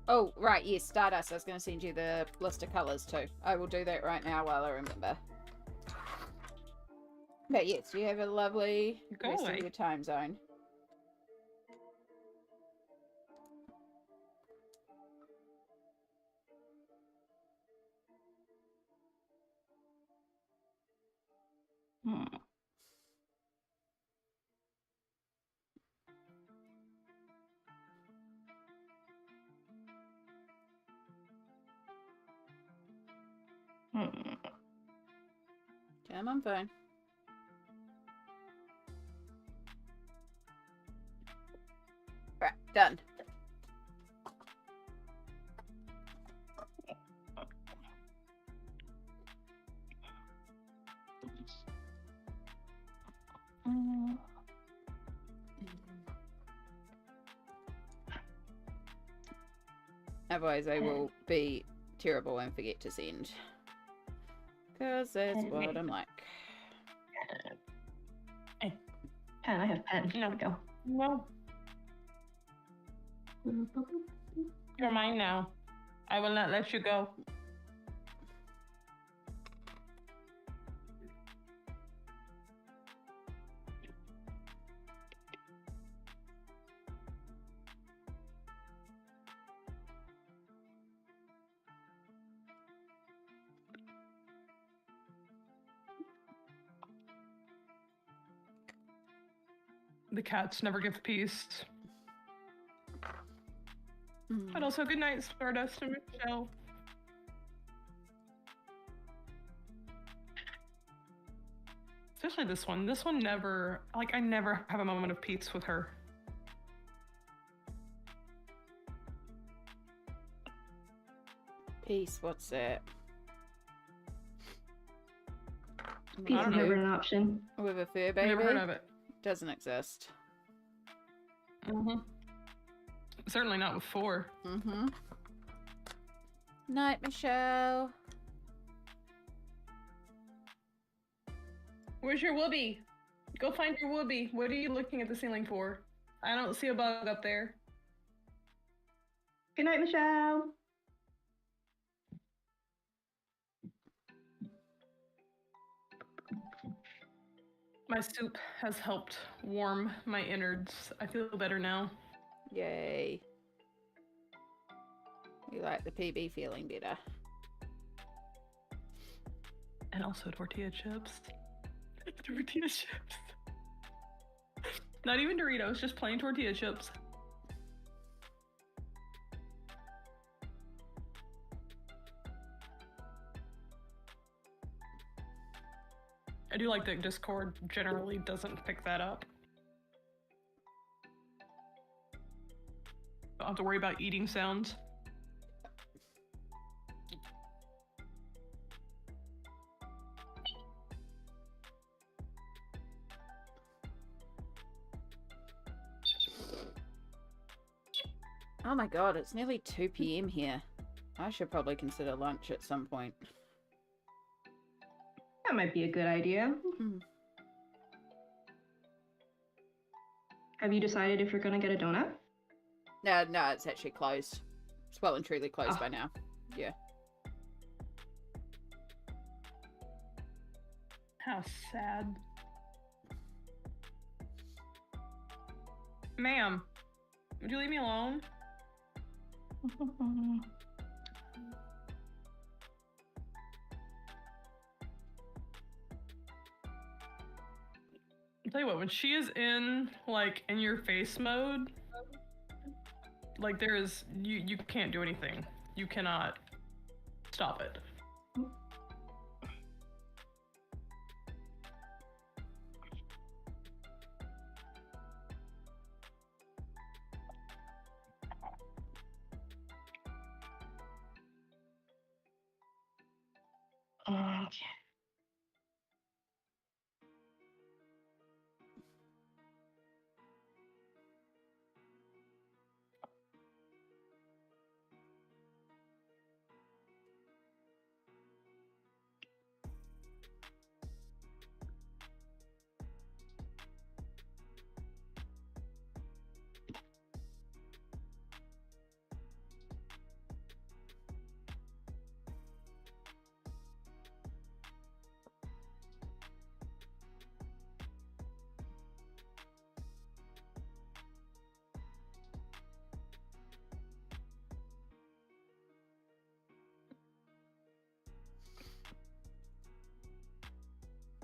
Oh, right, yes, Stardust. I was going to send you the list of colours too. I will do that right now while I remember. But yes, you have a lovely rest of your time zone. Come on, phone. Right, done. Otherwise, I will be terrible and forget to send. Because that's what I'm like. Pen, I have pen. No. Go. No. You're mine now. I will not let you go. The cats never give peace. But also, good night, Stardust and Michelle. Especially this one. This one never, like, I never have a moment of peace with her. Peace, what's that? Peace is never an option. With a fur baby? Never heard of it. Doesn't exist. Certainly not with 4. Night, Michelle. Where's your whoopee? Go find your whoopee. What are you looking at the ceiling for? I don't see a bug up there. Good night, Michelle. My soup has helped warm my innards. I feel better now. Yay. You like the PB feeling better. And also tortilla chips. Tortilla chips. Not even Doritos, just plain tortilla chips. I do like that Discord generally doesn't pick that up. Don't have to worry about eating sounds. Oh my god, it's nearly 2 p.m. here. I should probably consider lunch at some point. That might be a good idea. Have you decided if you're gonna get a donut? No, it's actually closed. It's well and truly closed by now. Yeah. How sad. Ma'am, would you leave me alone? I'll tell you what, when she is in, like, in your face mode, like, there is, you can't do anything. You cannot stop it. Okay.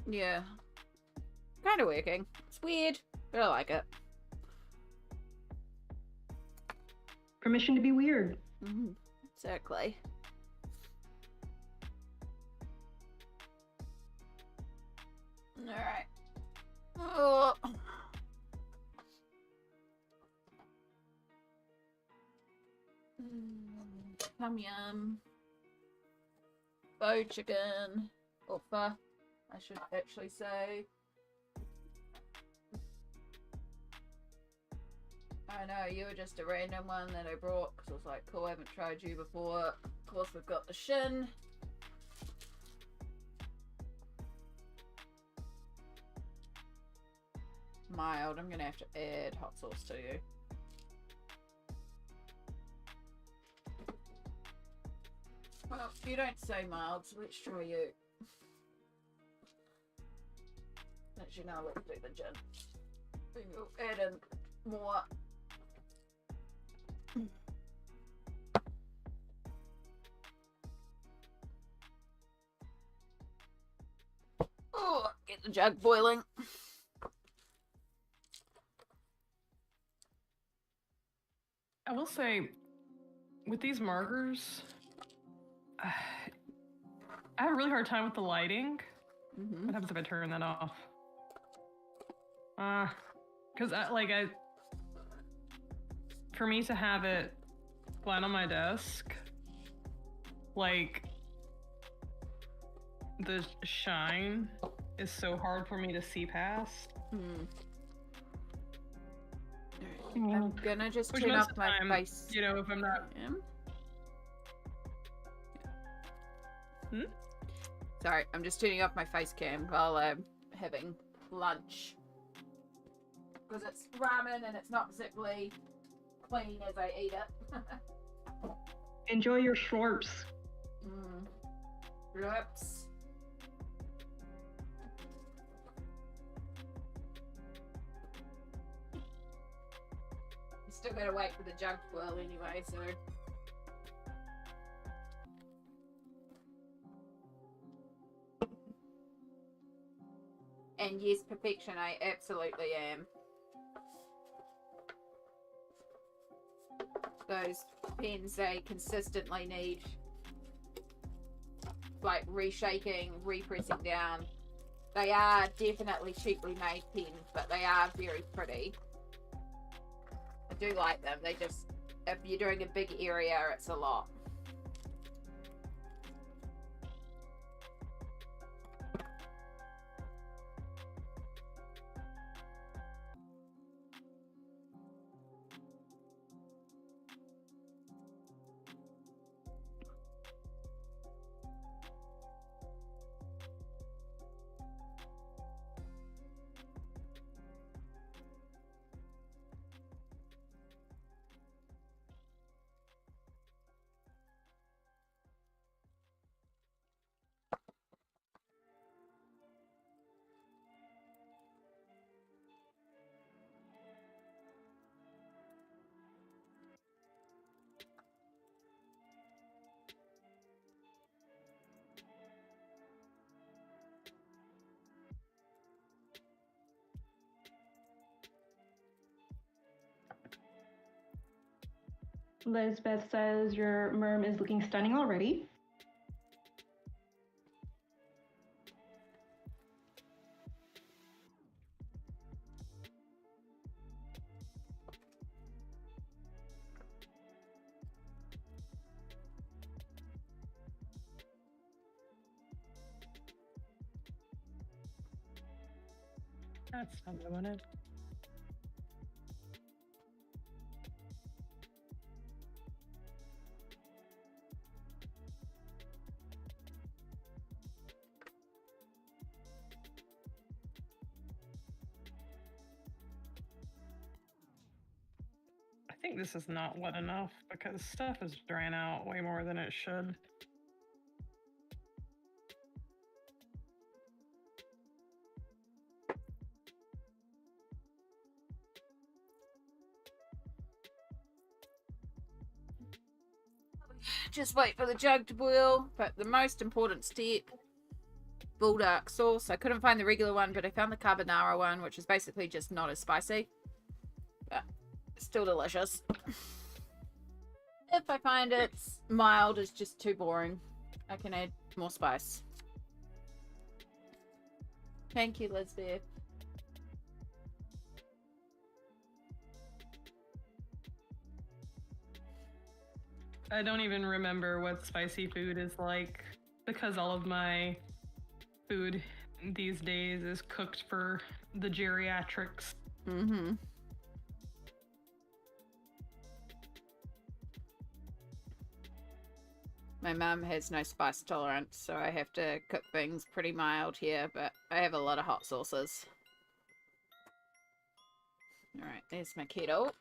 Yeah. Kind of working. It's weird, but I like it. Permission to be weird. Exactly. Alright. Oh. Yum. Bow chicken. Or pho, I should actually say. I know, you were just a random one that I brought because I was like, cool, I haven't tried you before. Of course, we've got the shin. Mild, I'm gonna have to add hot sauce to you. Well, you don't say mild, so let's try you. Actually, now let's do the gin. Then we'll add in more. Oh, get the jug boiling. I will say, with these markers, I have a really hard time with the lighting. What happens if I turn that off? Because for me to have it flat on my desk, like, the shine is so hard for me to see past. I'm gonna just turn up my face. You know, if I'm not. Sorry, I'm just turning off my face cam while I'm having lunch. Because it's ramen and it's not particularly clean as I eat it. Enjoy your slurps. Slurps. Still gotta wait for the jug to boil anyway, so. And yes, perfection, I absolutely am. Those pens, they consistently need like reshaking, repressing down. They are definitely cheaply made pens, but they are very pretty. I do like them. They just, if you're doing a big area, it's a lot. Lisbeth says your merm is looking stunning already. That's not what I wanted. I think this is not wet enough because stuff is drying out way more than it should. Just wait for the jug to boil. But the most important step, bulldog sauce. I couldn't find the regular one, but I found the carbonara one, which is basically just not as spicy, but still delicious. If I find it's mild, it's just too boring, I can add more spice. Thank you, Lisbeth. I don't even remember what spicy food is like because all of my food these days is cooked for the geriatrics. My mum has no spice tolerance, so I have to cook things pretty mild here, but I have a lot of hot sauces. Alright, there's my kettle.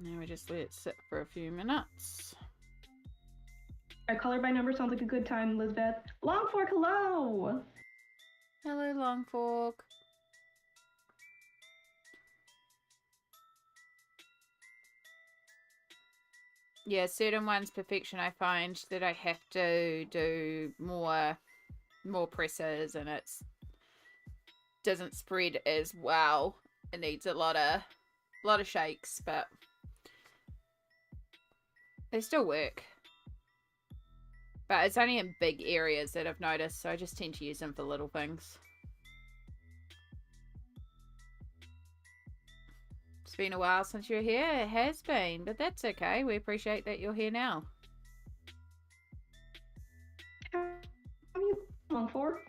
Now we just let it sit for a few minutes. A color by number sounds like a good time, Elizabeth. Long Fork, hello! Hello, Long Fork. Yeah, certain ones perfection. I find that I have to do more presses, and it doesn't spread as well. It needs a lot of shakes, but they still work. But it's only in big areas that I've noticed, so I just tend to use them for little things. It's been a while since you're here. It has been, but that's okay. We appreciate that you're here now. How are you, Long Fork?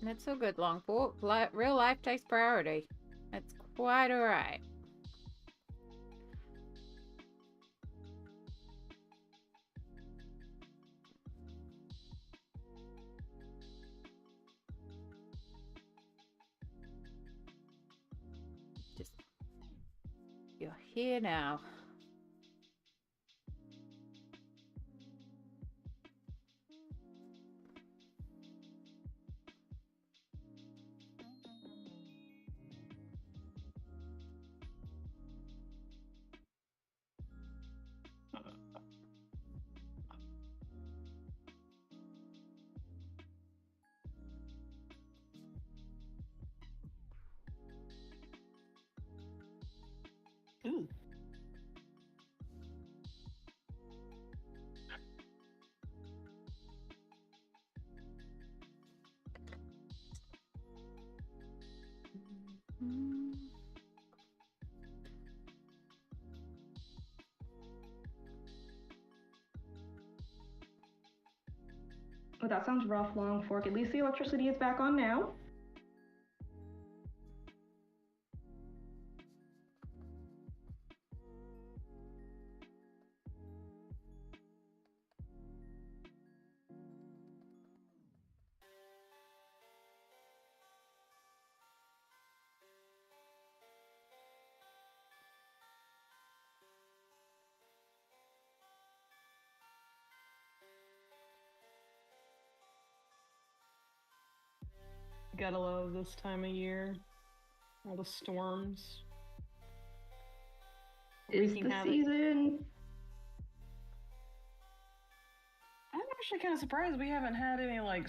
That's so good, Long Fork. Real life takes priority. That's quite alright. Just, you're here now. Ooh. Oh, that sounds rough, Long Fork. At least the electricity is back on now. Gotta love this time of year. All the storms. It's the season. I'm actually kind of surprised we haven't had any like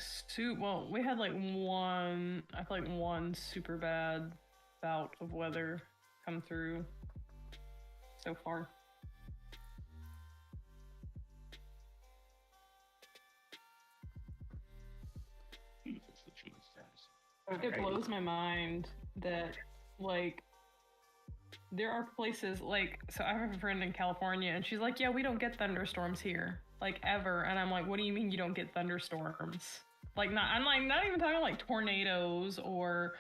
well, we had like one, I feel like one super bad bout of weather come through so far. It blows my mind that like there are places like, so I have a friend in California and she's like, yeah, we don't get thunderstorms here, like ever. And I'm like, what do you mean you don't get thunderstorms? Like I'm like not even talking like tornadoes or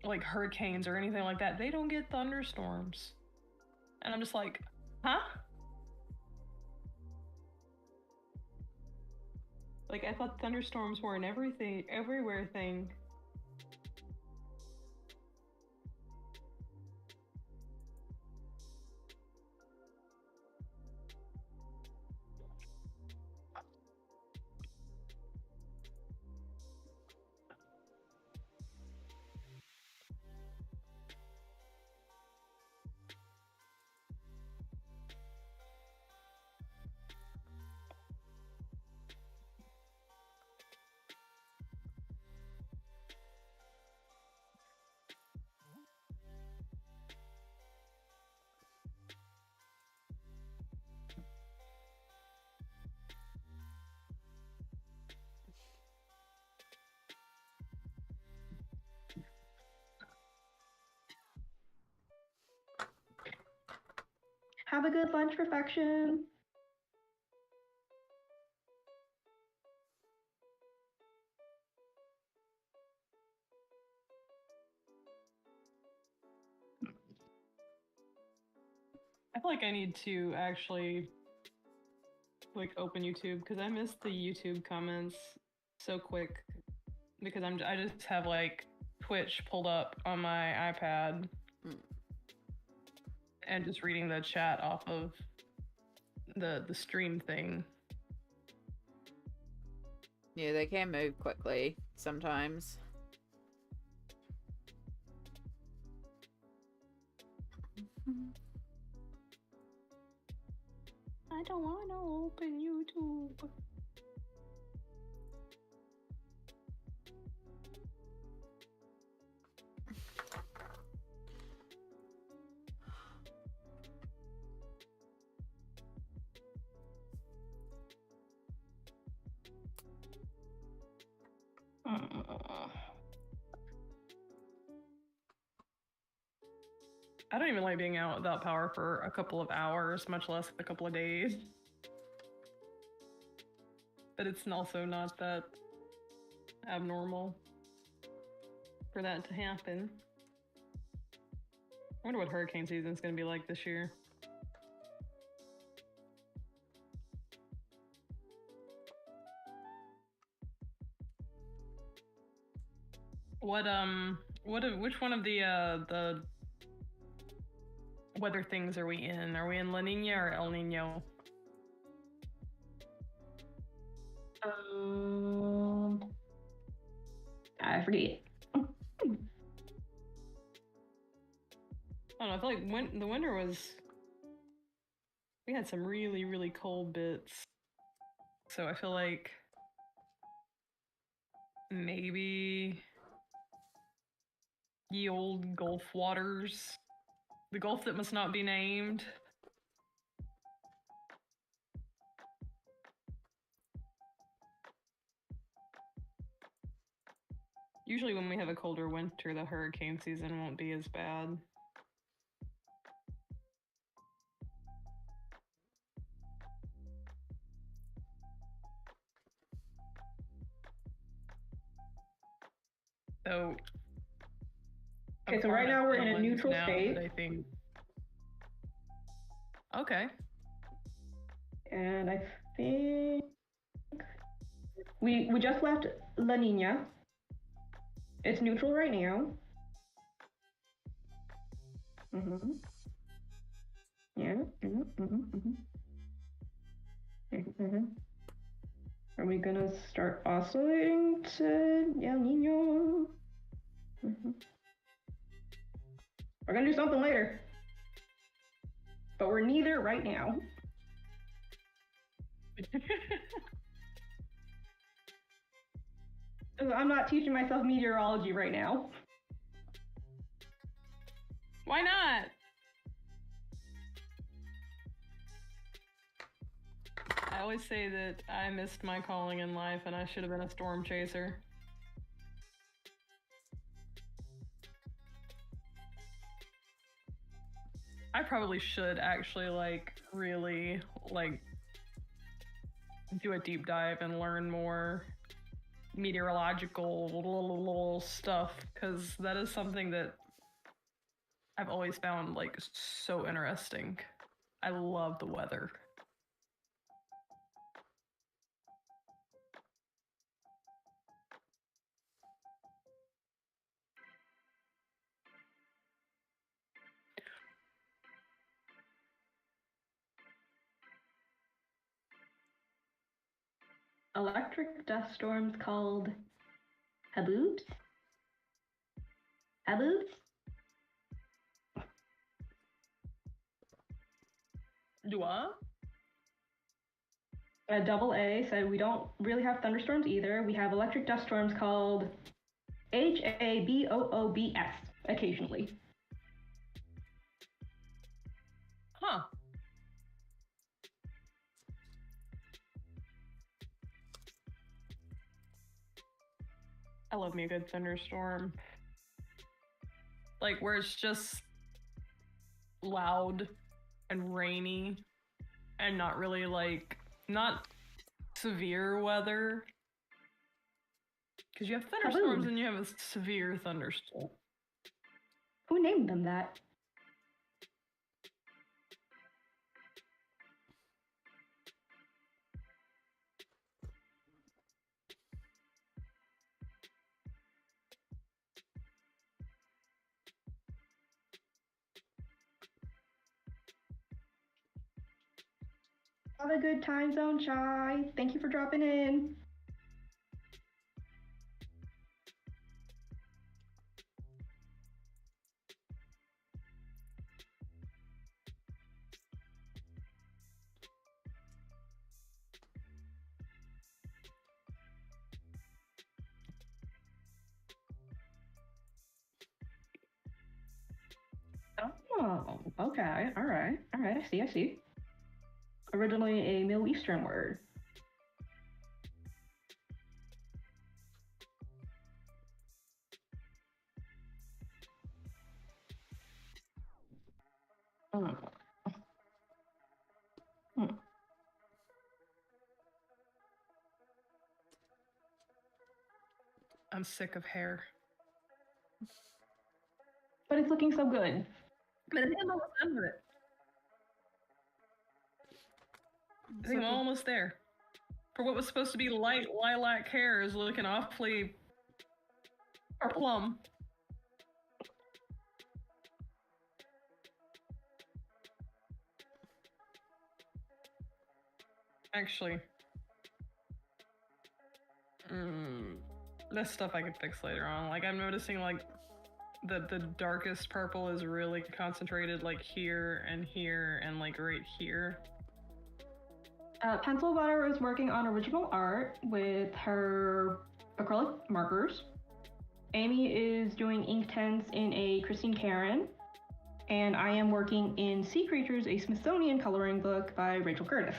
like hurricanes or anything like that. They don't get thunderstorms. And I'm just like, huh? Like I thought thunderstorms were an everywhere thing. Have a good lunch, Perfection. I feel like I need to actually like open YouTube because I miss the YouTube comments so quick because I just have like Twitch pulled up on my iPad and just reading the chat off of the stream thing. Yeah, they can move quickly sometimes. I don't want to open YouTube. I don't even like being out without power for a couple of hours, much less a couple of days. But it's also not that abnormal for that to happen. I wonder what hurricane season is going to be like this year. Which one of the weather things are we in? Are we in La Nina or El Nino? I forget. I don't know. I feel like the winter was. We had some really, really cold bits. So I feel like maybe ye old Gulf waters. The Gulf that must not be named. Usually when we have a colder winter, the hurricane season won't be as bad. So, Okay, so right now we're in a neutral state. I think. Okay. And I think we just left La Nina. It's neutral right now. Yeah. Are we gonna start oscillating to El Nino? We're gonna do something later. But we're neither right now. I'm not teaching myself meteorology right now. Why not? I always say that I missed my calling in life and I should have been a storm chaser. I probably should actually really do a deep dive and learn more meteorological stuff because that is something that I've always found so interesting. I love the weather. Electric dust storms called haboobs? Haboobs? Do I? A double A said we don't really have thunderstorms either. We have electric dust storms called HABOOBS occasionally. Huh. I love me a good thunderstorm. Where it's just loud and rainy and not really like, not severe weather. Because you have thunderstorms Taboo. and you have a severe thunderstorm. Who named them that? Have a good time zone, Chai. Thank you for dropping in. Oh, okay. All right. I see. Originally a Middle Eastern word. Hmm. I'm sick of hair. But it's looking so good. But I think I'm almost done with it. I think I'm almost there. For what was supposed to be light lilac hair is looking awfully plum. Actually, that's stuff I could fix later on. Like, I'm noticing, like, the darkest purple is really concentrated, like, here, and, like, right here. Pencil Butter is working on original art with her acrylic markers. Amy is doing ink tints in a Christine Karen. And I am working in Sea Creatures, a Smithsonian coloring book by Rachel Curtis.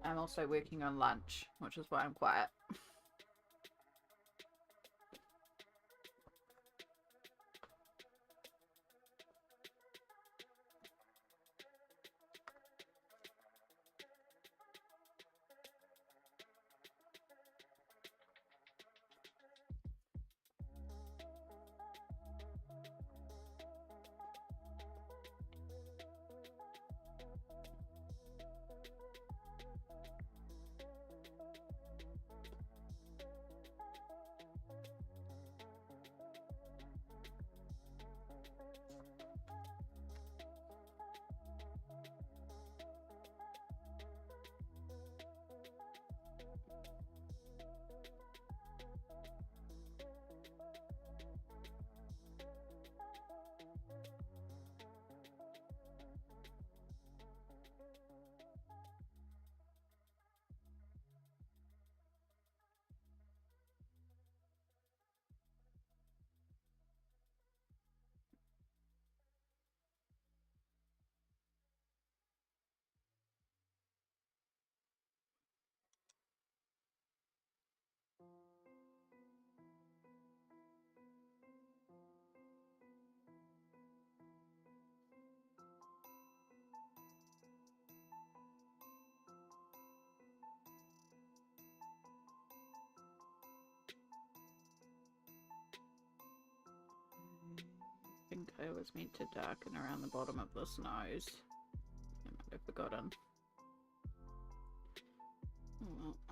I'm also working on lunch, which is why I'm quiet. I think I was meant to darken around the bottom of this nose. I might have forgotten. Oh well.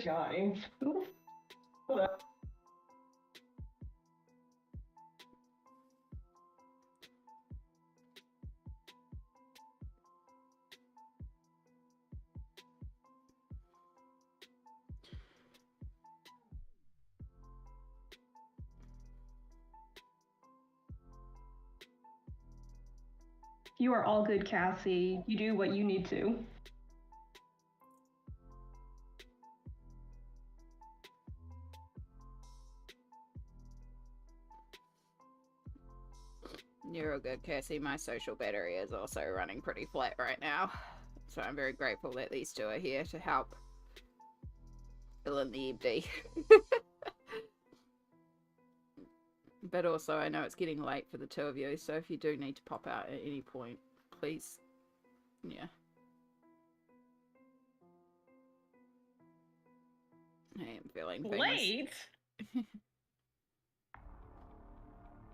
Guy. You are all good, Cassie. You do what you need to. You're all good, Cassie. My social battery is also running pretty flat right now. So I'm very grateful that these two are here to help fill in the empty. But also, I know it's getting late for the two of you, so if you do need to pop out at any point, please, yeah. I am feeling things. Late?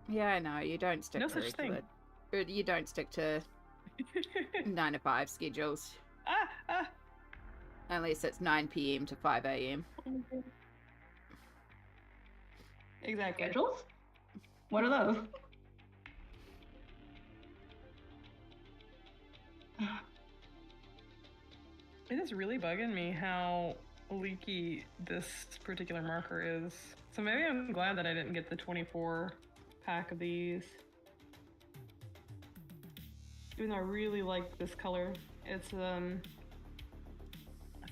Yeah, I know, you don't stick No to such thing. You don't stick to 9 to 5 schedules. Unless it's 9 p.m. to 5 a.m. Exactly. Schedules? What are those? It is really bugging me how leaky this particular marker is. So maybe I'm glad that I didn't get the 24 pack of these. Even though I really like this color. It's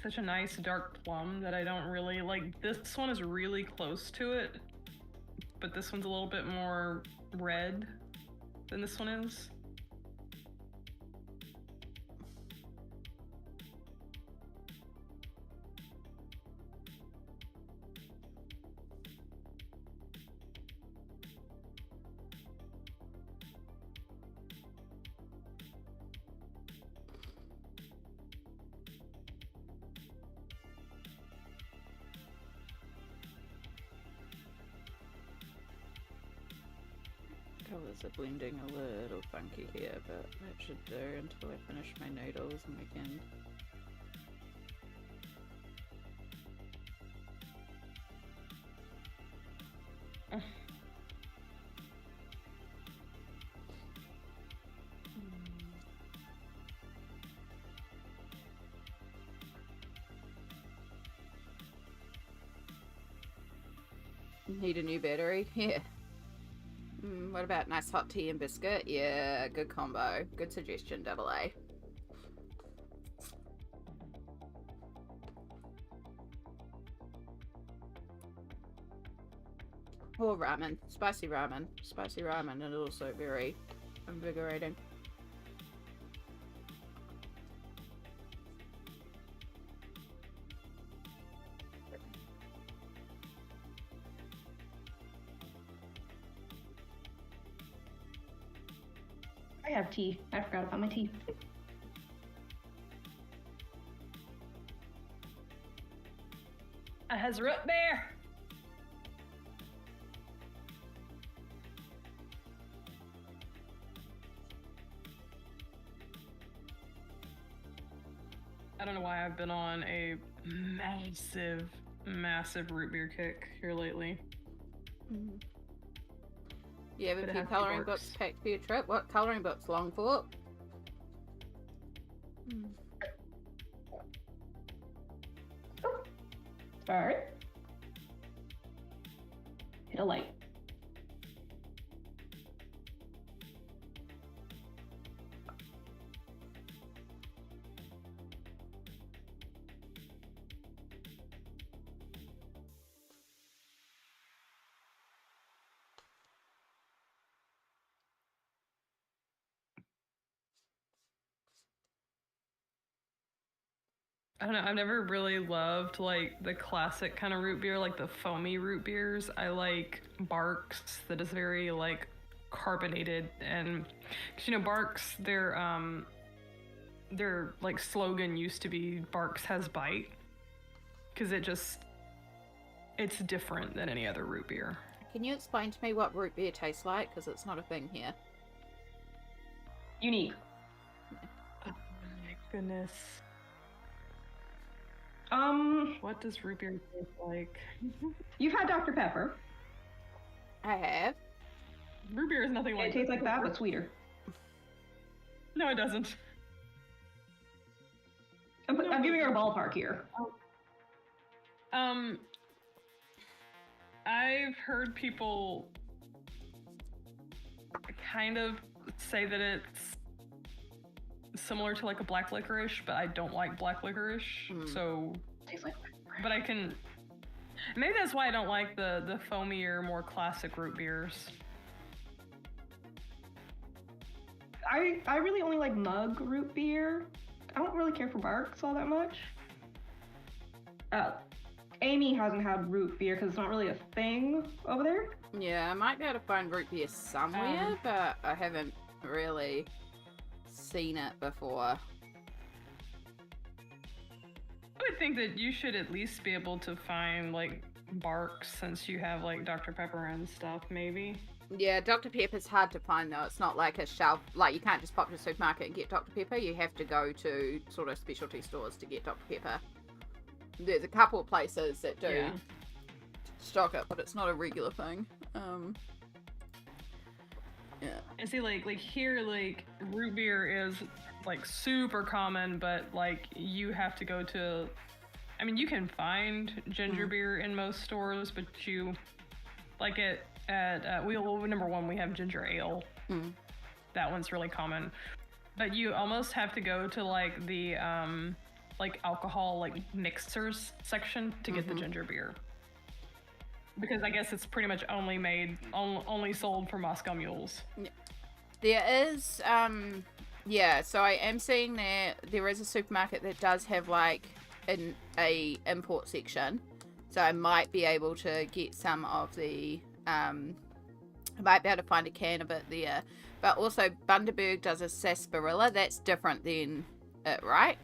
such a nice dark plum that I don't really like. This one is really close to it, but this one's a little bit more red than this one is. Colours are blending a little funky here, but that should do until I finish my noodles and we can... Need a new battery? Yeah. What about nice hot tea and biscuit? Yeah, good combo. Good suggestion, double A. Or ramen. Spicy ramen. Spicy ramen is also very invigorating. I have tea. I forgot about my tea. It has root beer. I don't know why I've been on a massive root beer kick here lately. You have a But it few has to colouring work. books packed for your trip? What colouring books? Longfork? Alright. Hit a light. I don't know, I've never really loved like the classic kind of root beer, like the foamy root beers. I like Barks that is very like carbonated, and cause, you know, Barks, their like slogan used to be Barks has bite, because it's different than any other root beer. Can you explain to me what root beer tastes like? Because it's not a thing here. Unique. Oh my goodness. What does root beer taste like? You've had Dr. Pepper. I have. Root beer is nothing like It tastes like that, but sweeter. No, it doesn't. I'm giving her a ballpark here. I've heard people kind of say that it's similar to like a black licorice, but I don't like black licorice. So, Tastes like. but I can. Maybe that's why I don't like the foamier, more classic root beers. I really only like mug root beer. I don't really care for Barks all that much. Amy hasn't had root beer because it's not really a thing over there. Yeah, I might be able to find root beer somewhere, but I haven't really seen it before. I would think that you should at least be able to find like Barks since you have like Dr. Pepper and stuff, maybe. Yeah, Dr. Pepper's hard to find though. It's not like a shelf, like you can't just pop to the supermarket and get Dr. Pepper. You have to go to sort of specialty stores to get Dr. Pepper. There's a couple of places that do stock it, but it's not a regular thing. Yeah. And see, like here, like root beer is like super common, but like you have to go to. I mean, you can find ginger beer in most stores, but you like it at number one we have ginger ale. That one's really common, but you almost have to go to like the like alcohol like mixers section to get the ginger beer, because I guess it's pretty much only sold for Moscow Mules. There is so I am seeing there is a supermarket that does have like a import section, so I might be able to get some of the I might be able to find a can of it there. But also Bundaberg does a sarsaparilla that's different than it, right?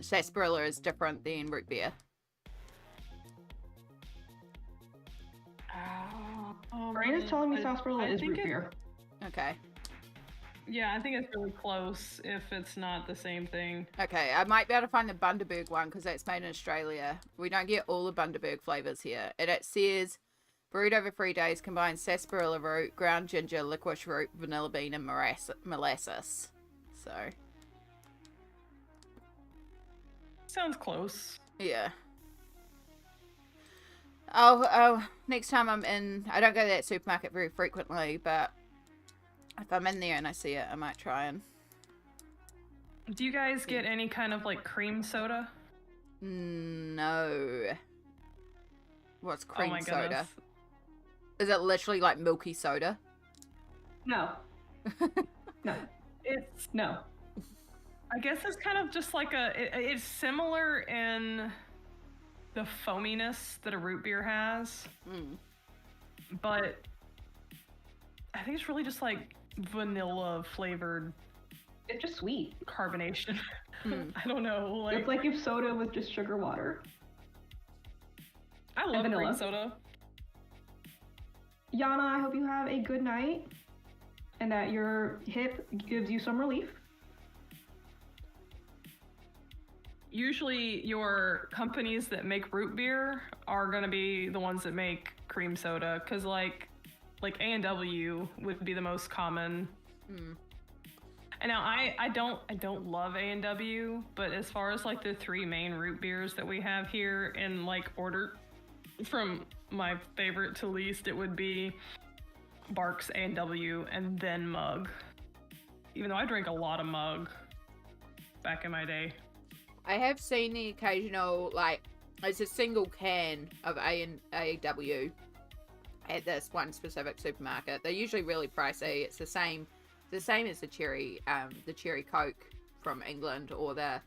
Sarsaparilla is different than root beer. Brian is telling me sarsaparilla is root beer. Okay. Yeah, I think it's really close if it's not the same thing. Okay, I might be able to find the Bundaberg one because that's made in Australia. We don't get all the Bundaberg flavours here. And it says, brewed over 3 days, combines sarsaparilla root, ground ginger, licorice root, vanilla bean, and molasses. So... Sounds close. Yeah. Oh, next time I'm in... I don't go to that supermarket very frequently, but if I'm in there and I see it, I might try and... Do you guys get any kind of, like, cream soda? No. What's cream my soda? goodness. Is it literally like milky soda? No. No. No. I guess it's kind of just like it's similar in the foaminess that a root beer has. But I think it's really just like vanilla flavored. It's just sweet. Carbonation. I don't know. It's like if soda was just sugar water. I love cream soda. Yana, I hope you have a good night and that your hip gives you some relief. Usually your companies that make root beer are going to be the ones that make cream soda, because like A&W would be the most common. And now I don't love A&W, but as far as like the 3 main root beers that we have here in like order from my favorite to least, it would be Barks, A&W, and then Mug. Even though I drank a lot of Mug back in my day. I have seen the occasional, like, it's a single can of A&W at this one specific supermarket. They're usually really pricey. It's the same as the cherry Coke from England, or the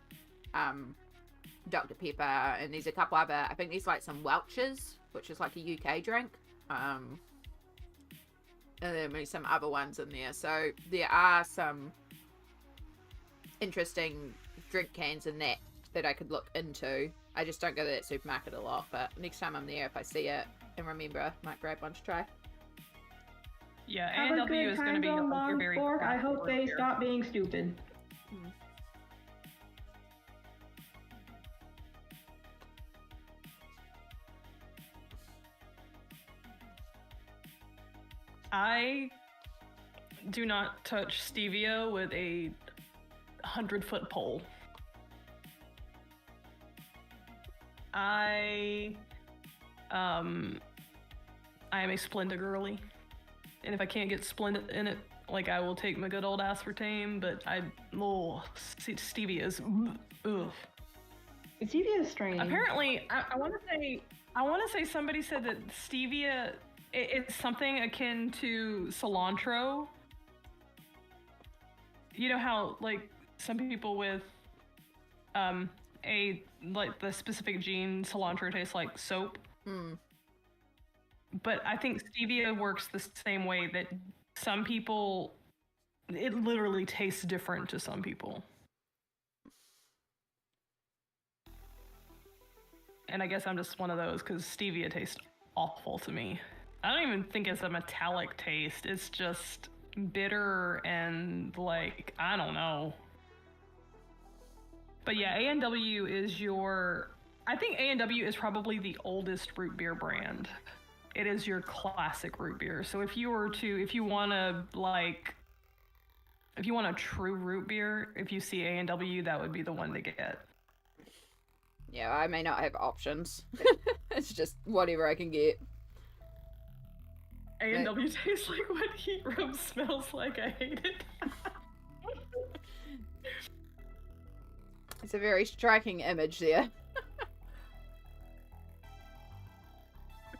Dr. Pepper, and there's a couple other, I think there's like some Welch's, which is like a UK drink, and then maybe some other ones in there. So there are some interesting drink cans in that I could look into. I just don't go to that supermarket a lot, but next time I'm there, if I see it and remember, I might grab one to try. Yeah, A&W is going to be your very fork. I hope they stop being stupid. I do not touch stevia with a 100-foot pole. I am a Splenda girly, and if I can't get Splenda in it, Like, I will take my good old aspartame, but stevia is, ugh. Stevia is strange. Apparently, I want to say somebody said that stevia it's something akin to cilantro. You know how, like, some people with the specific gene cilantro tastes like soap. But I think stevia works the same way, that some people, it literally tastes different to some people. And I guess I'm just one of those, because stevia tastes awful to me. I don't even think it's a metallic taste. It's just bitter and, like, I don't know. But yeah, A&W is I think A&W is probably the oldest root beer brand. It is your classic root beer. So if you want a true root beer, if you see A&W, that would be the one to get. Yeah, I may not have options. It's just whatever I can get. A&W tastes like what heat room smells like. I hate it. It's a very striking image there.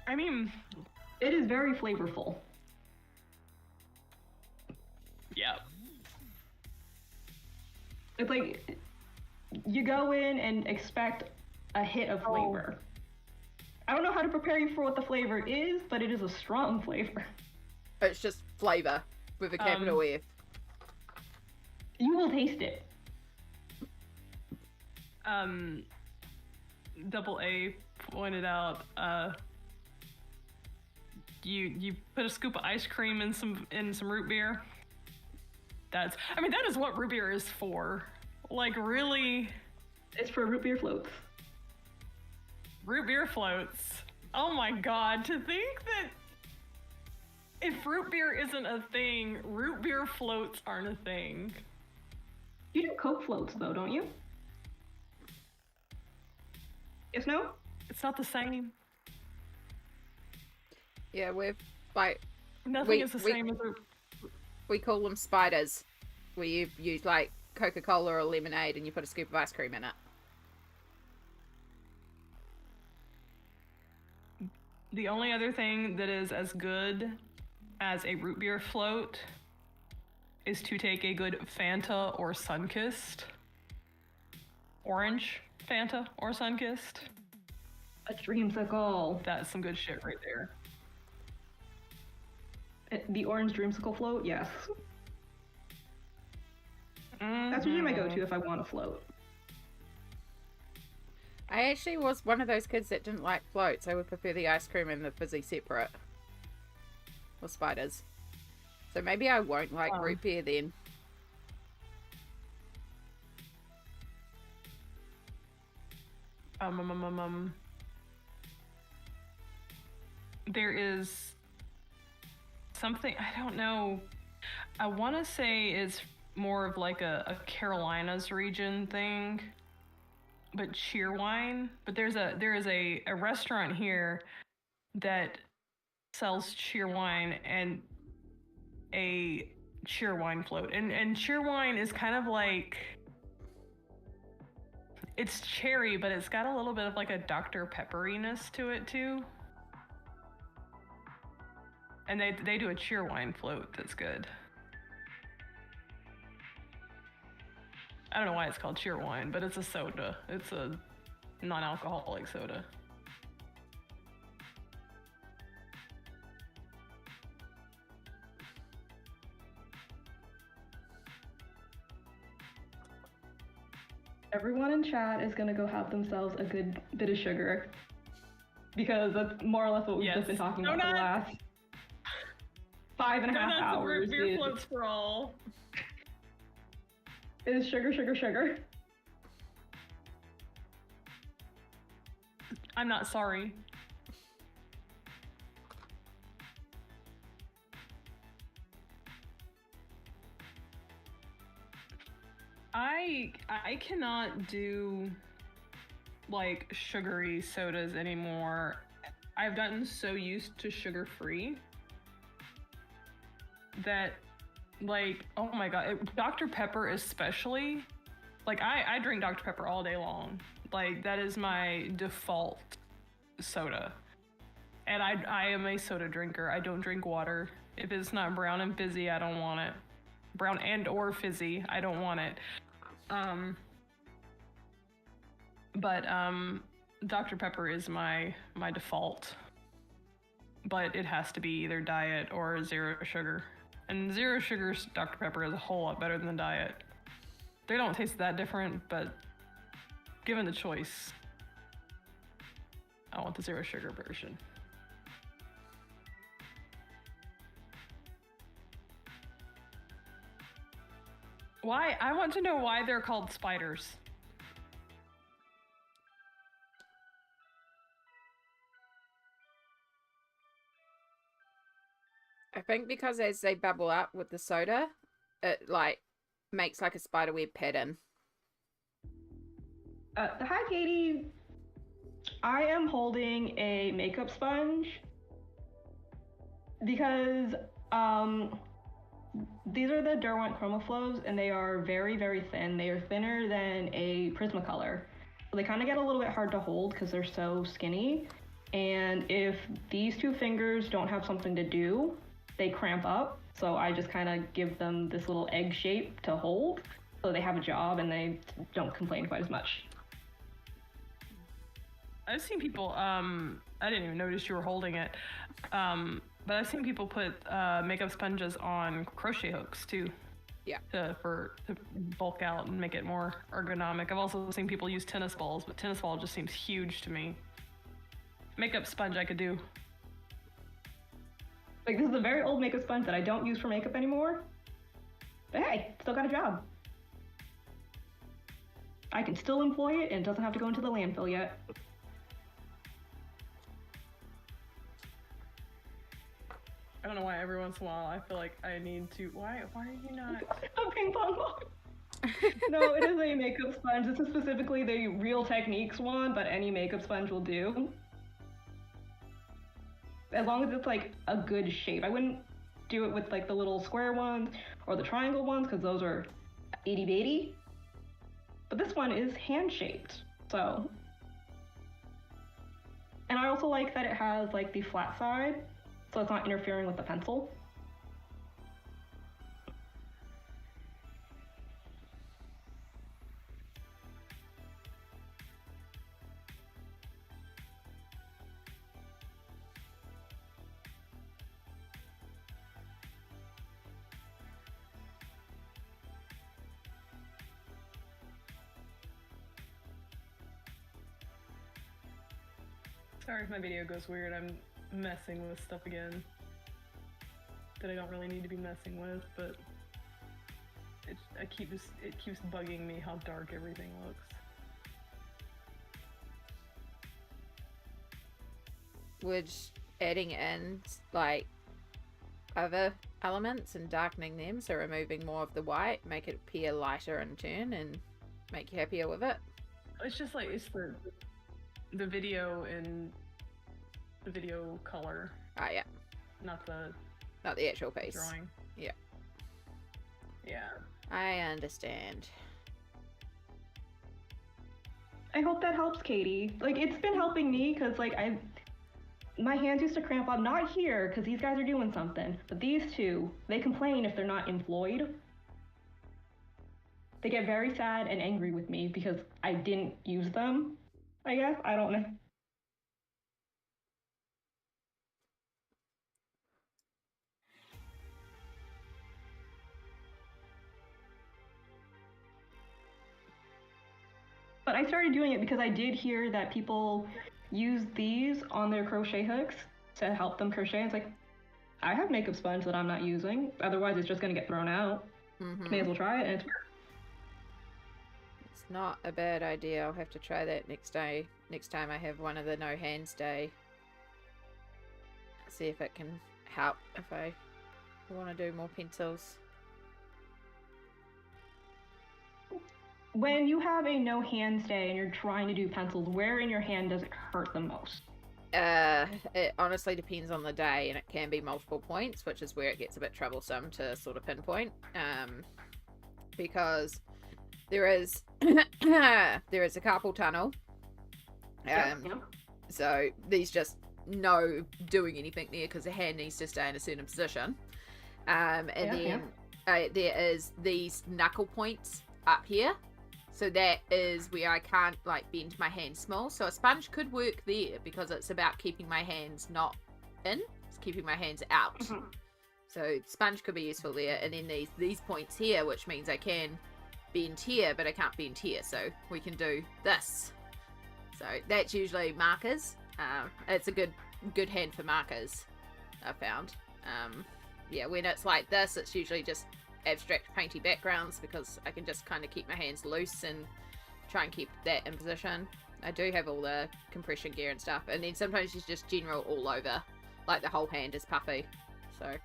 I mean, it is very flavorful. Yeah. It's like you go in and expect a hit of flavor. I don't know how to prepare you for what the flavor is, but it is a strong flavor. It's just flavor with a capital F. You will taste it. Double A pointed out, you put a scoop of ice cream in some root beer. That is what root beer is for. Like, really. It's for root beer floats. Root beer floats. Oh my god, to think that if root beer isn't a thing, root beer floats aren't a thing. You do Coke floats though, don't you? Yes, no? It's not the same. Yeah, we're like... Nothing is the same as we call them spiders. Where you use like Coca-Cola or lemonade and you put a scoop of ice cream in it. The only other thing that is as good as a root beer float is to take a good Fanta or Sunkist. Orange Fanta or Sunkist. A dreamsicle. That's some good shit right there. The orange dreamsicle float, yes. Mm-hmm. That's usually my go-to if I want a float. I actually was one of those kids that didn't like floats. I would prefer the ice cream and the fizzy separate. Or spiders. So maybe I won't like root beer then. There is something, I don't know, I want to say it's more of like a Carolinas region thing, but Cheerwine. But there is a restaurant here that sells Cheerwine and a Cheerwine float. And Cheerwine is kind of like, it's cherry, but it's got a little bit of like a Dr. Pepperiness to it too. And they do a Cheerwine float that's good. I don't know why it's called Cheerwine, but it's a soda. It's a non-alcoholic soda. Everyone in chat is gonna go have themselves a good bit of sugar. Because that's more or less what we've just been talking about for the last 5.5 hours. Root beer floats for all. It is sugar, sugar, sugar. I'm not sorry. I cannot do like sugary sodas anymore. I've gotten so used to sugar-free that Like, oh my god, Dr. Pepper especially. Like, I drink Dr. Pepper all day long. Like, that is my default soda. And I am a soda drinker. I don't drink water. If it's not brown and fizzy, I don't want it. Brown and or fizzy, I don't want it. But Dr. Pepper is my default. But it has to be either diet or zero sugar. And zero sugar Dr. Pepper is a whole lot better than the diet. They don't taste that different, but given the choice, I want the zero sugar version. Why? I want to know why they're called spiders. I think because as they bubble up with the soda, it like makes like a spiderweb pattern. Hi, Katie. I am holding a makeup sponge because these are the Derwent Chromaflows, and they are very, very thin. They are thinner than a Prismacolor. So they kind of get a little bit hard to hold because they're so skinny. And if these two fingers don't have something to do, they cramp up. So I just kind of give them this little egg shape to hold, so they have a job and they don't complain quite as much. I've seen people, I didn't even notice you were holding it, but I've seen people put makeup sponges on crochet hooks too. Yeah. To bulk out and make it more ergonomic. I've also seen people use tennis balls, but tennis ball just seems huge to me. Makeup sponge I could do. Like, this is a very old makeup sponge that I don't use for makeup anymore. But hey, still got a job. I can still employ it and it doesn't have to go into the landfill yet. I don't know why every once in a while I feel like I need to. Why are you not? A ping pong ball. No, it is a makeup sponge. This is specifically the Real Techniques one, but any makeup sponge will do. As long as it's like a good shape. I wouldn't do it with like the little square ones or the triangle ones because those are itty bitty. But this one is hand shaped, so. And I also like that it has like the flat side, so it's not interfering with the pencil. Sorry if my video goes weird. I'm messing with stuff again that I don't really need to be messing with, but it keeps bugging me how dark everything looks. Would adding in like other elements and darkening them, so removing more of the white, make it appear lighter in turn and make you happier with it? It's just like it's the video and the video color. Ah, yeah. Not the actual piece. drawing. Yeah. Yeah. I understand. I hope that helps, Katie. Like, it's been helping me because like my hands used to cramp up, not here because these guys are doing something, but these two, they complain if they're not employed. They get very sad and angry with me because I didn't use them, I guess. I don't know. But I started doing it because I did hear that people use these on their crochet hooks to help them crochet. It's like, I have makeup sponge that I'm not using. Otherwise, it's just going to get thrown out. May as well try it, and it's weird. It's not a bad idea. I'll have to try that next time I have one of the no hands day. See if it can help if I want to do more pencils. When you have a no hands day and you're trying to do pencils, where in your hand does it hurt the most? It honestly depends on the day, and it can be multiple points, which is where it gets a bit troublesome to sort of pinpoint. Because there is there is a carpal tunnel. So these just no doing anything there because the hand needs to stay in a certain position. There is these knuckle points up here. So that is where I can't like bend my hands small. So a sponge could work there because it's about keeping my hands not in. It's keeping my hands out. Mm-hmm. So sponge could be useful there. And then these points here, which means I can bend here, but I can't bend here. So we can do this. So that's usually markers. It's a good hand for markers, I've found. When it's like this, it's usually just abstract painty backgrounds because I can just kind of keep my hands loose and try and keep that in position. I do have all the compression gear and stuff, and then sometimes it's just general all over, like the whole hand is puffy. So,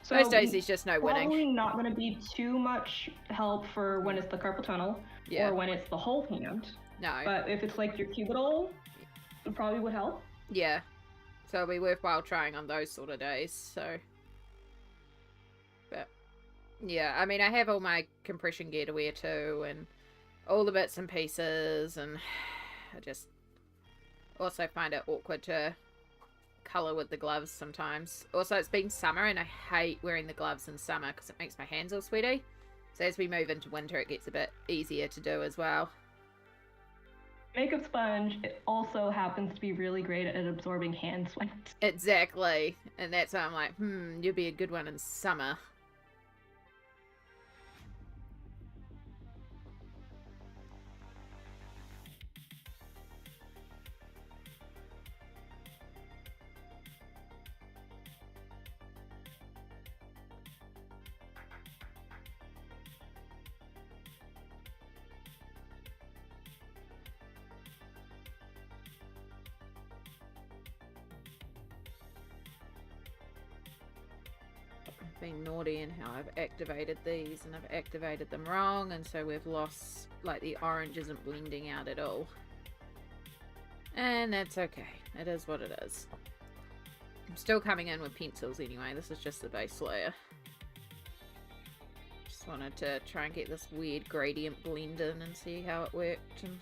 so most days there's just no winning. Probably not going to be too much help for when it's the carpal tunnel or when it's the whole hand. No. But if it's like your cubital, it probably would help. Yeah. So it'll be worthwhile trying on those sort of days. So. But. Yeah, I mean, I have all my compression gear to wear too, and all the bits and pieces, and I just also find it awkward to colour with the gloves sometimes. Also, it's been summer, and I hate wearing the gloves in summer because it makes my hands all sweaty. So as we move into winter, it gets a bit easier to do as well. Makeup sponge, it also happens to be really great at absorbing hand sweat. Exactly, and that's why I'm like, you'd be a good one in summer. Been naughty in how I've activated these, and I've activated them wrong, and so we've lost, like, the orange isn't blending out at all, and that's okay. It is what it is. I'm still coming in with pencils anyway. This is just the base layer. Just wanted to try and get this weird gradient blend in and see how it worked. And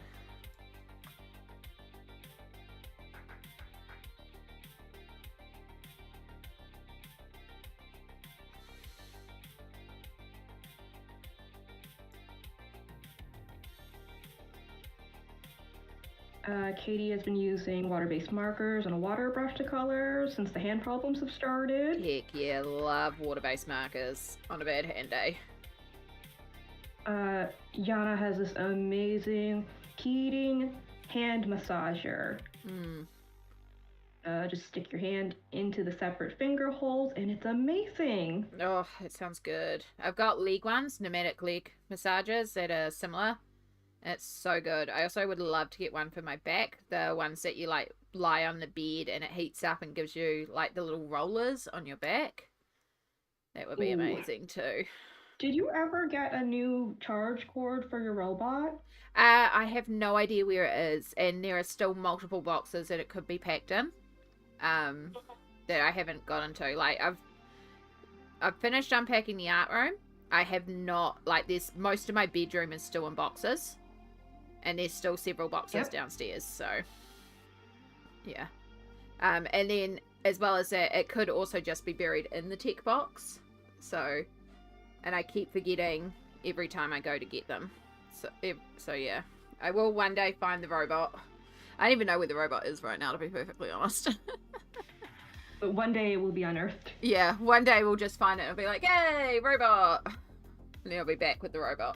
Katie has been using water-based markers and a water brush to color since the hand problems have started. Heck yeah, love water-based markers on a bad hand day. Yana has this amazing heating hand massager. Just stick your hand into the separate finger holes and it's amazing. Oh, it sounds good. I've got leg ones, pneumatic leg massagers that are similar. It's so good. I also would love to get one for my back. The ones that you like lie on the bed and it heats up and gives you like the little rollers on your back. That would be amazing too. Did you ever get a new charge cord for your robot? I have no idea where it is, and there are still multiple boxes that it could be packed in. That I haven't gotten to. Like I've finished unpacking the art room. I have not, like, there's most of my bedroom is still in boxes. And there's still several boxes downstairs, so yeah. And then as well as that, it could also just be buried in the tech box. So, and I keep forgetting every time I go to get them. So yeah, I will one day find the robot. I don't even know where the robot is right now, to be perfectly honest. But one day it will be unearthed. Yeah, one day we'll just find it and be like, yay, robot! And then I'll be back with the robot.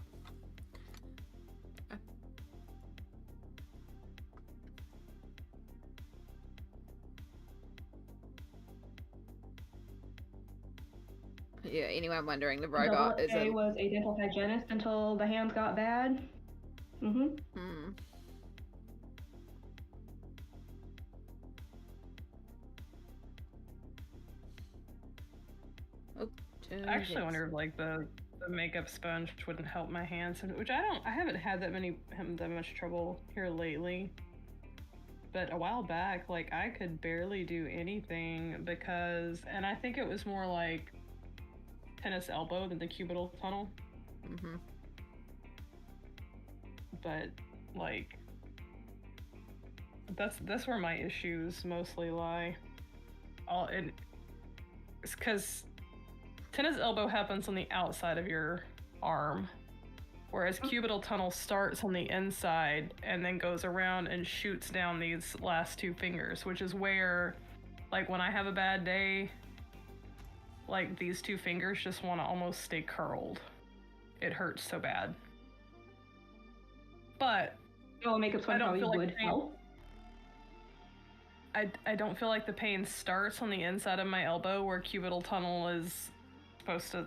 Yeah, anyone wondering, the robot is a... was a dental hygienist until the hands got bad. I actually wonder if like the makeup sponge wouldn't help my hands, which I haven't had that much trouble here lately. but a while back, like, I could barely do anything because, and I think it was more like tennis elbow than the cubital tunnel. Mm-hmm. But, like, that's where my issues mostly lie. It's because tennis elbow happens on the outside of your arm, whereas cubital tunnel starts on the inside and then goes around and shoots down these last two fingers, which is where, like, when I have a bad day, like, these two fingers just want to almost stay curled. It hurts so bad. But makeup I don't feel like would help. I don't feel like the pain starts on the inside of my elbow where cubital tunnel is supposed to,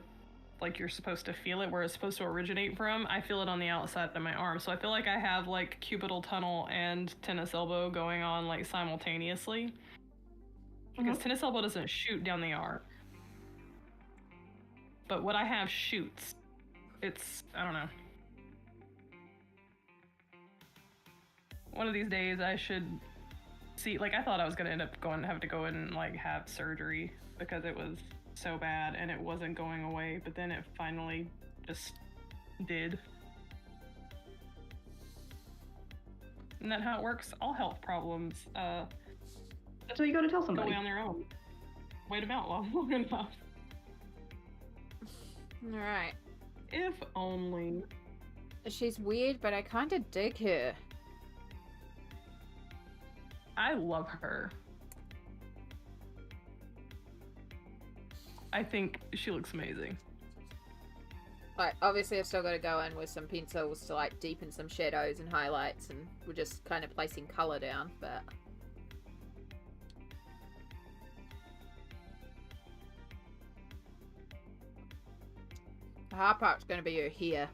like, you're supposed to feel it where it's supposed to originate from. I feel it on the outside of my arm. So I feel like I have, like, cubital tunnel and tennis elbow going on, like, simultaneously. Because tennis elbow doesn't shoot down the arm. But what I have shoots. It's, I don't know. One of these days I should see, like, I thought I was gonna end up have to go in and, like, have surgery because it was so bad and it wasn't going away, but then it finally just did. Isn't that how it works? All health problems, that's why you gotta tell go somebody. away on their own. Wait them out long enough. Alright. If only. She's weird, but I kind of dig her. I love her. I think she looks amazing. Like, obviously I've still got to go in with some pencils to, like, deepen some shadows and highlights, and we're just kind of placing colour down, but... the hard part's going to be her hair.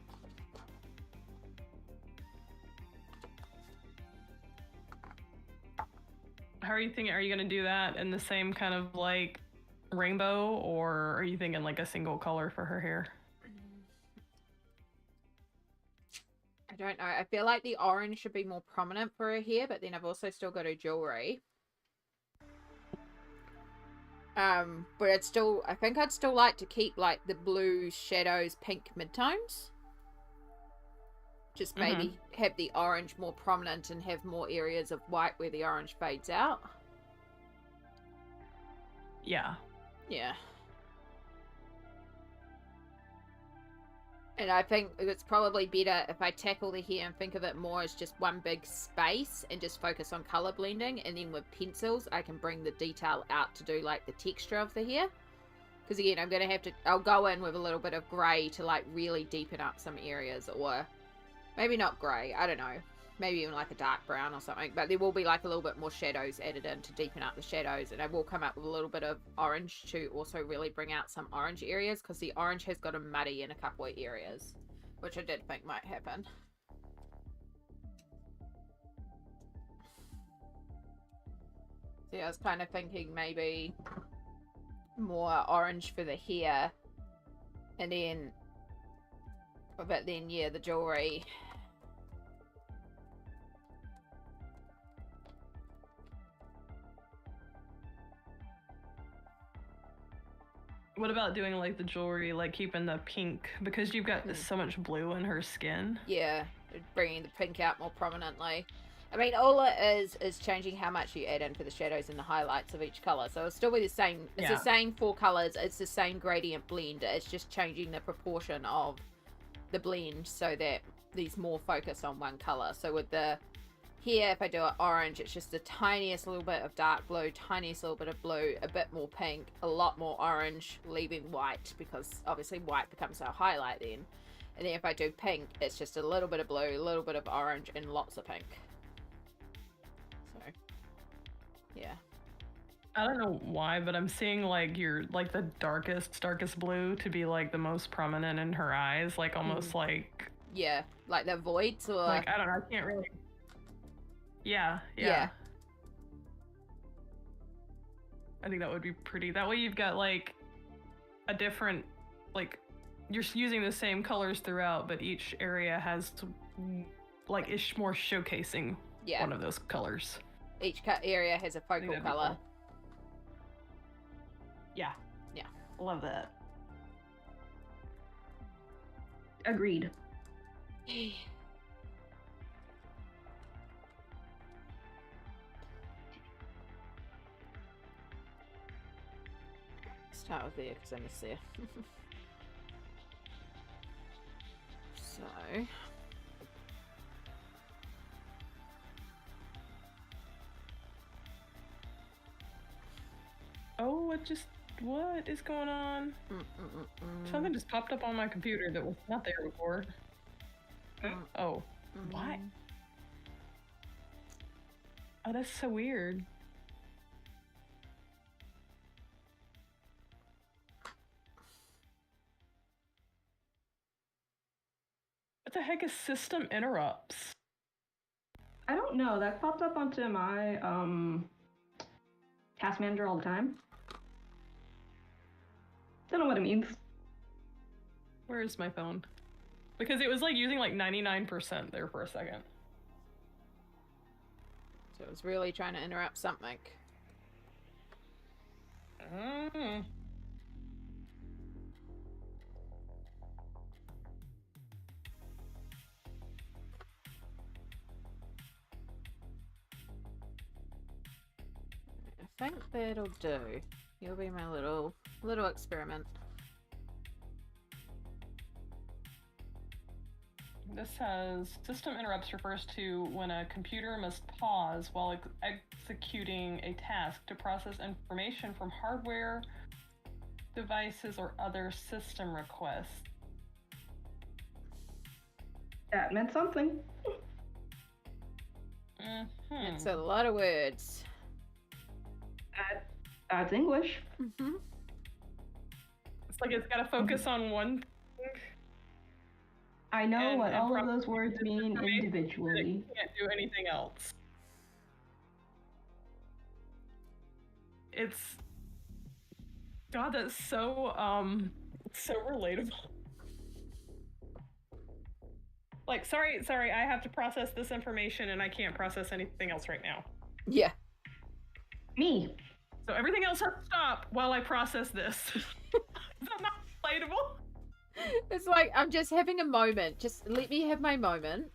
How are you thinking? Are you gonna do that in the same kind of, like, rainbow, or are you thinking, like, a single color for her hair? I don't know. I feel like the orange should be more prominent for her hair, but then I've also still got her jewelry. But it's still, I think I'd still like to keep, like, the blue shadows, pink midtones. Just maybe have the orange more prominent and have more areas of white where the orange fades out. Yeah. Yeah. And I think it's probably better if I tackle the hair and think of it more as just one big space and just focus on color blending, and then with pencils I can bring the detail out to do, like, the texture of the hair. Because again, I'm going to have to, I'll go in with a little bit of grey to, like, really deepen up some areas, or maybe not grey, I don't know. Maybe even like a dark brown or something. But there will be, like, a little bit more shadows added in to deepen up the shadows. And I will come up with a little bit of orange to also really bring out some orange areas. Because the orange has got a muddy in a couple of areas. Which I did think might happen. So yeah, I was kind of thinking maybe more orange for the hair. And then... but then, yeah, the jewelry... What about doing, like, the jewelry, like, keeping the pink, because you've got so much blue in her skin? Yeah, bringing the pink out more prominently. I mean, all it is changing how much you add in for the shadows and the highlights of each colour. So it'll still be the same. It's the same 4 colours. It's the same gradient blend. It's just changing the proportion of the blend so that there's more focus on one colour. So with the here, if I do it orange, it's just the tiniest little bit of dark blue, tiniest little bit of blue, a bit more pink, a lot more orange, leaving white, because obviously white becomes our highlight then. And then if I do pink, it's just a little bit of blue, a little bit of orange, and lots of pink. So, yeah. I don't know why, but I'm seeing, like, the darkest blue to be, like, the most prominent in her eyes, like, almost like... Yeah, like the voids, or... like, I don't know, I can't really... Yeah. I think that would be pretty. That way you've got, like, a different, like, you're using the same colors throughout, but each area has, like, is more showcasing one of those colors. each area has a focal that'd be color. cool. Yeah. Yeah. Love that. Agreed. Start with there because I missed there. So. Oh, what is going on? Something just popped up on my computer that was not there before. Oh, why? Oh, that's so weird. What the heck is system interrupts? I don't know. That popped up onto my task manager all the time. Don't know what it means. Where is my phone? Because it was like using like 99% there for a second. So it was really trying to interrupt something. I think that'll do. You'll be my little experiment. This says system interrupts refers to when a computer must pause while executing a task to process information from hardware, devices, or other system requests. That meant something. It's a lot of words. That's English. It's like it's got to focus on one thing. I know what all of those words mean individually. It can't do anything else. It's God, that's so so relatable. Like, sorry, I have to process this information and I can't process anything else right now. Yeah. Me. So everything else has to stop while I process this. Is that not relatable? It's like, I'm just having a moment. Just let me have my moment.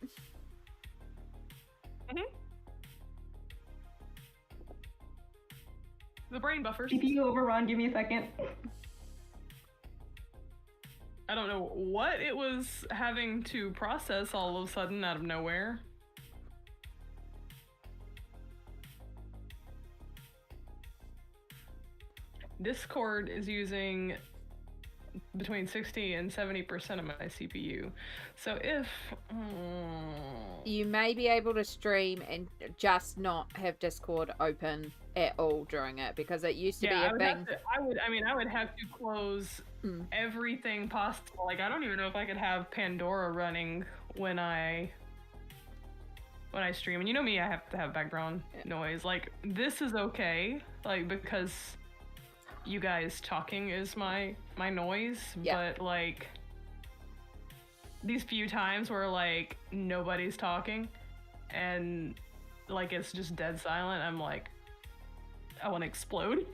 The brain buffers. CPU overrun, give me a second. I don't know what it was having to process all of a sudden out of nowhere. Discord is using between 60 and 70% of my CPU. So if You may be able to stream and just not have Discord open at all during it, because it used to be a thing. I would have to close everything possible. Like, I don't even know if I could have Pandora running when I stream. And you know me, I have to have background noise. Like, this is okay, like, because you guys talking is my noise. But like these few times where like nobody's talking and like it's just dead silent, I'm like, I want to explode.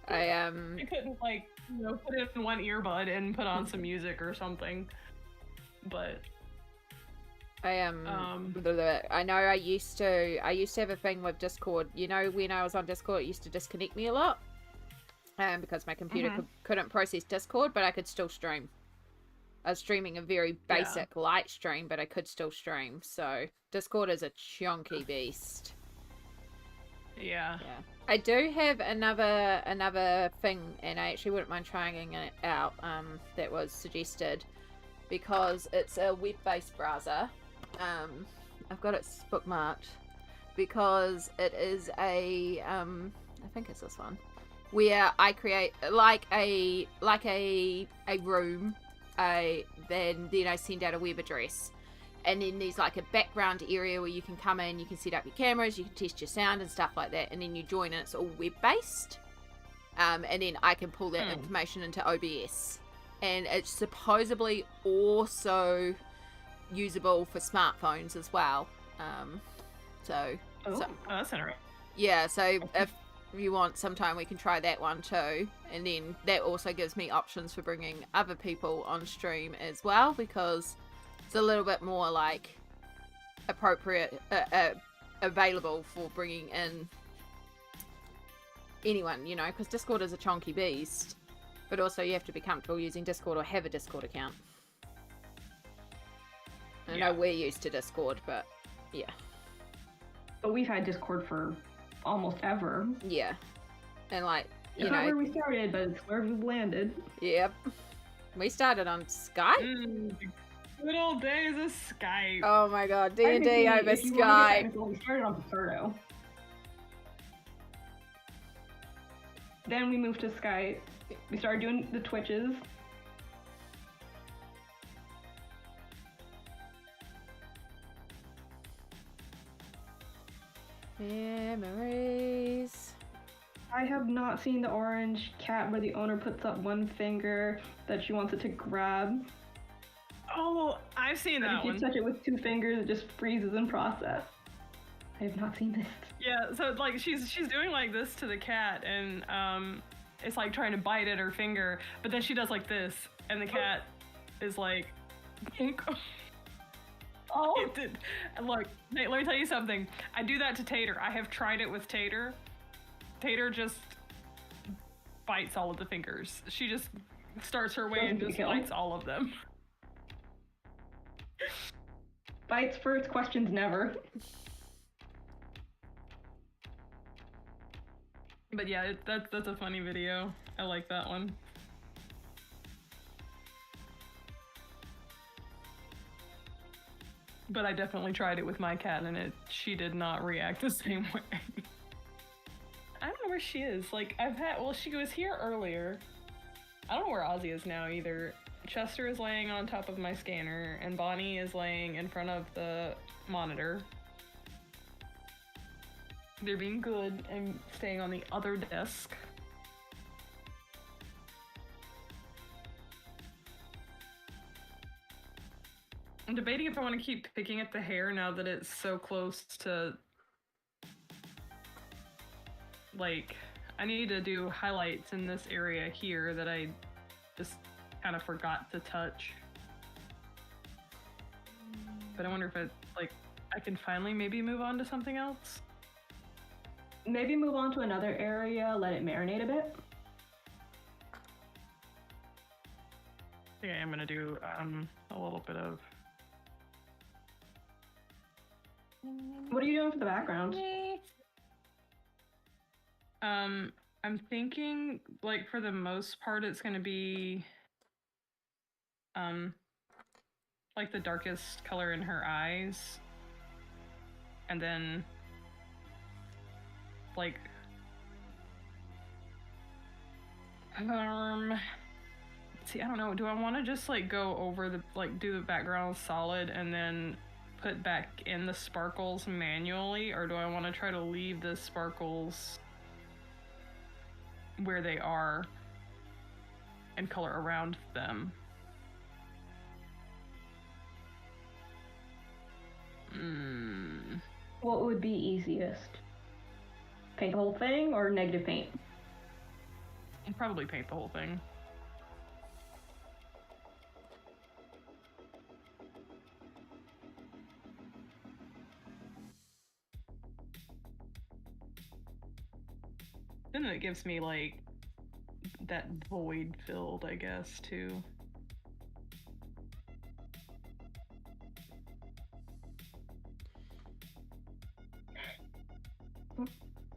I couldn't like, you know, put in one earbud and put on some music or something. But I know I used to have a thing with Discord. You know, when I was on Discord, it used to disconnect me a lot. Because my computer couldn't process Discord, but I could still stream. I was streaming a very basic light stream, but I could still stream. So Discord is a chunky beast. Yeah. I do have another thing, and I actually wouldn't mind trying it out. That was suggested because it's a web-based browser. I've got it bookmarked because it is a I think it's this one, where I create like a room, then I send out a web address, and then there's like a background area where you can come in, you can set up your cameras, you can test your sound and stuff like that, and then you join and it's all web based, and then I can pull that information into OBS, and it's supposedly also usable for smartphones as well. So Oh. So, that's interesting. yeah, so if you want sometime, we can try that one too. And then that also gives me options for bringing other people on stream as well, because it's a little bit more like appropriate, available for bringing in anyone, you know, because Discord is a chonky beast, but also you have to be comfortable using Discord or have a Discord account. I know we're used to Discord, but yeah. But we've had Discord for almost ever. Yeah. And like, you it's know. not where we started, but it's where we've landed. Yep. We started on Skype. Good old days of Skype. Oh my god, D&D over Skype. We started on Paterno. Then we moved to Skype. We started doing the Twitches. Memories. I have not seen the orange cat where the owner puts up one finger that she wants it to grab. Oh, I've seen that If one. you touch it with 2 fingers, it just freezes in process. I have not seen this. Yeah, so like she's doing like this to the cat, and it's like trying to bite at her finger, but then she does like this, and the cat is like, Oh, it did. Look, Nate, let me tell you something. I do that to Tater. I have tried it with Tater. Tater just bites all of the fingers. She just starts her way and just bites all of them. bites first, questions never. But yeah, that's a funny video. I like that one. But I definitely tried it with my cat, and she did not react the same way. I don't know where she is. Like, she was here earlier. I don't know where Ozzy is now either. Chester is laying on top of my scanner, and Bonnie is laying in front of the monitor. They're being good and staying on the other desk. I'm debating if I want to keep picking at the hair now that it's so close to... Like, I need to do highlights in this area here that I just kind of forgot to touch. But I wonder if I can finally maybe move on to something else? Maybe move on to another area, let it marinate a bit. I think I am gonna do a little bit of... What are you doing for the background? I'm thinking, like, for the most part, it's gonna be, like, the darkest color in her eyes. And then, like, see, I don't know, do I want to just, like, go over the, like, do the background solid and then put back in the sparkles manually, or do I want to try to leave the sparkles where they are and color around them? What would be easiest? Paint the whole thing or negative paint? I'd probably paint the whole thing. Then it gives me, like, that void filled, I guess, too.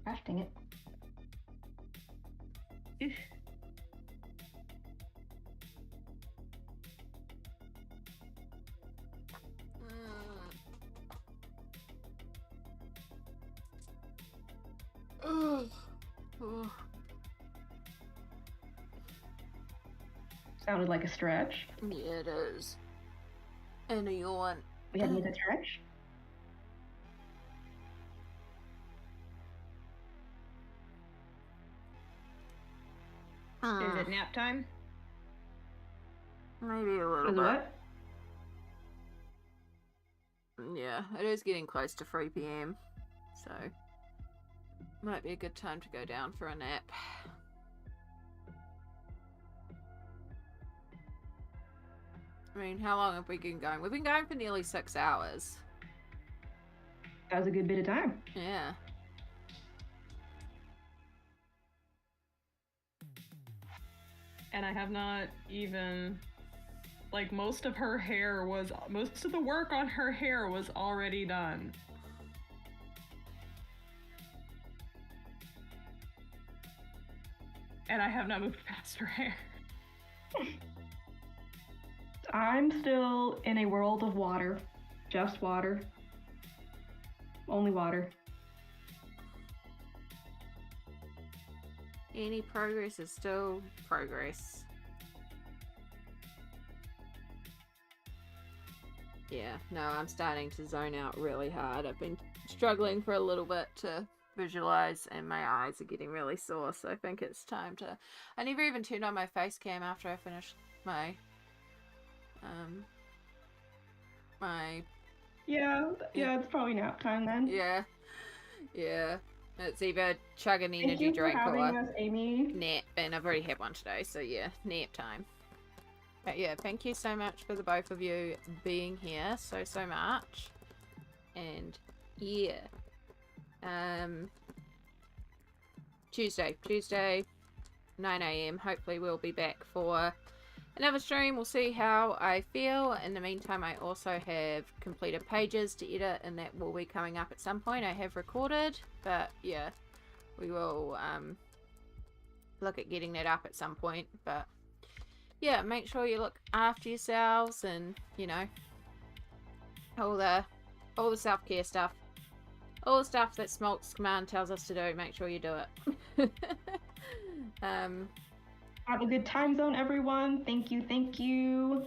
Gosh dang it. Sounded like a stretch. Yeah, it is. And a yawn. We had to make a stretch? Is it nap time? Maybe a little Is bit. what? Yeah, it is getting close to 3 p.m. So, might be a good time to go down for a nap. I mean, how long have we been going? We've been going for nearly 6 hours. That was a good bit of time. Yeah. And I have not even, like, most of the work on her hair was already done. And I have not moved past her hair. I'm still in a world of water. Just water. Only water. Any progress is still progress. Yeah, no, I'm starting to zone out really hard. I've been struggling for a little bit to visualize, and my eyes are getting really sore, so I think it's time to... I never even turned on my face cam after I finished my... Yeah, it's probably nap time then. Yeah. It's either chug an Thank energy you for drink having or us, Amy. nap, and I've already had one today, so yeah, nap time. But yeah, thank you so much for the both of you being here so much. And yeah. Tuesday, 9 AM. Hopefully we'll be back for another stream. We'll see how I feel. In the meantime, I also have completed pages to edit, and that will be coming up at some point. I have recorded, but yeah, we will look at getting that up at some point. But yeah, make sure you look after yourselves, and you know, all the self-care stuff, all the stuff that Smoelt's command tells us to do. Make sure you do it. Have a good time zone, everyone. Thank you.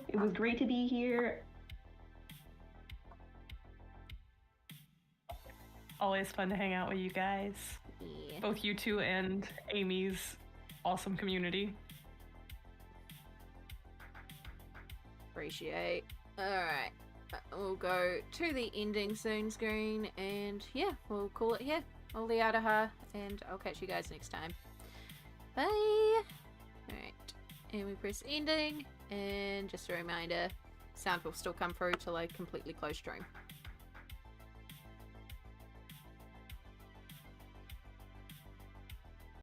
It was great to be here. Always fun to hang out with you guys. Yeah. Both you two and Amy's awesome community. Appreciate. Alright. We'll go to the ending soon screen, and yeah, we'll call it here. All the Aloha, and I'll catch you guys next time. Bye! Alright. And we press ending, and just a reminder, sound will still come through till I completely close stream.